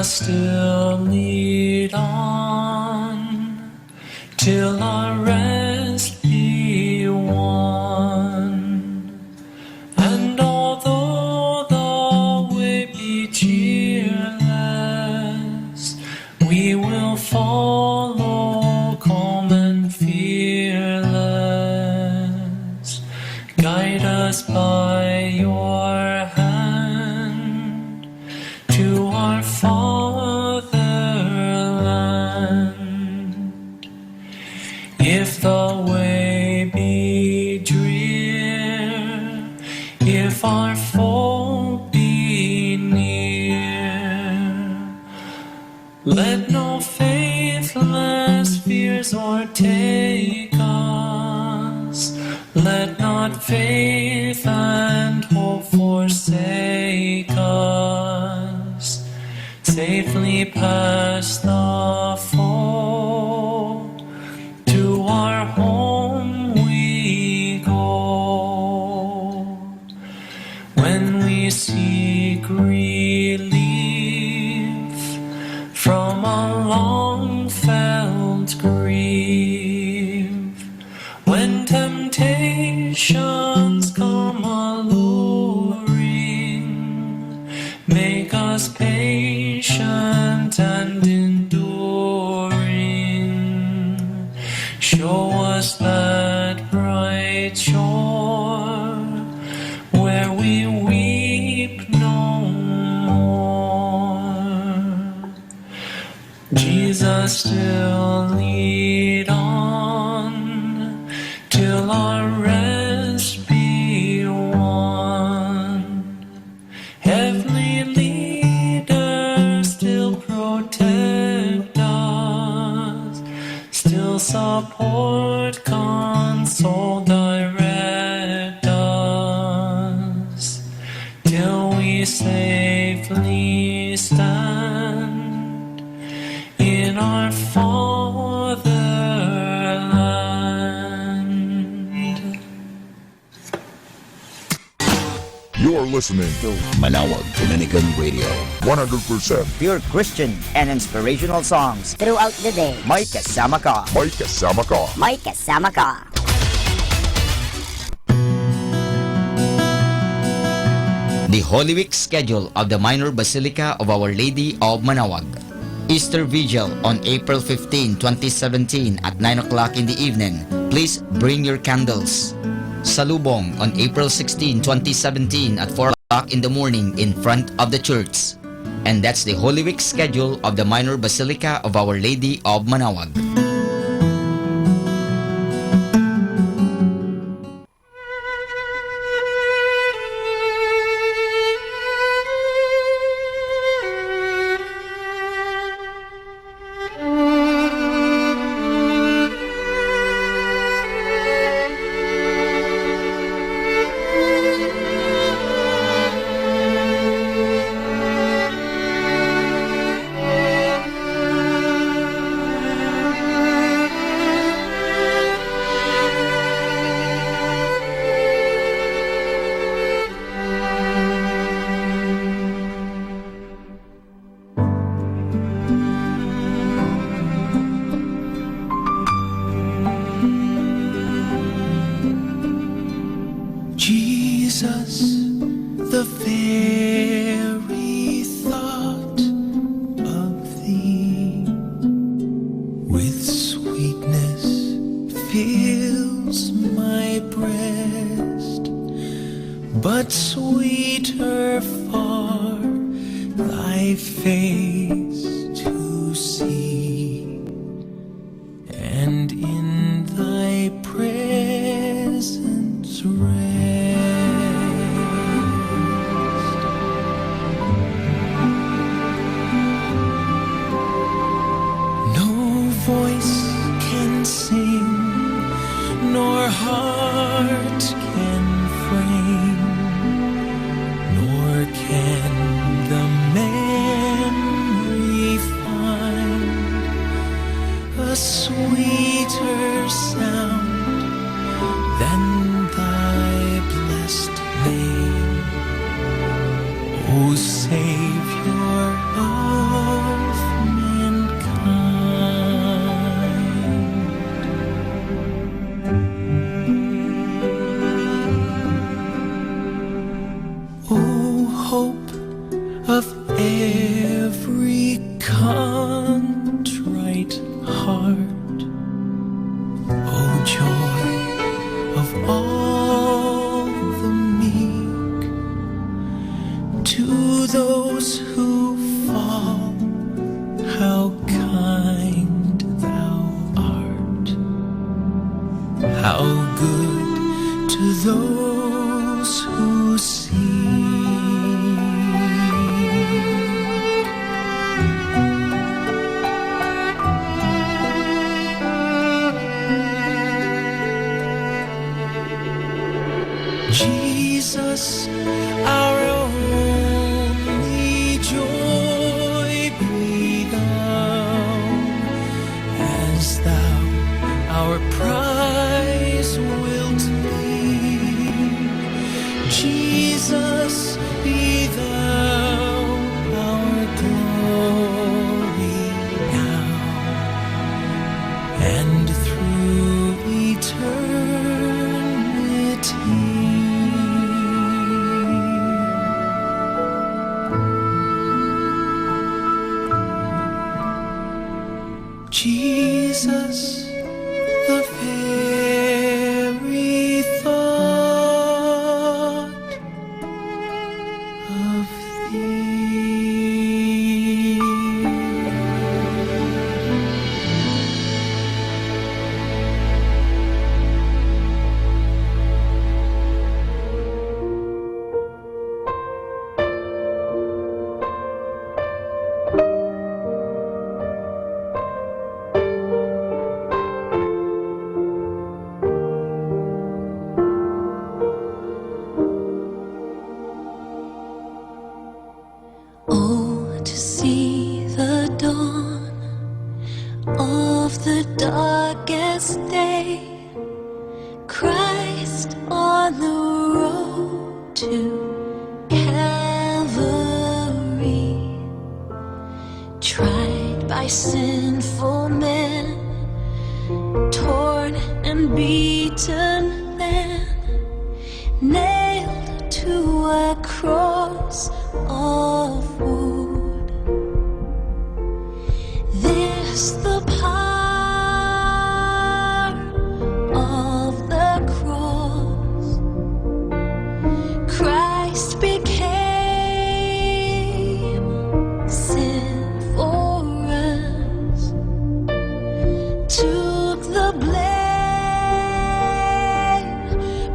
[SPEAKER 7] Jesus still lead on till our rest be won. And although the way be cheerless, we will follow calm and fearless. Guide us by your hand to our fatherland. If the way be drear, if our foe be near, let no faithless fears o'ertake us. Let not faith and hope forsake us. Safely past the foe, to our home we go. When we seek relief from a long felt grief, when temptations come alluring, make us patient and enduring. Show us that bright shore where we weep no more. Jesus still lead on till our rest be won. Heavenly leader still protect us, still support, console, direct us, till we safely stand in our fatherland.
[SPEAKER 2] You're listening to
[SPEAKER 4] Manawag Dominican Radio.
[SPEAKER 2] 100%
[SPEAKER 4] Pure Christian and inspirational songs.
[SPEAKER 5] Throughout the day.
[SPEAKER 4] May kasama ka.
[SPEAKER 2] May kasama ka.
[SPEAKER 5] May kasama ka.
[SPEAKER 3] The Holy Week schedule of the Minor Basilica of Our Lady of Manawag. Easter Vigil on April 15, 2017 at 9 o'clock in the evening. Please bring your candles. Salubong on April 16, 2017 at 4 o'clock in the morning in front of the church. And that's the Holy Week schedule of the Minor Basilica of Our Lady of Manawag.
[SPEAKER 7] Jesus, the very thought of thee with sweetness fills my breast, but sweeter far thy face to see, and in thy presence rest. Voice can sing, nor heart can frame, nor can the memory find a sweeter sound than thy blessed name, O Savior of how good to those who see. Jesus, our only joy, be thou, as thou our prize wilt be. Jesus, be thou our glory now, and through eternity. Jesus, the very thought of thee.
[SPEAKER 6] Oh, to see the dawn of the darkest day, Christ on the road to Calvary, tried by sinful men, torn and beaten then, nailed to a cross of wood. This the power of the cross. Christ became sin for us, took the blame,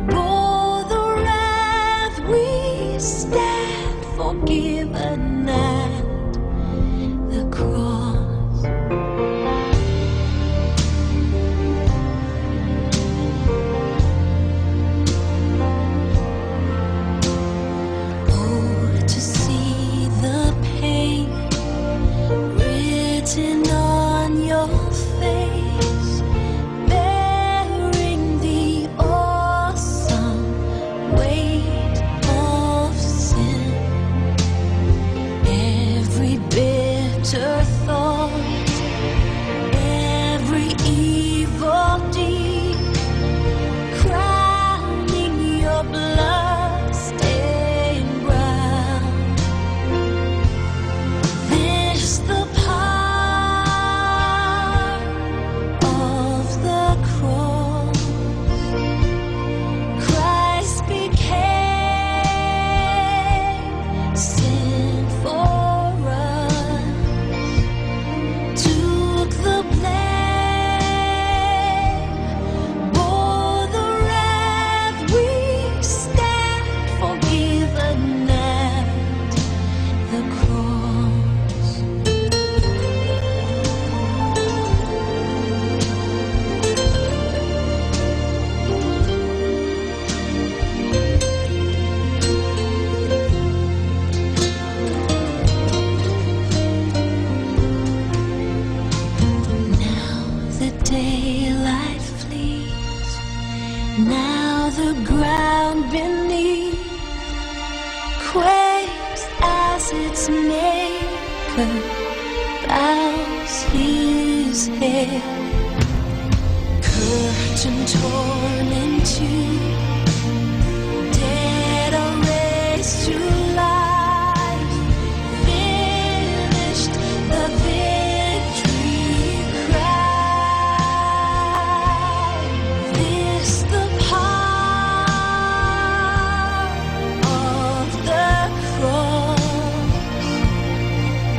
[SPEAKER 6] bore the wrath we stand forgiven at the cross. Oh, to see the pain written on your face, bearing the awesome weight of sin. Every bitter thought, every evil deed, crowning your blood-stained brow. This the power of the cross. Christ became sin for us, took the blame, bore the wrath we stand forgiven at the cross. Now the daylight flees, now the ground beneath quakes as its maker bows his head. Curtain torn in two, dead are raised to life, finished the victory cry. This the power of the cross.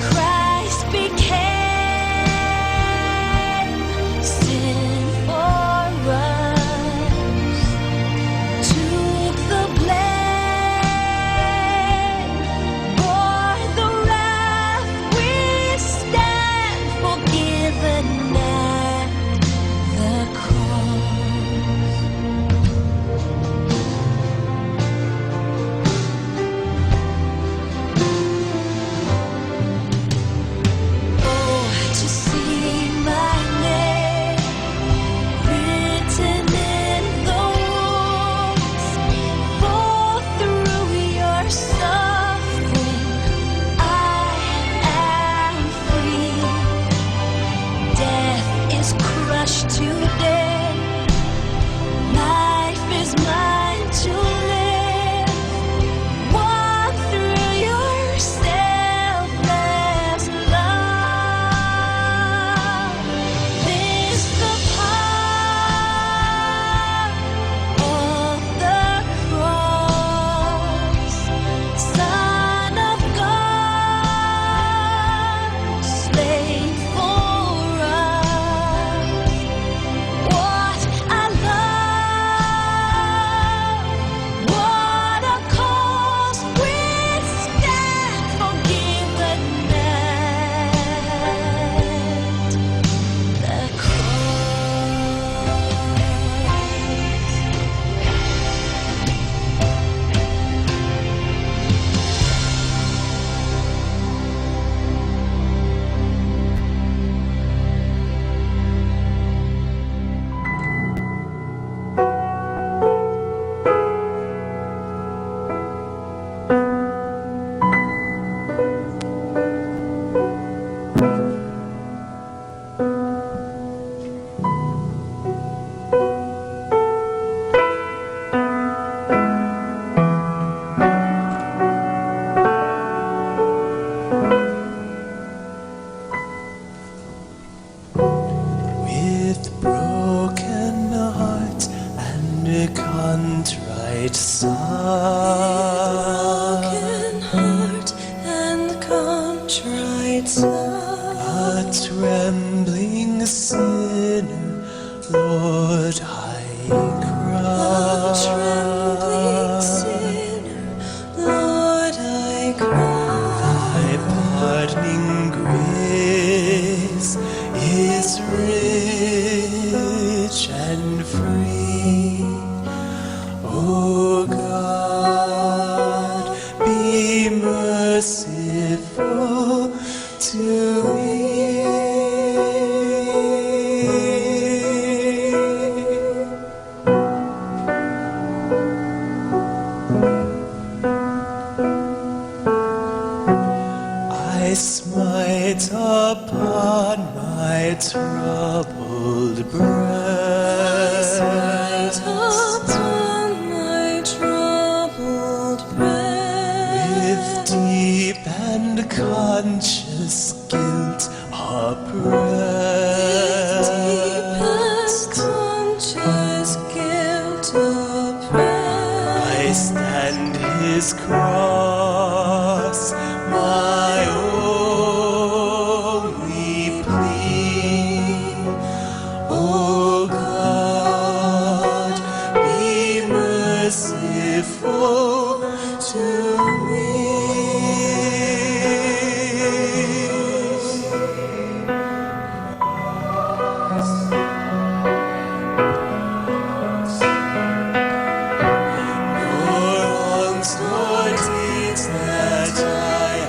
[SPEAKER 6] Christ became sin for us,
[SPEAKER 8] right side.
[SPEAKER 6] Broken heart and contrite
[SPEAKER 8] A
[SPEAKER 6] side.
[SPEAKER 8] trembling sinner, Lord, I cry.
[SPEAKER 6] A trembling sinner, Lord, I cry.
[SPEAKER 8] Thy pardoning grace is rich and free. O God, be merciful to me. I smite upon my troubled breast.
[SPEAKER 6] Upon my troubled
[SPEAKER 8] With
[SPEAKER 6] breast.
[SPEAKER 8] deep and conscious guilt oppressed.
[SPEAKER 6] Deep and conscious guilt oppressed.
[SPEAKER 8] Christ and his cross, my only plea. O God, be merciful to me. Nor wrongs nor deeds that I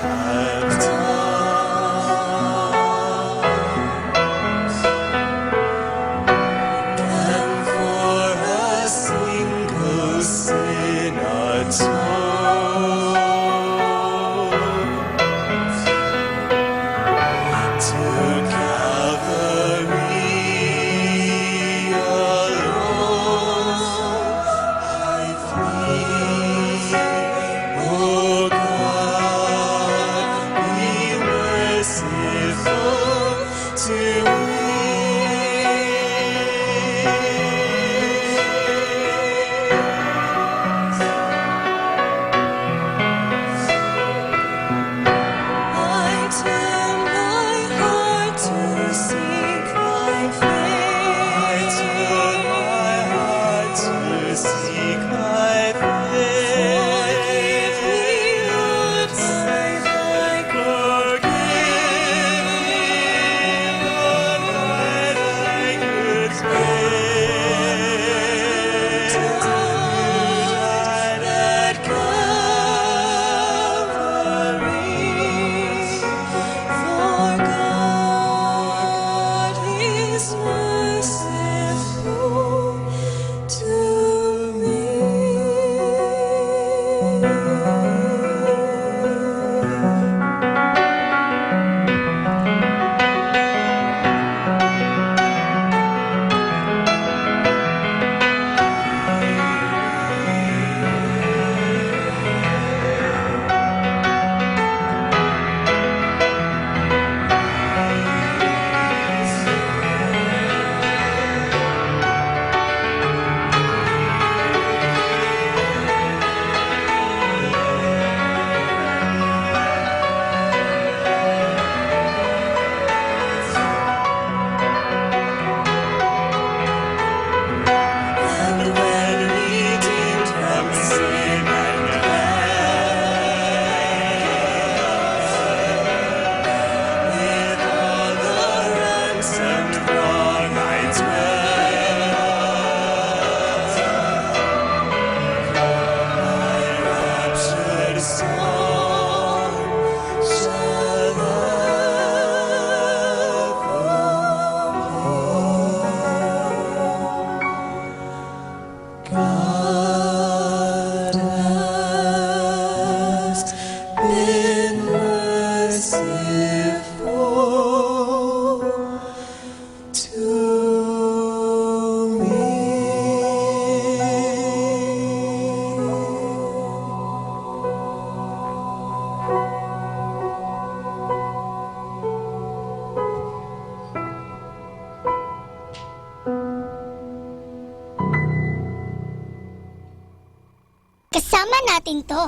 [SPEAKER 10] Kasama natin to.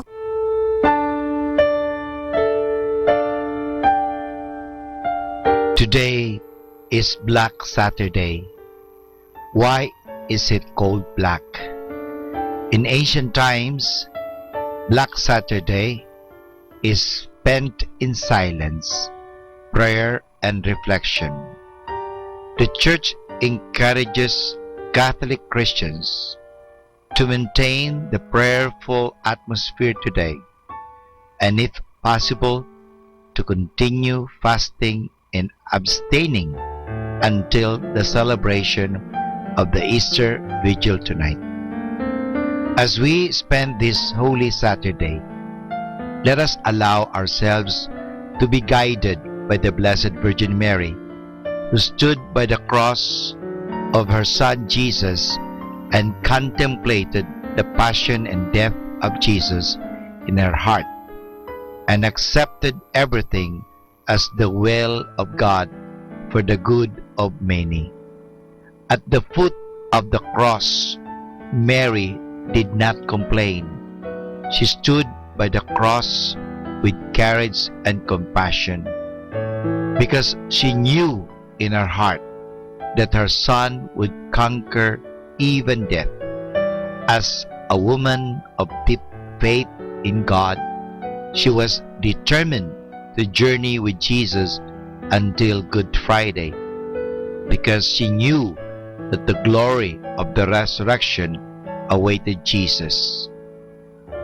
[SPEAKER 1] Today is Black Saturday. Why is it called black? In ancient times, Black Saturday is spent in silence, prayer, and reflection. The Church encourages Catholic Christians to maintain the prayerful atmosphere today, and if possible, to continue fasting and abstaining until the celebration of the Easter Vigil tonight. As we spend this Holy Saturday, let us allow ourselves to be guided by the Blessed Virgin Mary, who stood by the cross of her Son Jesus and contemplated the passion and death of Jesus in her heart, and accepted everything as the will of God for the good of many. At the foot of the cross, Mary did not complain. She stood by the cross with courage and compassion, because she knew in her heart that her Son would conquer even death. As a woman of deep faith in God, she was determined to journey with Jesus until Good Friday, because she knew that the glory of the resurrection awaited Jesus.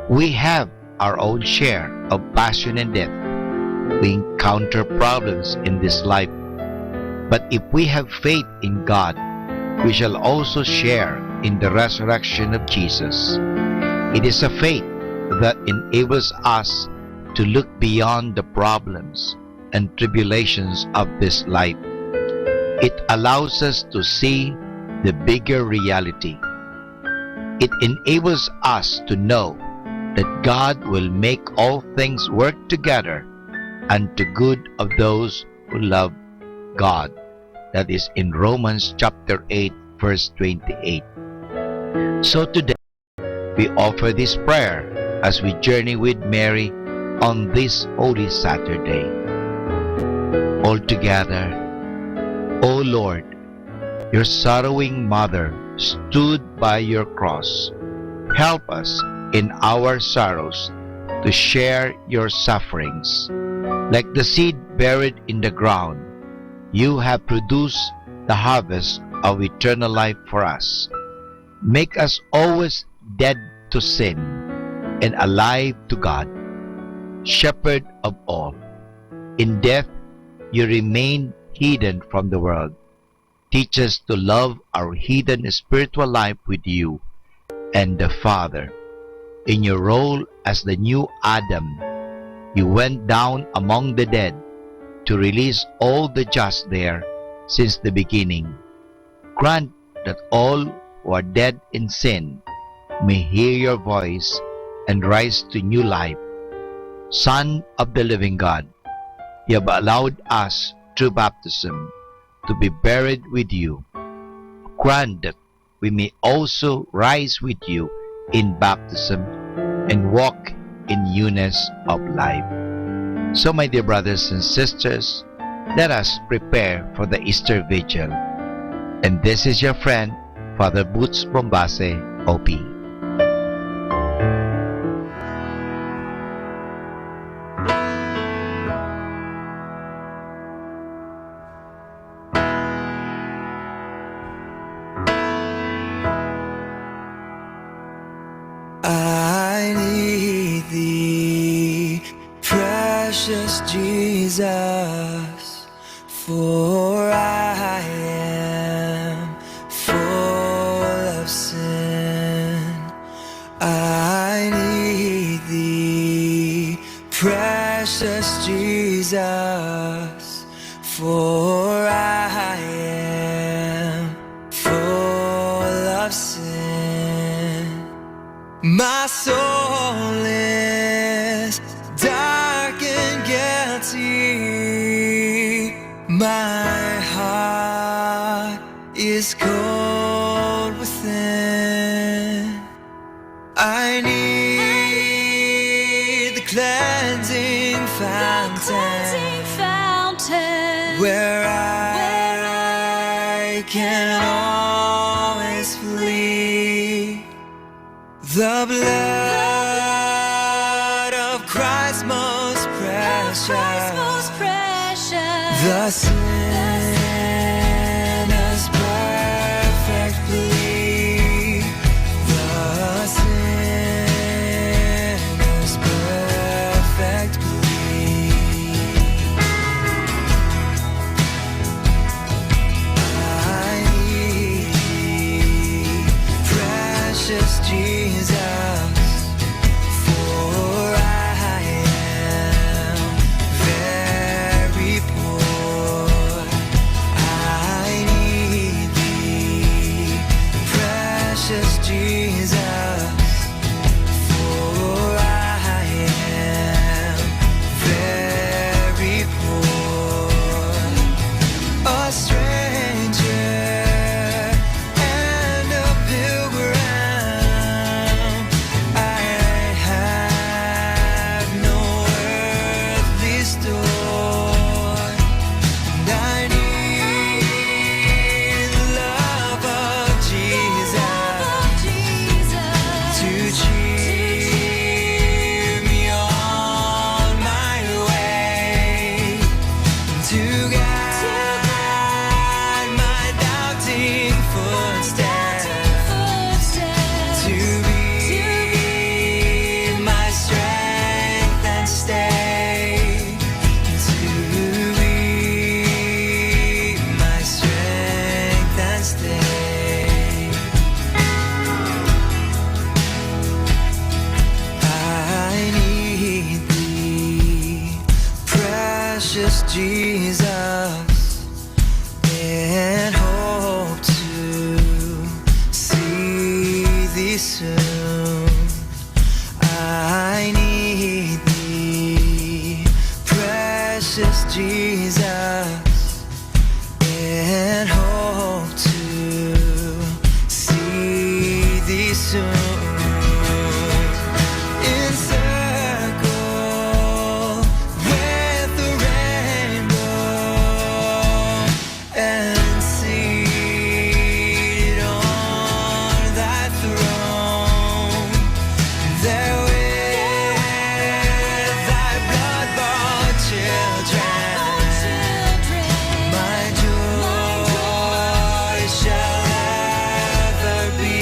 [SPEAKER 1] We have our own share of passion and death. We encounter problems in this life, but if we have faith in God, we shall also share in the resurrection of Jesus. It is a faith that enables us to look beyond the problems and tribulations of this life. It allows us to see the bigger reality. It enables us to know that God will make all things work together unto good of those who love God. That is in Romans chapter 8, verse 28. So today, we offer this prayer as we journey with Mary on this Holy Saturday. All together, O Lord, your sorrowing mother stood by your cross. Help us in our sorrows to share your sufferings. Like the seed buried in the ground, you have produced the harvest of eternal life for us. Make us always dead to sin and alive to God, Shepherd of all. In death, you remain hidden from the world. Teach us to love our hidden spiritual life with you and the Father. In your role as the new Adam, you went down among the dead to release all the just there since the beginning. Grant that all who are dead in sin may hear your voice and rise to new life. Son of the living God, you have allowed us through baptism to be buried with you. Grant that we may also rise with you in baptism and walk in newness of life. So, my dear brothers and sisters, let us prepare for the Easter Vigil. And this is your friend, Father Boots Bombase, OP.
[SPEAKER 8] I need thee, precious Jesus, for I am full of sin. I need thee, precious Jesus, for I am full of sin. My soul is dark and guilty. My heart is cold within. I need
[SPEAKER 7] cleansing fountain, where I can always flee. The blood of Christ most precious, the sinner's perfect plea, the sinner's perfect plea. I need thee, precious Jesus, for I am very poor. I need thee, precious Jesus, for I am very poor. A stranger and a pilgrim, I have no earthly store, and I need the love of Jesus to cheer me on my way, to guide my doubting footsteps, to be my strength and stay, to be my strength and stay. I need thee, precious Jesus, and hope to see thee soon. I need thee, precious Jesus, and hope to see thee soon. Encircle with the rainbow and seated on thy throne, there with thy blood-bought children, my joy shall ever be.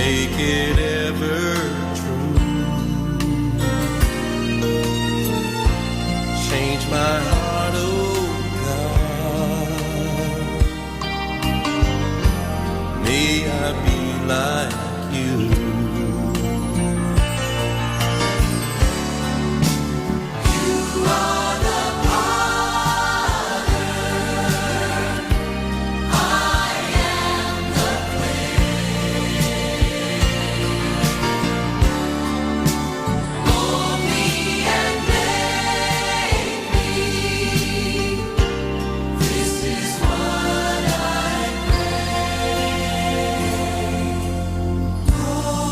[SPEAKER 8] make it ever true. Change my heart, oh God. May I be like you.
[SPEAKER 20] Oh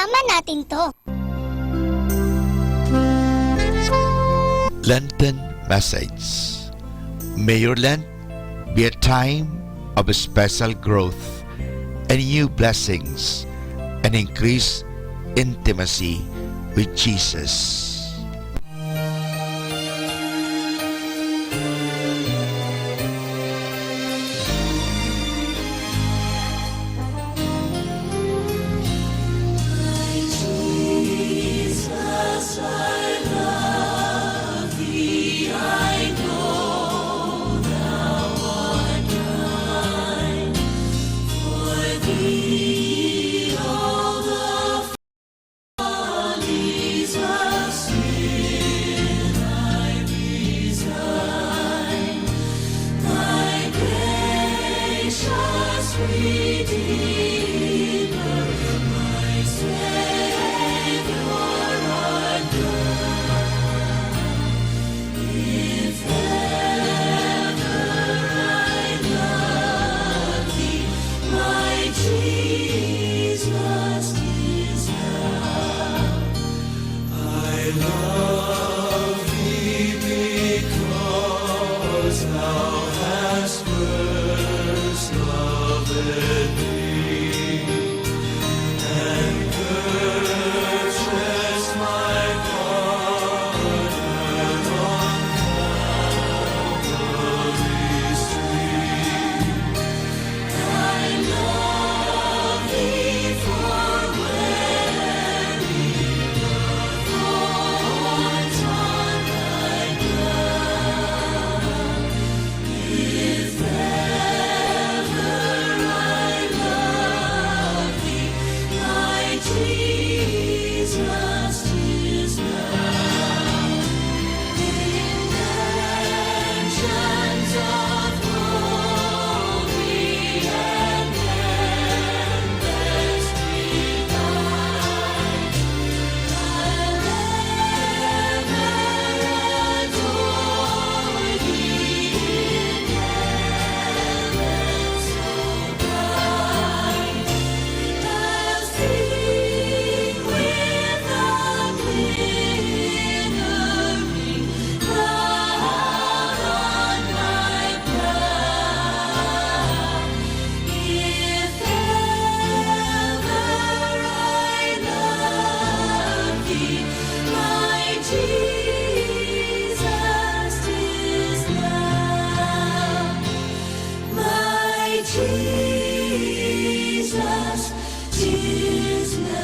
[SPEAKER 10] Kasama natin to.
[SPEAKER 17] Lenten message. May your Lent be a time of special growth and new blessings and increased intimacy with Jesus.
[SPEAKER 20] Jesus, I love thee. I know thou art mine. For thee all the follies of sin I resign. My gracious Redeemer, my Savior art thou. If ever I love thee, my Jesus is thou. I love thee because thou hast first loved me and purchased my pardon on Calvary's tree. I love thee for wearing the thorns on thy brow. If ever I love thee, my Jesus is thou. In mansions of glory and endless delight, I'll ever adore thee in heaven so bright. I'll sing with the glittering crown on my brow. If ever I love thee, my Jesus is thou. My Jesus is thou.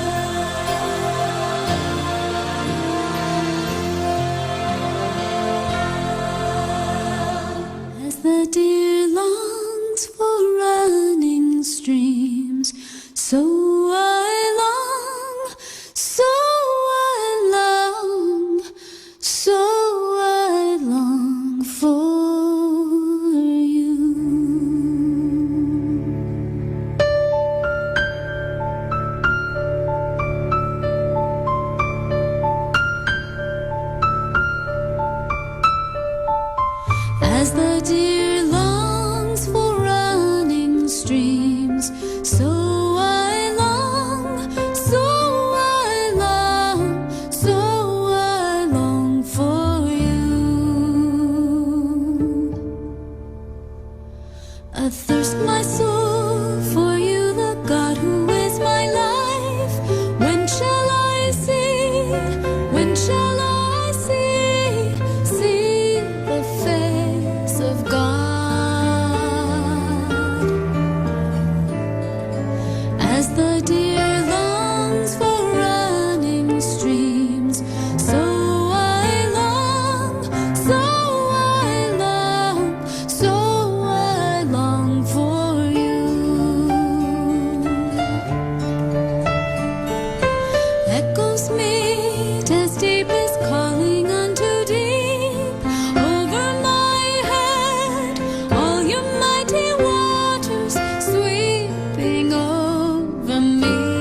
[SPEAKER 20] As the deer longs for running streams, so I long, so I long for you. As the deer longs for running streams, so I long, so I long, so I long for you. Athirst my soul for you, the God who is my life. When shall I see? When shall I see the face of God? As the deer longs for running streams, so I long, so I long, so I long for you. Echoes meet as deep is calling unto deep. Over my head, all your mighty waters sweeping over me.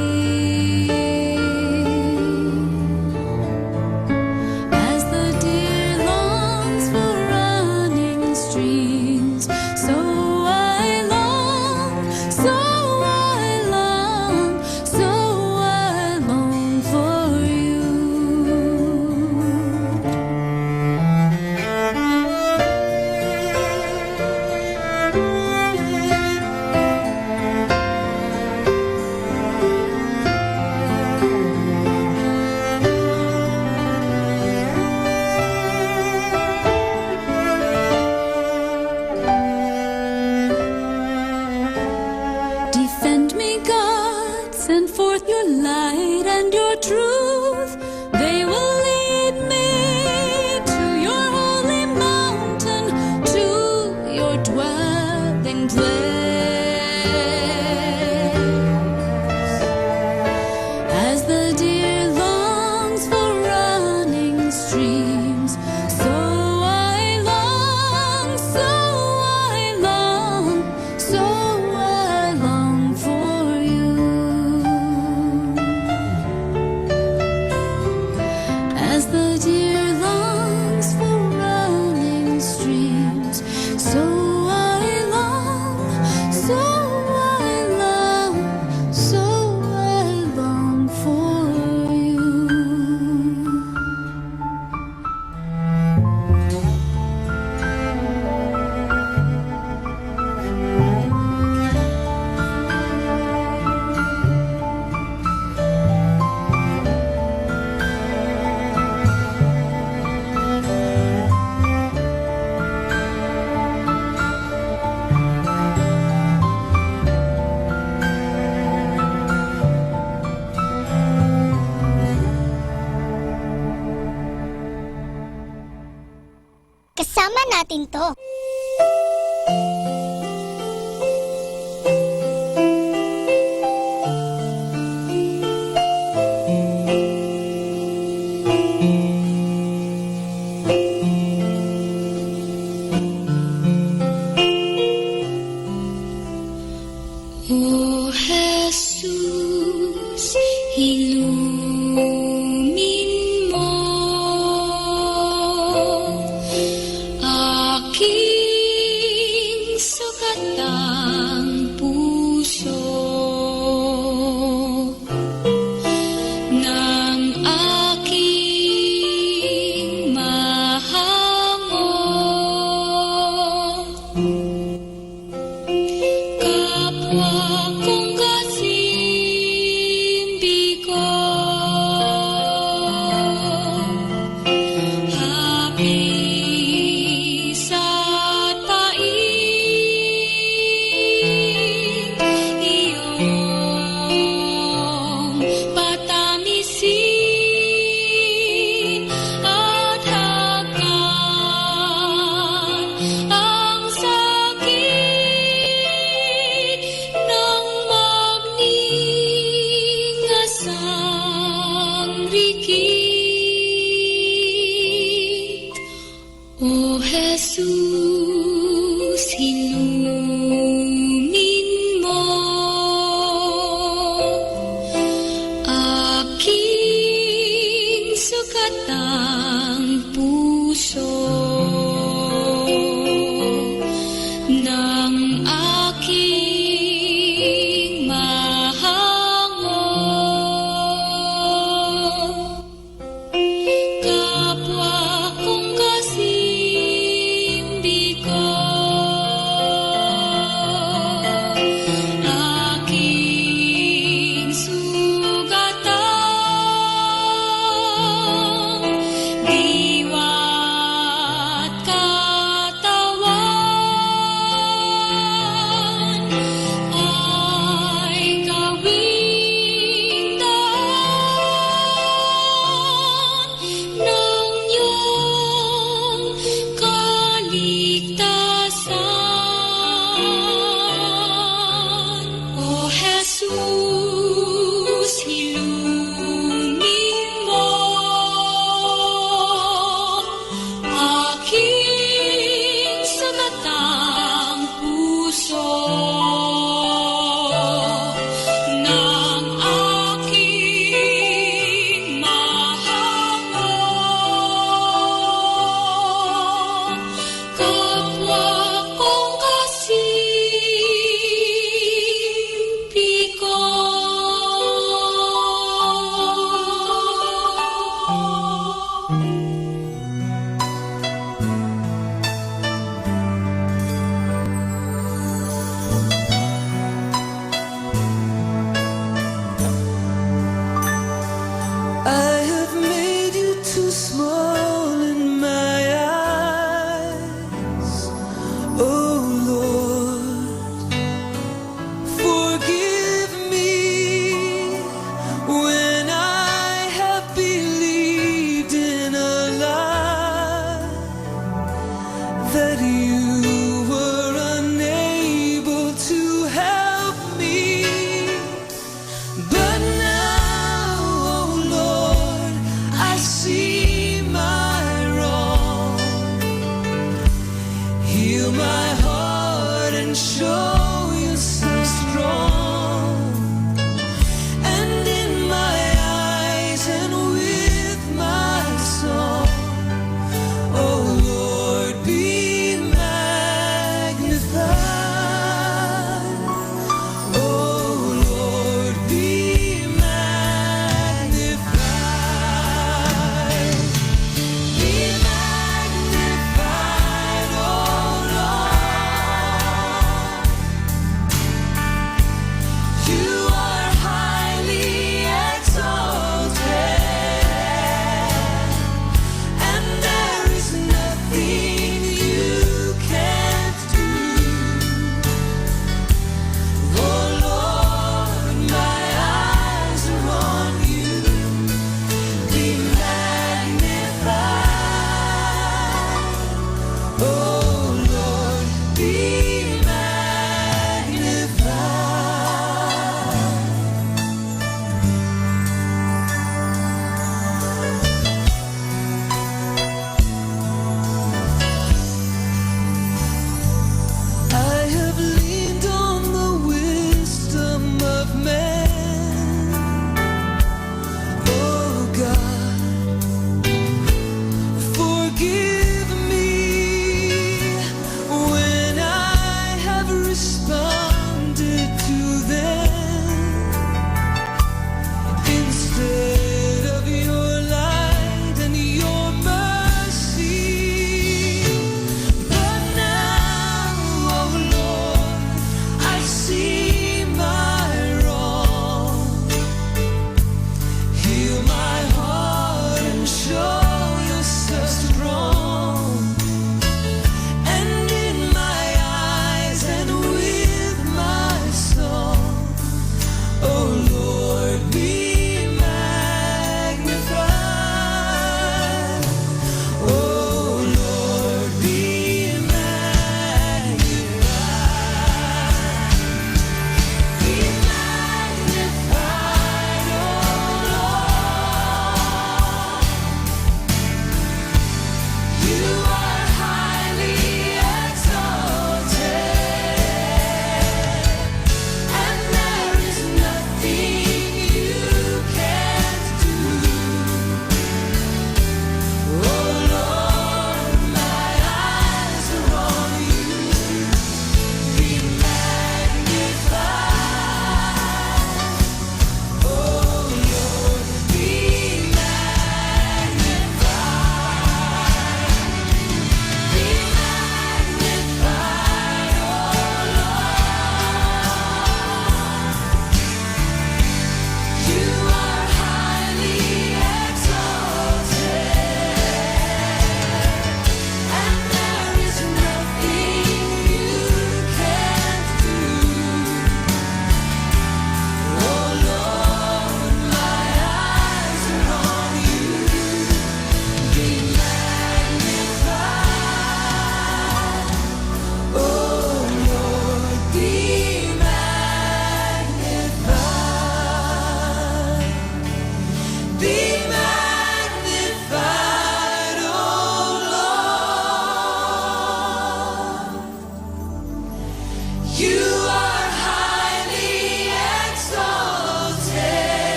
[SPEAKER 6] Send forth your light and your truth. They will lead me to your holy mountain, to your dwelling place. As the deer longs for running streams, so I long, so I long, so I long for you. As the deer longs for running streams, so I long, so I long, so I long for you.
[SPEAKER 10] Kasama natin to.
[SPEAKER 6] O Jesus, ilumin mo aking sukatang puso ng aking mahango. Kapwa kong kasimbi ko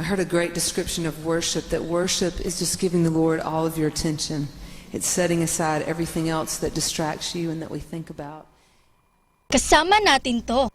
[SPEAKER 13] heard a great description of worship, that worship is just giving the Lord all of your attention. It's setting aside everything else that distracts you and that we think about.
[SPEAKER 10] Kasama natin to.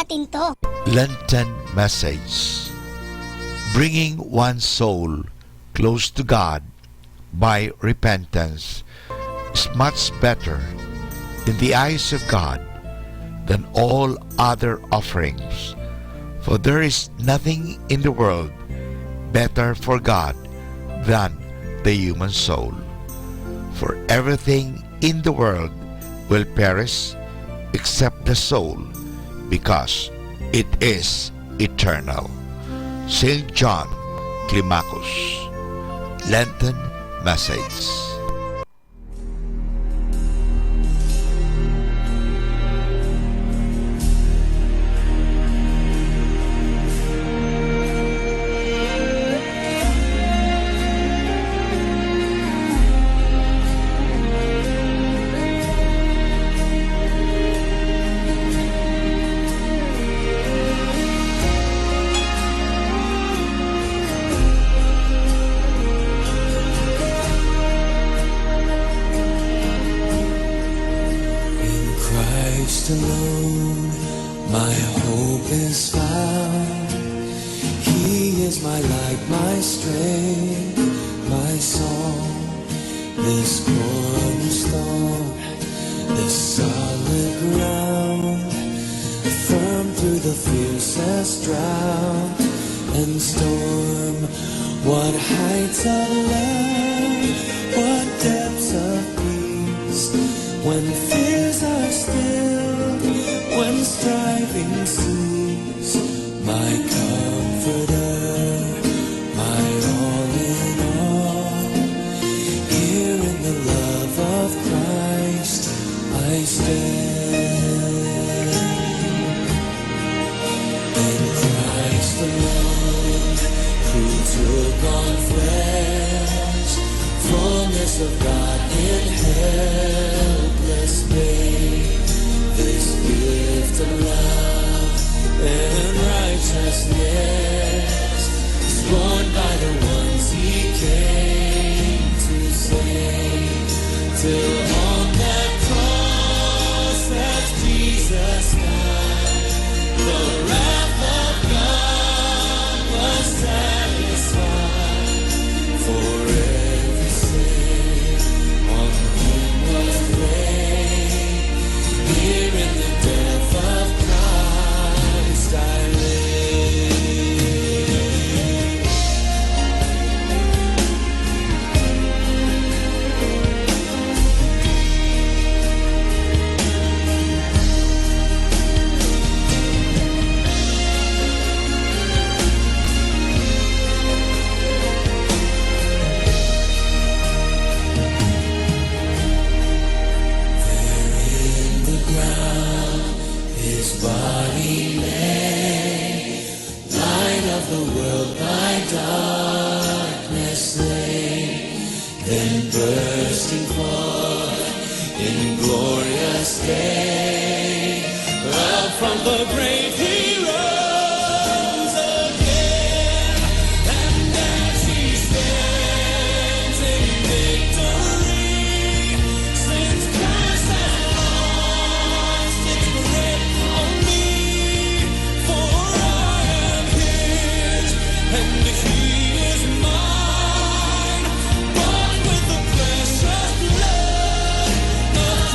[SPEAKER 10] natin to.
[SPEAKER 17] Lenten message. Bringing one's soul close to God by repentance is much better in the eyes of God than all other offerings, for there is nothing in the world better for God than the human soul. For everything in the world will perish except the soul, because it is eternal. St. John Climacus, Lenten Message.
[SPEAKER 7] Alone, my hope is found. He is my light, my strength, my song. This cornerstone, this solid ground, firm through the fiercest drought and storm. What heights of love, what depths of peace, when fears are still, when striving cease. My comforter, my all in all, here in the love of Christ I stand. In Christ alone, who took on flesh, fullness of God in helpless babe, this gift of love and
[SPEAKER 20] bursting forth in glorious day. Up from the grave he rose again, and as he stands in victory, since Christ has lost its grip on me, for I am his, and he is mine, bought with the precious blood of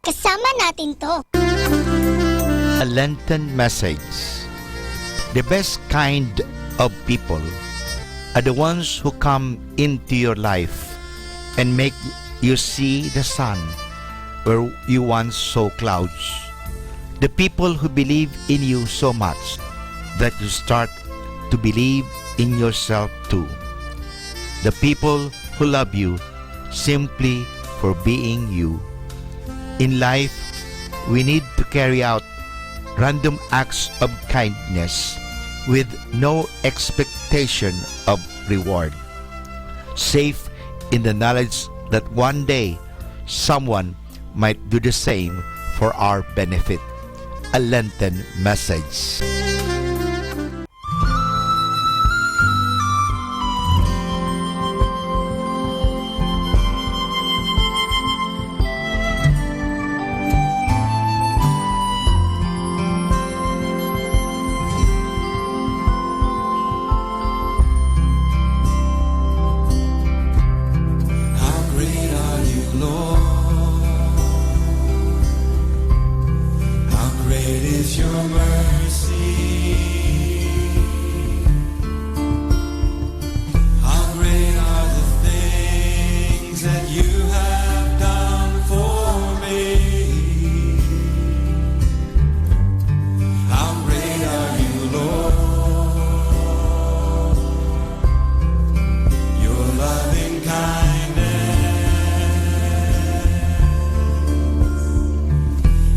[SPEAKER 10] Kasama natin to.
[SPEAKER 17] A Lenten message. The best kind of people are the ones who come into your life and make you see the sun where you once saw clouds. The people who believe in you so much that you start to believe in yourself too. The people who love you simply for being you. In life, we need to carry out random acts of kindness with no expectation of reward, safe in the knowledge that one day someone might do the same for our benefit. A Lenten message.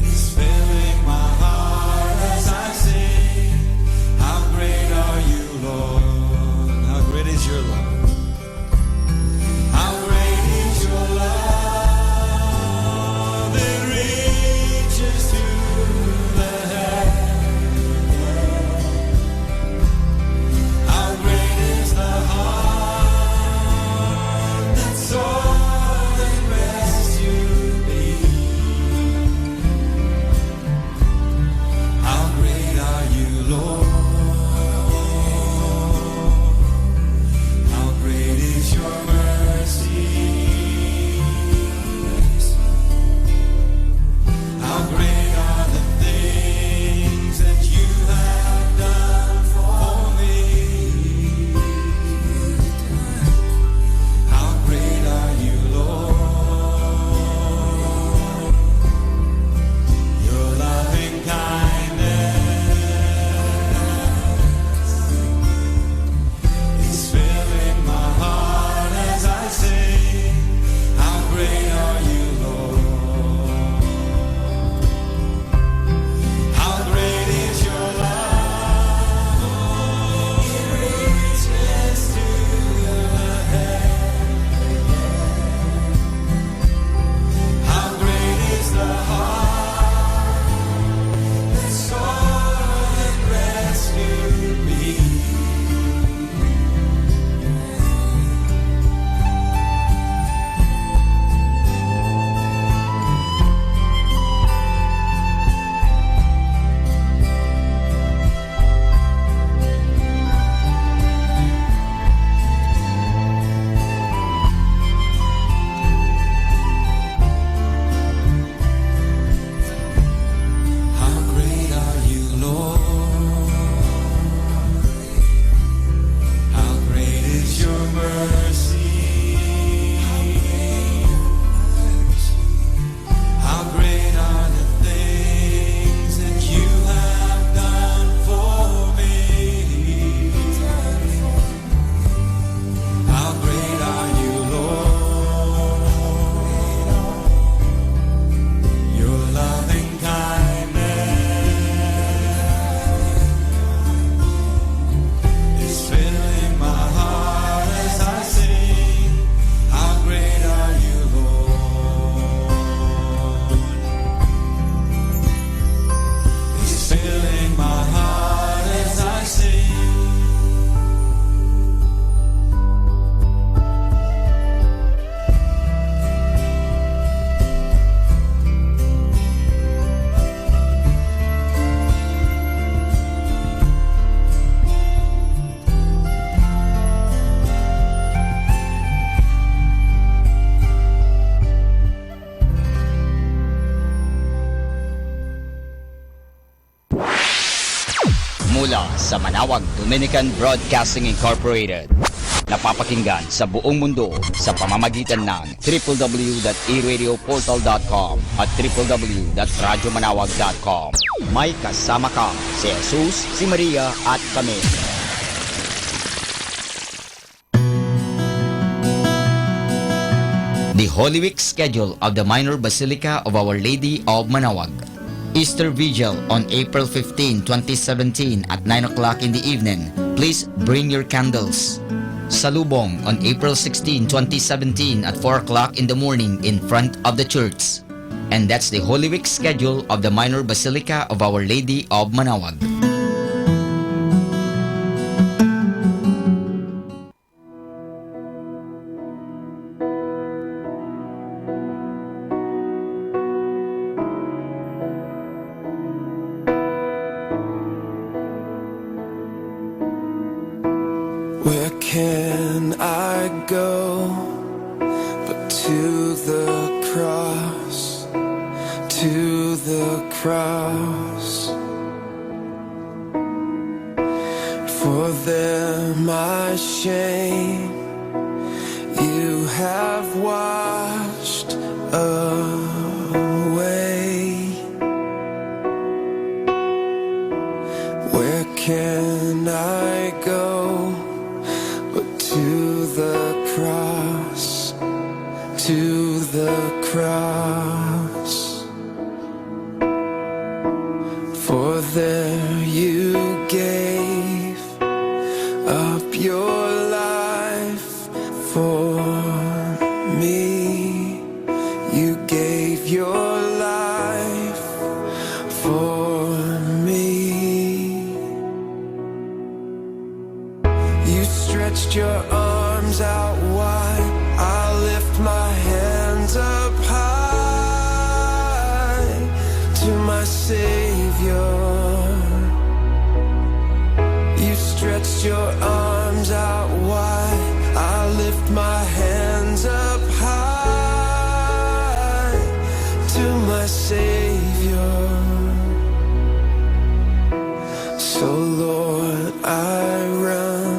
[SPEAKER 20] Is filling my heart as I
[SPEAKER 3] mula sa Manawag Dominican Broadcasting Incorporated. Napapakinggan sa buong mundo sa pamamagitan ng www.eradioportal.com at www.radyomanawag.com. May kasama ka si Jesus, si Maria at kami. The Holy Week schedule of the Minor Basilica of Our Lady of Manawag. Easter Vigil on April 15, 2017 at 9 o'clock in the evening. Please bring your candles. Salubong on April 16, 2017 at 4 o'clock in the morning in front of the church. And that's the Holy Week schedule of the Minor Basilica of Our Lady of Manawag.
[SPEAKER 8] Where can I go but to the cross, to the cross? For there my shame you have washed away. Where can I go but to the cross, to the cross? For there you gave up your life for me. You gave your life for me. You stretched your arms out wide. I lift my hands up high to my Savior. You stretched your arms out wide. I lift my hands up high to my Savior. So Lord, I run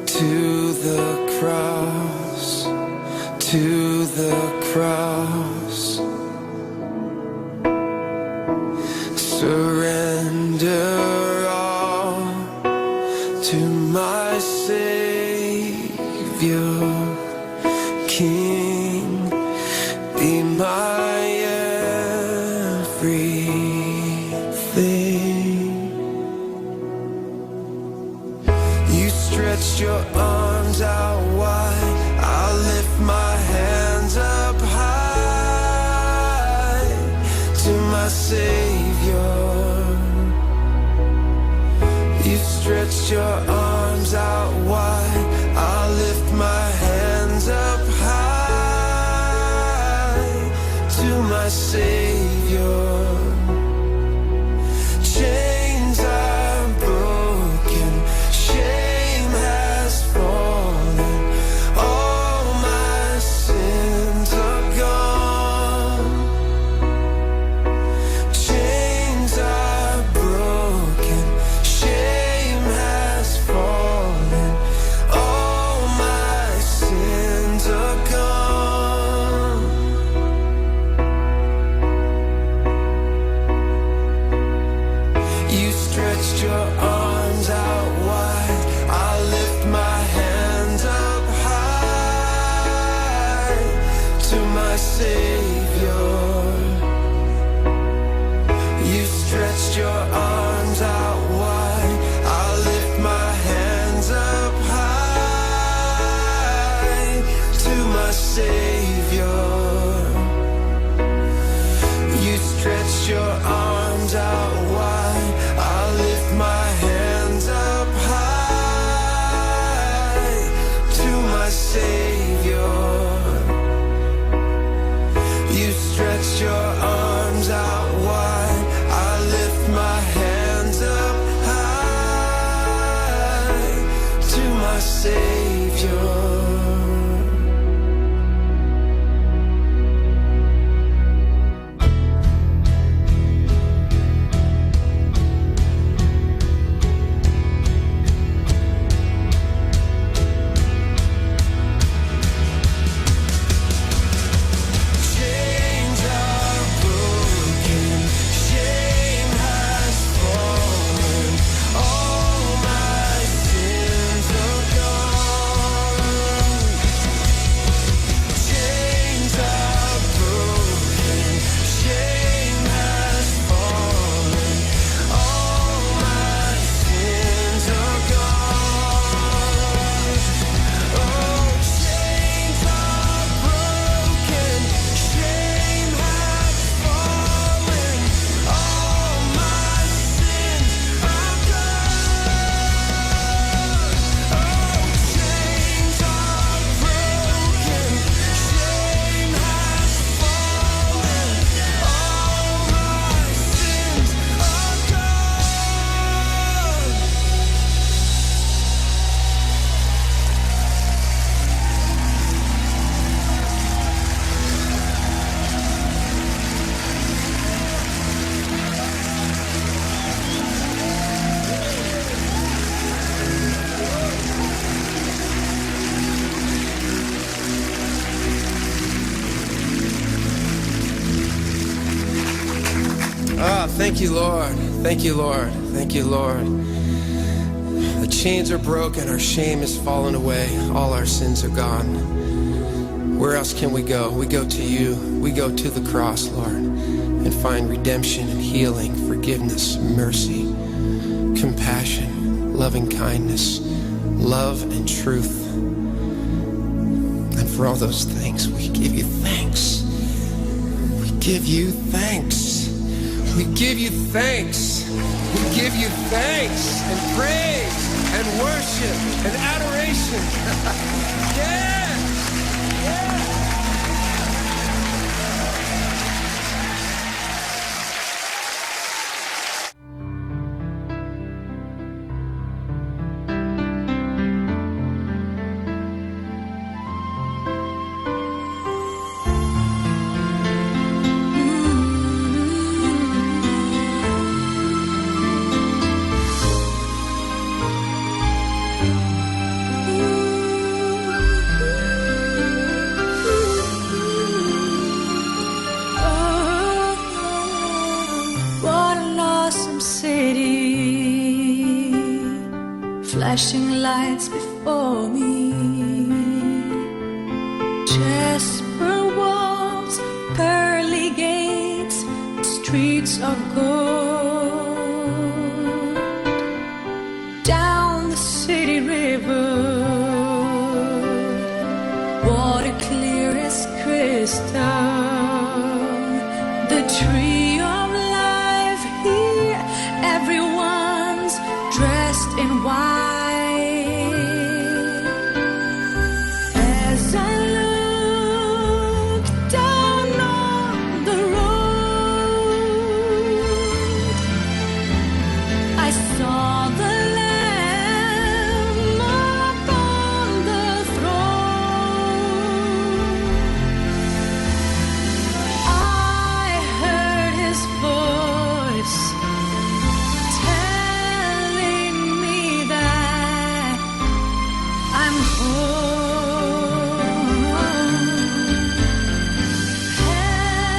[SPEAKER 8] to the cross, to the cross. Surrender all to my Savior. King, be my everything. You stretched your arms out wide. I lift my hands up high to my Savior. You stretched your arms out wide. I lift my hands up high to my Savior. Chains are broken, shame has fallen, all my sins are gone. Chains are broken, shame has fallen, all my sins are gone. You stretched your arms out wide. I lift my hands up high to my Savior. You stretched your arms out wide. I lift my hands up high to my Savior. You stretched your arms out wide. I lift my hands up high to my Savior. You stretched your arms out wide. I lift my hands up high to my Savior.
[SPEAKER 18] Ah, thank you, Lord. Thank you, Lord. Thank you, Lord. The chains are broken. Our shame is fallen away. All our sins are gone. Where else can we go? We go to you. We go to the cross, Lord, and find redemption and healing, forgiveness, mercy, compassion, loving kindness, love and truth. And for all those things, we give you thanks. We give you thanks. We give you thanks. We give you thanks and praise and worship and adoration. Yes! Yes!
[SPEAKER 6] What an awesome city, flashing lights before me, jasper walls, pearly gates, streets of gold. Down the city river, water clear as crystal. The tree of life here, everyone's dressed in white. As I look down on the road, I saw the Lamb upon the throne. I heard his voice telling me that I'm home.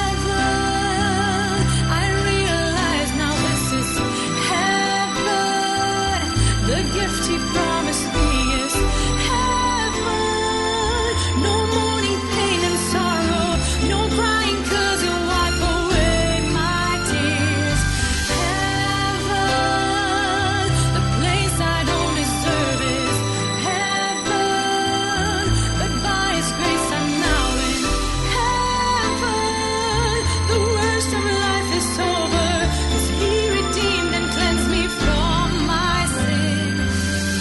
[SPEAKER 6] Heaven, I realize now this is heaven. The gift he promised me is heaven. No mourning, pain and sorrow, no crying 'cause you wipe away my tears. Heaven, the place I don't deserve is heaven, but by his grace I'm now in heaven. The worst of life is over, 'cause he redeemed and cleansed me from my sin.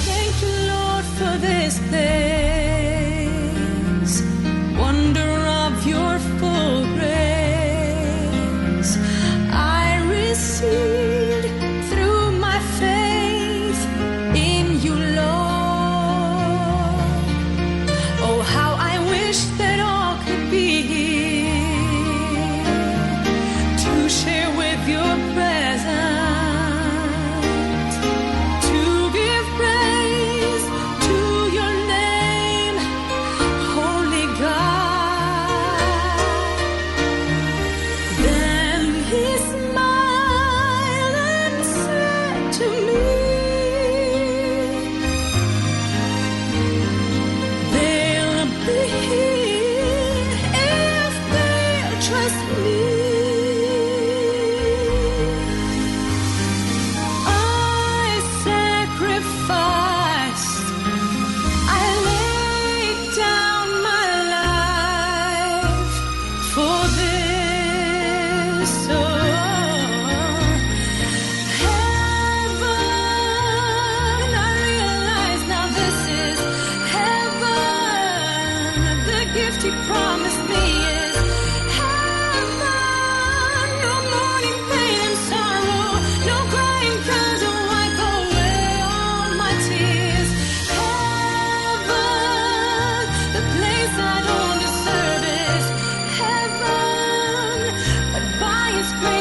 [SPEAKER 6] Thank you, Lord, for these things, wonder of your full grace I received through my faith in you, Lord. Oh, how I wish that all could be here to share with your presence, to give praise to your name, Holy God. Then he smiled and said to me, they'll be here if they'll trust me. I sacrificed, I laid down my life for this. Oh, heaven, I realize now this is heaven. The gift he promised me is heaven. No mourning, pain and sorrow, no crying 'cause you wipe away all my tears. Heaven, the place I don't deserve is heaven, but by his grace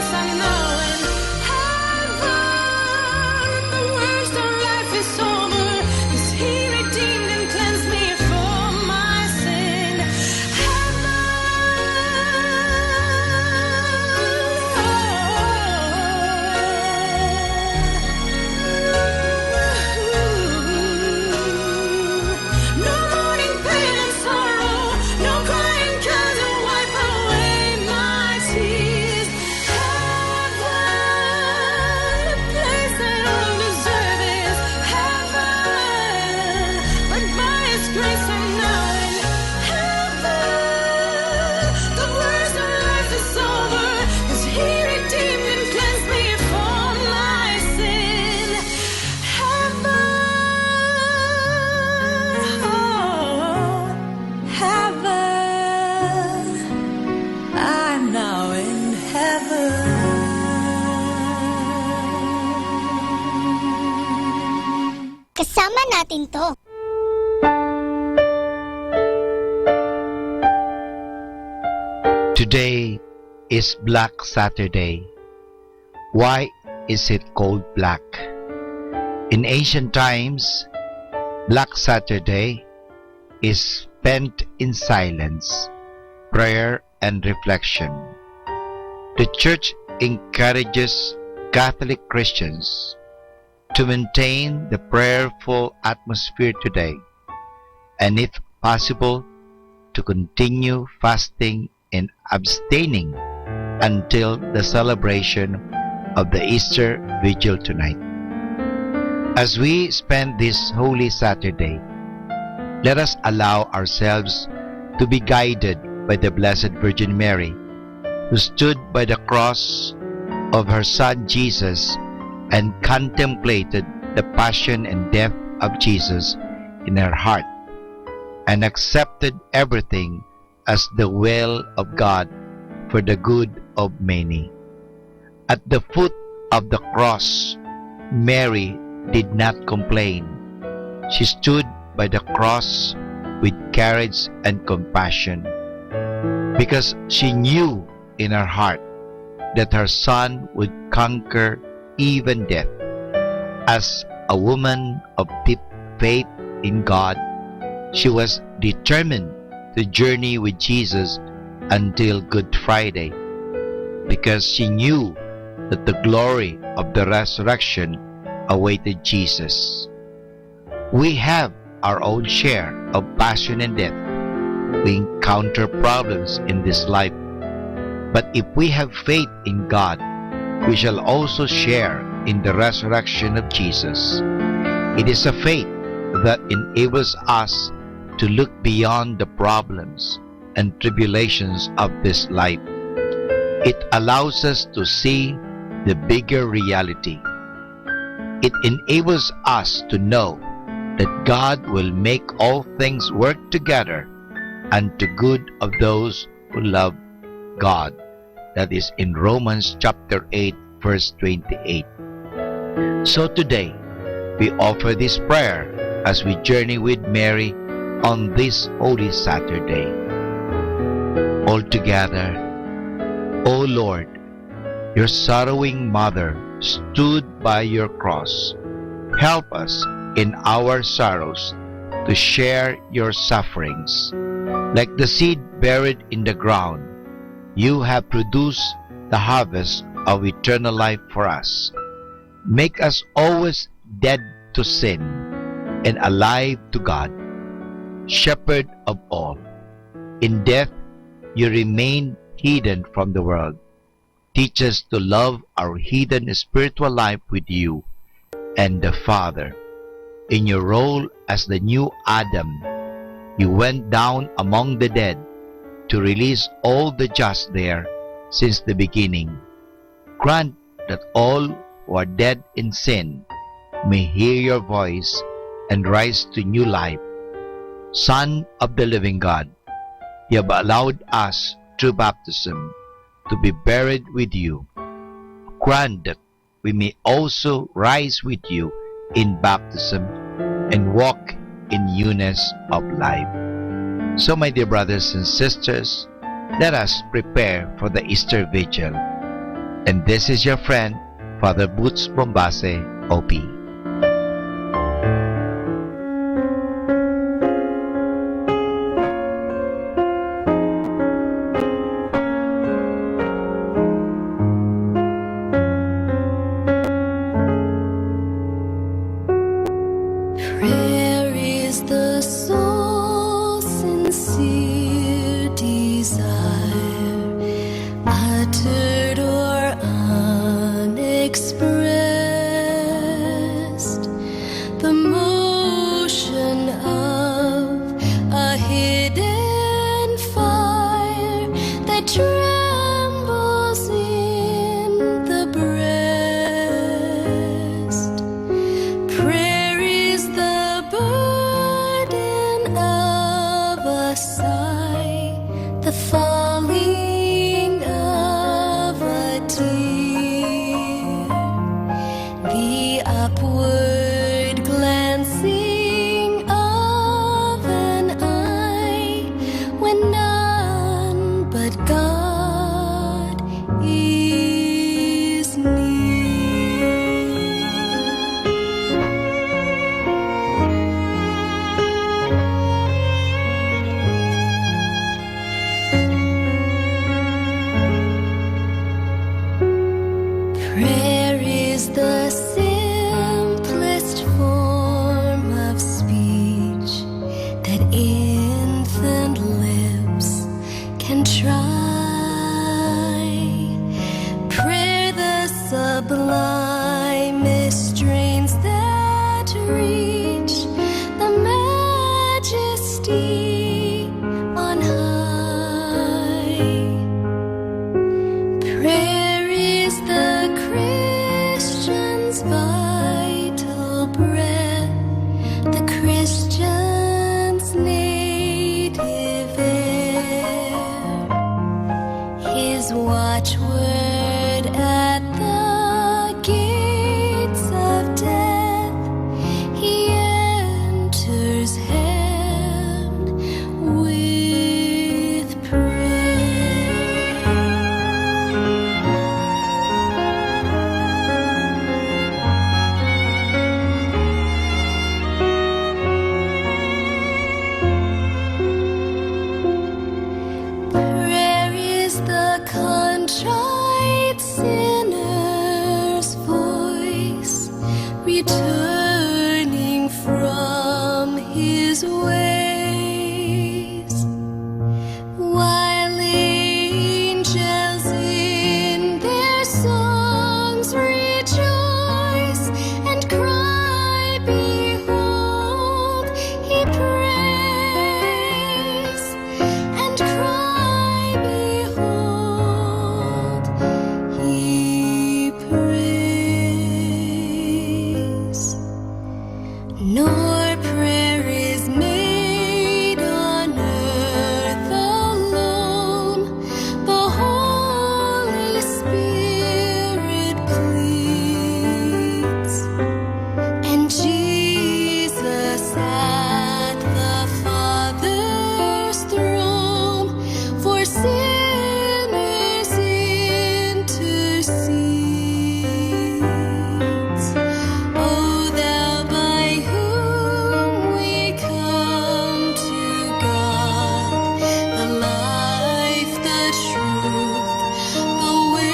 [SPEAKER 10] Kasama natin to.
[SPEAKER 1] Today is Black Saturday. Why is it called black? In ancient times, Black Saturday is spent in silence, prayer, and reflection. The Church encourages Catholic Christians to maintain the prayerful atmosphere today, and if possible, to continue fasting and abstaining until the celebration of the Easter Vigil tonight. As we spend this Holy Saturday, let us allow ourselves to be guided by the Blessed Virgin Mary, who stood by the cross of her Son Jesus and contemplated the passion and death of Jesus in her heart, and accepted everything as the will of God for the good of many. At the foot of the cross, Mary did not complain. She stood by the cross with courage and compassion, because she knew in her heart that her Son would conquer even death. As a woman of deep faith in God, she was determined to journey with Jesus until Good Friday, because she knew that the glory of the resurrection awaited Jesus. We have our own share of passion and death. We encounter problems in this life, but if we have faith in God, we shall also share in the resurrection of Jesus. It is a faith that enables us to look beyond the problems and tribulations of this life. It allows us to see the bigger reality. It enables us to know that God will make all things work together unto good of those who love God. That is in Romans chapter 8, verse 28. So today, we offer this prayer as we journey with Mary on this Holy Saturday. All together, O Lord, your sorrowing mother stood by your cross. Help us in our sorrows to share your sufferings. Like the seed buried in the ground, you have produced the harvest of eternal life for us. Make us always dead to sin and alive to God, Shepherd of all. In death, you remain hidden from the world. Teach us to love our hidden spiritual life with you and the Father. In your role as the new Adam, you went down among the dead to release all the just there since the beginning. Grant that all who are dead in sin may hear your voice and rise to new life. Son of the living God, you have allowed us through baptism to be buried with you. Grant that we may also rise with you in baptism and walk in newness of life. So, my dear brothers and sisters, let us prepare for the Easter Vigil. And this is your friend, Father Boots Bombase, OP.
[SPEAKER 6] Prayer is the soul's sincere desire, uttered or unexpressed. dear. The upward glancing of an eye when none but God is Prayer is the simplest form of speech that infant lips can try. Prayer, the sublimest strains that reach the majesty on high. Prayer is the Christian's vital breath, the Christian's native air, his watchword at the gates of death. He enters heaven with Prayer is the contrite sinner's voice, returning from his ways, while angels in their songs rejoice and cry, behold, he prays, and cry, behold, he prays. Nor prayer is made on earth alone. The Holy Spirit pleads, and Jesus at the Father's throne for sinners intercedes. O thou by whom we come to God, the life, the truth, the way,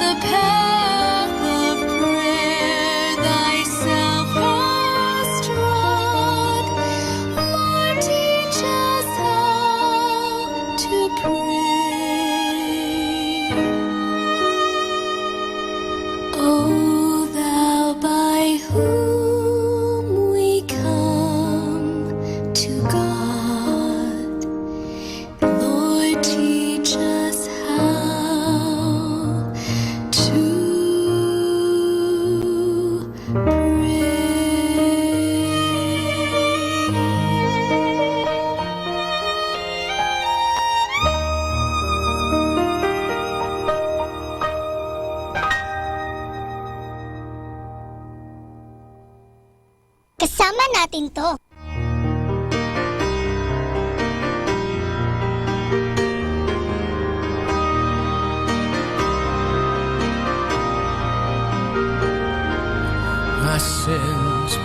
[SPEAKER 6] the path of prayer thyself hast trod. Lord, teach us how to pray. O thou by whom we come to God, Lord, teach us how to
[SPEAKER 10] Kasama natin to.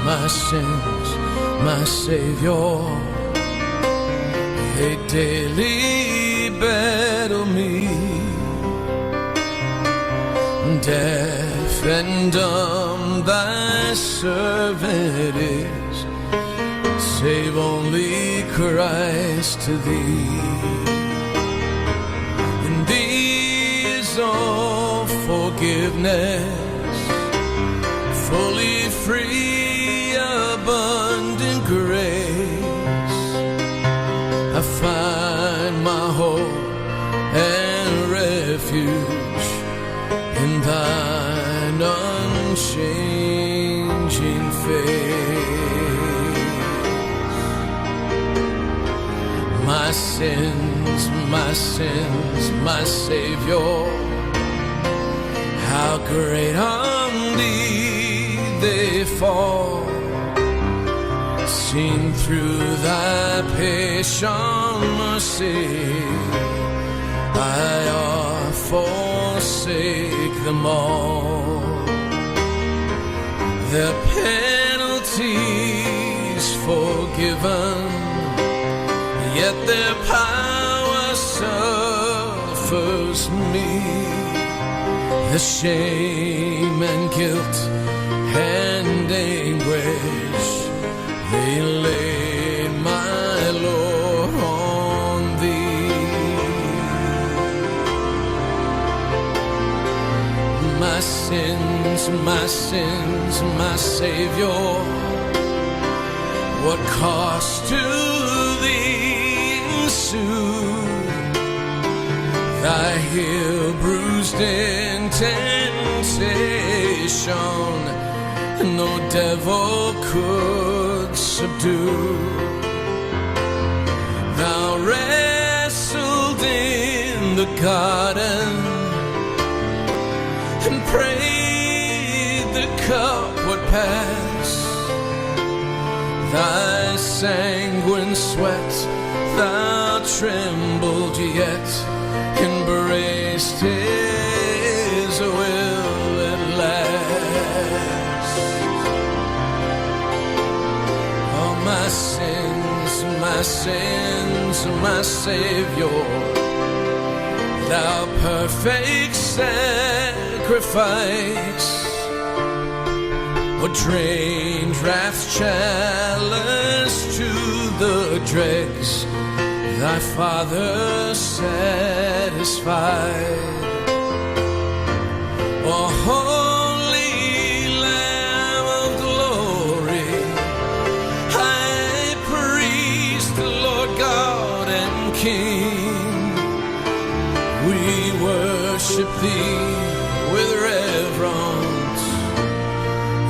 [SPEAKER 7] My sins, my Savior, they daily battle me. Deaf and dumb thy servant is, save only Christ to thee. In thee is all forgiveness, fully free, abundant grace. I find my hope and refuge in thine unchanging face. My sins
[SPEAKER 18] my Savior. How great on thee they fall, seen through thy patient mercy. I forsake them all. Their penalties forgiven, yet their power suffers me. The shame and guilt and anguish they laid, my Lord, on thee. My sins, my Savior, what cost to thee ensued? Thy heel bruised in temptation, no devil could subdue. Thou wrestled in the garden and prayed the cup would pass. Thy sanguine sweat, thou trembled yet, embraced his will at last. Oh, my sins, my Savior, thou perfect sacrifice, what drained wrath's chalice to the dregs, thy Father satisfied. Oh, holy Lamb of glory, High Priest, Lord God and King, we worship thee with reverence,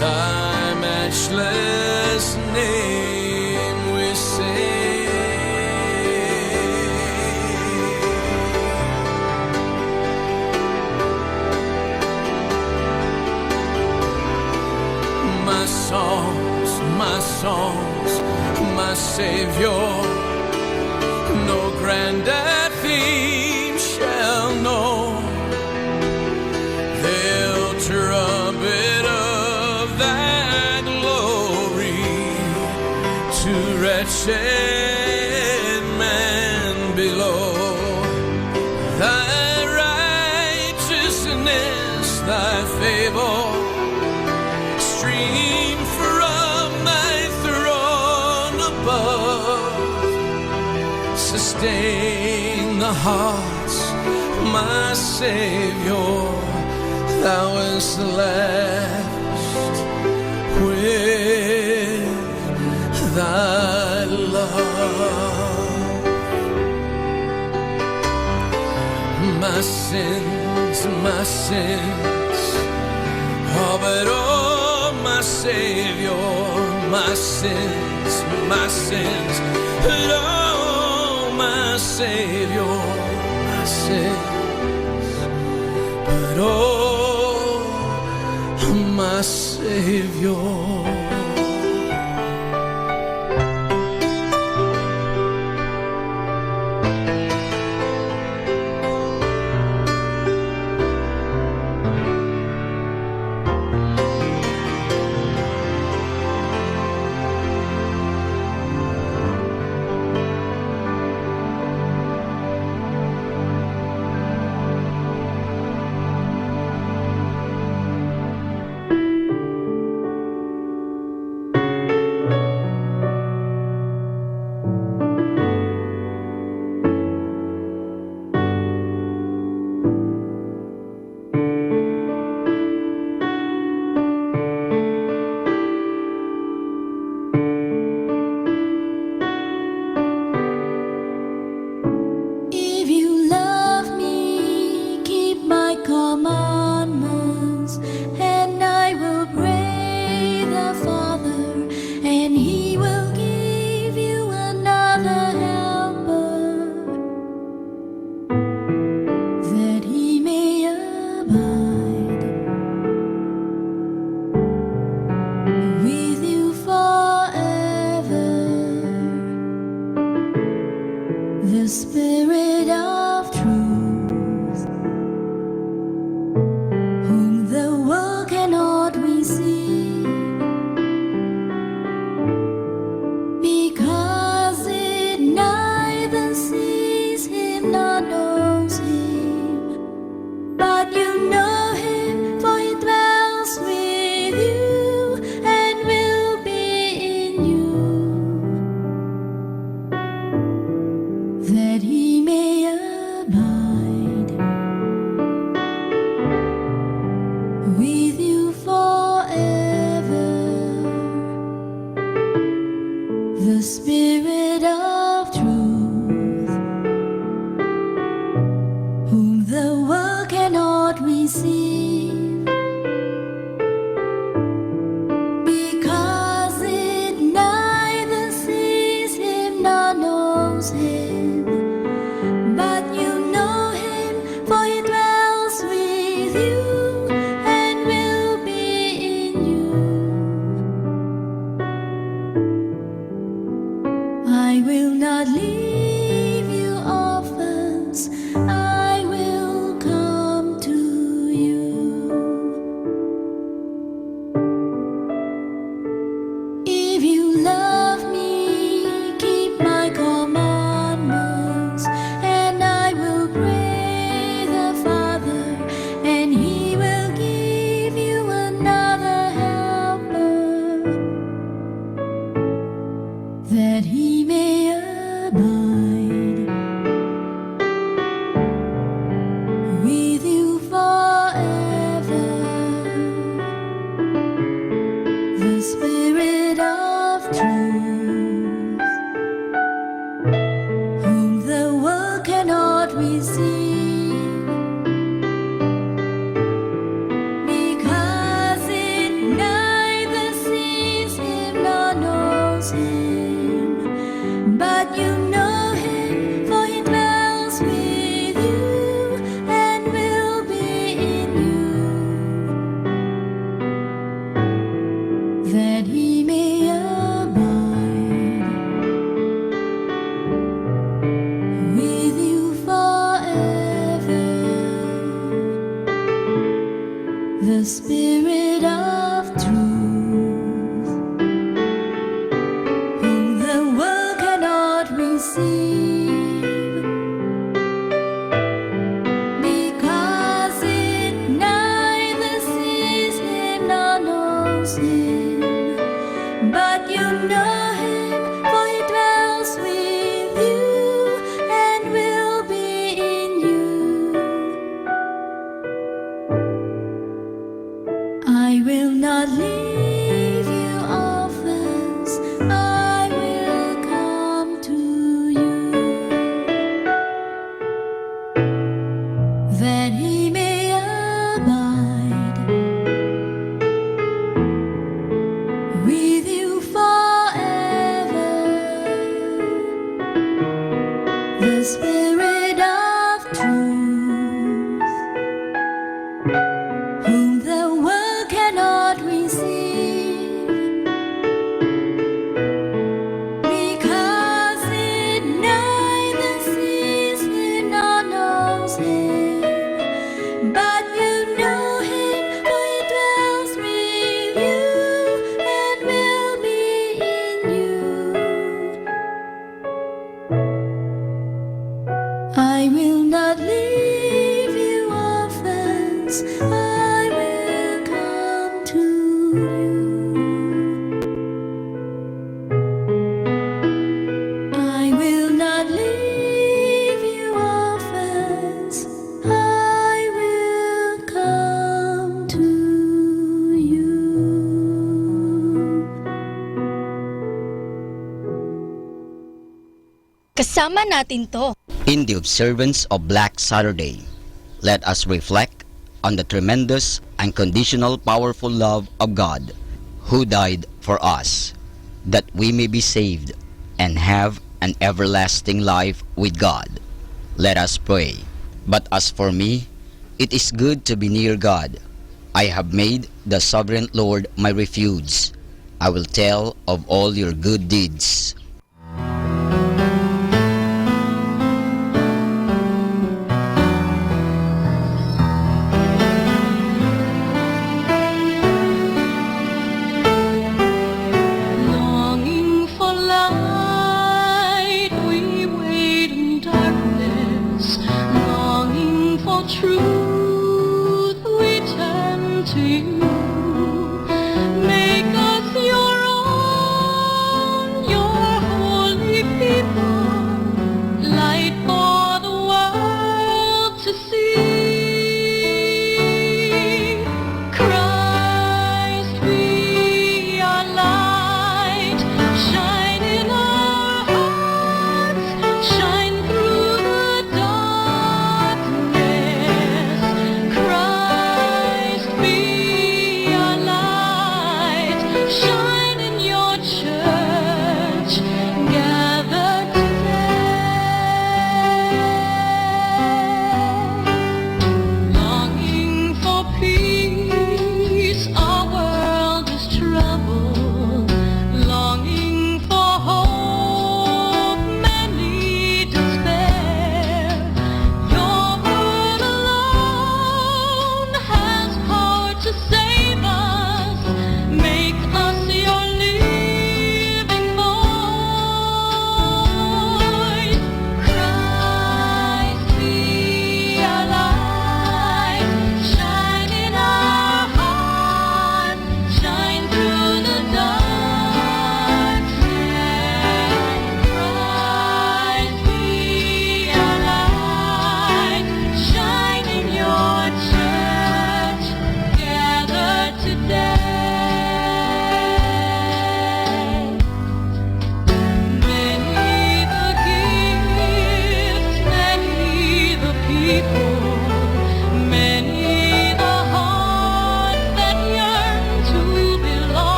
[SPEAKER 18] thy matchless name we sing. My songs, my Savior, no grander theme shall know. They'll trumpet of thy glory to wretched man below. Thy righteousness, thy favor, stream from thy throne above. Sustain the hearts, my Savior, thou hast lashed with thy love. My sins, oh, but oh, my Savior, my sins, but oh, my Savior, my sins, but oh, my Savior.
[SPEAKER 6] the Spirit of truth, whom the world cannot receive, because it neither sees him nor knows him. But you know him, for he dwells with you and will be in you. I will not leave you orphans, I will come to you, that he may abide with you forever. The Spirit of truth, whom the world cannot receive, because it neither sees him nor knows him. But you know him, for he dwells with you and will be in you. I will not leave you orphans, I will come to you. I will not leave you orphans, I will come to you.
[SPEAKER 10] Kasama natin to.
[SPEAKER 3] In the observance of Black Saturday, let us reflect on the tremendous, unconditional, powerful love of God, who died for us, that we may be saved and have an everlasting life with God. Let us pray. But as for me, it is good to be near God. I have made the sovereign Lord my refuge. I will tell of all your good deeds.
[SPEAKER 6] Longing for light, we wait in darkness. Longing for truth, we turn to you. Make us your own, your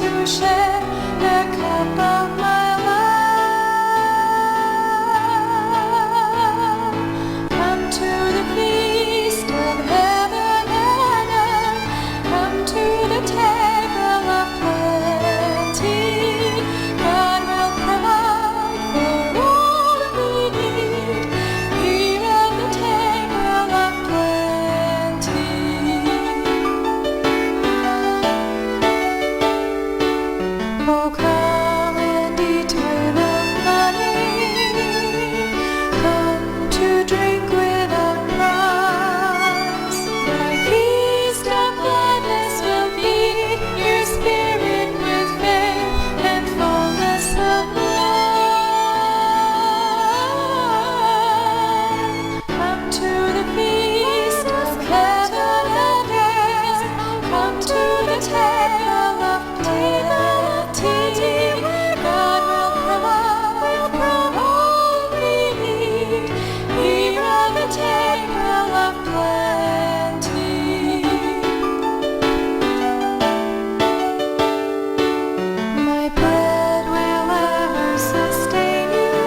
[SPEAKER 6] to share the cup of my love. Come to the feast of heaven and earth. Come to the table of plenty. God will provide for all we need. Here at the table of plenty. Oh, come and eat without money. Come to drink without price. My feast of gladness will feed your spirit with faith and fullness of love. Come to the feast of heaven and earth. Come to the table of plenty. God will provide for all we need. Here at the table of plenty. My bread will ever sustain you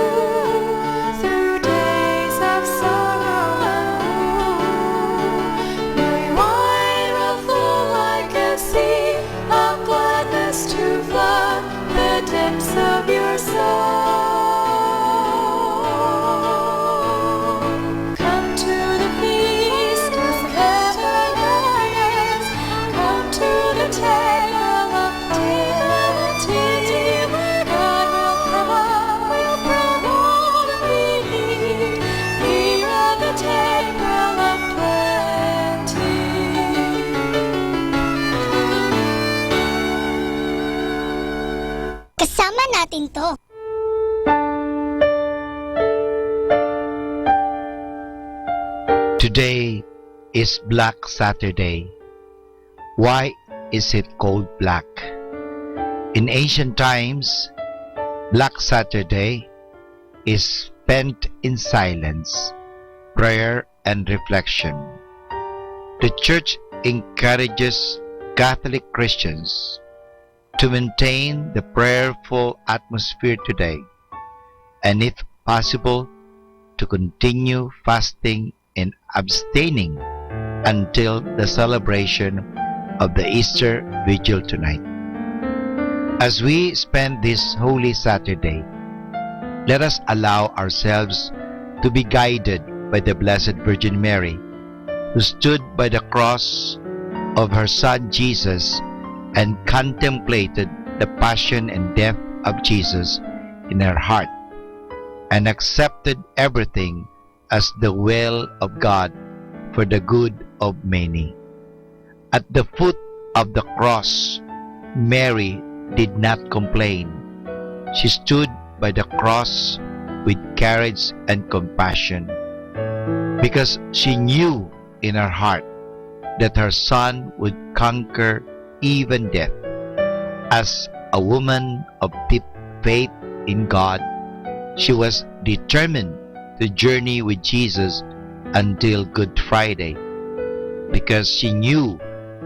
[SPEAKER 6] through days of sorrow and woe. My wine will flow like a sea of gladness to flood the depths of your soul. Come to the feast of heaven and earth. Come to the table of plenty. God will provide for all we need. Here at the table of plenty.
[SPEAKER 10] Kasama natin to.
[SPEAKER 17] Today is Black Saturday. Why is it called black? In ancient times, Black Saturday is spent in silence, prayer, and reflection. The Church encourages Catholic Christians to maintain the prayerful atmosphere today, and if possible, to continue fasting and abstaining until the celebration of the Easter Vigil tonight. As we spend this Holy Saturday, let us allow ourselves to be guided by the Blessed Virgin Mary, who stood by the cross of her Son Jesus and contemplated the passion and death of Jesus in her heart, and accepted everything as the will of God for the good of many. At the foot of the cross, Mary did not complain. She stood by the cross with courage and compassion, because she knew in her heart that her Son would conquer even death. As a woman of deep faith in God, she was determined to journey with Jesus until Good Friday, because she knew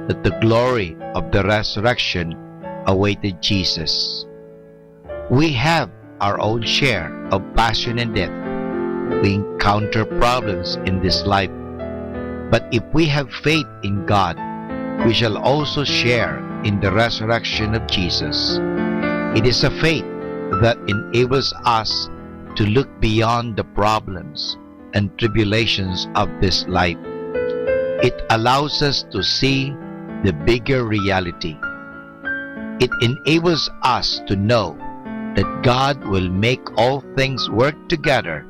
[SPEAKER 17] that the glory of the resurrection awaited Jesus. We have our own share of passion and death. We encounter problems in this life, but if we have faith in God, we shall also share in the resurrection of Jesus. It is a faith that enables us to look beyond the problems and tribulations of this life. It allows us to see the bigger reality. It enables us to know that God will make all things work together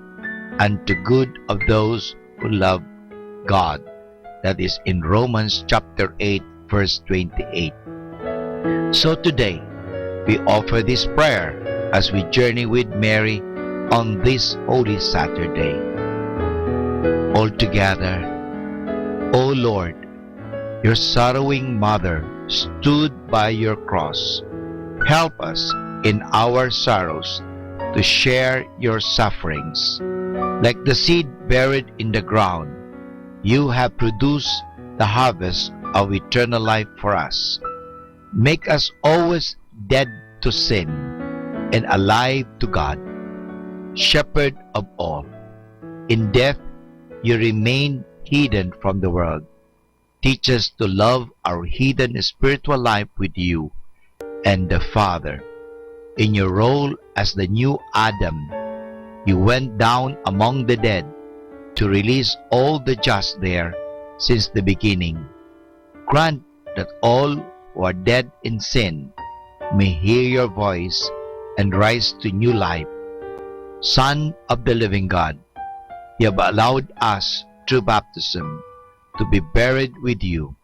[SPEAKER 17] unto good of those who love God. That is in Romans chapter 8, verse 28. So today, we offer this prayer as we journey with Mary on this Holy Saturday. All together, O Lord, your sorrowing mother stood by your cross. Help us in our sorrows to share your sufferings. Like the seed buried in the ground, you have produced the harvest of eternal life for us. Make us always
[SPEAKER 1] dead to sin and alive to God, shepherd of all. In death, you remain hidden from the world. Teach us to love our hidden spiritual life with you and the Father. In your role as the new Adam, you went down among the dead to release all the just there since the beginning. Grant that all who are dead in sin may hear your voice and rise to new life. Son of the living God, you have allowed us through baptism to be buried with you.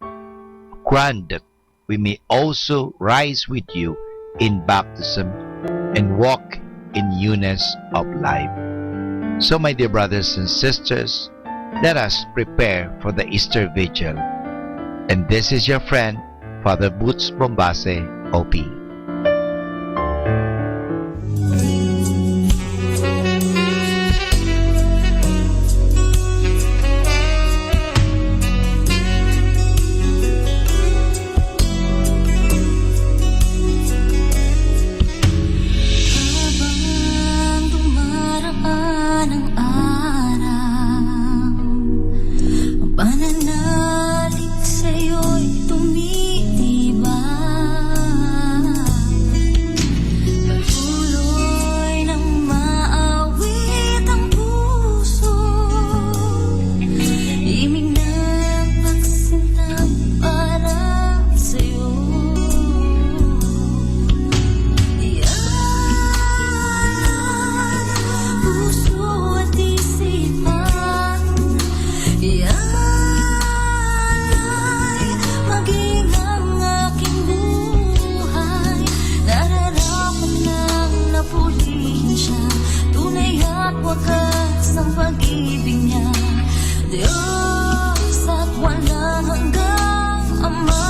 [SPEAKER 1] Grant that we may also rise with you in baptism and walk in newness of life. So, my dear brothers and sisters, let us prepare for the Easter Vigil. And this is your friend, Father Boots Bombase, OP.
[SPEAKER 6] Pananalig sa'yo'y tumitibay. Patuloy nang maawit ang puso. Imig ng pagsinta para sa'yo. Iyan puso at isipan. Iyan maging ang aking buhay. Nararapat ng napulihin siya. Tunay at wakas ang pag-ibig niya. Diyos at walang hanggang Ama.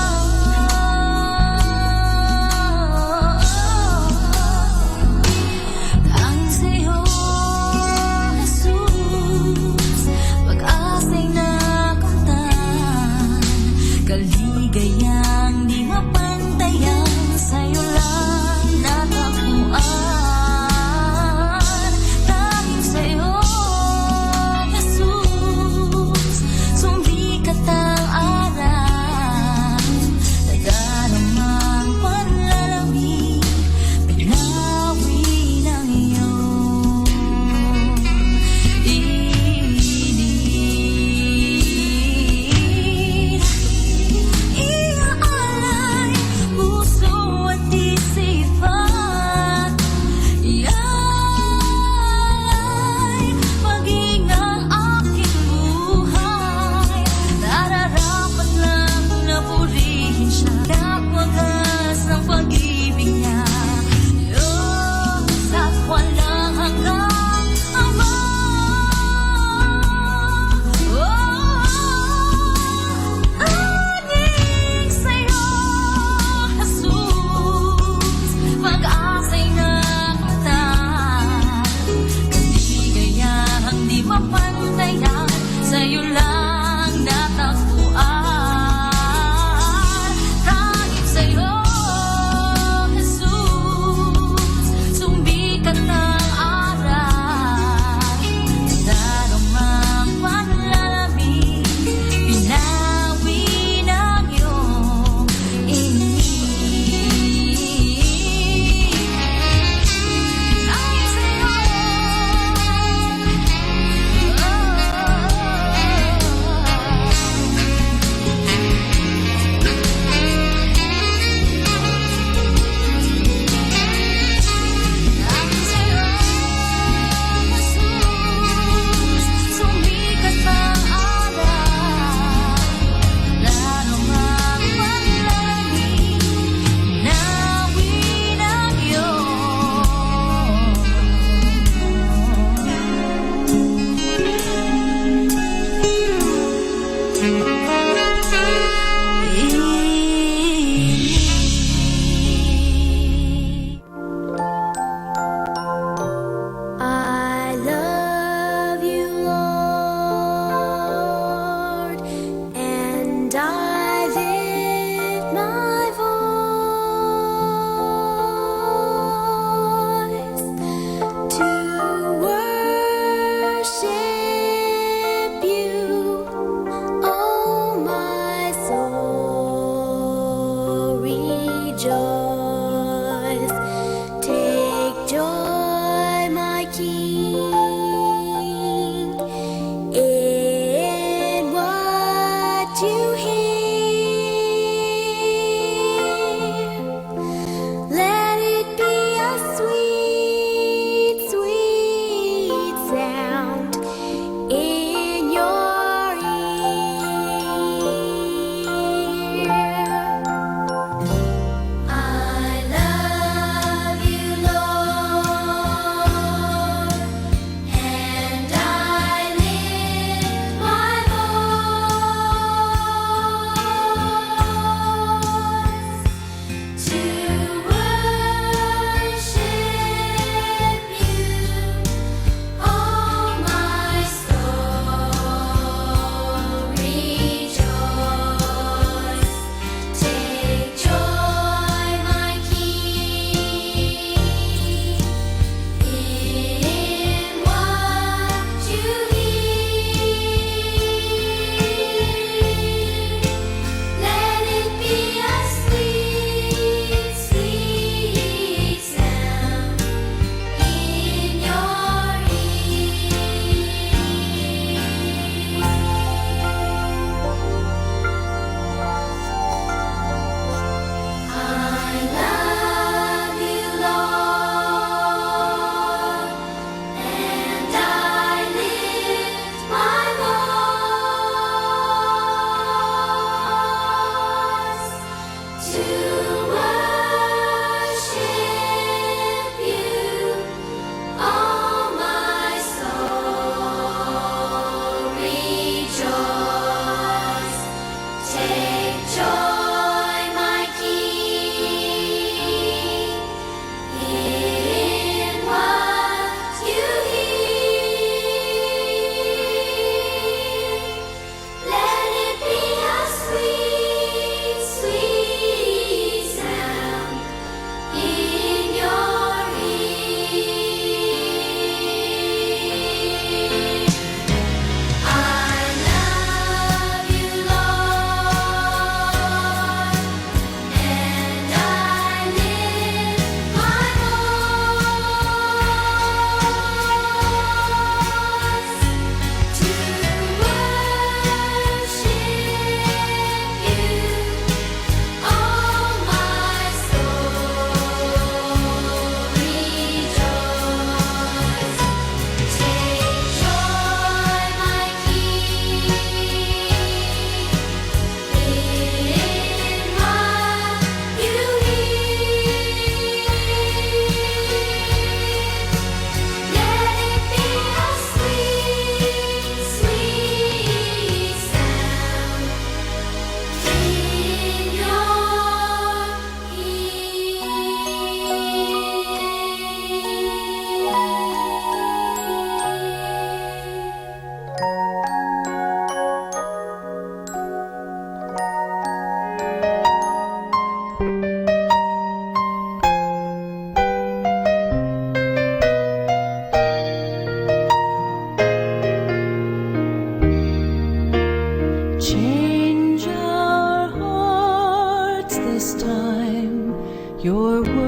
[SPEAKER 6] Tanging sa'yo, Jesus, pag-asa'y nakamtan. Kaligayang di mapantayan, sa'yo lang natagpuan. Tanging sa'yo, Jesus, sumikat ang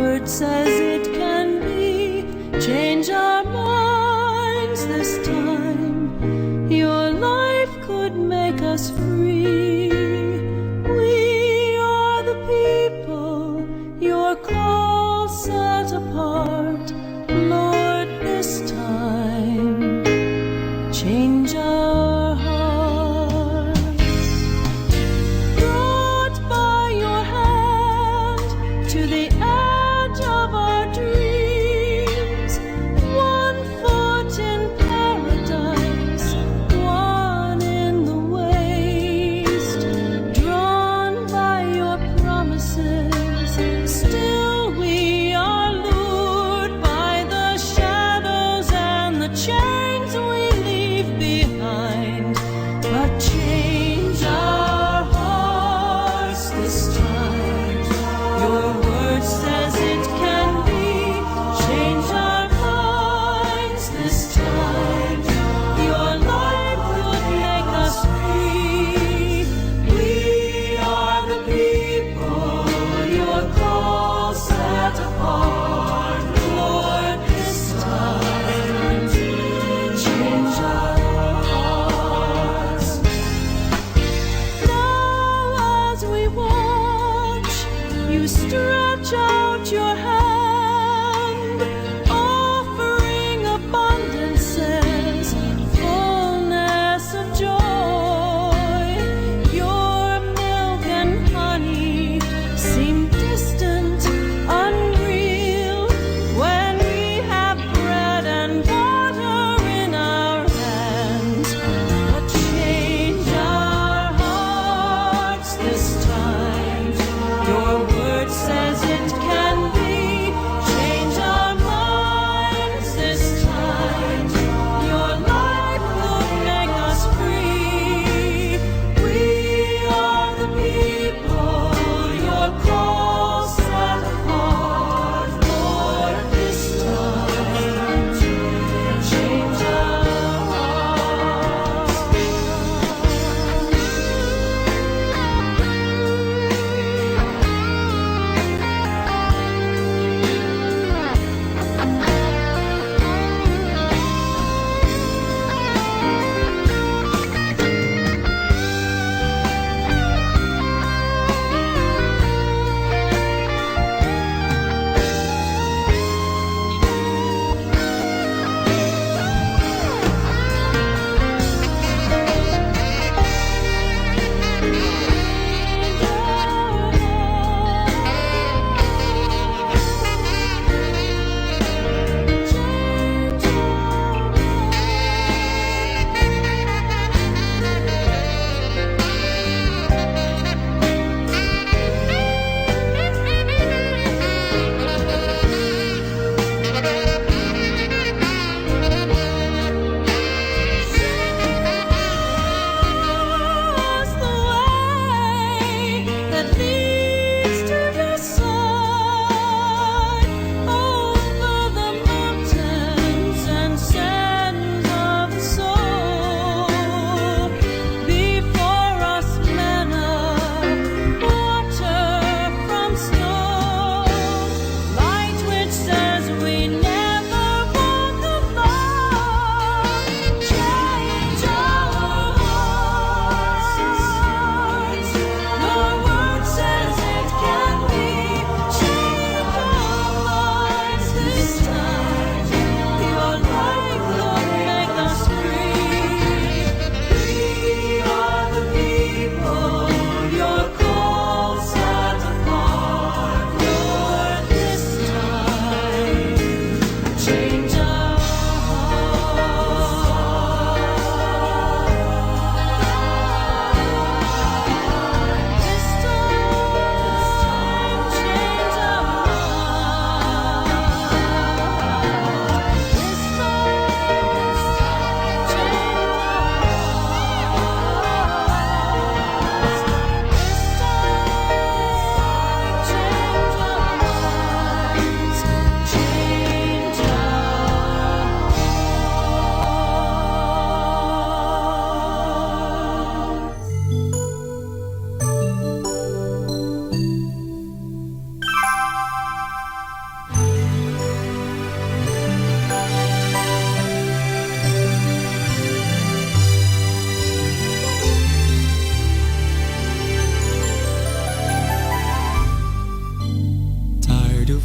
[SPEAKER 6] word says it can be. Change our minds this time. Your life could make us free. We are the people your call set apart. Lord, this time, change our hearts. Brought by your hand to the edge of our dreams, one foot in paradise, one in the waste. Drawn by your promises, still we are lured by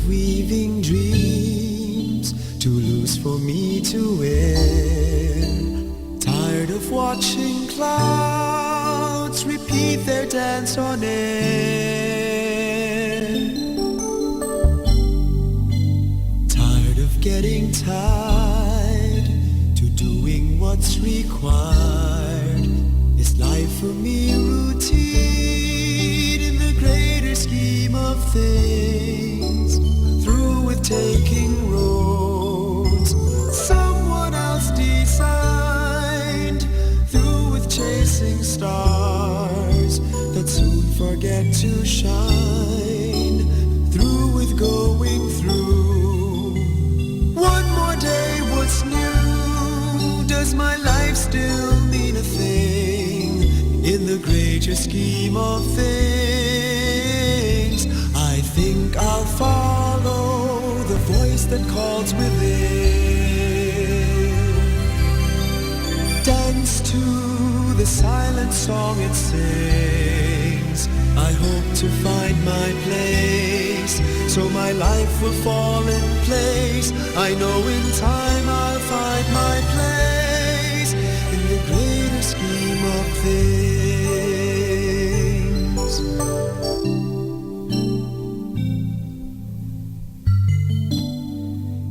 [SPEAKER 8] weaving dreams too loose for me to wear. Tired of watching clouds repeat their dance on air. Tired of getting tied to doing what's required. Is life for me routine in the greater scheme of things? Through with taking roads someone else designed, through with chasing stars that soon forget to shine, through with going through one more day. What's new? Does my life still mean a thing in the greater scheme of things? I think I'll follow the voice that calls within. Dance to the silent song it sings. I hope to find my place, so my life will fall in place. I know in time I'll find my place in the greater scheme of things.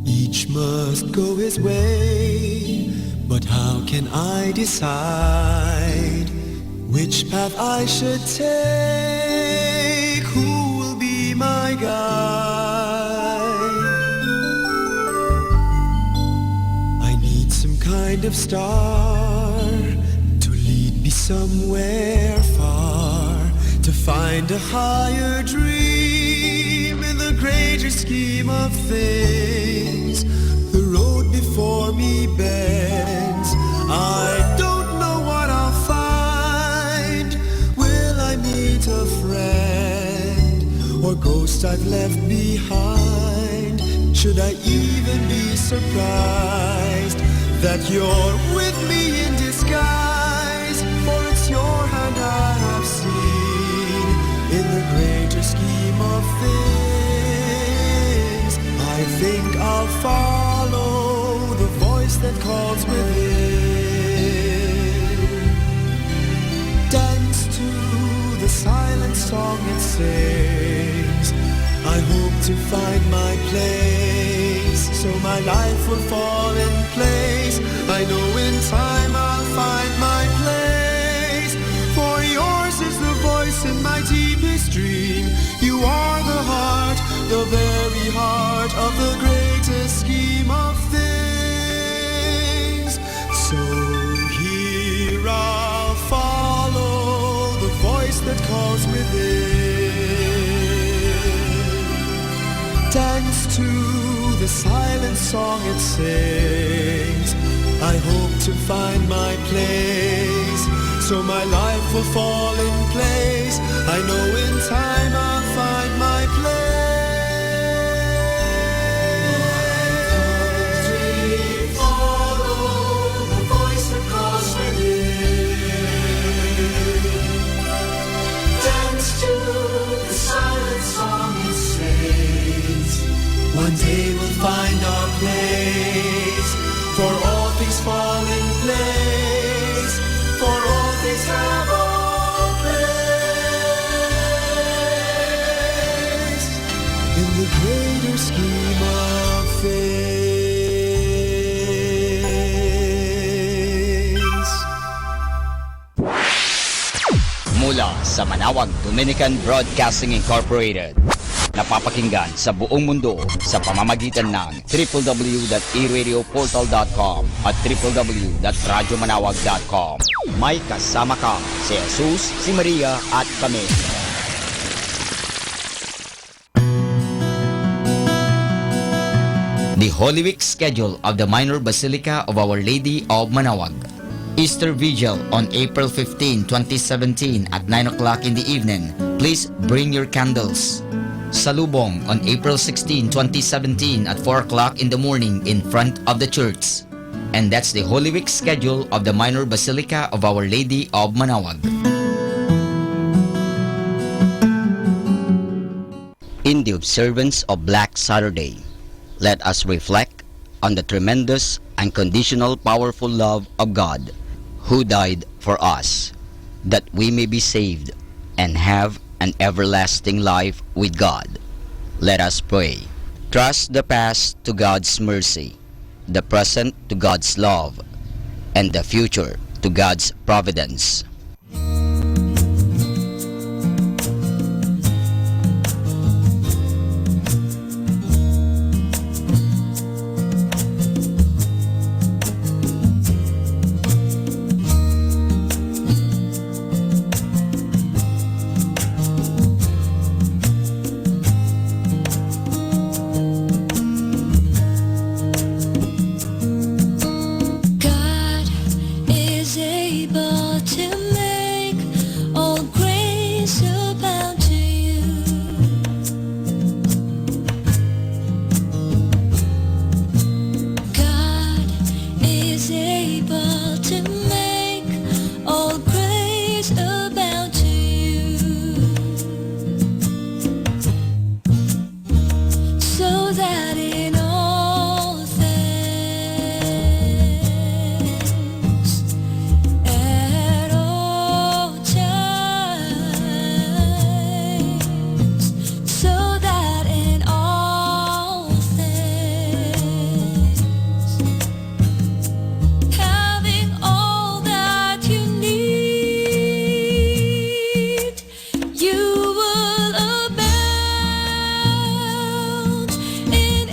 [SPEAKER 8] Each must go his way, but how can I decide which path I should take? Who will be my guide? I need some kind of star to lead me somewhere far, to find a higher dream in the greater scheme of things. The road before me bends. I don't know what I'll find. Will I meet a friend or ghost I've left behind? Should I even be surprised that you're with me in disguise? For it's your hand I have seen in the greater scheme of things. I think I'll follow the voice that calls within. Dance to the silent song it sings. I hope to find my place, so my life will fall in place. I know in time I'll find my place. For yours is the voice in my deepest dream. You are the heart, the very heart of the greatest scheme of things. So here I'll follow the voice that calls within. Dance to the silent song it sings. I hope to find my place, so my life will fall in place. I know in time I'll find my place. Follow the voice that calls within. Dance to the silent song it sings. One day we'll find our place, for all things fall in place, for all things have a place in the greater scheme of things.
[SPEAKER 3] Mula sa Manawag Dominican Broadcasting Incorporated, napapakinggan sa buong mundo sa pamamagitan ng www.eradioportal.com at www.radyomanawag.com. May kasama ka si Jesus, si Maria at kami. The Holy Week schedule of the Minor Basilica of Our Lady of Manawag. Easter Vigil on April 15, 2017 at 9 o'clock in the evening. Please bring your candles. Salubong on April 16, 2017 at 4 o'clock in the morning in front of the church. And that's the Holy Week schedule of the Minor Basilica of Our Lady of In the observance of Black Saturday, let us reflect on the tremendous, unconditional, powerful love of God, who died for us, that we may be saved and have an everlasting life with God. Let us pray. Trust the past to God's mercy, the present to God's love, and the future to God's providence.
[SPEAKER 6] God is able to make all grace abound to you. God is able to make all grace abound to you, so that in all things at all times, so that in all things, having all that you need, you will abound in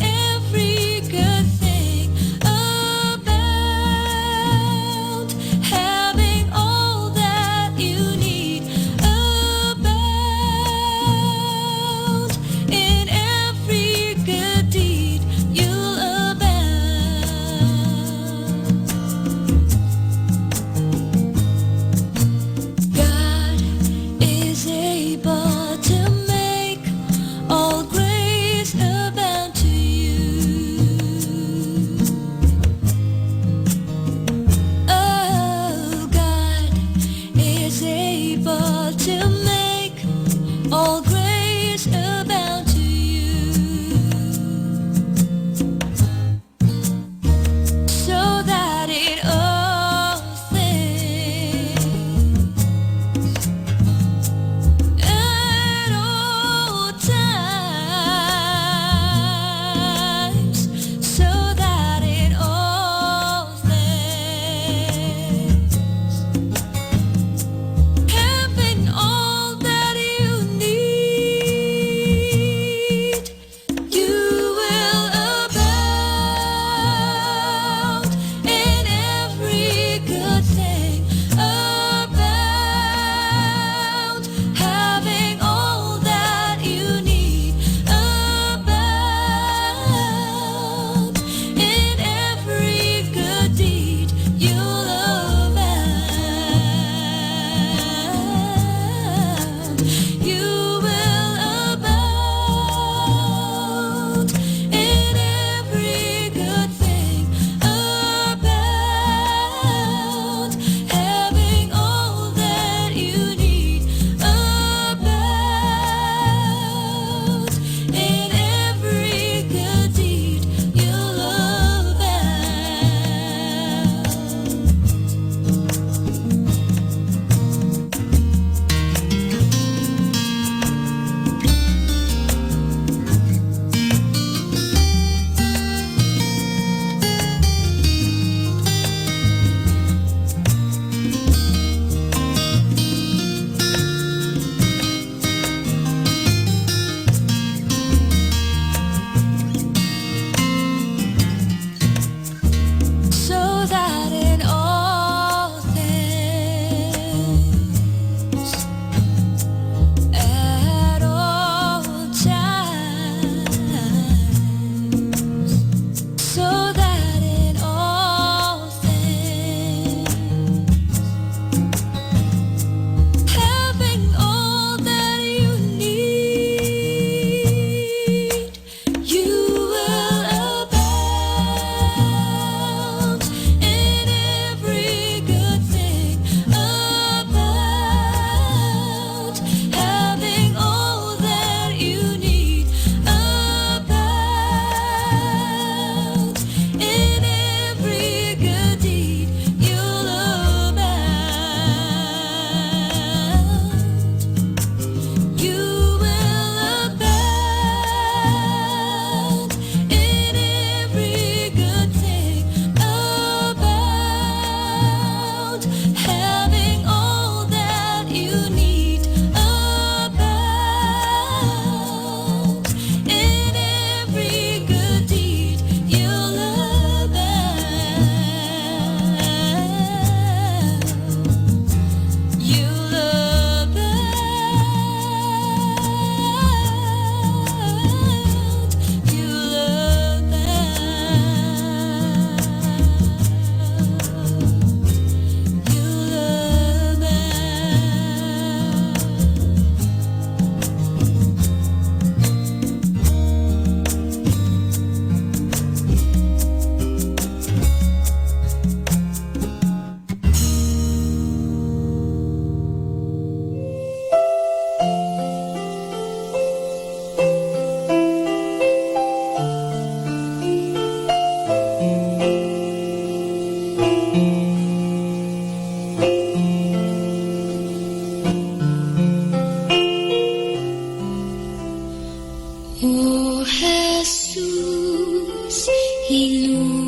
[SPEAKER 6] Inumin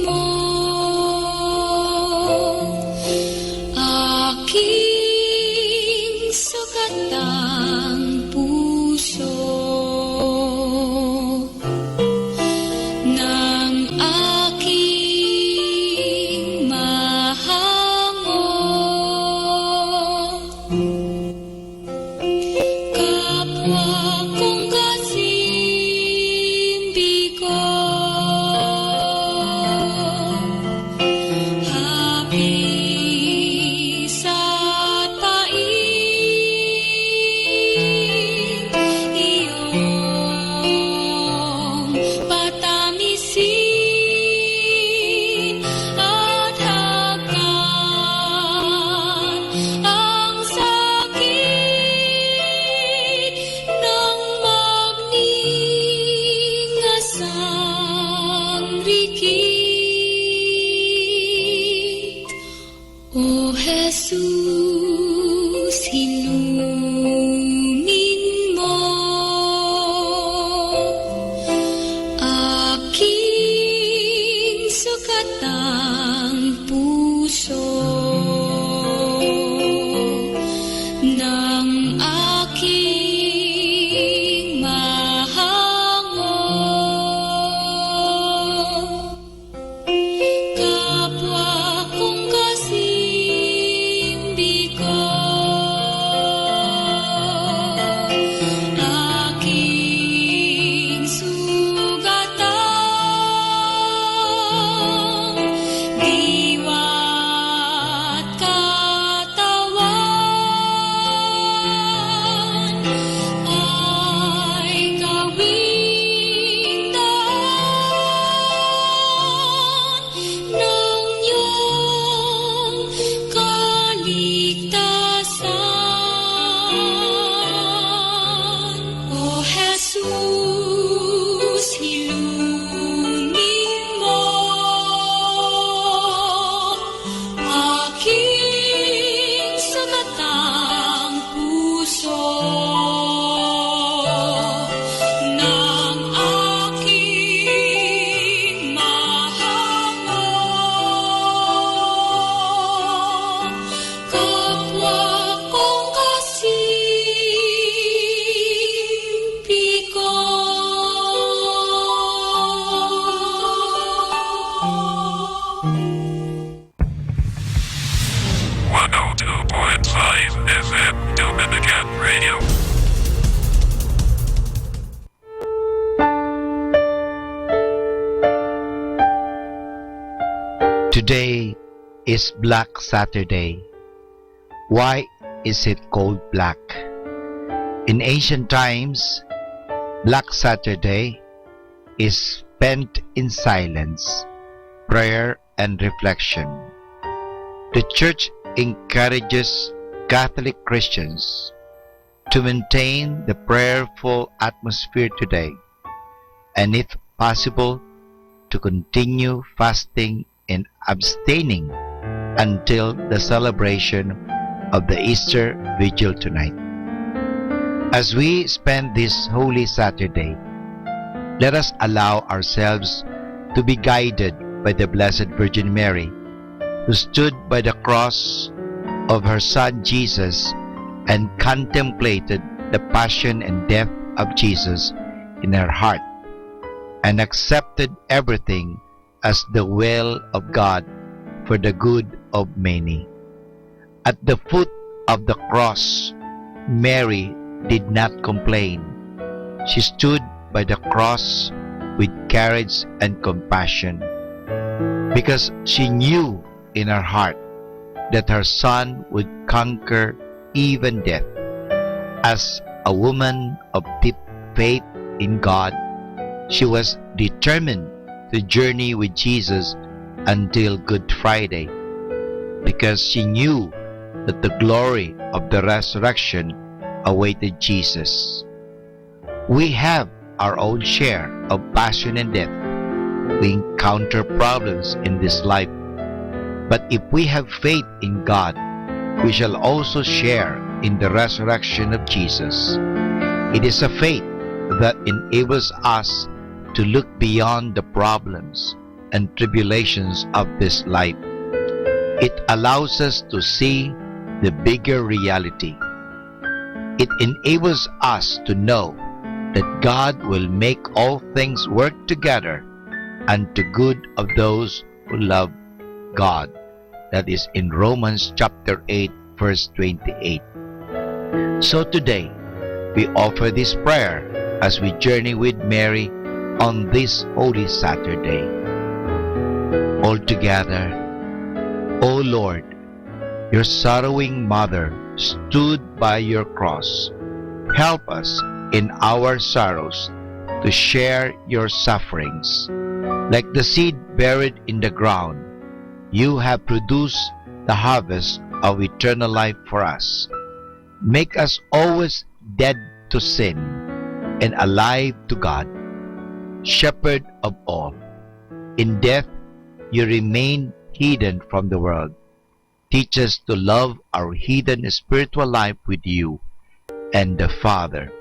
[SPEAKER 6] mo aking sugatang puso ng aking mahango. Kapwa kong kasimbi ko, hapis at pait, iyong patamisin at hagkan ang sakit ng magningasang rikit. O Jesus, inumin mo aking sukatang puso ng aking mahango. Kapwa kong kasimbi ko, aking sugatang diwa't katawan ay gawing daan ng iyong kaligtasan. O Jesus, ilumin mo aking sagatang puso ng aking mahango. Kapwa kong kasimpi ko.
[SPEAKER 16] 102.5 FM Dominican Radio.
[SPEAKER 1] Today is Black Saturday. Why is it called black? In ancient times, Black Saturday is spent in silence, prayer, and reflection. The Church encourages Catholic Christians to maintain the prayerful atmosphere today, and if possible, to continue fasting and abstaining until the celebration of the Easter Vigil tonight. As we spend this Holy Saturday, let us allow ourselves to be guided by the Blessed Virgin Mary, who stood by the cross of her Son Jesus and contemplated the passion and death of Jesus in her heart, and accepted everything as the will of God for the good of many. At the foot of the cross, Mary did not complain. She stood by the cross with courage and compassion, because she knew in her heart that her Son would conquer even death. As a woman of deep faith in God, she was determined to journey with Jesus until Good Friday, because she knew that the glory of the resurrection awaited Jesus. We have our own share of passion and death. We encounter problems in this life, but if we have faith in God, we shall also share in the resurrection of Jesus. It is a faith that enables us to look beyond the problems and tribulations of this life. It allows us to see the bigger reality. It enables us to know that God will make all things work together unto good of those who love God. That is in Romans chapter 8, verse 28. So today, we offer this prayer as we journey with Mary on this Holy Saturday. All together, O Lord, your sorrowing mother stood by your cross. Help us in our sorrows to share your sufferings. Like the seed buried in the ground, you have produced the harvest of eternal life for us. Make us always dead to sin and alive to God, Shepherd of all. In death, you remain hidden from the world. Teach us to love our hidden spiritual life with you and the Father.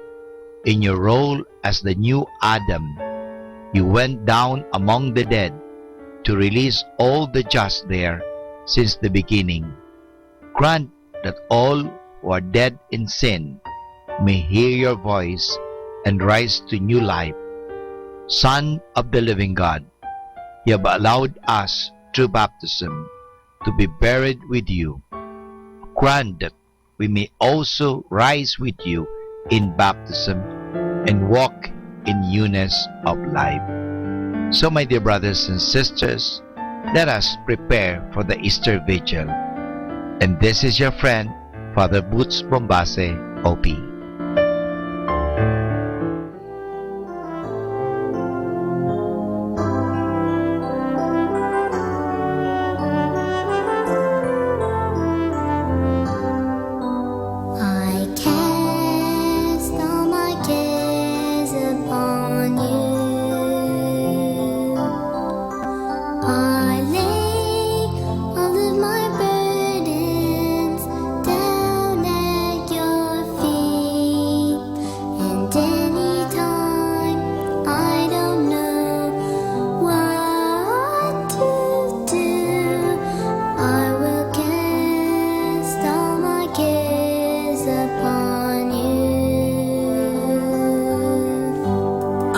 [SPEAKER 1] In your role as the new Adam, you went down among the dead to release all the just there since the beginning. Grant that all who are dead in sin may hear your voice and rise to new life. Son of the living God, you have allowed us through baptism to be buried with you. Grant that we may also rise with you in baptism and walk in newness of life. So, my dear brothers and sisters, let us prepare for the Easter Vigil. And this is your friend, Father Boots Bombase, OP.
[SPEAKER 20] I cast all my cares upon you. I lay all of my burdens down at your feet. And anytime I don't know what to do, I will cast all my cares upon you.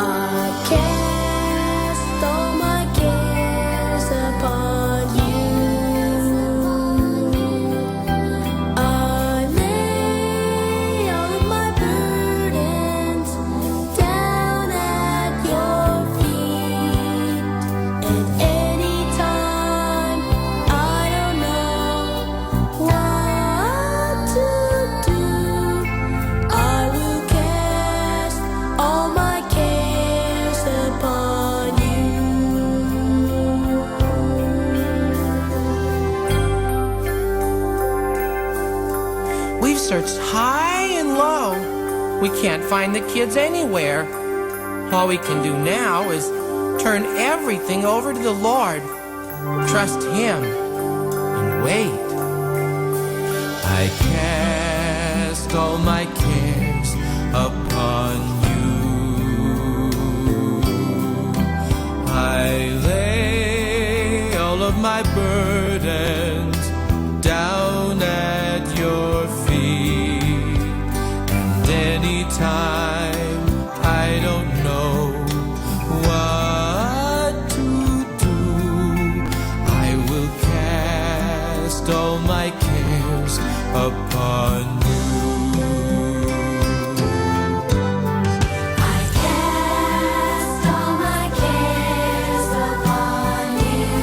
[SPEAKER 20] I cast all my cares upon you. I lay all of my burdens down at your feet. And anytime I don't know what to do, I will cast all my cares upon you.
[SPEAKER 18] We've searched high and low. We can't find the kids anywhere. All we can do now is turn everything over to the Lord. Trust Him and wait. I cast all my cares upon you. I lay all of my burdens down at your feet. And anytime I don't know what to do, I will cast all my cares upon you.
[SPEAKER 20] I cast all my cares upon you.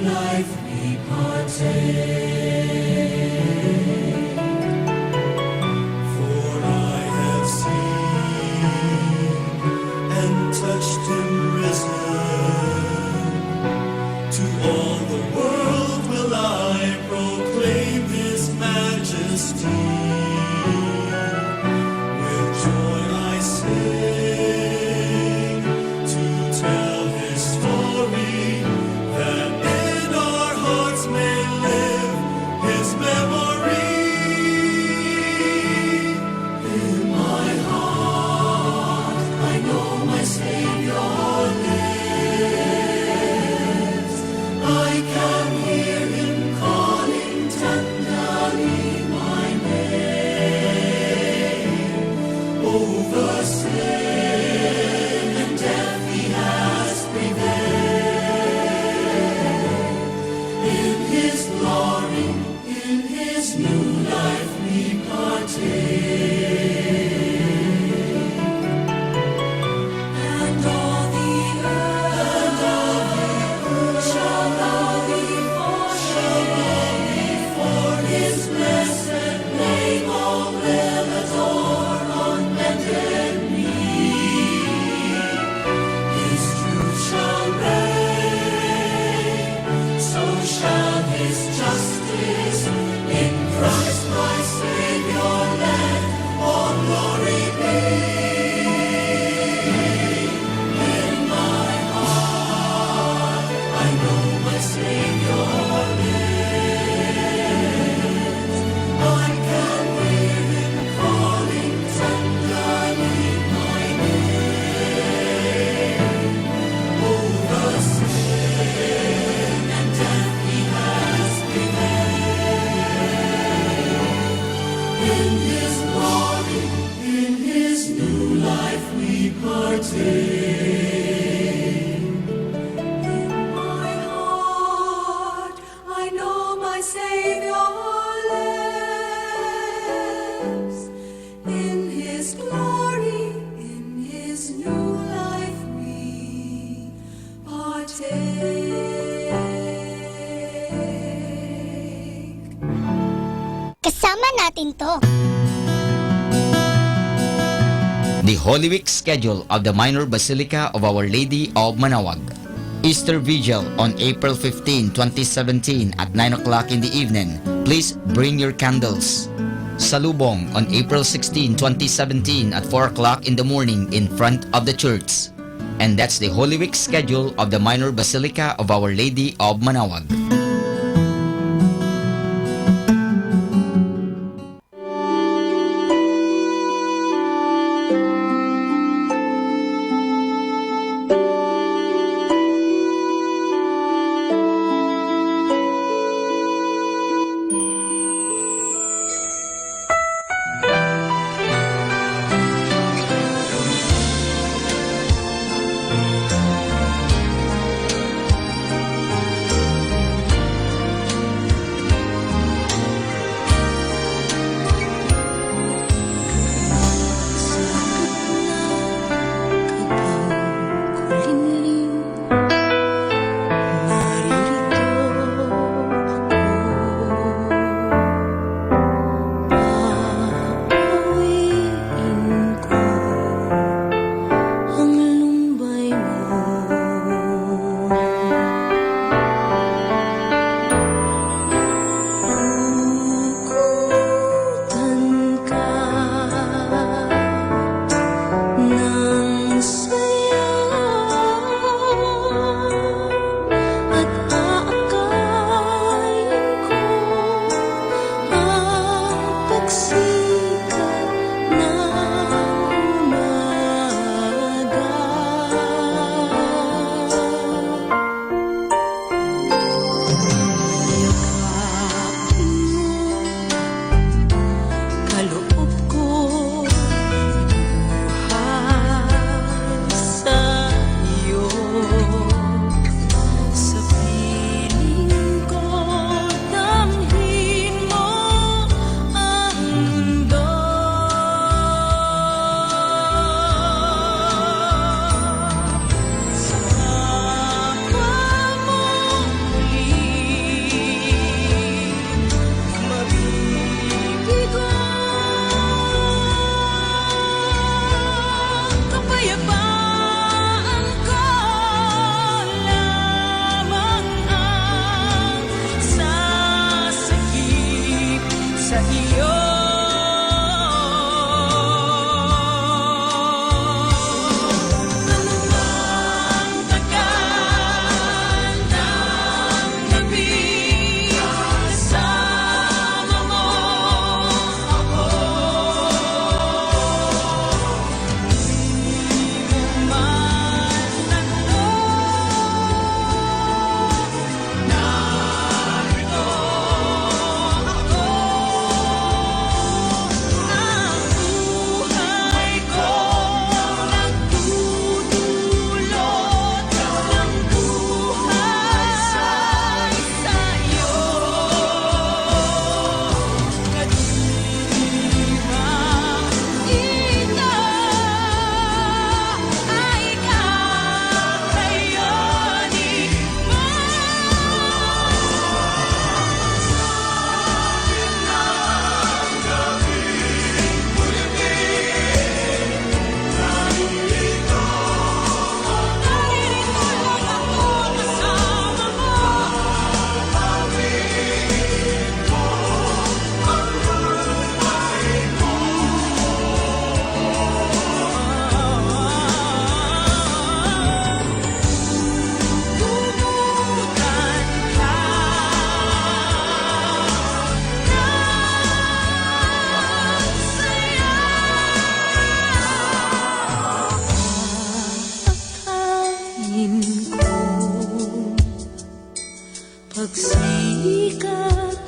[SPEAKER 20] life we partake. For I have seen and touched Him risen. To all the world will I proclaim His majesty. With joy I sing to tell His story, that in our hearts may live His memory. In my heart I know my Savior lives. I can hear Him calling tenderly my name. Over sin and death He has prevailed. In His glory, in His new life we partake. And all the earth shall bow before His blessed name. All will adore on bended knee. His truth shall reign, so shall His justice. In Christ my Savior let all glory be. In my heart I know my Savior lives. I can hear Him calling tenderly my name. Over sin and death He has prevailed. In His glory, in His new life we partake. In my heart I know my Savior lives. In His glory, in His new life we partake.
[SPEAKER 10] Kasama natin to.
[SPEAKER 3] The Holy Week schedule of the Minor Basilica of Our Lady of Manaoag. Easter Vigil on April 15, 2017 at 9 o'clock in the evening. Please bring your candles. Salubong on April 16, 2017 at 4 o'clock in the morning in front of the church. And that's the Holy Week schedule of the Minor Basilica of Our Lady of Manaoag.
[SPEAKER 6] Pagsikat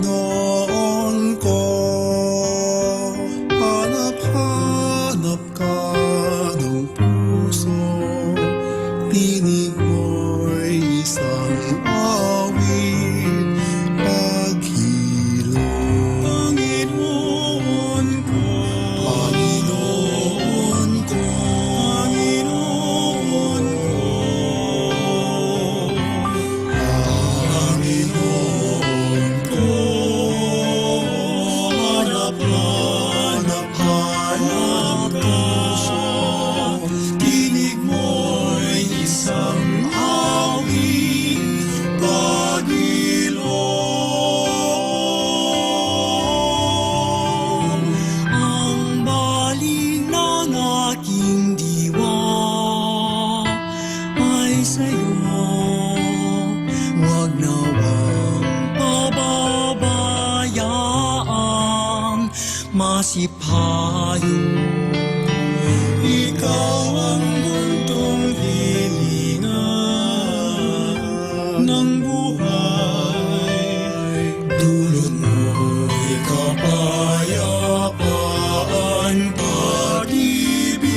[SPEAKER 8] Panginoon ko, hanap-hanap ka ng puso, tinig mo'y isang awit, paghilo. Panginoon ko, Panginoon ko, Panginoon ko, Panginoon ko, hanap-hanap puso, tinig mo'y isang awit, pag-ilong. Ang baling ng aking diwa ay sa'yo, wag nawang pababayaan, masipayo. Ikaw ang buntong hilingan ng buhay, dulot mo'y kapayapaan, pag-ibig.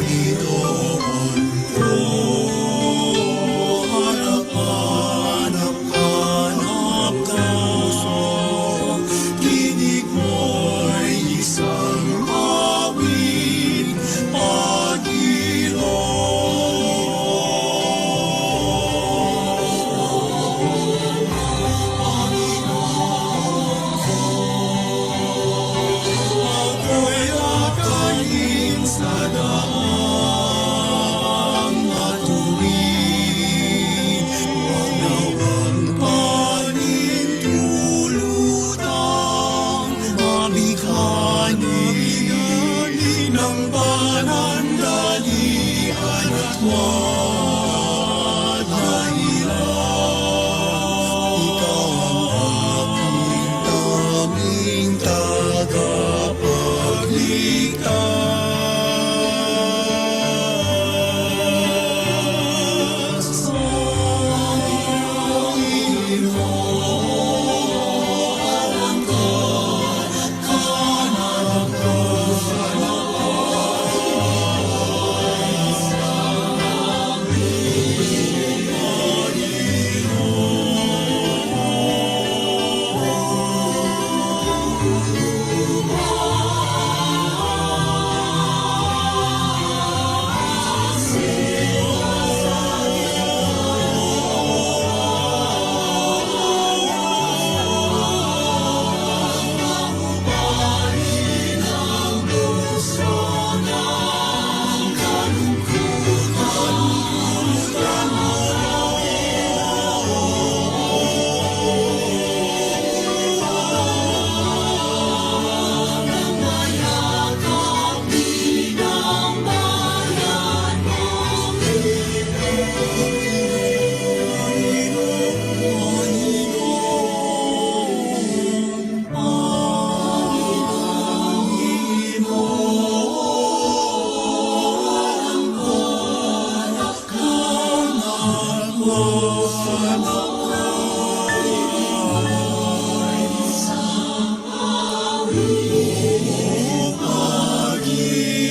[SPEAKER 8] Panginoon ko, hanap-hanap ka puso, tinig mo'y isang awit, pag-ilong. Ako'y akayin sa daang matuwid, huwag nawang panintulutang, mabighani ng panandalian at wag dahilan. Ikaw ang aking tanging tagapagligtas. Panginoon ko, hanap ko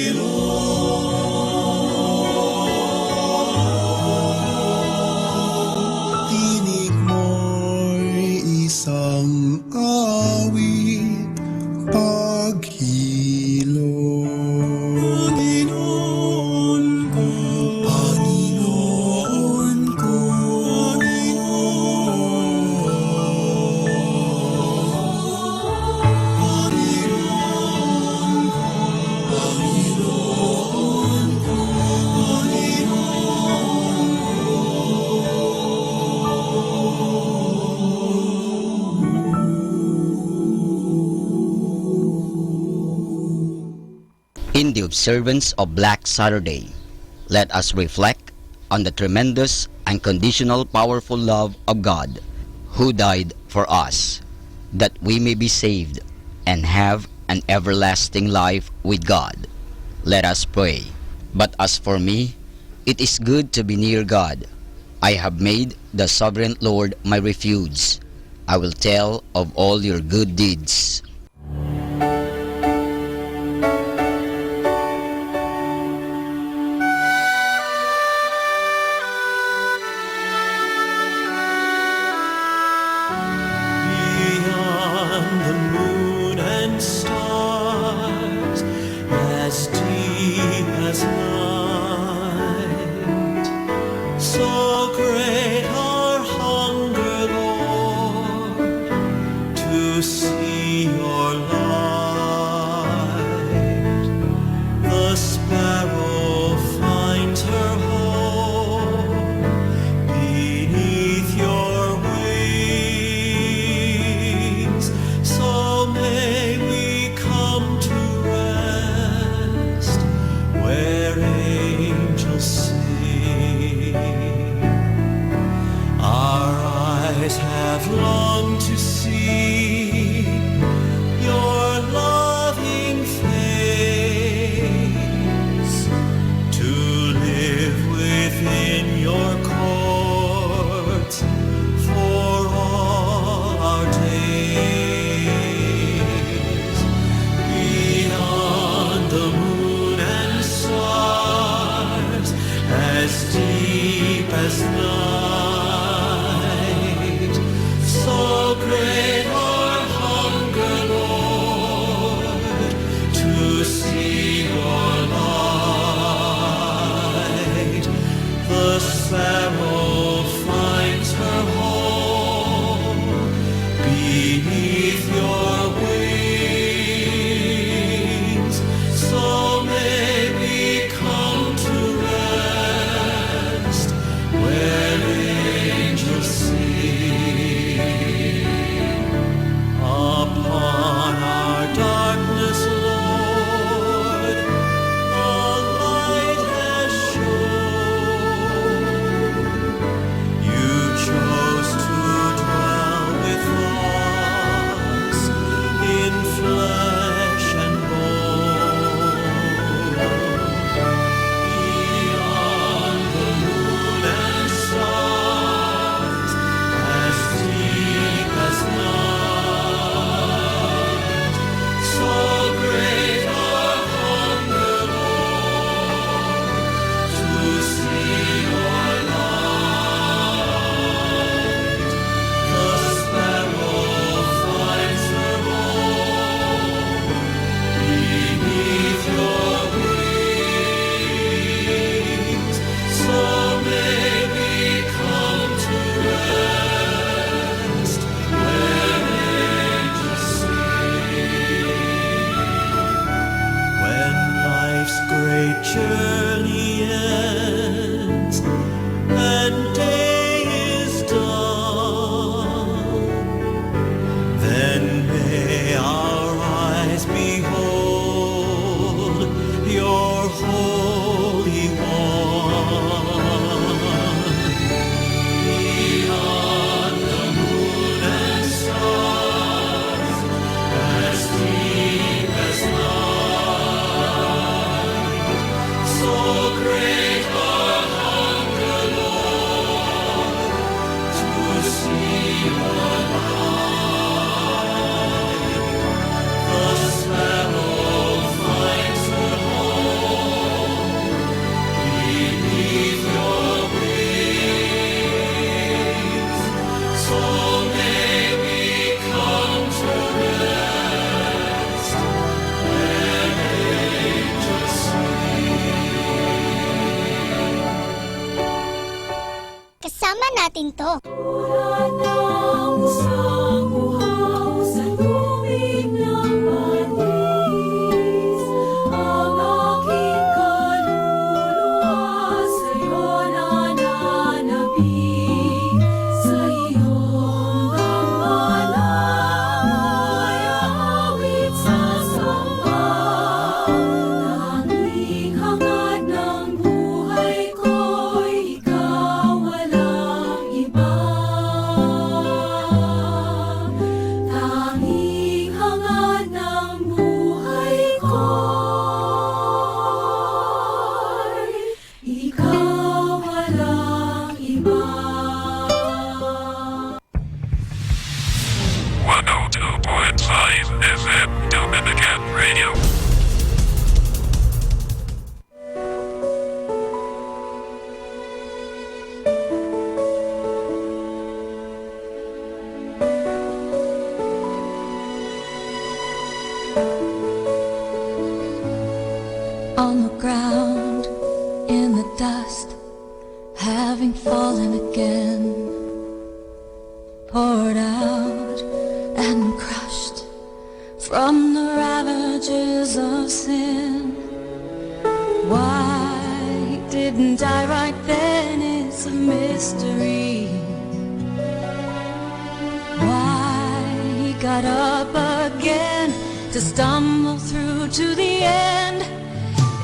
[SPEAKER 8] Pag-ilong.
[SPEAKER 3] observance of Black Saturday, let us reflect on the tremendous, unconditional, powerful love of God, who died for us, that we may be saved and have an everlasting life with God. Let us pray. But as for me, it is good to be near God. I have made the sovereign Lord my refuge. I will tell of all your good deeds.
[SPEAKER 7] Beyond the moon and stars, as deep as night, so great our hunger, Lord, to see your light. The sparrow finds her home beneath your wings, so may we come to rest where angels sing. Our eyes have longed to see your loving face, to live within your courts for all our days. Beyond the moon and stars, as deep as night, so great our hunger, Lord, to see your light. The sparrow finds her home beneath your wings, so may we come to rest where angels sing. Upon our darkness, Lord, the light has shone. You chose to dwell with us in flesh and bone. Beyond the moon and stars, as deep as night, so great our hunger, Lord, to see your light. The sparrow finds her home beneath your wings, so may we come to rest where angels sing. When life's great journey ends and day is done, then may our eyes behold your Holy One. Beyond the moon and stars, as deep as night, so great our hunger, Lord, to see your light. The sparrow finds her home beneath your wings, so may we come to rest where angels sing.
[SPEAKER 10] Kasama natin to.
[SPEAKER 6] Sa ground in the dust, having fallen again, poured out and crushed from the ravages of sin. Why he didn't die right then is a mystery. Why he got up again to stumble through to the end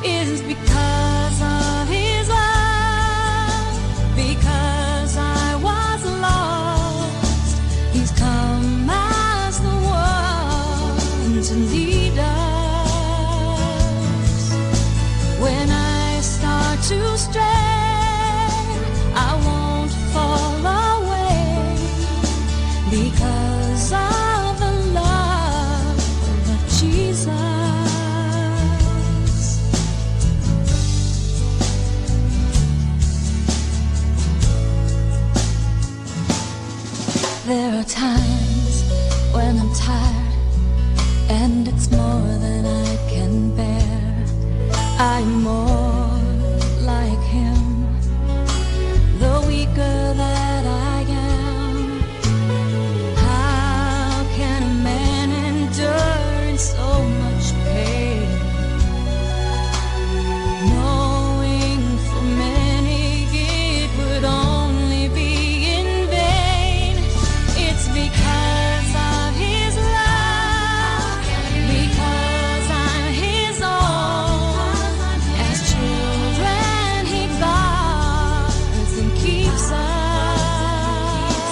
[SPEAKER 6] is because of his love. Because I was lost, he's come as the one to lead us. When I start to stray, I won't fall away because of the love of Jesus. There are times when I'm tired and it's more than I can bear. I'm more like him, the weaker that I am. How can a man endure in so much pain, knowing for many it would only be in vain? It's because of his love, because I'm his own. As children he guards and keeps us.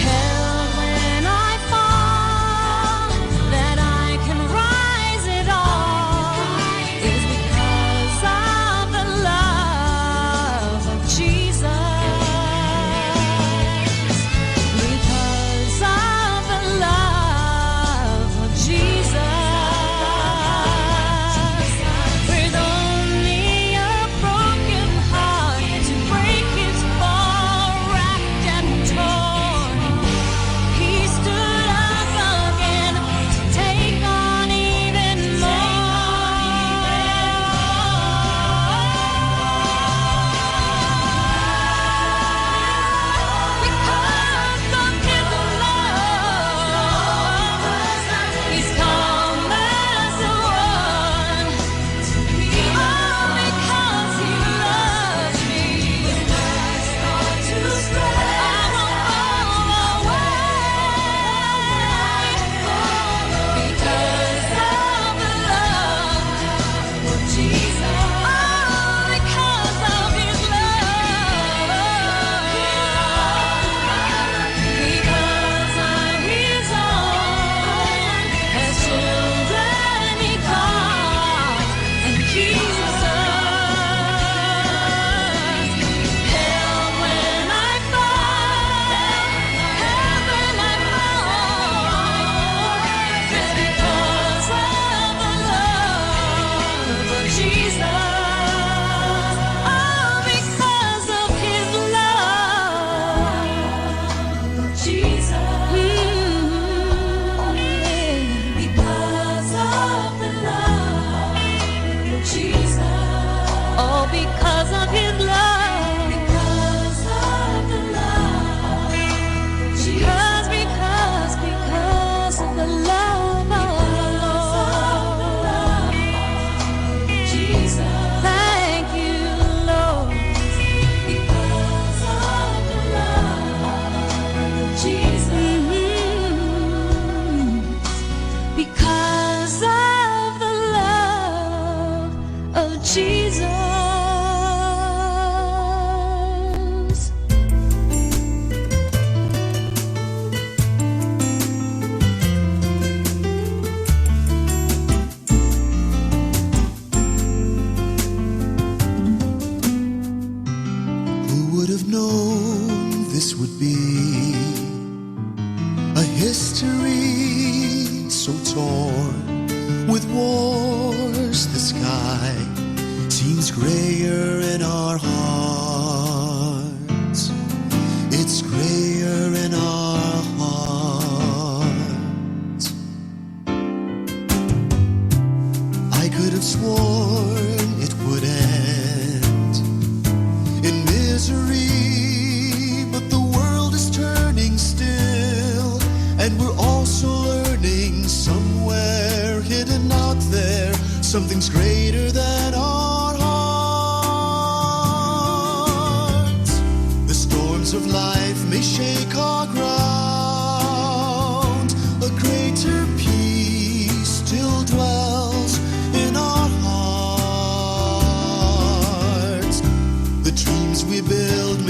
[SPEAKER 6] Held when I fall, that I can rise it all, is because of the love of Jesus. Because of the love of Jesus. With only a broken heart to break his fall, racked and torn, he stood up again to take on even because of his love, he's come as the one to be. All because he loves me. When I start to stray, I won't fall away because of the love of Jesus. All because of his love. Because I'm his own. As children he calls and keeps us. Held when I fall, heaven I fall. It's because of the love of Jesus. All because of his love, Jesus. Because of the love of Jesus. All because of his love. Because of the love of Jesus. Because of the love of Jesus. Thank you, Lord. Because of the love of Jesus. Because of the love of Jesus.
[SPEAKER 8] Who would have known this would be a history so torn with wars? The sky seems grayer in our hearts. It's grayer in our hearts. I could have sworn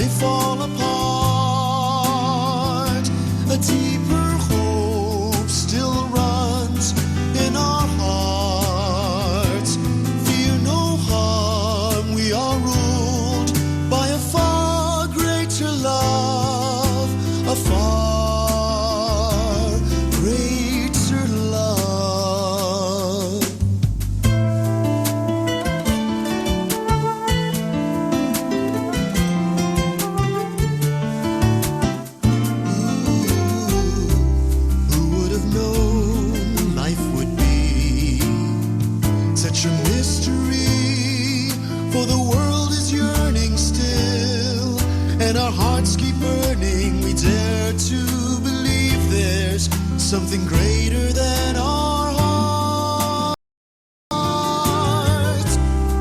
[SPEAKER 8] may fall apart, a deeper hope still runs in our hearts. Fear no harm, we are ruled by a far greater love, a far greater love. Who would have known life would be such a mystery? For the world is yearning still, and our hearts keep burning. We dare to believe there's something greater than our hearts.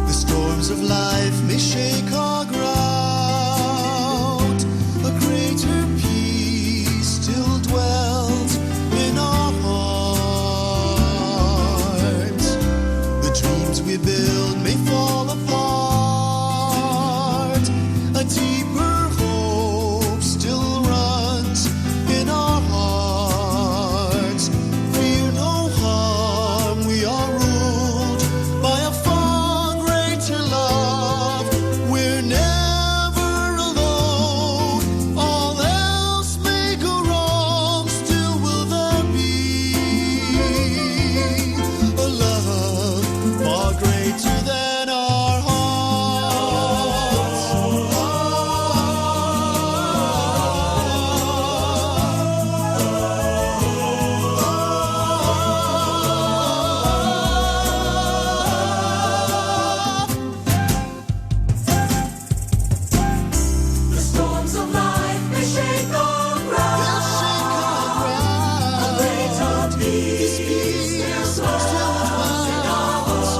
[SPEAKER 8] The storms of life may shake our ground, a greater peace still dwells in our hearts. The dreams we build may fall apart, a deeper hope still runs in our hearts. Fear no harm, we are ruled by a far greater love. We're never alone, all else may go wrong, still will there be a love far greater than our
[SPEAKER 20] The storms of life may shake our ground. A greater peace still dwells in our hearts.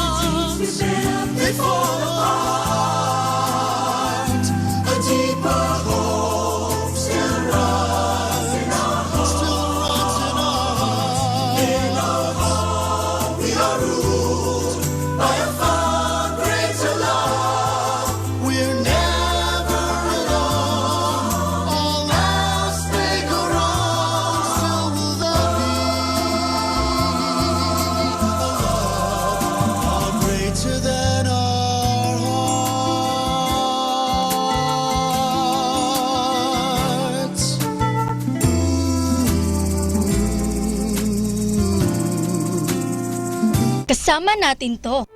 [SPEAKER 20] The dreams we build may fall apart. A deeper hope still runs in our hearts. In our heart, we are ruled by a far greater love.
[SPEAKER 8] We're never alone, all else may go wrong, still will there be a love far greater than our hearts.
[SPEAKER 10] Kasama natin to.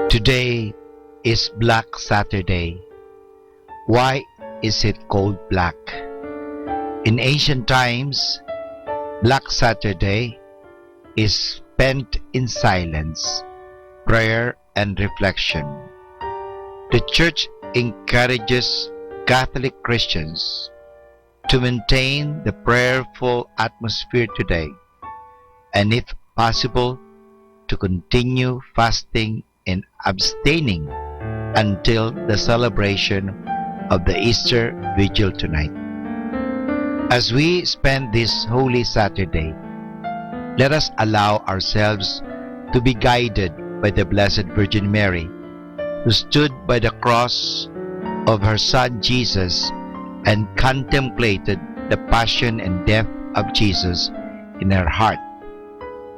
[SPEAKER 1] Today is Black Saturday. Why is it called black? In ancient times, Black Saturday is spent in silence, prayer, and reflection. The Church encourages Catholic Christians to maintain the prayerful atmosphere today, and if possible, to continue fasting and abstaining until the celebration of the Easter Vigil tonight. As we spend this Holy Saturday, let us allow ourselves to be guided by the Blessed Virgin Mary, who stood by the cross of her Son Jesus and contemplated the passion and death of Jesus in her heart,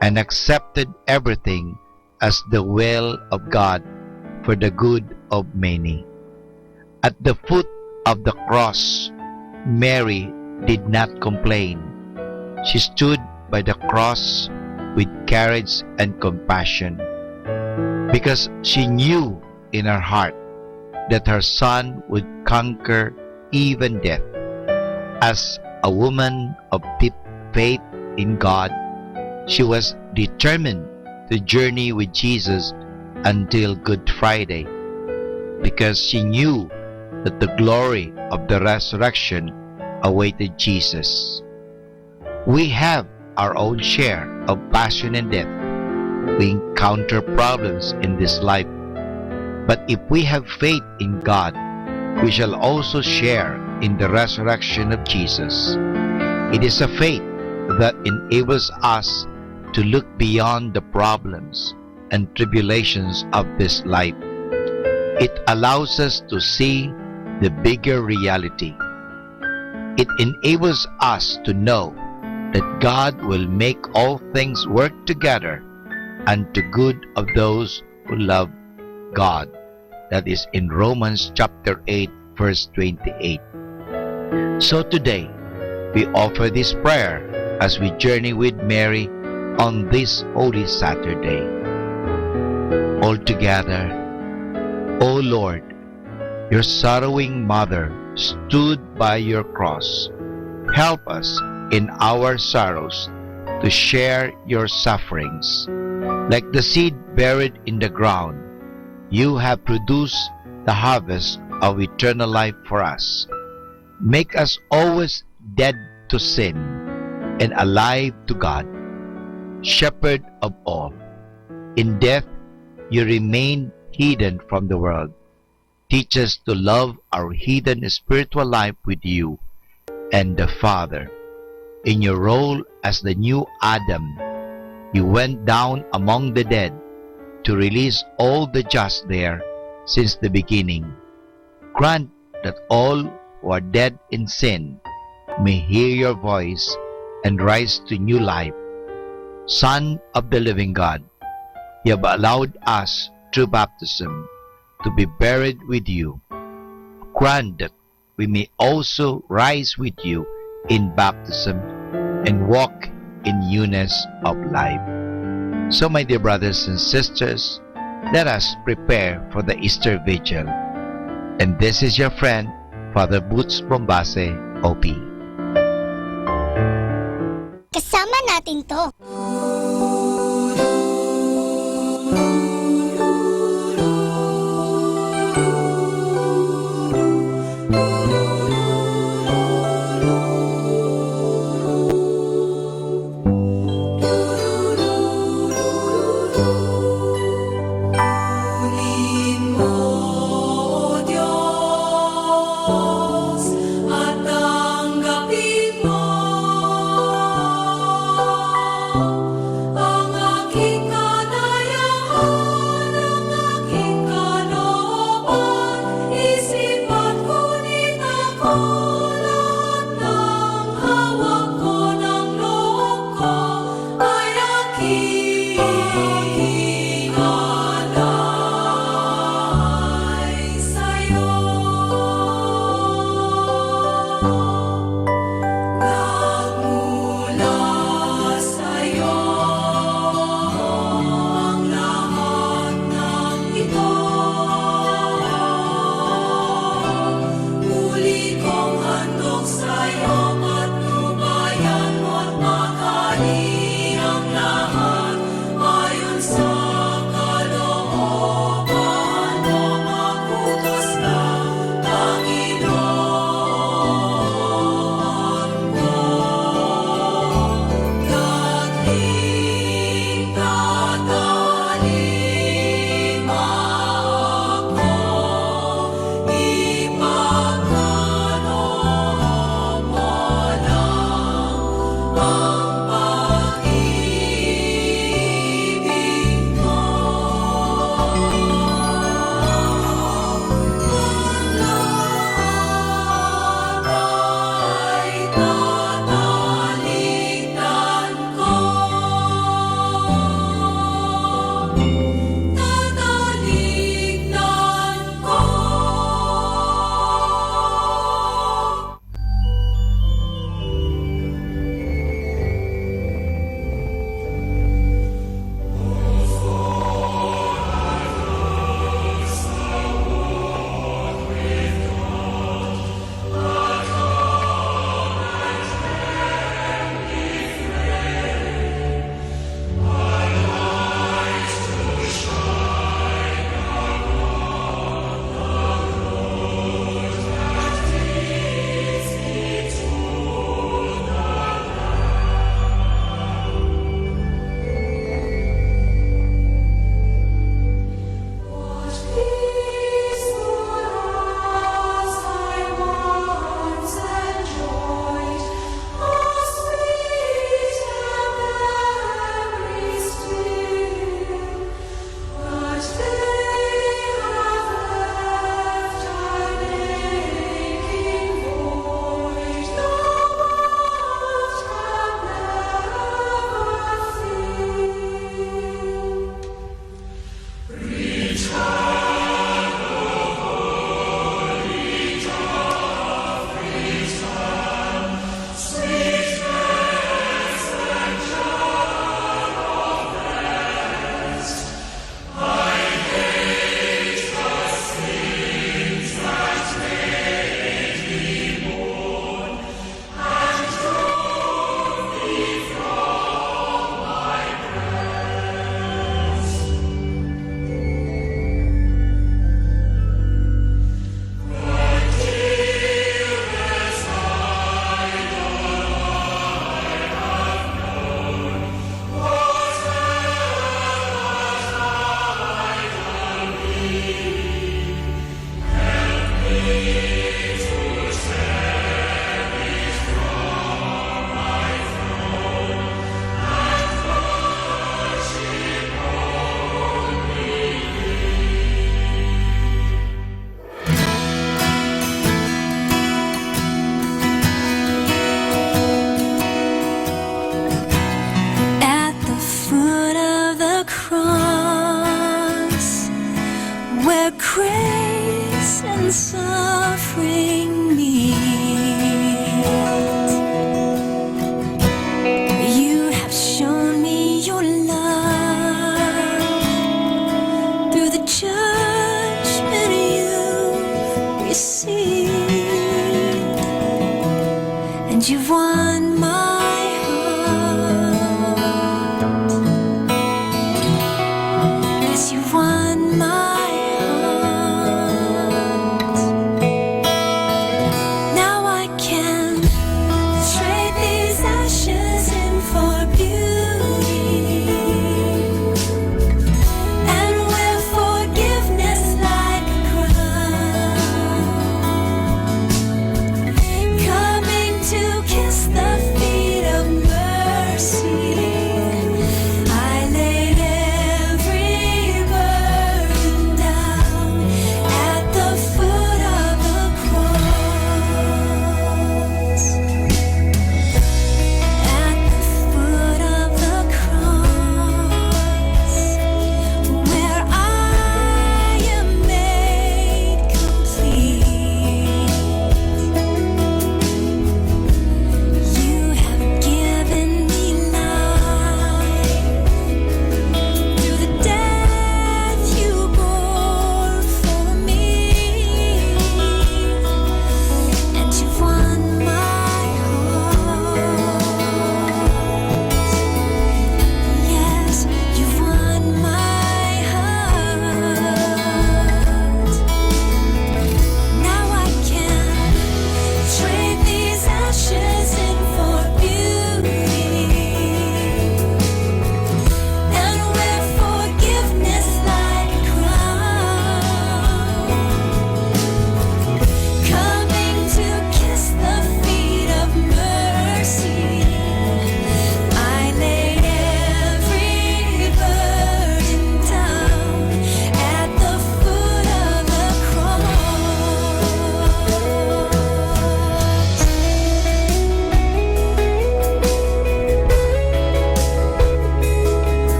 [SPEAKER 1] and accepted everything as the will of God for the good of many. At the foot of the cross, Mary did not complain. She stood by the cross with courage and compassion, because she knew in her heart that her Son would conquer even death. As a woman of deep faith in God, she was determined to journey with Jesus until Good Friday, because she knew that the glory of the resurrection awaited Jesus. We have our own share of passion and death. We encounter problems in this life, but if we have faith in God, we shall also share in the resurrection of Jesus. It is a faith that enables us to look beyond the problems and tribulations of this life. It allows us to see the bigger reality. It enables us to know that God will make all things work together unto good of those who love God. That is in Romans chapter 8, verse 28. So today, we offer this prayer as we journey with Mary on this Holy Saturday. All together, O Lord, your sorrowing mother stood by your cross. Help us in our sorrows to share your sufferings. Like the seed buried in the ground, you have produced the harvest of eternal life for us. Make us always dead to sin and alive to God, Shepherd of all. In death, you remain hidden from the world. Teach us to love our hidden spiritual life with you and the Father. In your role as the new Adam, you went down among the dead to release all the just there since the beginning. Grant that all who are dead in sin may hear your voice and rise to new life. Son of the living God, you have allowed us through baptism to be buried with you. Grant that we may also rise with you in baptism and walk in newness of life. So, my dear brothers and sisters, let us prepare for the Easter Vigil. And this is your friend, Father Boots Bombase, OP.
[SPEAKER 10] Kasama natin to.
[SPEAKER 6] At tanggapin mo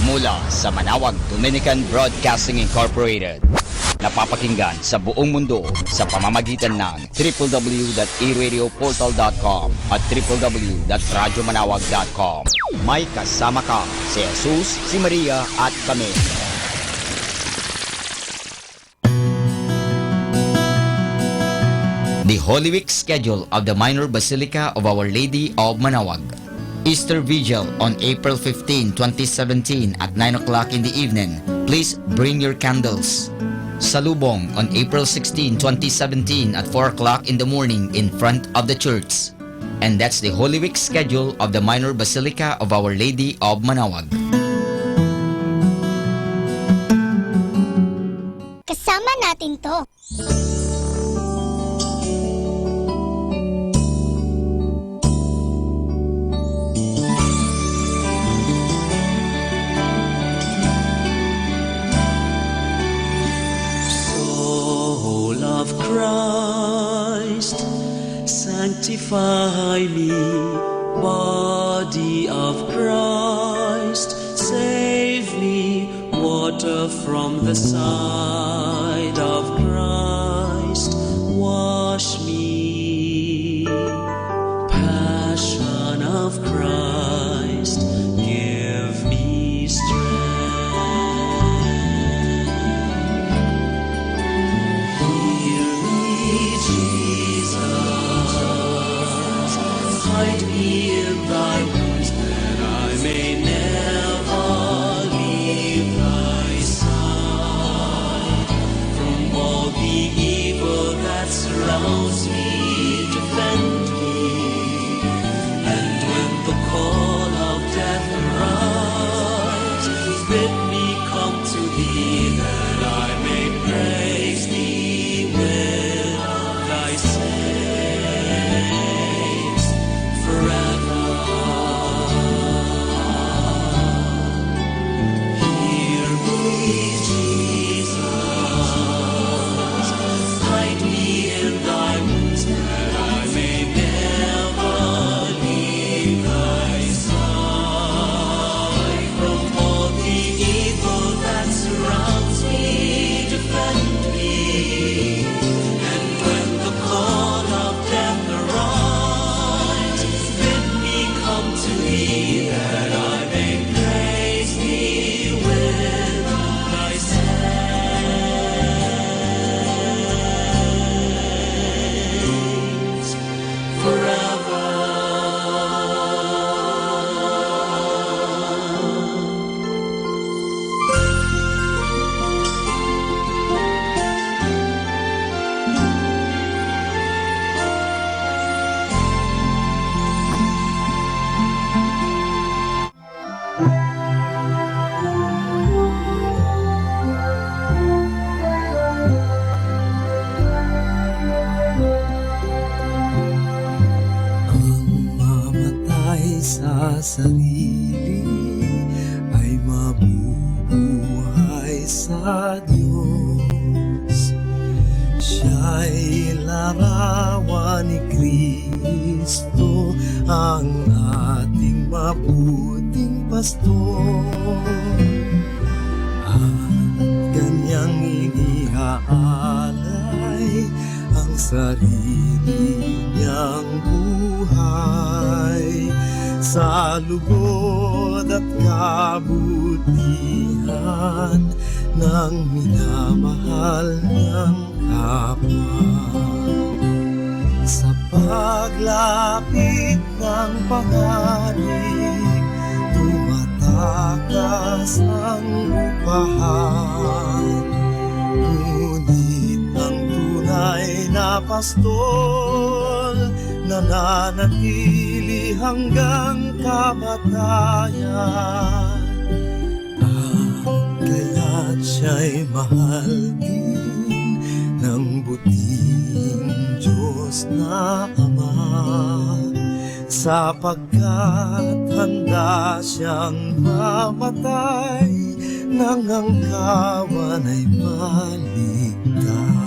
[SPEAKER 3] mula sa Manawag Dominican Broadcasting Incorporated. Napapakinggan sa buong mundo sa pamamagitan ng www.eradioportal.com at www.radyomanawag.com. May kasama ka, si Jesus, si Maria at kami. The Holy Week schedule of the Minor Basilica of Our Lady of Manawag. Easter Vigil on April 15, 2017 at 9 o'clock in the evening. Please bring your candles. Salubong on April 16, 2017 at 4 o'clock in the morning in front of the church. And that's the Holy Week schedule of the Minor Basilica of Our Lady of Manawag.
[SPEAKER 10] Kasama natin to.
[SPEAKER 7] Of Christ, sanctify me. Body of Christ, save me. Water from the side of Christ, wash me. Passion of Christ, give me strength. Hide me in thy wounds, that I may never leave thy side. From all the evil that surrounds me, defend me. And when the call of death arises, bid me come to thee, that I may praise thee with thy saints forever. Hear me, Jesus. Hide me in thy wounds, that I may never leave thy side. From all the evil that surrounds me, defend me. And when the call of death arises, bid me come to thee, that I may praise thee with thy saints forever. Mamatay sa sarili ay mabubuhay sa Diyos. Siya'y larawan ni Kristo, ang ating mabuting pastor. At kanyang iniaalay ang sarili niyang buhay sa lugod at kabutihan ng minamahal niyang kapwa. Sa paglapit ng panganib, tumatakas ang upahan. Ngunit ang tunay na pastol, nananatili hanggang kamatayan. Kaya't siya'y mahal din ng buting Diyos na Ama, sapagkat handa siyang mamatay nang ang kawan ay maligtas.